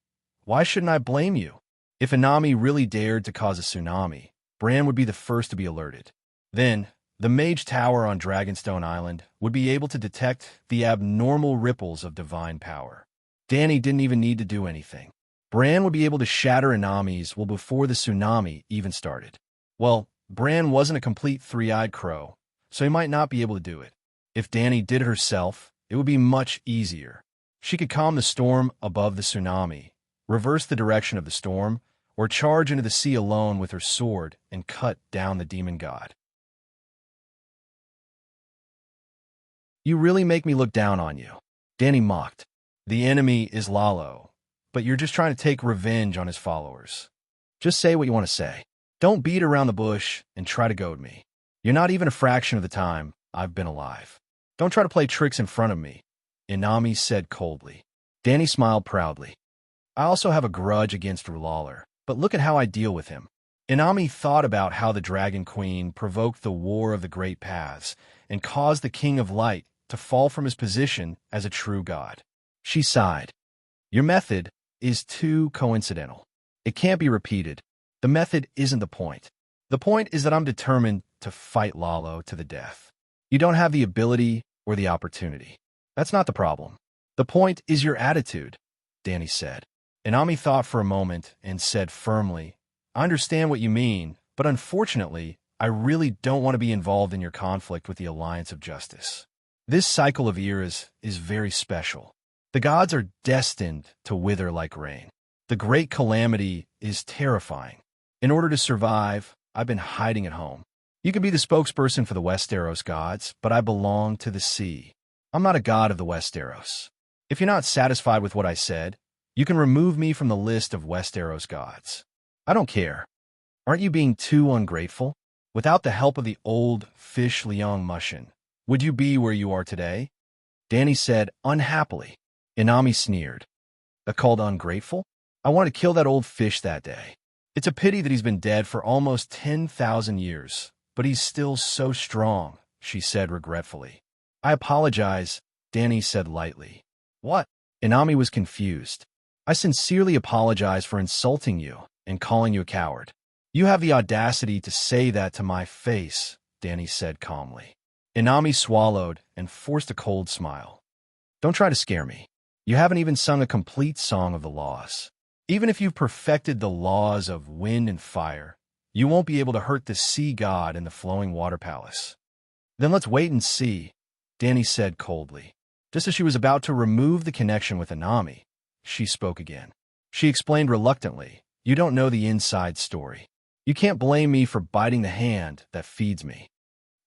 why shouldn't I blame you?" If Inami really dared to cause a tsunami, Bran would be the first to be alerted. Then, the Mage Tower on Dragonstone Island would be able to detect the abnormal ripples of divine power. Danny didn't even need to do anything. Bran would be able to shatter Inami's well before the tsunami even started. Well, Bran wasn't a complete three-eyed crow, so he might not be able to do it. If Danny did it herself, it would be much easier. She could calm the storm above the tsunami, reverse the direction of the storm, or charge into the sea alone with her sword and cut down the demon god. "You really make me look down on you," Danny mocked. "The enemy is Lalo, but you're just trying to take revenge on his followers. Just say what you want to say. Don't beat around the bush and try to goad me. You're not even a fraction of the time I've been alive. Don't try to play tricks in front of me," Inami said coldly. Danny smiled proudly. "I also have a grudge against Rulaller, but look at how I deal with him." Inami thought about how the Dragon Queen provoked the War of the Great Paths and caused the King of Light to fall from his position as a true god. She sighed. "Your method is too coincidental. It can't be repeated. The method isn't the point. The point is that I'm determined to fight Lalo to the death. You don't have the ability or the opportunity. That's not the problem. The point is your attitude," Danny said. Inami thought for a moment and said firmly, "I understand what you mean, but unfortunately, I really don't want to be involved in your conflict with the Alliance of Justice. This cycle of eras is very special. The gods are destined to wither like rain. The great calamity is terrifying. In order to survive, I've been hiding at home. You can be the spokesperson for the Westeros gods, but I belong to the sea. I'm not a god of the Westeros. If you're not satisfied with what I said, you can remove me from the list of Westeros gods. I don't care. Aren't you being too ungrateful? Without the help of the old fish Liang Mushin, would you be where you are today?" Danny said unhappily. Inami sneered. "Called ungrateful? I wanted to kill that old fish that day. It's a pity that he's been dead for almost 10,000 years, but he's still so strong," she said regretfully. "I apologize," Danny said lightly. "What?" Inami was confused. "I sincerely apologize for insulting you and calling you a coward." "You have the audacity to say that to my face," Danny said calmly. Inami swallowed and forced a cold smile. "Don't try to scare me. You haven't even sung a complete song of the laws. Even if you've perfected the laws of wind and fire, you won't be able to hurt the sea god in the flowing water palace." "Then let's wait and see," Danny said coldly. Just as she was about to remove the connection with Inami, she spoke again. She explained reluctantly, "You don't know the inside story. You can't blame me for biting the hand that feeds me."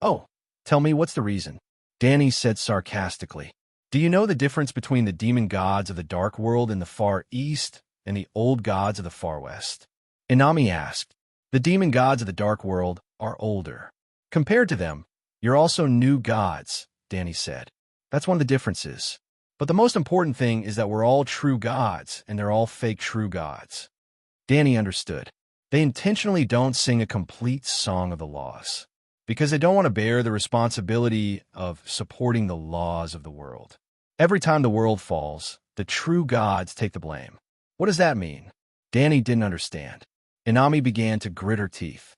"Oh, tell me, what's the reason?" Danny said sarcastically. "Do you know the difference between the demon gods of the Dark World in the Far East and the old gods of the Far West?" Inami asked. "The demon gods of the Dark World are older. Compared to them, you're also new gods," Danny said. "That's one of the differences. But the most important thing is that we're all true gods, and they're all fake true gods." Danny understood. They intentionally don't sing a complete song of the laws, because they don't want to bear the responsibility of supporting the laws of the world. Every time the world falls, the true gods take the blame. What does that mean? Danny didn't understand. Inami began to grit her teeth.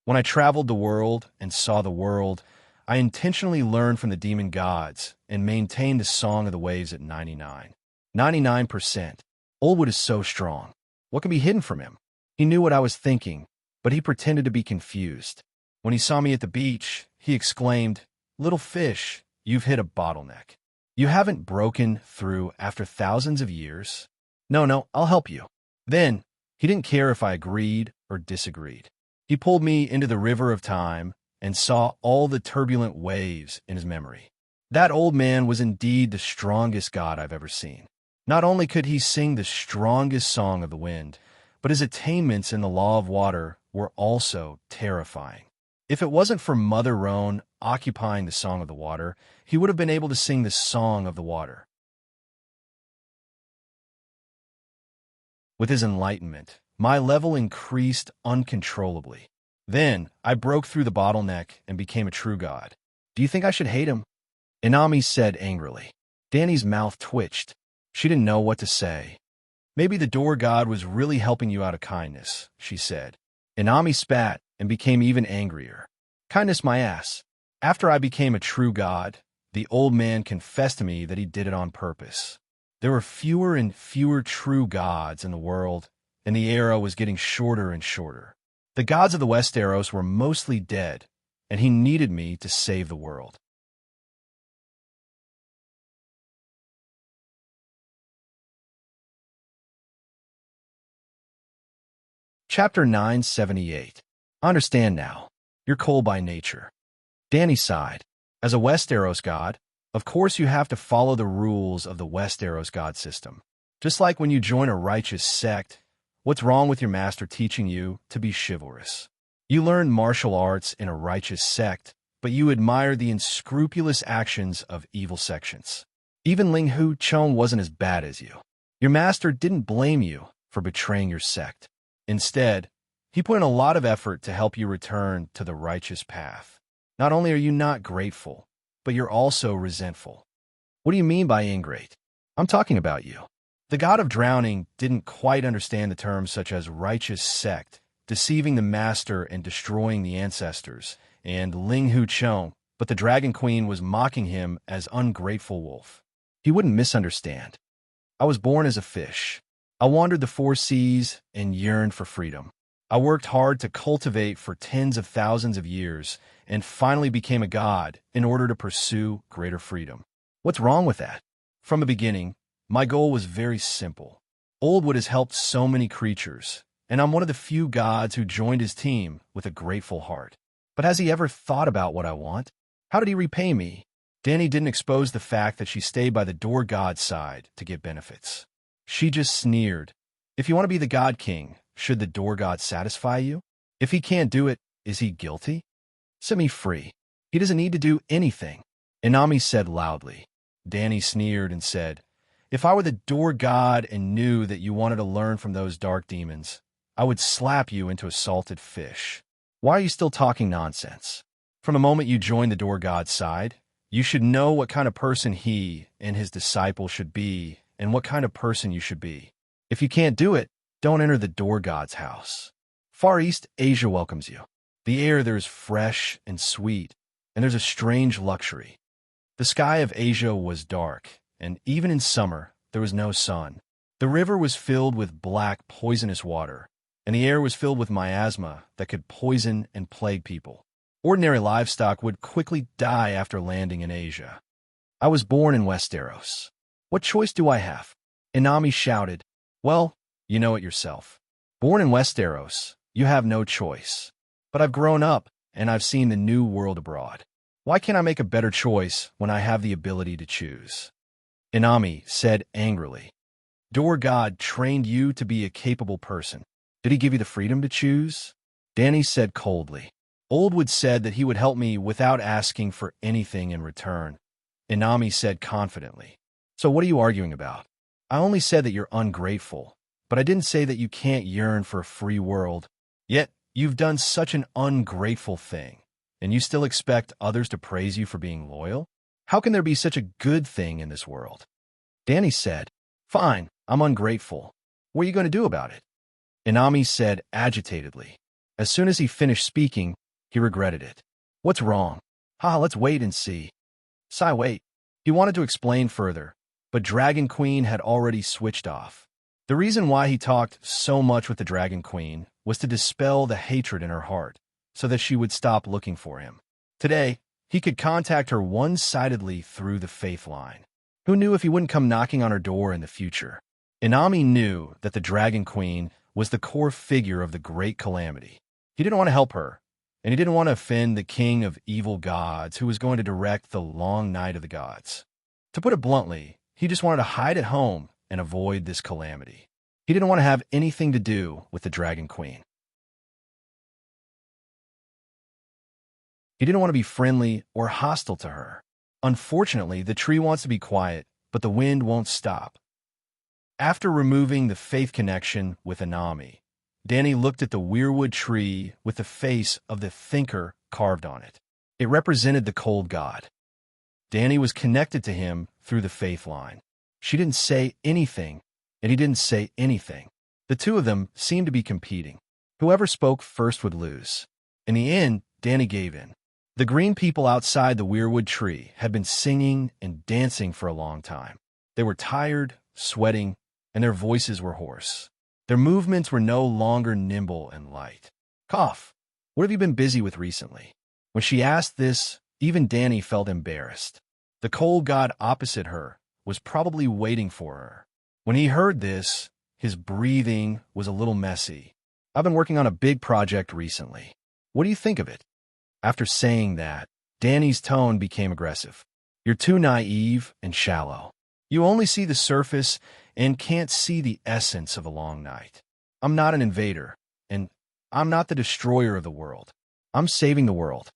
When I traveled the world and saw the world, I intentionally learned from the demon gods and maintained the song of the waves at 99. 99%. Oldwood is so strong. What can be hidden from him? He knew what I was thinking, but he pretended to be confused. When he saw me at the beach, he exclaimed, "Little fish, you've hit a bottleneck. You haven't broken through after thousands of years. No, I'll help you." Then, he didn't care if I agreed or disagreed. He pulled me into the river of time and saw all the turbulent waves in his memory. That old man was indeed the strongest god I've ever seen. Not only could he sing the strongest song of the wind, but his attainments in the law of water were also terrifying. If it wasn't for Mother Roan occupying the song of the water, he would have been able to sing the song of the water. With his enlightenment, my level increased uncontrollably. Then, I broke through the bottleneck and became a true god. Do you think I should hate him? Inami said angrily. Danny's mouth twitched. She didn't know what to say. Maybe the door god was really helping you out of kindness, she said. Inami spat and became even angrier. Kindness my ass. After I became a true god, the old man confessed to me that he did it on purpose. There were fewer and fewer true gods in the world, and the era was getting shorter and shorter. The gods of the Westeros were mostly dead, and he needed me to save the world. Chapter 978. I understand now. You're cold by nature. Danny sighed. As a Westeros god, of course you have to follow the rules of the Westeros god system. Just like when you join a righteous sect, what's wrong with your master teaching you to be chivalrous? You learn martial arts in a righteous sect, but you admire the unscrupulous actions of evil sections. Even Ling Hu Chong wasn't as bad as you. Your master didn't blame you for betraying your sect. Instead, he put in a lot of effort to help you return to the righteous path. Not only are you not grateful, but you're also resentful. What do you mean by ingrate? I'm talking about you. The god of drowning didn't quite understand the terms such as righteous sect, deceiving the master and destroying the ancestors, and Ling Hu Chong, but the Dragon Queen was mocking him as ungrateful wolf. He wouldn't misunderstand. I was born as a fish. I wandered the four seas and yearned for freedom. I worked hard to cultivate for tens of thousands of years and finally became a god in order to pursue greater freedom. What's wrong with that? From the beginning, my goal was very simple. Oldwood has helped so many creatures, and I'm one of the few gods who joined his team with a grateful heart. But has he ever thought about what I want? How did he repay me? Danny didn't expose the fact that she stayed by the door god's side to get benefits. She just sneered. If you want to be the God King, should the door god satisfy you? If he can't do it, is he guilty? Set me free. He doesn't need to do anything. Inami said loudly. Danny sneered and said, If I were the door god and knew that you wanted to learn from those dark demons, I would slap you into a salted fish. Why are you still talking nonsense? From the moment you joined the door god's side, you should know what kind of person he and his disciples should be and what kind of person you should be. If you can't do it, don't enter the door god's house. Far East Asia welcomes you. The air there is fresh and sweet, and there's a strange luxury. The sky of Asia was dark, and even in summer, there was no sun. The river was filled with black, poisonous water, and the air was filled with miasma that could poison and plague people. Ordinary livestock would quickly die after landing in Asia. I was born in Westeros. What choice do I have? Inami shouted. Well, you know it yourself. Born in Westeros, you have no choice. But I've grown up, and I've seen the new world abroad. Why can't I make a better choice when I have the ability to choose? Inami said angrily. Door God trained you to be a capable person. Did he give you the freedom to choose? Danny said coldly. Oldwood said that he would help me without asking for anything in return. Inami said confidently. So what are you arguing about? I only said that you're ungrateful, but I didn't say that you can't yearn for a free world. Yet, you've done such an ungrateful thing, and you still expect others to praise you for being loyal? How can there be such a good thing in this world? Danny said, Fine, I'm ungrateful. What are you going to do about it? Inami said agitatedly. As soon as he finished speaking, he regretted it. What's wrong? Let's wait and see. Sai, wait. He wanted to explain further, but Dragon Queen had already switched off. The reason why he talked so much with the Dragon Queen was to dispel the hatred in her heart, so that she would stop looking for him. Today, he could contact her one-sidedly through the faith line. Who knew if he wouldn't come knocking on her door in the future? Inami knew that the Dragon Queen was the core figure of the Great Calamity. He didn't want to help her, and he didn't want to offend the king of evil gods who was going to direct the long night of the gods. To put it bluntly, he just wanted to hide at home and avoid this calamity. He didn't want to have anything to do with the Dragon Queen. He didn't want to be friendly or hostile to her. Unfortunately, the tree wants to be quiet, but the wind won't stop. After removing the faith connection with Inami, Danny looked at the weirwood tree with the face of the thinker carved on it. It represented the cold god. Danny was connected to him through the faith line. She didn't say anything, and he didn't say anything. The two of them seemed to be competing. Whoever spoke first would lose. In the end, Danny gave in. The green people outside the weirwood tree had been singing and dancing for a long time. They were tired, sweating, and their voices were hoarse. Their movements were no longer nimble and light. Cough, what have you been busy with recently? When she asked this, even Danny felt embarrassed. The cold god opposite her was probably waiting for her. When he heard this, his breathing was a little messy. I've been working on a big project recently. What do you think of it? After saying that, Danny's tone became aggressive. You're too naive and shallow. You only see the surface and can't see the essence of a long night. I'm not an invader, and I'm not the destroyer of the world. I'm saving the world.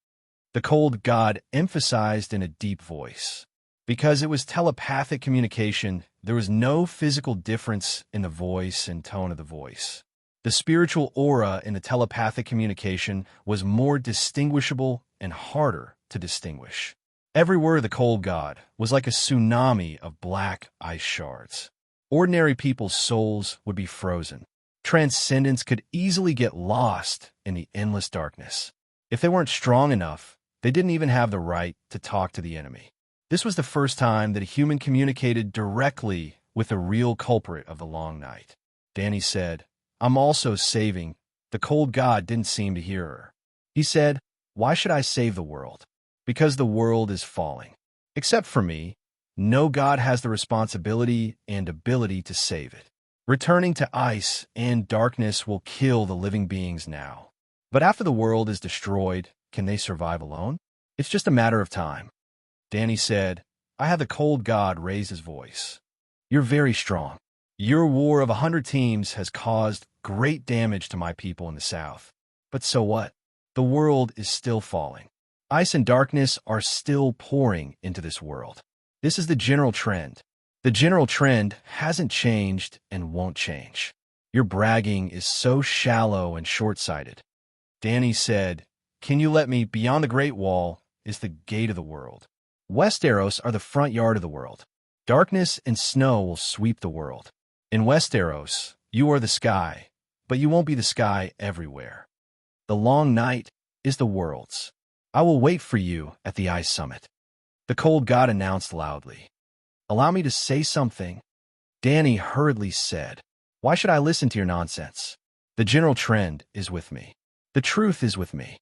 The cold god emphasized in a deep voice. Because it was telepathic communication, there was no physical difference in the voice and tone of the voice. The spiritual aura in the telepathic communication was more distinguishable and harder to distinguish. Every word of the cold god was like a tsunami of black ice shards. Ordinary people's souls would be frozen. Transcendence could easily get lost in the endless darkness. If they weren't strong enough, they didn't even have the right to talk to the enemy. This was the first time that a human communicated directly with the real culprit of the long night. Danny said, I'm also saving. The cold god didn't seem to hear her. He said, Why should I save the world? Because the world is falling. Except for me, no god has the responsibility and ability to save it. Returning to ice and darkness will kill the living beings now. But after the world is destroyed, can they survive alone? It's just a matter of time. Danny said, I had the cold god raise his voice. You're very strong. Your war of 100 teams has caused great damage to my people in the south. But so what? The world is still falling. Ice and darkness are still pouring into this world. This is the general trend. The general trend hasn't changed and won't change. Your bragging is so shallow and short-sighted. Danny said, Can you let me beyond the Great Wall is the gate of the world. Westeros are the front yard of the world. Darkness and snow will sweep the world. In Westeros, you are the sky, but you won't be the sky everywhere. The long night is the world's. I will wait for you at the ice summit. The cold god announced loudly. Allow me to say something. Danny hurriedly said, Why should I listen to your nonsense? The general trend is with me. The truth is with me.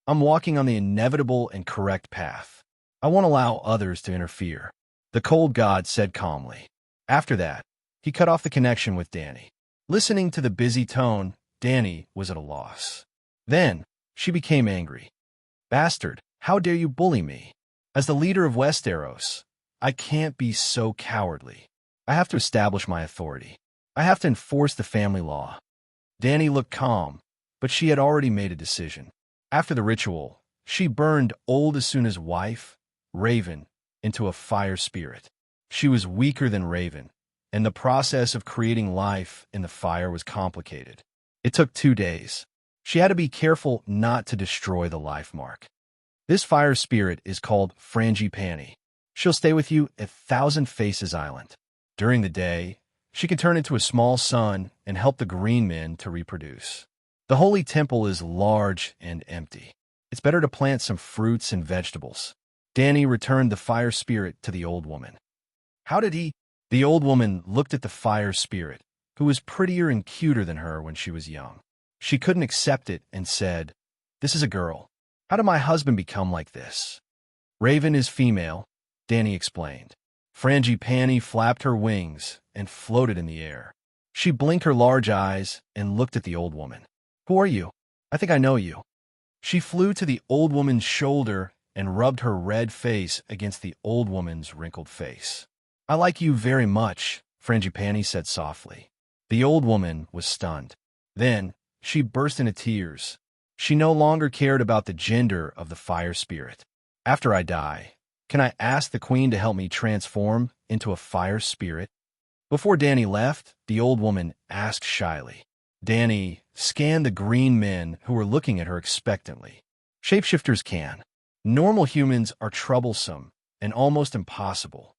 I'm walking on the inevitable and correct path. I won't allow others to interfere. The cold god said calmly. After that, he cut off the connection with Danny. Listening to the busy tone, Danny was at a loss. Then, she became angry. Bastard, how dare you bully me? As the leader of Westeros, I can't be so cowardly. I have to establish my authority. I have to enforce the family law. Danny looked calm, but she had already made a decision. After the ritual, she burned old Asuna's wife, Raven, into a fire spirit. She was weaker than Raven, and the process of creating life in the fire was complicated. It took 2 days. She had to be careful not to destroy the life mark. This fire spirit is called Frangipani. She'll stay with you at Thousand Faces Island. During the day, she can turn into a small sun and help the green men to reproduce. The holy temple is large and empty. It's better to plant some fruits and vegetables. Danny returned the fire spirit to the old woman. How did he? The old woman looked at the fire spirit, who was prettier and cuter than her when she was young. She couldn't accept it and said, "This is a girl. How did my husband become like this?" "Raven is female," Danny explained. Frangipani flapped her wings and floated in the air. She blinked her large eyes and looked at the old woman. "Who are you? I think I know you." She flew to the old woman's shoulder and rubbed her red face against the old woman's wrinkled face. "I like you very much," Frangipani said softly. The old woman was stunned. Then she burst into tears. She no longer cared about the gender of the fire spirit. "After I die, can I ask the queen to help me transform into a fire spirit?" Before Danny left, the old woman asked shyly. Danny scanned the green men who were looking at her expectantly. Shapeshifters can. Normal humans are troublesome and almost impossible.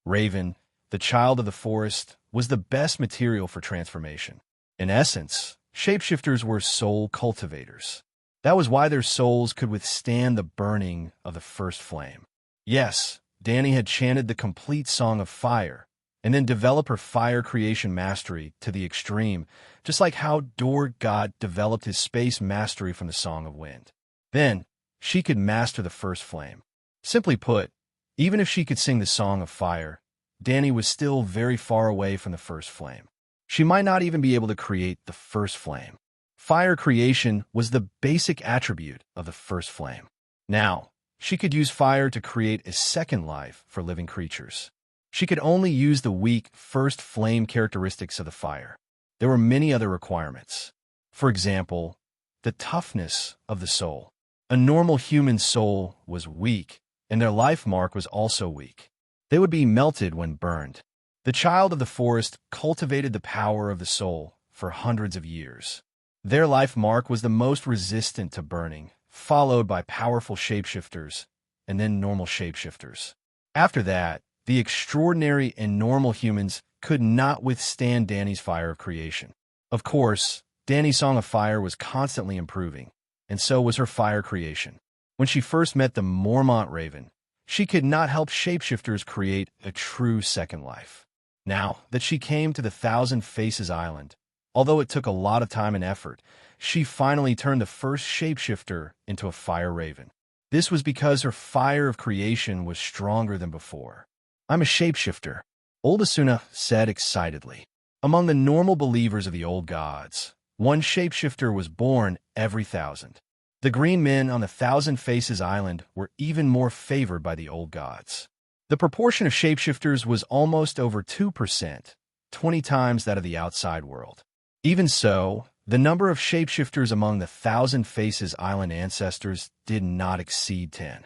Raven, the child of the forest, was the best material for transformation. In essence, shapeshifters were soul cultivators. That was why their souls could withstand the burning of the first flame. Yes, Danny had chanted the complete Song of Fire, and then developed her fire creation mastery to the extreme, just like how Door God developed his space mastery from the Song of Wind. Then, she could master the first flame. Simply put, even if she could sing the Song of Fire, Danny was still very far away from the first flame. She might not even be able to create the first flame. Fire creation was the basic attribute of the first flame. Now, she could use fire to create a second life for living creatures. She could only use the weak first flame characteristics of the fire. There were many other requirements. For example, the toughness of the soul. A normal human soul was weak, and their life mark was also weak. They would be melted when burned. The child of the forest cultivated the power of the soul for hundreds of years. Their life mark was the most resistant to burning, followed by powerful shapeshifters, and then normal shapeshifters. After that, the extraordinary and normal humans could not withstand Danny's fire of creation. Of course, Danny's Song of Fire was constantly improving, and so was her fire creation. When she first met the Mormont Raven, she could not help shapeshifters create a true second life. Now that she came to the Thousand Faces Island, although it took a lot of time and effort, she finally turned the first shapeshifter into a fire raven. This was because her fire of creation was stronger than before. "I'm a shapeshifter," Old Asuna said excitedly. Among the normal believers of the old gods, one shapeshifter was born every 1,000. The green men on the Thousand Faces Island were even more favored by the old gods. The proportion of shapeshifters was almost over 2%, 20 times that of the outside world. Even so, the number of shapeshifters among the Thousand Faces Island ancestors did not exceed 10.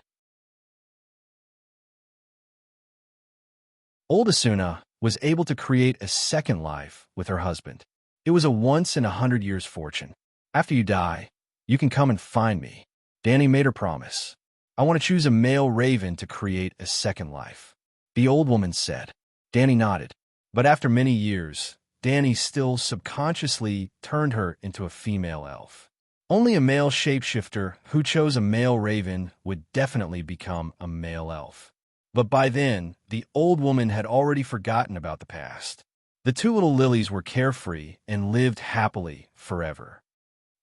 Old Asuna was able to create a second life with her husband. It was a once-in-100 years fortune. "After you die, you can come and find me," Danny made her promise. "I want to choose a male raven to create a second life," the old woman said. Danny nodded. But after many years, Danny still subconsciously turned her into a female elf. Only a male shapeshifter who chose a male raven would definitely become a male elf. But by then, the old woman had already forgotten about the past. The two little lilies were carefree and lived happily forever.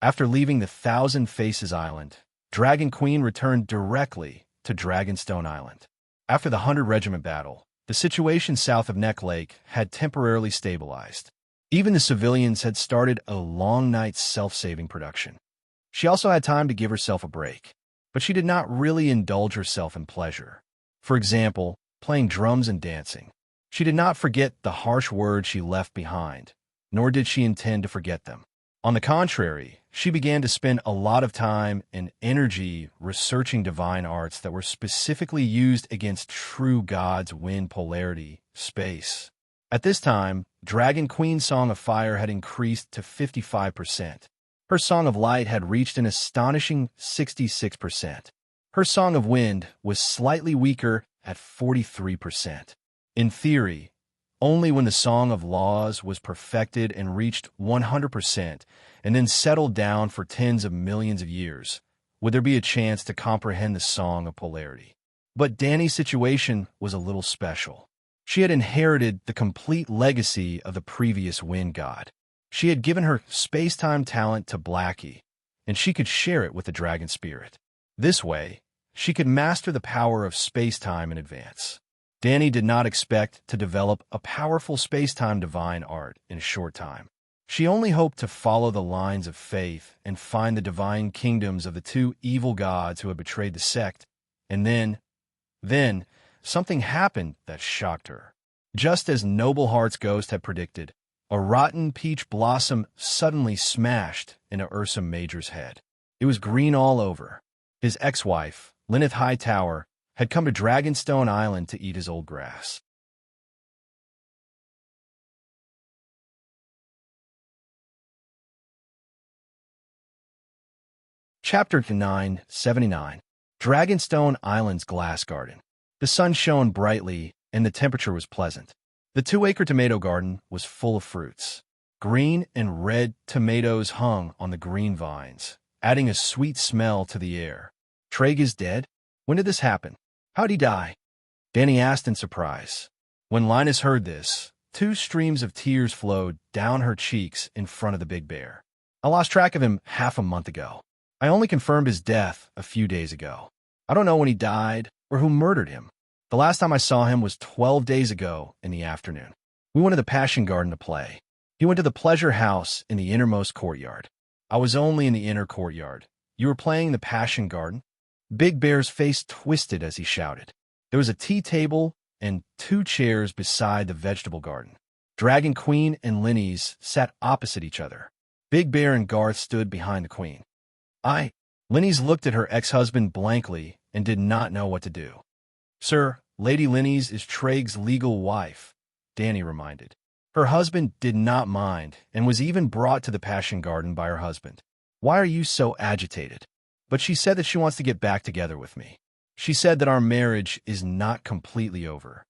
After leaving the Thousand Faces Island, Dragon Queen returned directly to Dragonstone Island. After the 100 Regiment battle, the situation south of Neck Lake had temporarily stabilized. Even the civilians had started a long night's self-saving production. She also had time to give herself a break, but she did not really indulge herself in pleasure. For example, playing drums and dancing. She did not forget the harsh words she left behind, nor did she intend to forget them. On the contrary, she began to spend a lot of time and energy researching divine arts that were specifically used against true gods' wind polarity, space. At this time, Dragon Queen's Song of Fire had increased to 55%. Her Song of Light had reached an astonishing 66%. Her Song of Wind was slightly weaker at 43%. In theory, only when the Song of Laws was perfected and reached 100% and then settled down for tens of millions of years would there be a chance to comprehend the Song of Polarity. But Dani's situation was a little special. She had inherited the complete legacy of the previous wind god. She had given her space-time talent to Blackie, and she could share it with the dragon spirit. This way, she could master the power of space-time in advance. Dani did not expect to develop a powerful space-time divine art in a short time. She only hoped to follow the lines of faith and find the divine kingdoms of the two evil gods who had betrayed the sect, and then, something happened that shocked her. Just as Nobleheart's ghost had predicted, a rotten peach blossom suddenly smashed into Ursa Major's head. It was green all over. His ex-wife, Lyneth Hightower, had come to Dragonstone Island to eat his old grass. Chapter 979. Dragonstone Island's Glass Garden. The sun shone brightly, and the temperature was pleasant. The 2-acre tomato garden was full of fruits. Green and red tomatoes hung on the green vines, adding a sweet smell to the air. Traeg is dead? When did this happen? How'd he die? Dani asked in surprise. When Linus heard this, 2 streams of tears flowed down her cheeks in front of the big bear. I lost track of him half a month ago. I only confirmed his death a few days ago. I don't know when he died or who murdered him. The last time I saw him was 12 days ago in the afternoon. We went to the Passion Garden to play. He went to the pleasure house in the innermost courtyard. I was only in the inner courtyard. You were playing the Passion Garden? Big Bear's face twisted as he shouted. There was a tea table and 2 chairs beside the vegetable garden. Dragon Queen and Linny's sat opposite each other. Big Bear and Garth stood behind the queen. Linny's looked at her ex-husband blankly and did not know what to do. Sir, Lady Linny's is Traeg's legal wife, Dani reminded. Her husband did not mind and was even brought to the Passion Garden by her husband. Why are you so agitated? But she said that she wants to get back together with me. She said that our marriage is not completely over.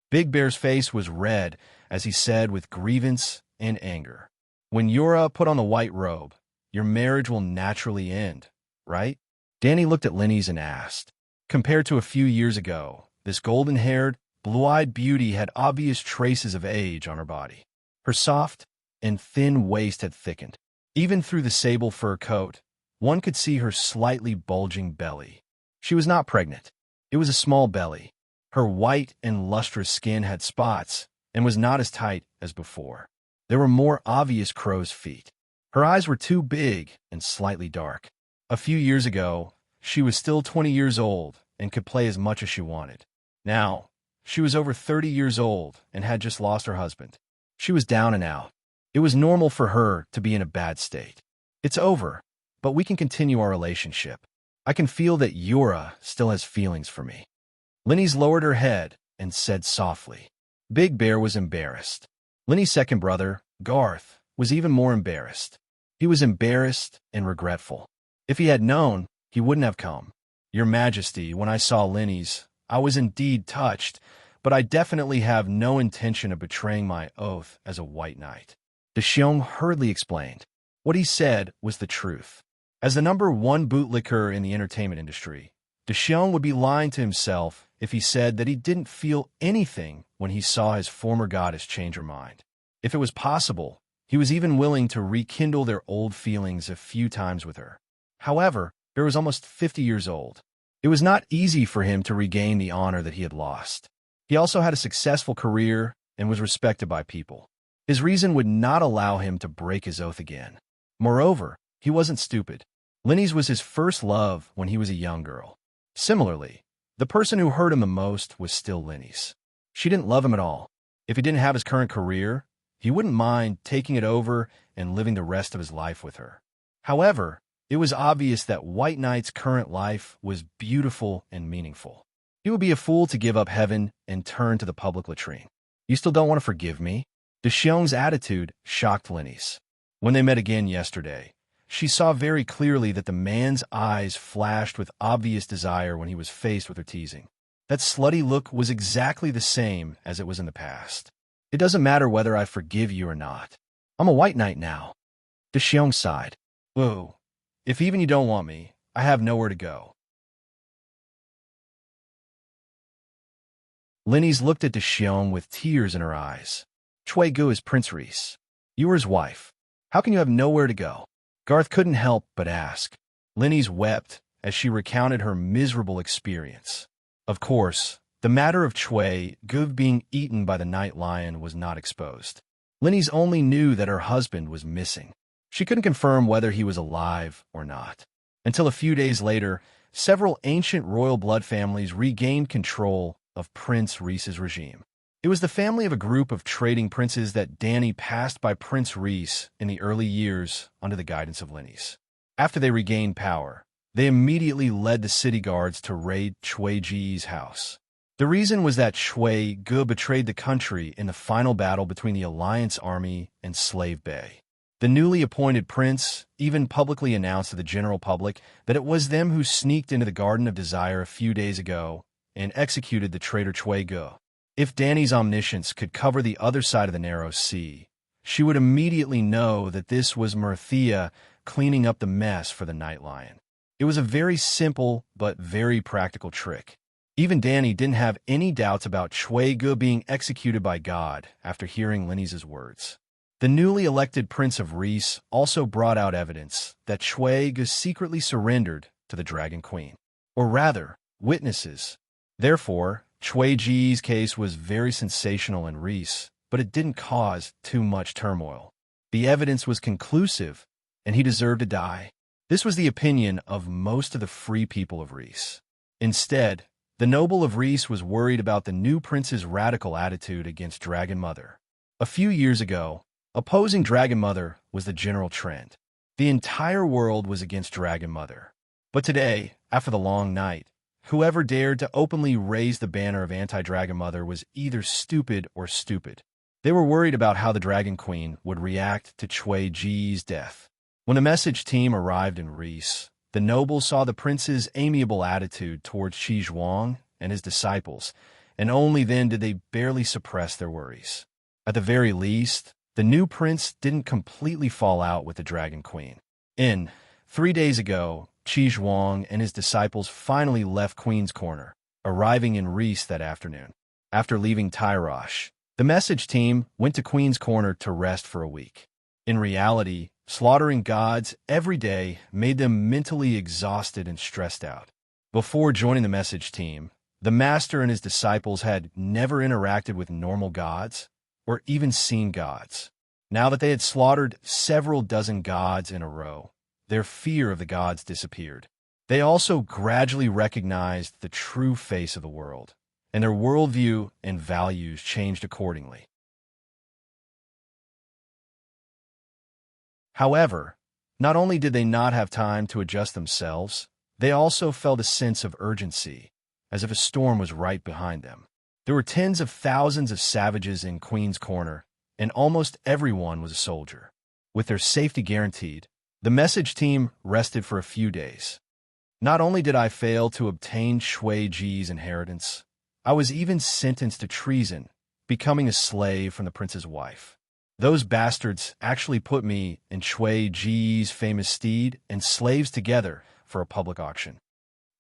Big Bear's face was red as he said with grievance and anger. When Yura put on the white robe, your marriage will naturally end, right? Dani looked at Linny's and asked. Compared to a few years ago, this golden-haired, blue-eyed beauty had obvious traces of age on her body. Her soft and thin waist had thickened. Even through the sable fur coat, one could see her slightly bulging belly. She was not pregnant. It was a small belly. Her white and lustrous skin had spots and was not as tight as before. There were more obvious crow's feet. Her eyes were too big and slightly dark. A few years ago, she was still 20 years old and could play as much as she wanted. Now, she was over 30 years old and had just lost her husband. She was down and out. It was normal for her to be in a bad state. It's over, but we can continue our relationship. I can feel that Yura still has feelings for me. Linny's lowered her head and said softly. Big Bear was embarrassed. Linny's second brother, Garth, was even more embarrassed. He was embarrassed and regretful. If he had known, he wouldn't have come. Your Majesty, when I saw Linny's, I was indeed touched, but I definitely have no intention of betraying my oath as a White Knight. De Xiong hurriedly explained. What he said was the truth. As the #1 bootlicker in the entertainment industry, De Xiong would be lying to himself if he said that he didn't feel anything when he saw his former goddess change her mind. If it was possible, he was even willing to rekindle their old feelings a few times with her. However, Bear was almost 50 years old. It was not easy for him to regain the honor that he had lost. He also had a successful career and was respected by people. His reason would not allow him to break his oath again. Moreover, he wasn't stupid. Linny's was his first love when he was a young girl. Similarly, the person who hurt him the most was still Linny's. She didn't love him at all. If he didn't have his current career, he wouldn't mind taking it over and living the rest of his life with her. However, it was obvious that White Knight's current life was beautiful and meaningful. He would be a fool to give up heaven and turn to the public latrine. You still don't want to forgive me? De Xiong's attitude shocked Linny's. When they met again yesterday, She saw very clearly that the man's eyes flashed with obvious desire when he was faced with her teasing. That slutty look was exactly the same as it was in the past. It doesn't matter whether I forgive you or not. I'm a white knight now. De Xiong sighed. Whoa, if even you don't want me, I have nowhere to go. Linny's looked at De Xiong with tears in her eyes. Chui Gu is Prince Reese. You are his wife. How can you have nowhere to go? Garth couldn't help but ask. Linny's wept as she recounted her miserable experience. Of course, the matter of Chui Gu being eaten by the night lion was not exposed. Linny's only knew that her husband was missing. She couldn't confirm whether he was alive or not. Until a few days later, several ancient royal blood families regained control of Prince Reese's regime. It was the family of a group of trading princes that Danny passed by Prince Reese in the early years under the guidance of Linny's. After they regained power, they immediately led the city guards to raid Chui Ji's house. The reason was that Chui Gu betrayed the country in the final battle between the Alliance Army and Slave Bay. The newly appointed prince even publicly announced to the general public that it was them who sneaked into the Garden of Desire a few days ago and executed the traitor Chui Gu. If Danny's omniscience could cover the other side of the narrow sea, she would immediately know that this was Mirthea cleaning up the mess for the Night Lion. It was a very simple but very practical trick. Even Danny didn't have any doubts about Chui Gu being executed by God after hearing Linny's words. The newly elected Prince of Reese also brought out evidence that Chui Gu secretly surrendered to the Dragon Queen. Or rather, witnesses. Therefore, Chui Ji's case was very sensational in Reese, but it didn't cause too much turmoil. The evidence was conclusive, and he deserved to die. This was the opinion of most of the free people of Reese. Instead, the noble of Reese was worried about the new prince's radical attitude against Dragon Mother. A few years ago, opposing Dragon Mother was the general trend. The entire world was against Dragon Mother. But today, after the long night, whoever dared to openly raise the banner of anti-Dragon Mother was either stupid or stupid. They were worried about how the Dragon Queen would react to Chui Ji's death. When the message team arrived in Reese, the nobles saw the prince's amiable attitude towards Qi Zhuang and his disciples, and only then did they barely suppress their worries. At the very least, the new prince didn't completely fall out with the Dragon Queen. 3 days ago, Qi Zhuang and his disciples finally left Queen's Corner, arriving in Reese that afternoon. After leaving Tyrosh, the message team went to Queen's Corner to rest for a week. In reality, slaughtering gods every day made them mentally exhausted and stressed out. Before joining the message team, the master and his disciples had never interacted with normal gods or even seen gods. Now that they had slaughtered several dozen gods in a row, their fear of the gods disappeared. They also gradually recognized the true face of the world, and their worldview and values changed accordingly. However, not only did they not have time to adjust themselves, they also felt a sense of urgency, as if a storm was right behind them. There were tens of thousands of savages in Queen's Corner, and almost everyone was a soldier. With their safety guaranteed, the message team rested for a few days. Not only did I fail to obtain Chui Ji's inheritance, I was even sentenced to treason, becoming a slave from the prince's wife. Those bastards actually put me and Chui Ji's famous steed and slaves together for a public auction.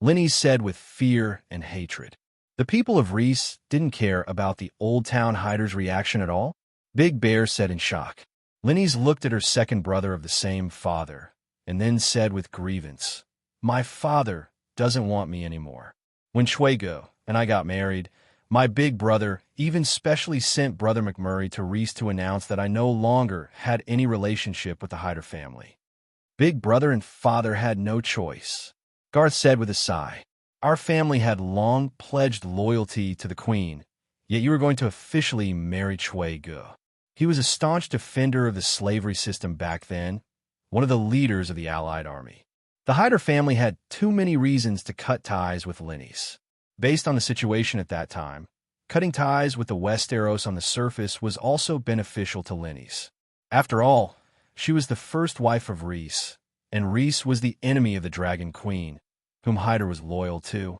Linny said with fear and hatred. The people of Reese didn't care about the Old Town Hider's reaction at all. Big Bear said in shock. Linny's looked at her second brother of the same father, and then said with grievance, "My father doesn't want me anymore. When Chui Gu and I got married, my big brother even specially sent Brother McMurray to Reese to announce that I no longer had any relationship with the Hyder family." Big brother and father had no choice. Garth said with a sigh, "Our family had long pledged loyalty to the Queen, yet you were going to officially marry Chui Gu." He was a staunch defender of the slavery system back then, one of the leaders of the Allied army. The Hyder family had too many reasons to cut ties with Linny's. Based on the situation at that time, cutting ties with the Westeros on the surface was also beneficial to Linny's. After all, she was the first wife of Reese, and Rhys was the enemy of the Dragon Queen, whom Hyder was loyal to.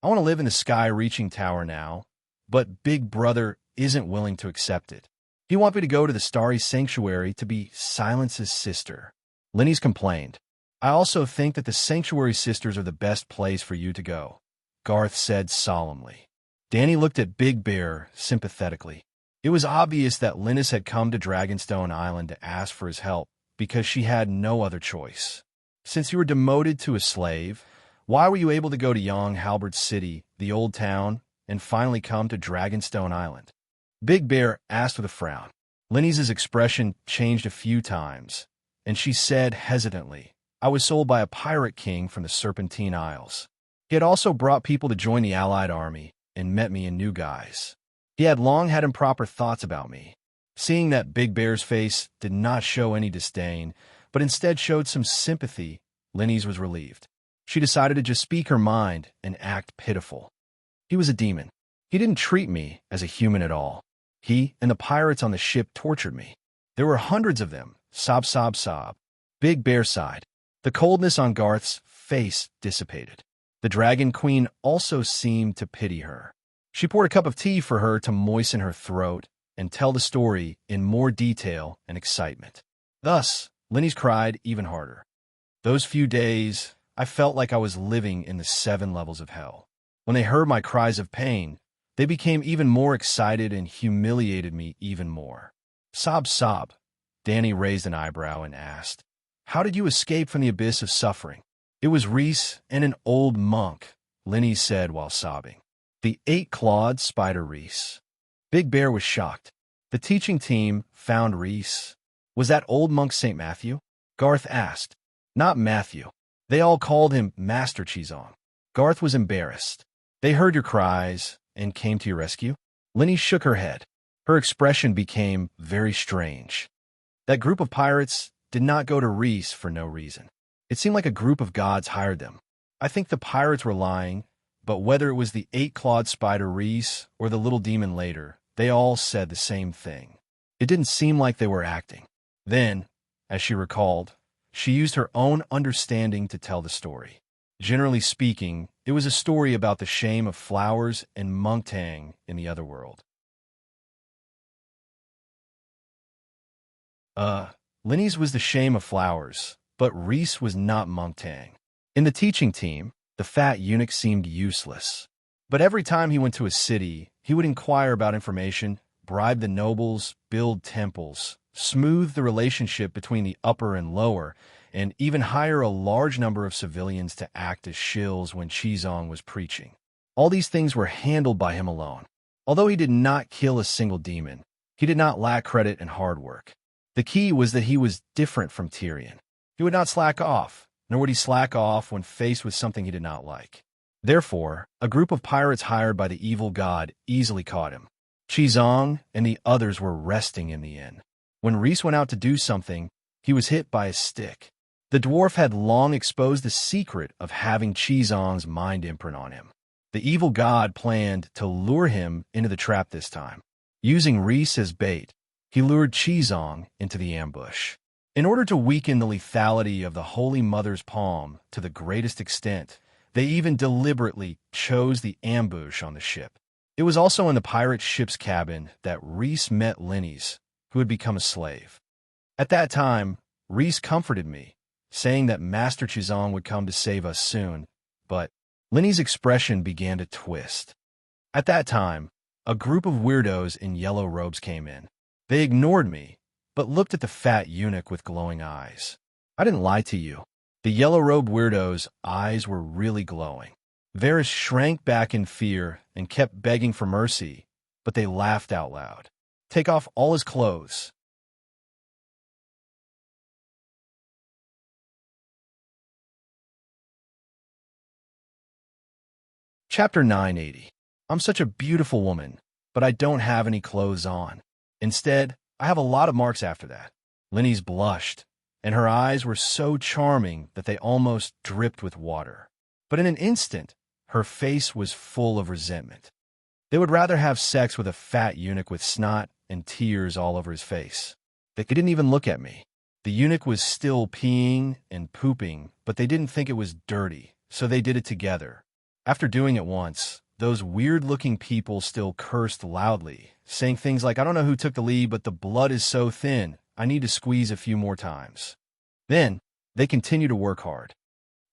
I want to live in the sky-reaching tower now, but Big Brother isn't willing to accept it. He wants me to go to the Starry Sanctuary to be Silence's sister. Lenny's complained. I also think that the Sanctuary Sisters are the best place for you to go, Garth said solemnly. Danny looked at Big Bear sympathetically. It was obvious that Linus had come to Dragonstone Island to ask for his help because she had no other choice. Since you were demoted to a slave, why were you able to go to Young Halbert City, the old town, and finally come to Dragonstone Island? Big Bear asked with a frown. Lenny's expression changed a few times, and she said hesitantly, I was sold by a pirate king from the Serpentine Isles. He had also brought people to join the Allied army and met me in new guise. He had long had improper thoughts about me. Seeing that Big Bear's face did not show any disdain, but instead showed some sympathy, Lenny's was relieved. She decided to just speak her mind and act pitiful. He was a demon. He didn't treat me as a human at all. He and the pirates on the ship tortured me. There were hundreds of them. Sob, sob, sob. Big Bear sighed. The coldness on Garth's face dissipated. The Dragon Queen also seemed to pity her. She poured a cup of tea for her to moisten her throat and tell the story in more detail and excitement. Thus, Lenny's cried even harder. Those few days, I felt like I was living in the 7 levels of hell. When they heard my cries of pain, they became even more excited and humiliated me even more. Sob, sob. Danny raised an eyebrow and asked, How did you escape from the abyss of suffering? It was Rhys and an old monk, Lenny said while sobbing. The 8-clawed spider Rhys. Big Bear was shocked. The teaching team found Rhys. Was that old monk St. Matthew? Garth asked. Not Matthew. They all called him Master Chizong. Garth was embarrassed. They heard your cries and came to your rescue? Lenny shook her head. Her expression became very strange. That group of pirates did not go to Rhys for no reason. It seemed like a group of gods hired them. I think the pirates were lying, but whether it was the 8-clawed spider Rhys or the little demon later, they all said the same thing. It didn't seem like they were acting. Then, as she recalled, she used her own understanding to tell the story. Generally speaking, it was a story about the shame of flowers and monktang in the other world. Lenny's was the shame of flowers, but Rhys was not monktang. In the teaching team, the fat eunuch seemed useless. But every time he went to a city, he would inquire about information, bribe the nobles, build temples, smooth the relationship between the upper and lower, and even hire a large number of civilians to act as shills when Chizong was preaching. All these things were handled by him alone. Although he did not kill a single demon, he did not lack credit and hard work. The key was that he was different from Tyrion. He would not slack off, nor would he slack off when faced with something he did not like. Therefore, a group of pirates hired by the evil god easily caught him. Chizong and the others were resting in the inn. When Rhys went out to do something, he was hit by a stick. The dwarf had long exposed the secret of having Chizong's mind imprint on him. The evil god planned to lure him into the trap this time. Using Rhys as bait, he lured Chizong into the ambush. In order to weaken the lethality of the Holy Mother's palm to the greatest extent, they even deliberately chose the ambush on the ship. It was also in the pirate ship's cabin that Rhys met Lenny's, who had become a slave. At that time, Rhys comforted me, saying that Master Chizong would come to save us soon, but Lenny's expression began to twist. At that time, a group of weirdos in yellow robes came in. They ignored me, but looked at the fat eunuch with glowing eyes. I didn't lie to you. The yellow-robed weirdo's eyes were really glowing. Varys shrank back in fear and kept begging for mercy, but they laughed out loud. Take off all his clothes. Chapter 980. I'm such a beautiful woman, but I don't have any clothes on. Instead, I have a lot of marks after that. Lenny's blushed, and her eyes were so charming that they almost dripped with water. But in an instant, her face was full of resentment. They would rather have sex with a fat eunuch with snot and tears all over his face. They didn't even look at me. The eunuch was still peeing and pooping, but they didn't think it was dirty, so they did it together. After doing it once, those weird-looking people still cursed loudly, saying things like, "I don't know who took the lead, but the blood is so thin, I need to squeeze a few more times." Then, they continued to work hard.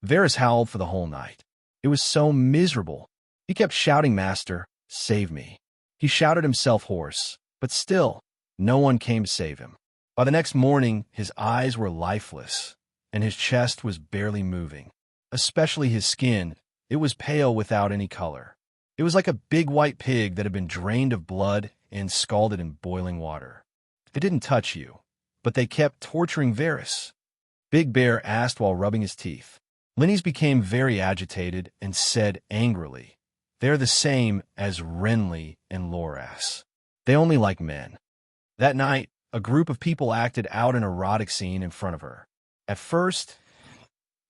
Varys howled for the whole night. It was so miserable. He kept shouting, "Master, save me." He shouted himself hoarse, but still, no one came to save him. By the next morning, his eyes were lifeless, and his chest was barely moving. Especially his skin, it was pale without any color. It was like a big white pig that had been drained of blood and scalded in boiling water. It didn't touch you, but they kept torturing Varys. Big Bear asked while rubbing his teeth. Linny's became very agitated and said angrily, "They're the same as Renly and Loras. They only like men." That night, a group of people acted out an erotic scene in front of her. At first,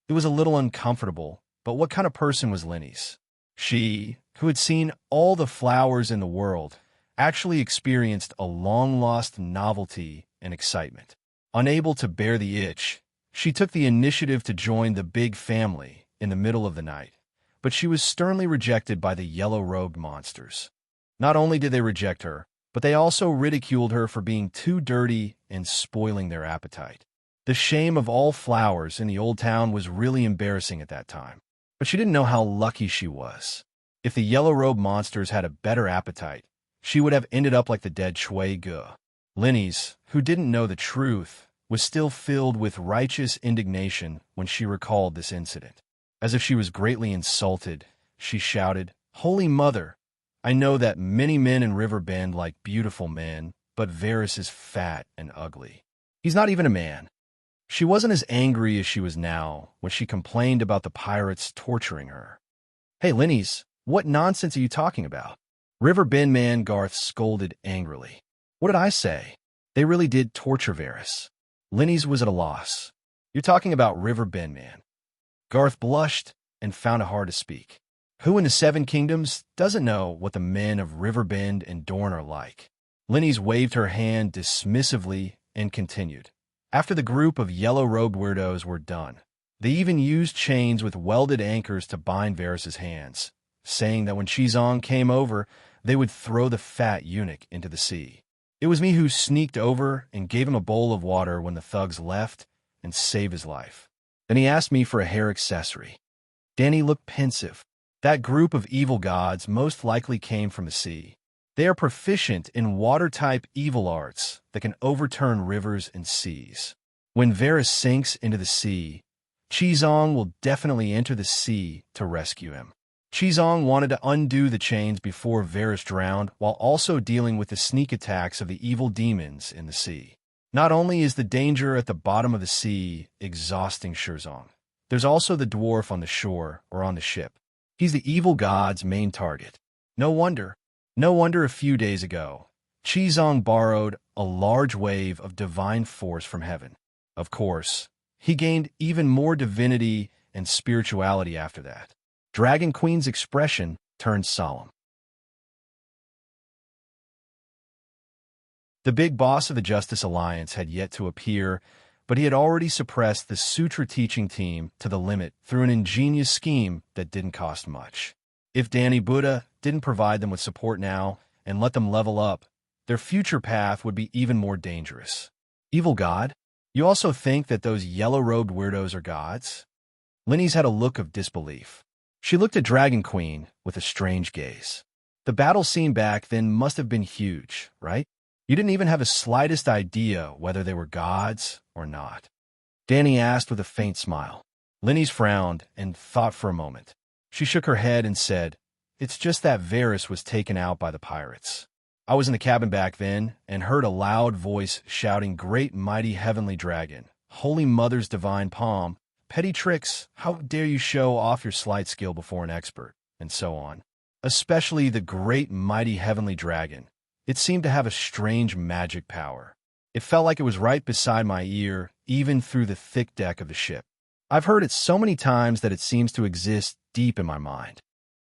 it was a little uncomfortable, but what kind of person was Linny's? She, who had seen all the flowers in the world, actually experienced a long-lost novelty and excitement. Unable to bear the itch, she took the initiative to join the big family in the middle of the night, but she was sternly rejected by the yellow-robed monsters. Not only did they reject her, but they also ridiculed her for being too dirty and spoiling their appetite. The shame of all flowers in the old town was really embarrassing at that time, but she didn't know how lucky she was. If the yellow-robed monsters had a better appetite, she would have ended up like the dead Shui Ge. Linny's, who didn't know the truth, was still filled with righteous indignation when she recalled this incident. As if she was greatly insulted, she shouted, "Holy Mother! I know that many men in Riverbend like beautiful men, but Varys is fat and ugly. He's not even a man." She wasn't as angry as she was now when she complained about the pirates torturing her. "Hey, Linny's, what nonsense are you talking about?" Riverbend man Garth scolded angrily. "What did I say? They really did torture Varys." Linny's was at a loss. "You're talking about Riverbend man." Garth blushed and found it hard to speak. Who in the Seven Kingdoms doesn't know what the men of Riverbend and Dorne are like? Linny's waved her hand dismissively and continued. After the group of yellow-robed weirdos were done, they even used chains with welded anchors to bind Varys's hands, saying that when Chizong came over, they would throw the fat eunuch into the sea. It was me who sneaked over and gave him a bowl of water when the thugs left and saved his life. Then he asked me for a hair accessory. Dany looked pensive. That group of evil gods most likely came from the sea. They are proficient in water-type evil arts that can overturn rivers and seas. When Varys sinks into the sea, Chizong will definitely enter the sea to rescue him. Chizong wanted to undo the chains before Varys drowned while also dealing with the sneak attacks of the evil demons in the sea. Not only is the danger at the bottom of the sea exhausting Chizong, there's also the dwarf on the shore or on the ship. He's the evil god's main target. No wonder a few days ago, Chizong borrowed a large wave of divine force from heaven. Of course, he gained even more divinity and spirituality after that. Dragon Queen's expression turned solemn. The big boss of the Justice Alliance had yet to appear, but he had already suppressed the Sutra teaching team to the limit through an ingenious scheme that didn't cost much. If Dany Buddha didn't provide them with support now and let them level up, their future path would be even more dangerous. Evil God? You also think that those yellow-robed weirdos are gods? Linny's had a look of disbelief. She looked at Dragon Queen with a strange gaze. The battle scene back then must have been huge, right? You didn't even have the slightest idea whether they were gods or not. Dany asked with a faint smile. Linny's frowned and thought for a moment. She shook her head and said, "It's just that Varys was taken out by the pirates. I was in the cabin back then and heard a loud voice shouting, 'Great mighty heavenly dragon, Holy Mother's divine palm, petty tricks, how dare you show off your sleight skill before an expert,' and so on. Especially the great mighty heavenly dragon. It seemed to have a strange magic power. It felt like it was right beside my ear, even through the thick deck of the ship. I've heard it so many times that it seems to exist deep in my mind."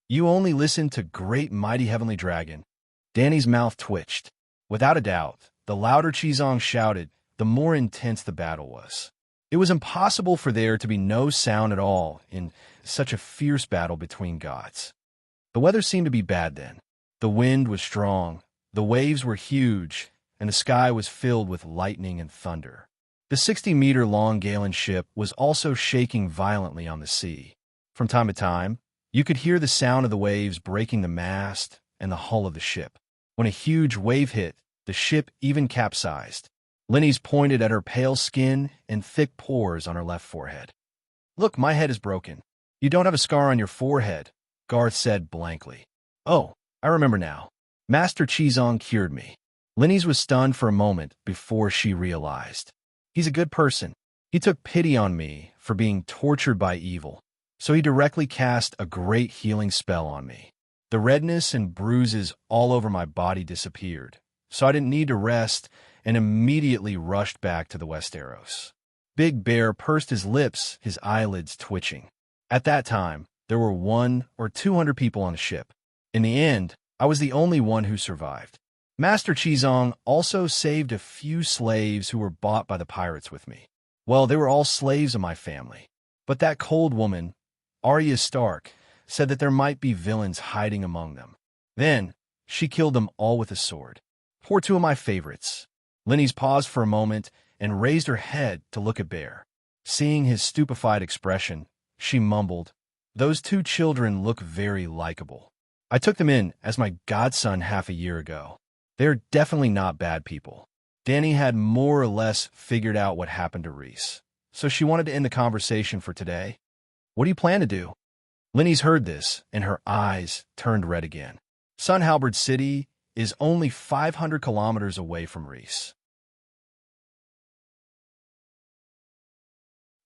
"You only listen to great mighty heavenly dragon." Dany's mouth twitched. Without a doubt, the louder Chizong shouted, the more intense the battle was. It was impossible for there to be no sound at all in such a fierce battle between gods. The weather seemed to be bad then. The wind was strong, the waves were huge, and the sky was filled with lightning and thunder. The 60-meter-long Galen ship was also shaking violently on the sea. From time to time, you could hear the sound of the waves breaking the mast and the hull of the ship. When a huge wave hit, the ship even capsized. Lenny's pointed at her pale skin and thick pores on her left forehead. "Look, my head is broken." "You don't have a scar on your forehead," Garth said blankly. "Oh, I remember now. Master Chizong cured me." Lenny's was stunned for a moment before she realized. "He's a good person. He took pity on me for being tortured by evil, so he directly cast a great healing spell on me. The redness and bruises all over my body disappeared, so I didn't need to rest and immediately rushed back to the Westeros." Big Bear pursed his lips, his eyelids twitching. At that time, there were 100 or 200 people on the ship. In the end, I was the only one who survived. Master Chizong also saved a few slaves who were bought by the pirates with me. Well, they were all slaves of my family. But that cold woman, Arya Stark, said that there might be villains hiding among them. Then, she killed them all with a sword. Poor two of my favorites. Lenny's paused for a moment and raised her head to look at Bear. Seeing his stupefied expression, she mumbled, "Those two children look very likable. I took them in as my godson half a year ago. They're definitely not bad people." Dany had more or less figured out what happened to Rhys, so she wanted to end the conversation for today. "What do you plan to do?" Lenny's heard this, and her eyes turned red again. Sun Halberd City is only 500 kilometers away from Rhys.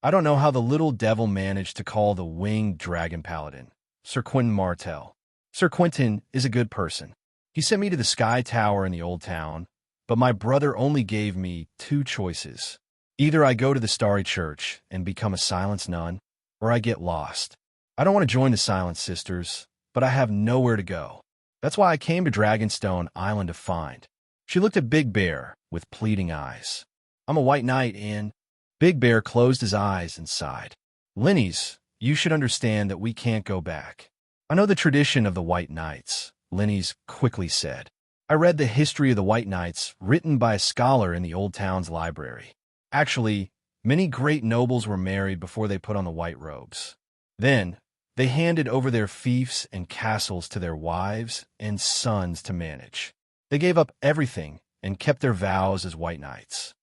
I don't know how the little devil managed to call the winged dragon paladin, Sir Quentin Martell. Sir Quentin is a good person. He sent me to the Sky Tower in the Old Town, but my brother only gave me 2 choices. Either I go to the Starry Church and become a Silence Nun, or I get lost. I don't want to join the Silent Sisters, but I have nowhere to go. That's why I came to Dragonstone Island to find. She looked at Big Bear with pleading eyes. "I'm a white knight and—" Big Bear closed his eyes and sighed. "Lenny's, you should understand that we can't go back." "I know the tradition of the White Knights," Lenny's quickly said. "I read the history of the White Knights written by a scholar in the Old Town's library. Actually, many great nobles were married before they put on the white robes. Then, they handed over their fiefs and castles to their wives and sons to manage. They gave up everything and kept their vows as White Knights."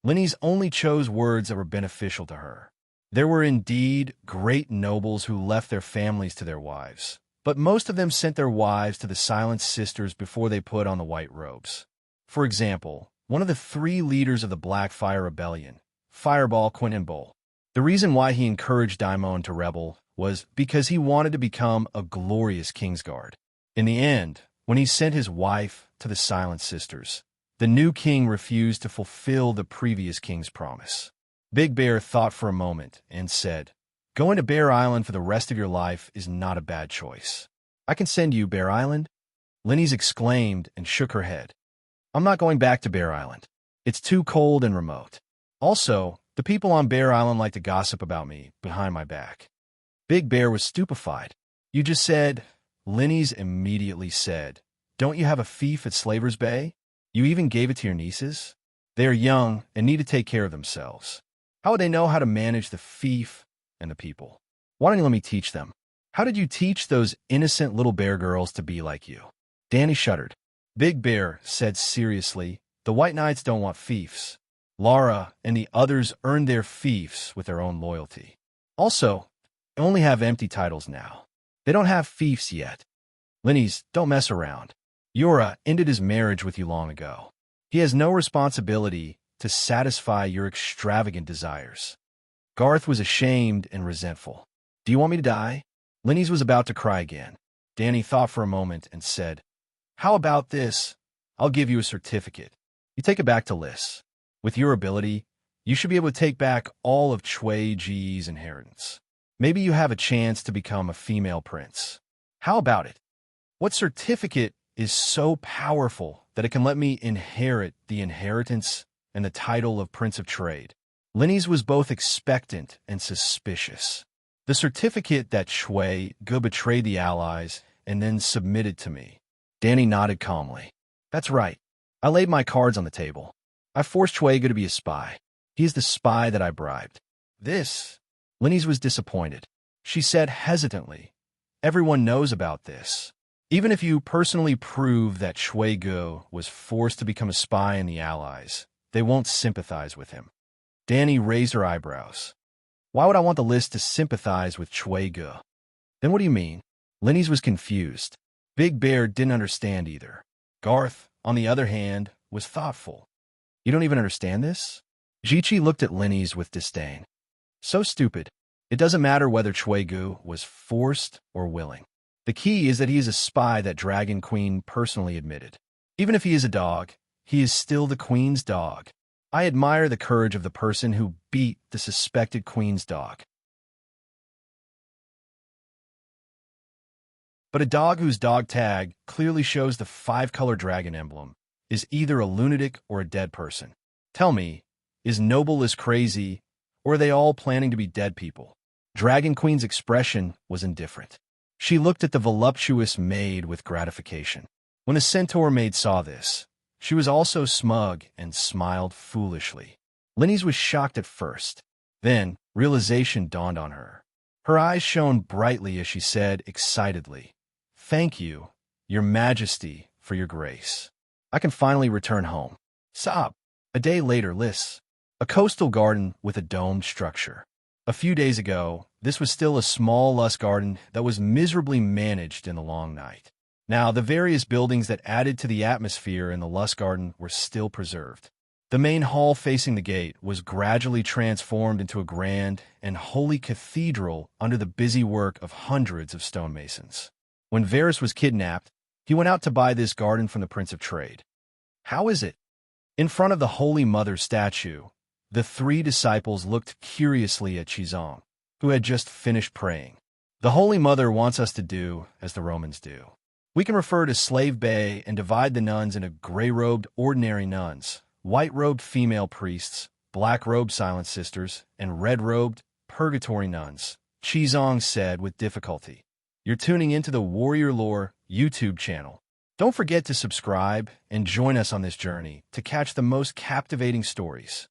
Lenny's only chose words that were beneficial to her. There were indeed great nobles who left their families to their wives, but most of them sent their wives to the Silent Sisters before they put on the white robes. For example, one of the 3 leaders of the Blackfire Rebellion, Fireball Quentin Bull. The reason why he encouraged Daimon to rebel was because he wanted to become a glorious Kingsguard. In the end, when he sent his wife to the Silent Sisters, the new king refused to fulfill the previous king's promise. Big Bear thought for a moment and said, "Going to Bear Island for the rest of your life is not a bad choice. I can send you Bear Island." Lenny's exclaimed and shook her head. "I'm not going back to Bear Island. It's too cold and remote. Also, the people on Bear Island like to gossip about me behind my back." Big Bear was stupefied. "You just said—" Lenny's immediately said, "Don't you have a fief at Slaver's Bay? You even gave it to your nieces? They are young and need to take care of themselves. How would they know how to manage the fief and the people? Why don't you let me teach them? How did you teach those innocent little bear girls to be like you?" Dany shuddered. Big Bear said seriously, "The White Knights don't want fiefs. Lara and the others earned their fiefs with their own loyalty. Also, they only have empty titles now. They don't have fiefs yet. Lenny's, don't mess around. Yora ended his marriage with you long ago. He has no responsibility to satisfy your extravagant desires." Garth was ashamed and resentful. "Do you want me to die?" Lenny's was about to cry again. Dany thought for a moment and said, "How about this? I'll give you a certificate. You take it back to Lys. With your ability, you should be able to take back all of Chui Ji's inheritance. Maybe you have a chance to become a female prince. How about it? What certificate is so powerful that it can let me inherit the inheritance and the title of Prince of Trade. Linny's was both expectant and suspicious. The certificate that Shui Ge betrayed the Allies and then submitted to me. Danny nodded calmly. That's right. I laid my cards on the table. I forced Shui Ge to be a spy. He is the spy that I bribed. This. Linny's was disappointed. She said hesitantly, everyone knows about this. Even if you personally prove that Shui Ge was forced to become a spy in the Allies, they won't sympathize with him. Danny raised her eyebrows. Why would I want the list to sympathize with Shui Ge? Then what do you mean? Linny's was confused. Big Bear didn't understand either. Garth, on the other hand, was thoughtful. You don't even understand this? Jichi looked at Linny's with disdain. So stupid. It doesn't matter whether Shui Ge was forced or willing. The key is that he is a spy that Dragon Queen personally admitted. Even if he is a dog, he is still the Queen's dog. I admire the courage of the person who beat the suspected Queen's dog. But a dog whose dog tag clearly shows the 5-color dragon emblem is either a lunatic or a dead person. Tell me, is Noble as crazy, or are they all planning to be dead people? Dragon Queen's expression was indifferent. She looked at the voluptuous maid with gratification. When the centaur maid saw this, she was also smug and smiled foolishly. Linny's was shocked at first. Then, realization dawned on her. Her eyes shone brightly as she said excitedly, "Thank you, Your Majesty, for your grace. I can finally return home." Sob. A day later, Liss. A coastal garden with a domed structure. A few days ago, this was still a small lush garden that was miserably managed in the long night. Now, the various buildings that added to the atmosphere in the lush garden were still preserved. The main hall facing the gate was gradually transformed into a grand and holy cathedral under the busy work of hundreds of stonemasons. When Varys was kidnapped, he went out to buy this garden from the Prince of Trade. How is it? In front of the Holy Mother statue, the 3 disciples looked curiously at Chizong, who had just finished praying. The Holy Mother wants us to do as the Romans do. We can refer to Slave Bay and divide the nuns into gray-robed ordinary nuns, white-robed female priests, black-robed silent sisters, and red-robed purgatory nuns, Chizong said with difficulty. You're tuning into the Warrior Lore YouTube channel. Don't forget to subscribe and join us on this journey to catch the most captivating stories.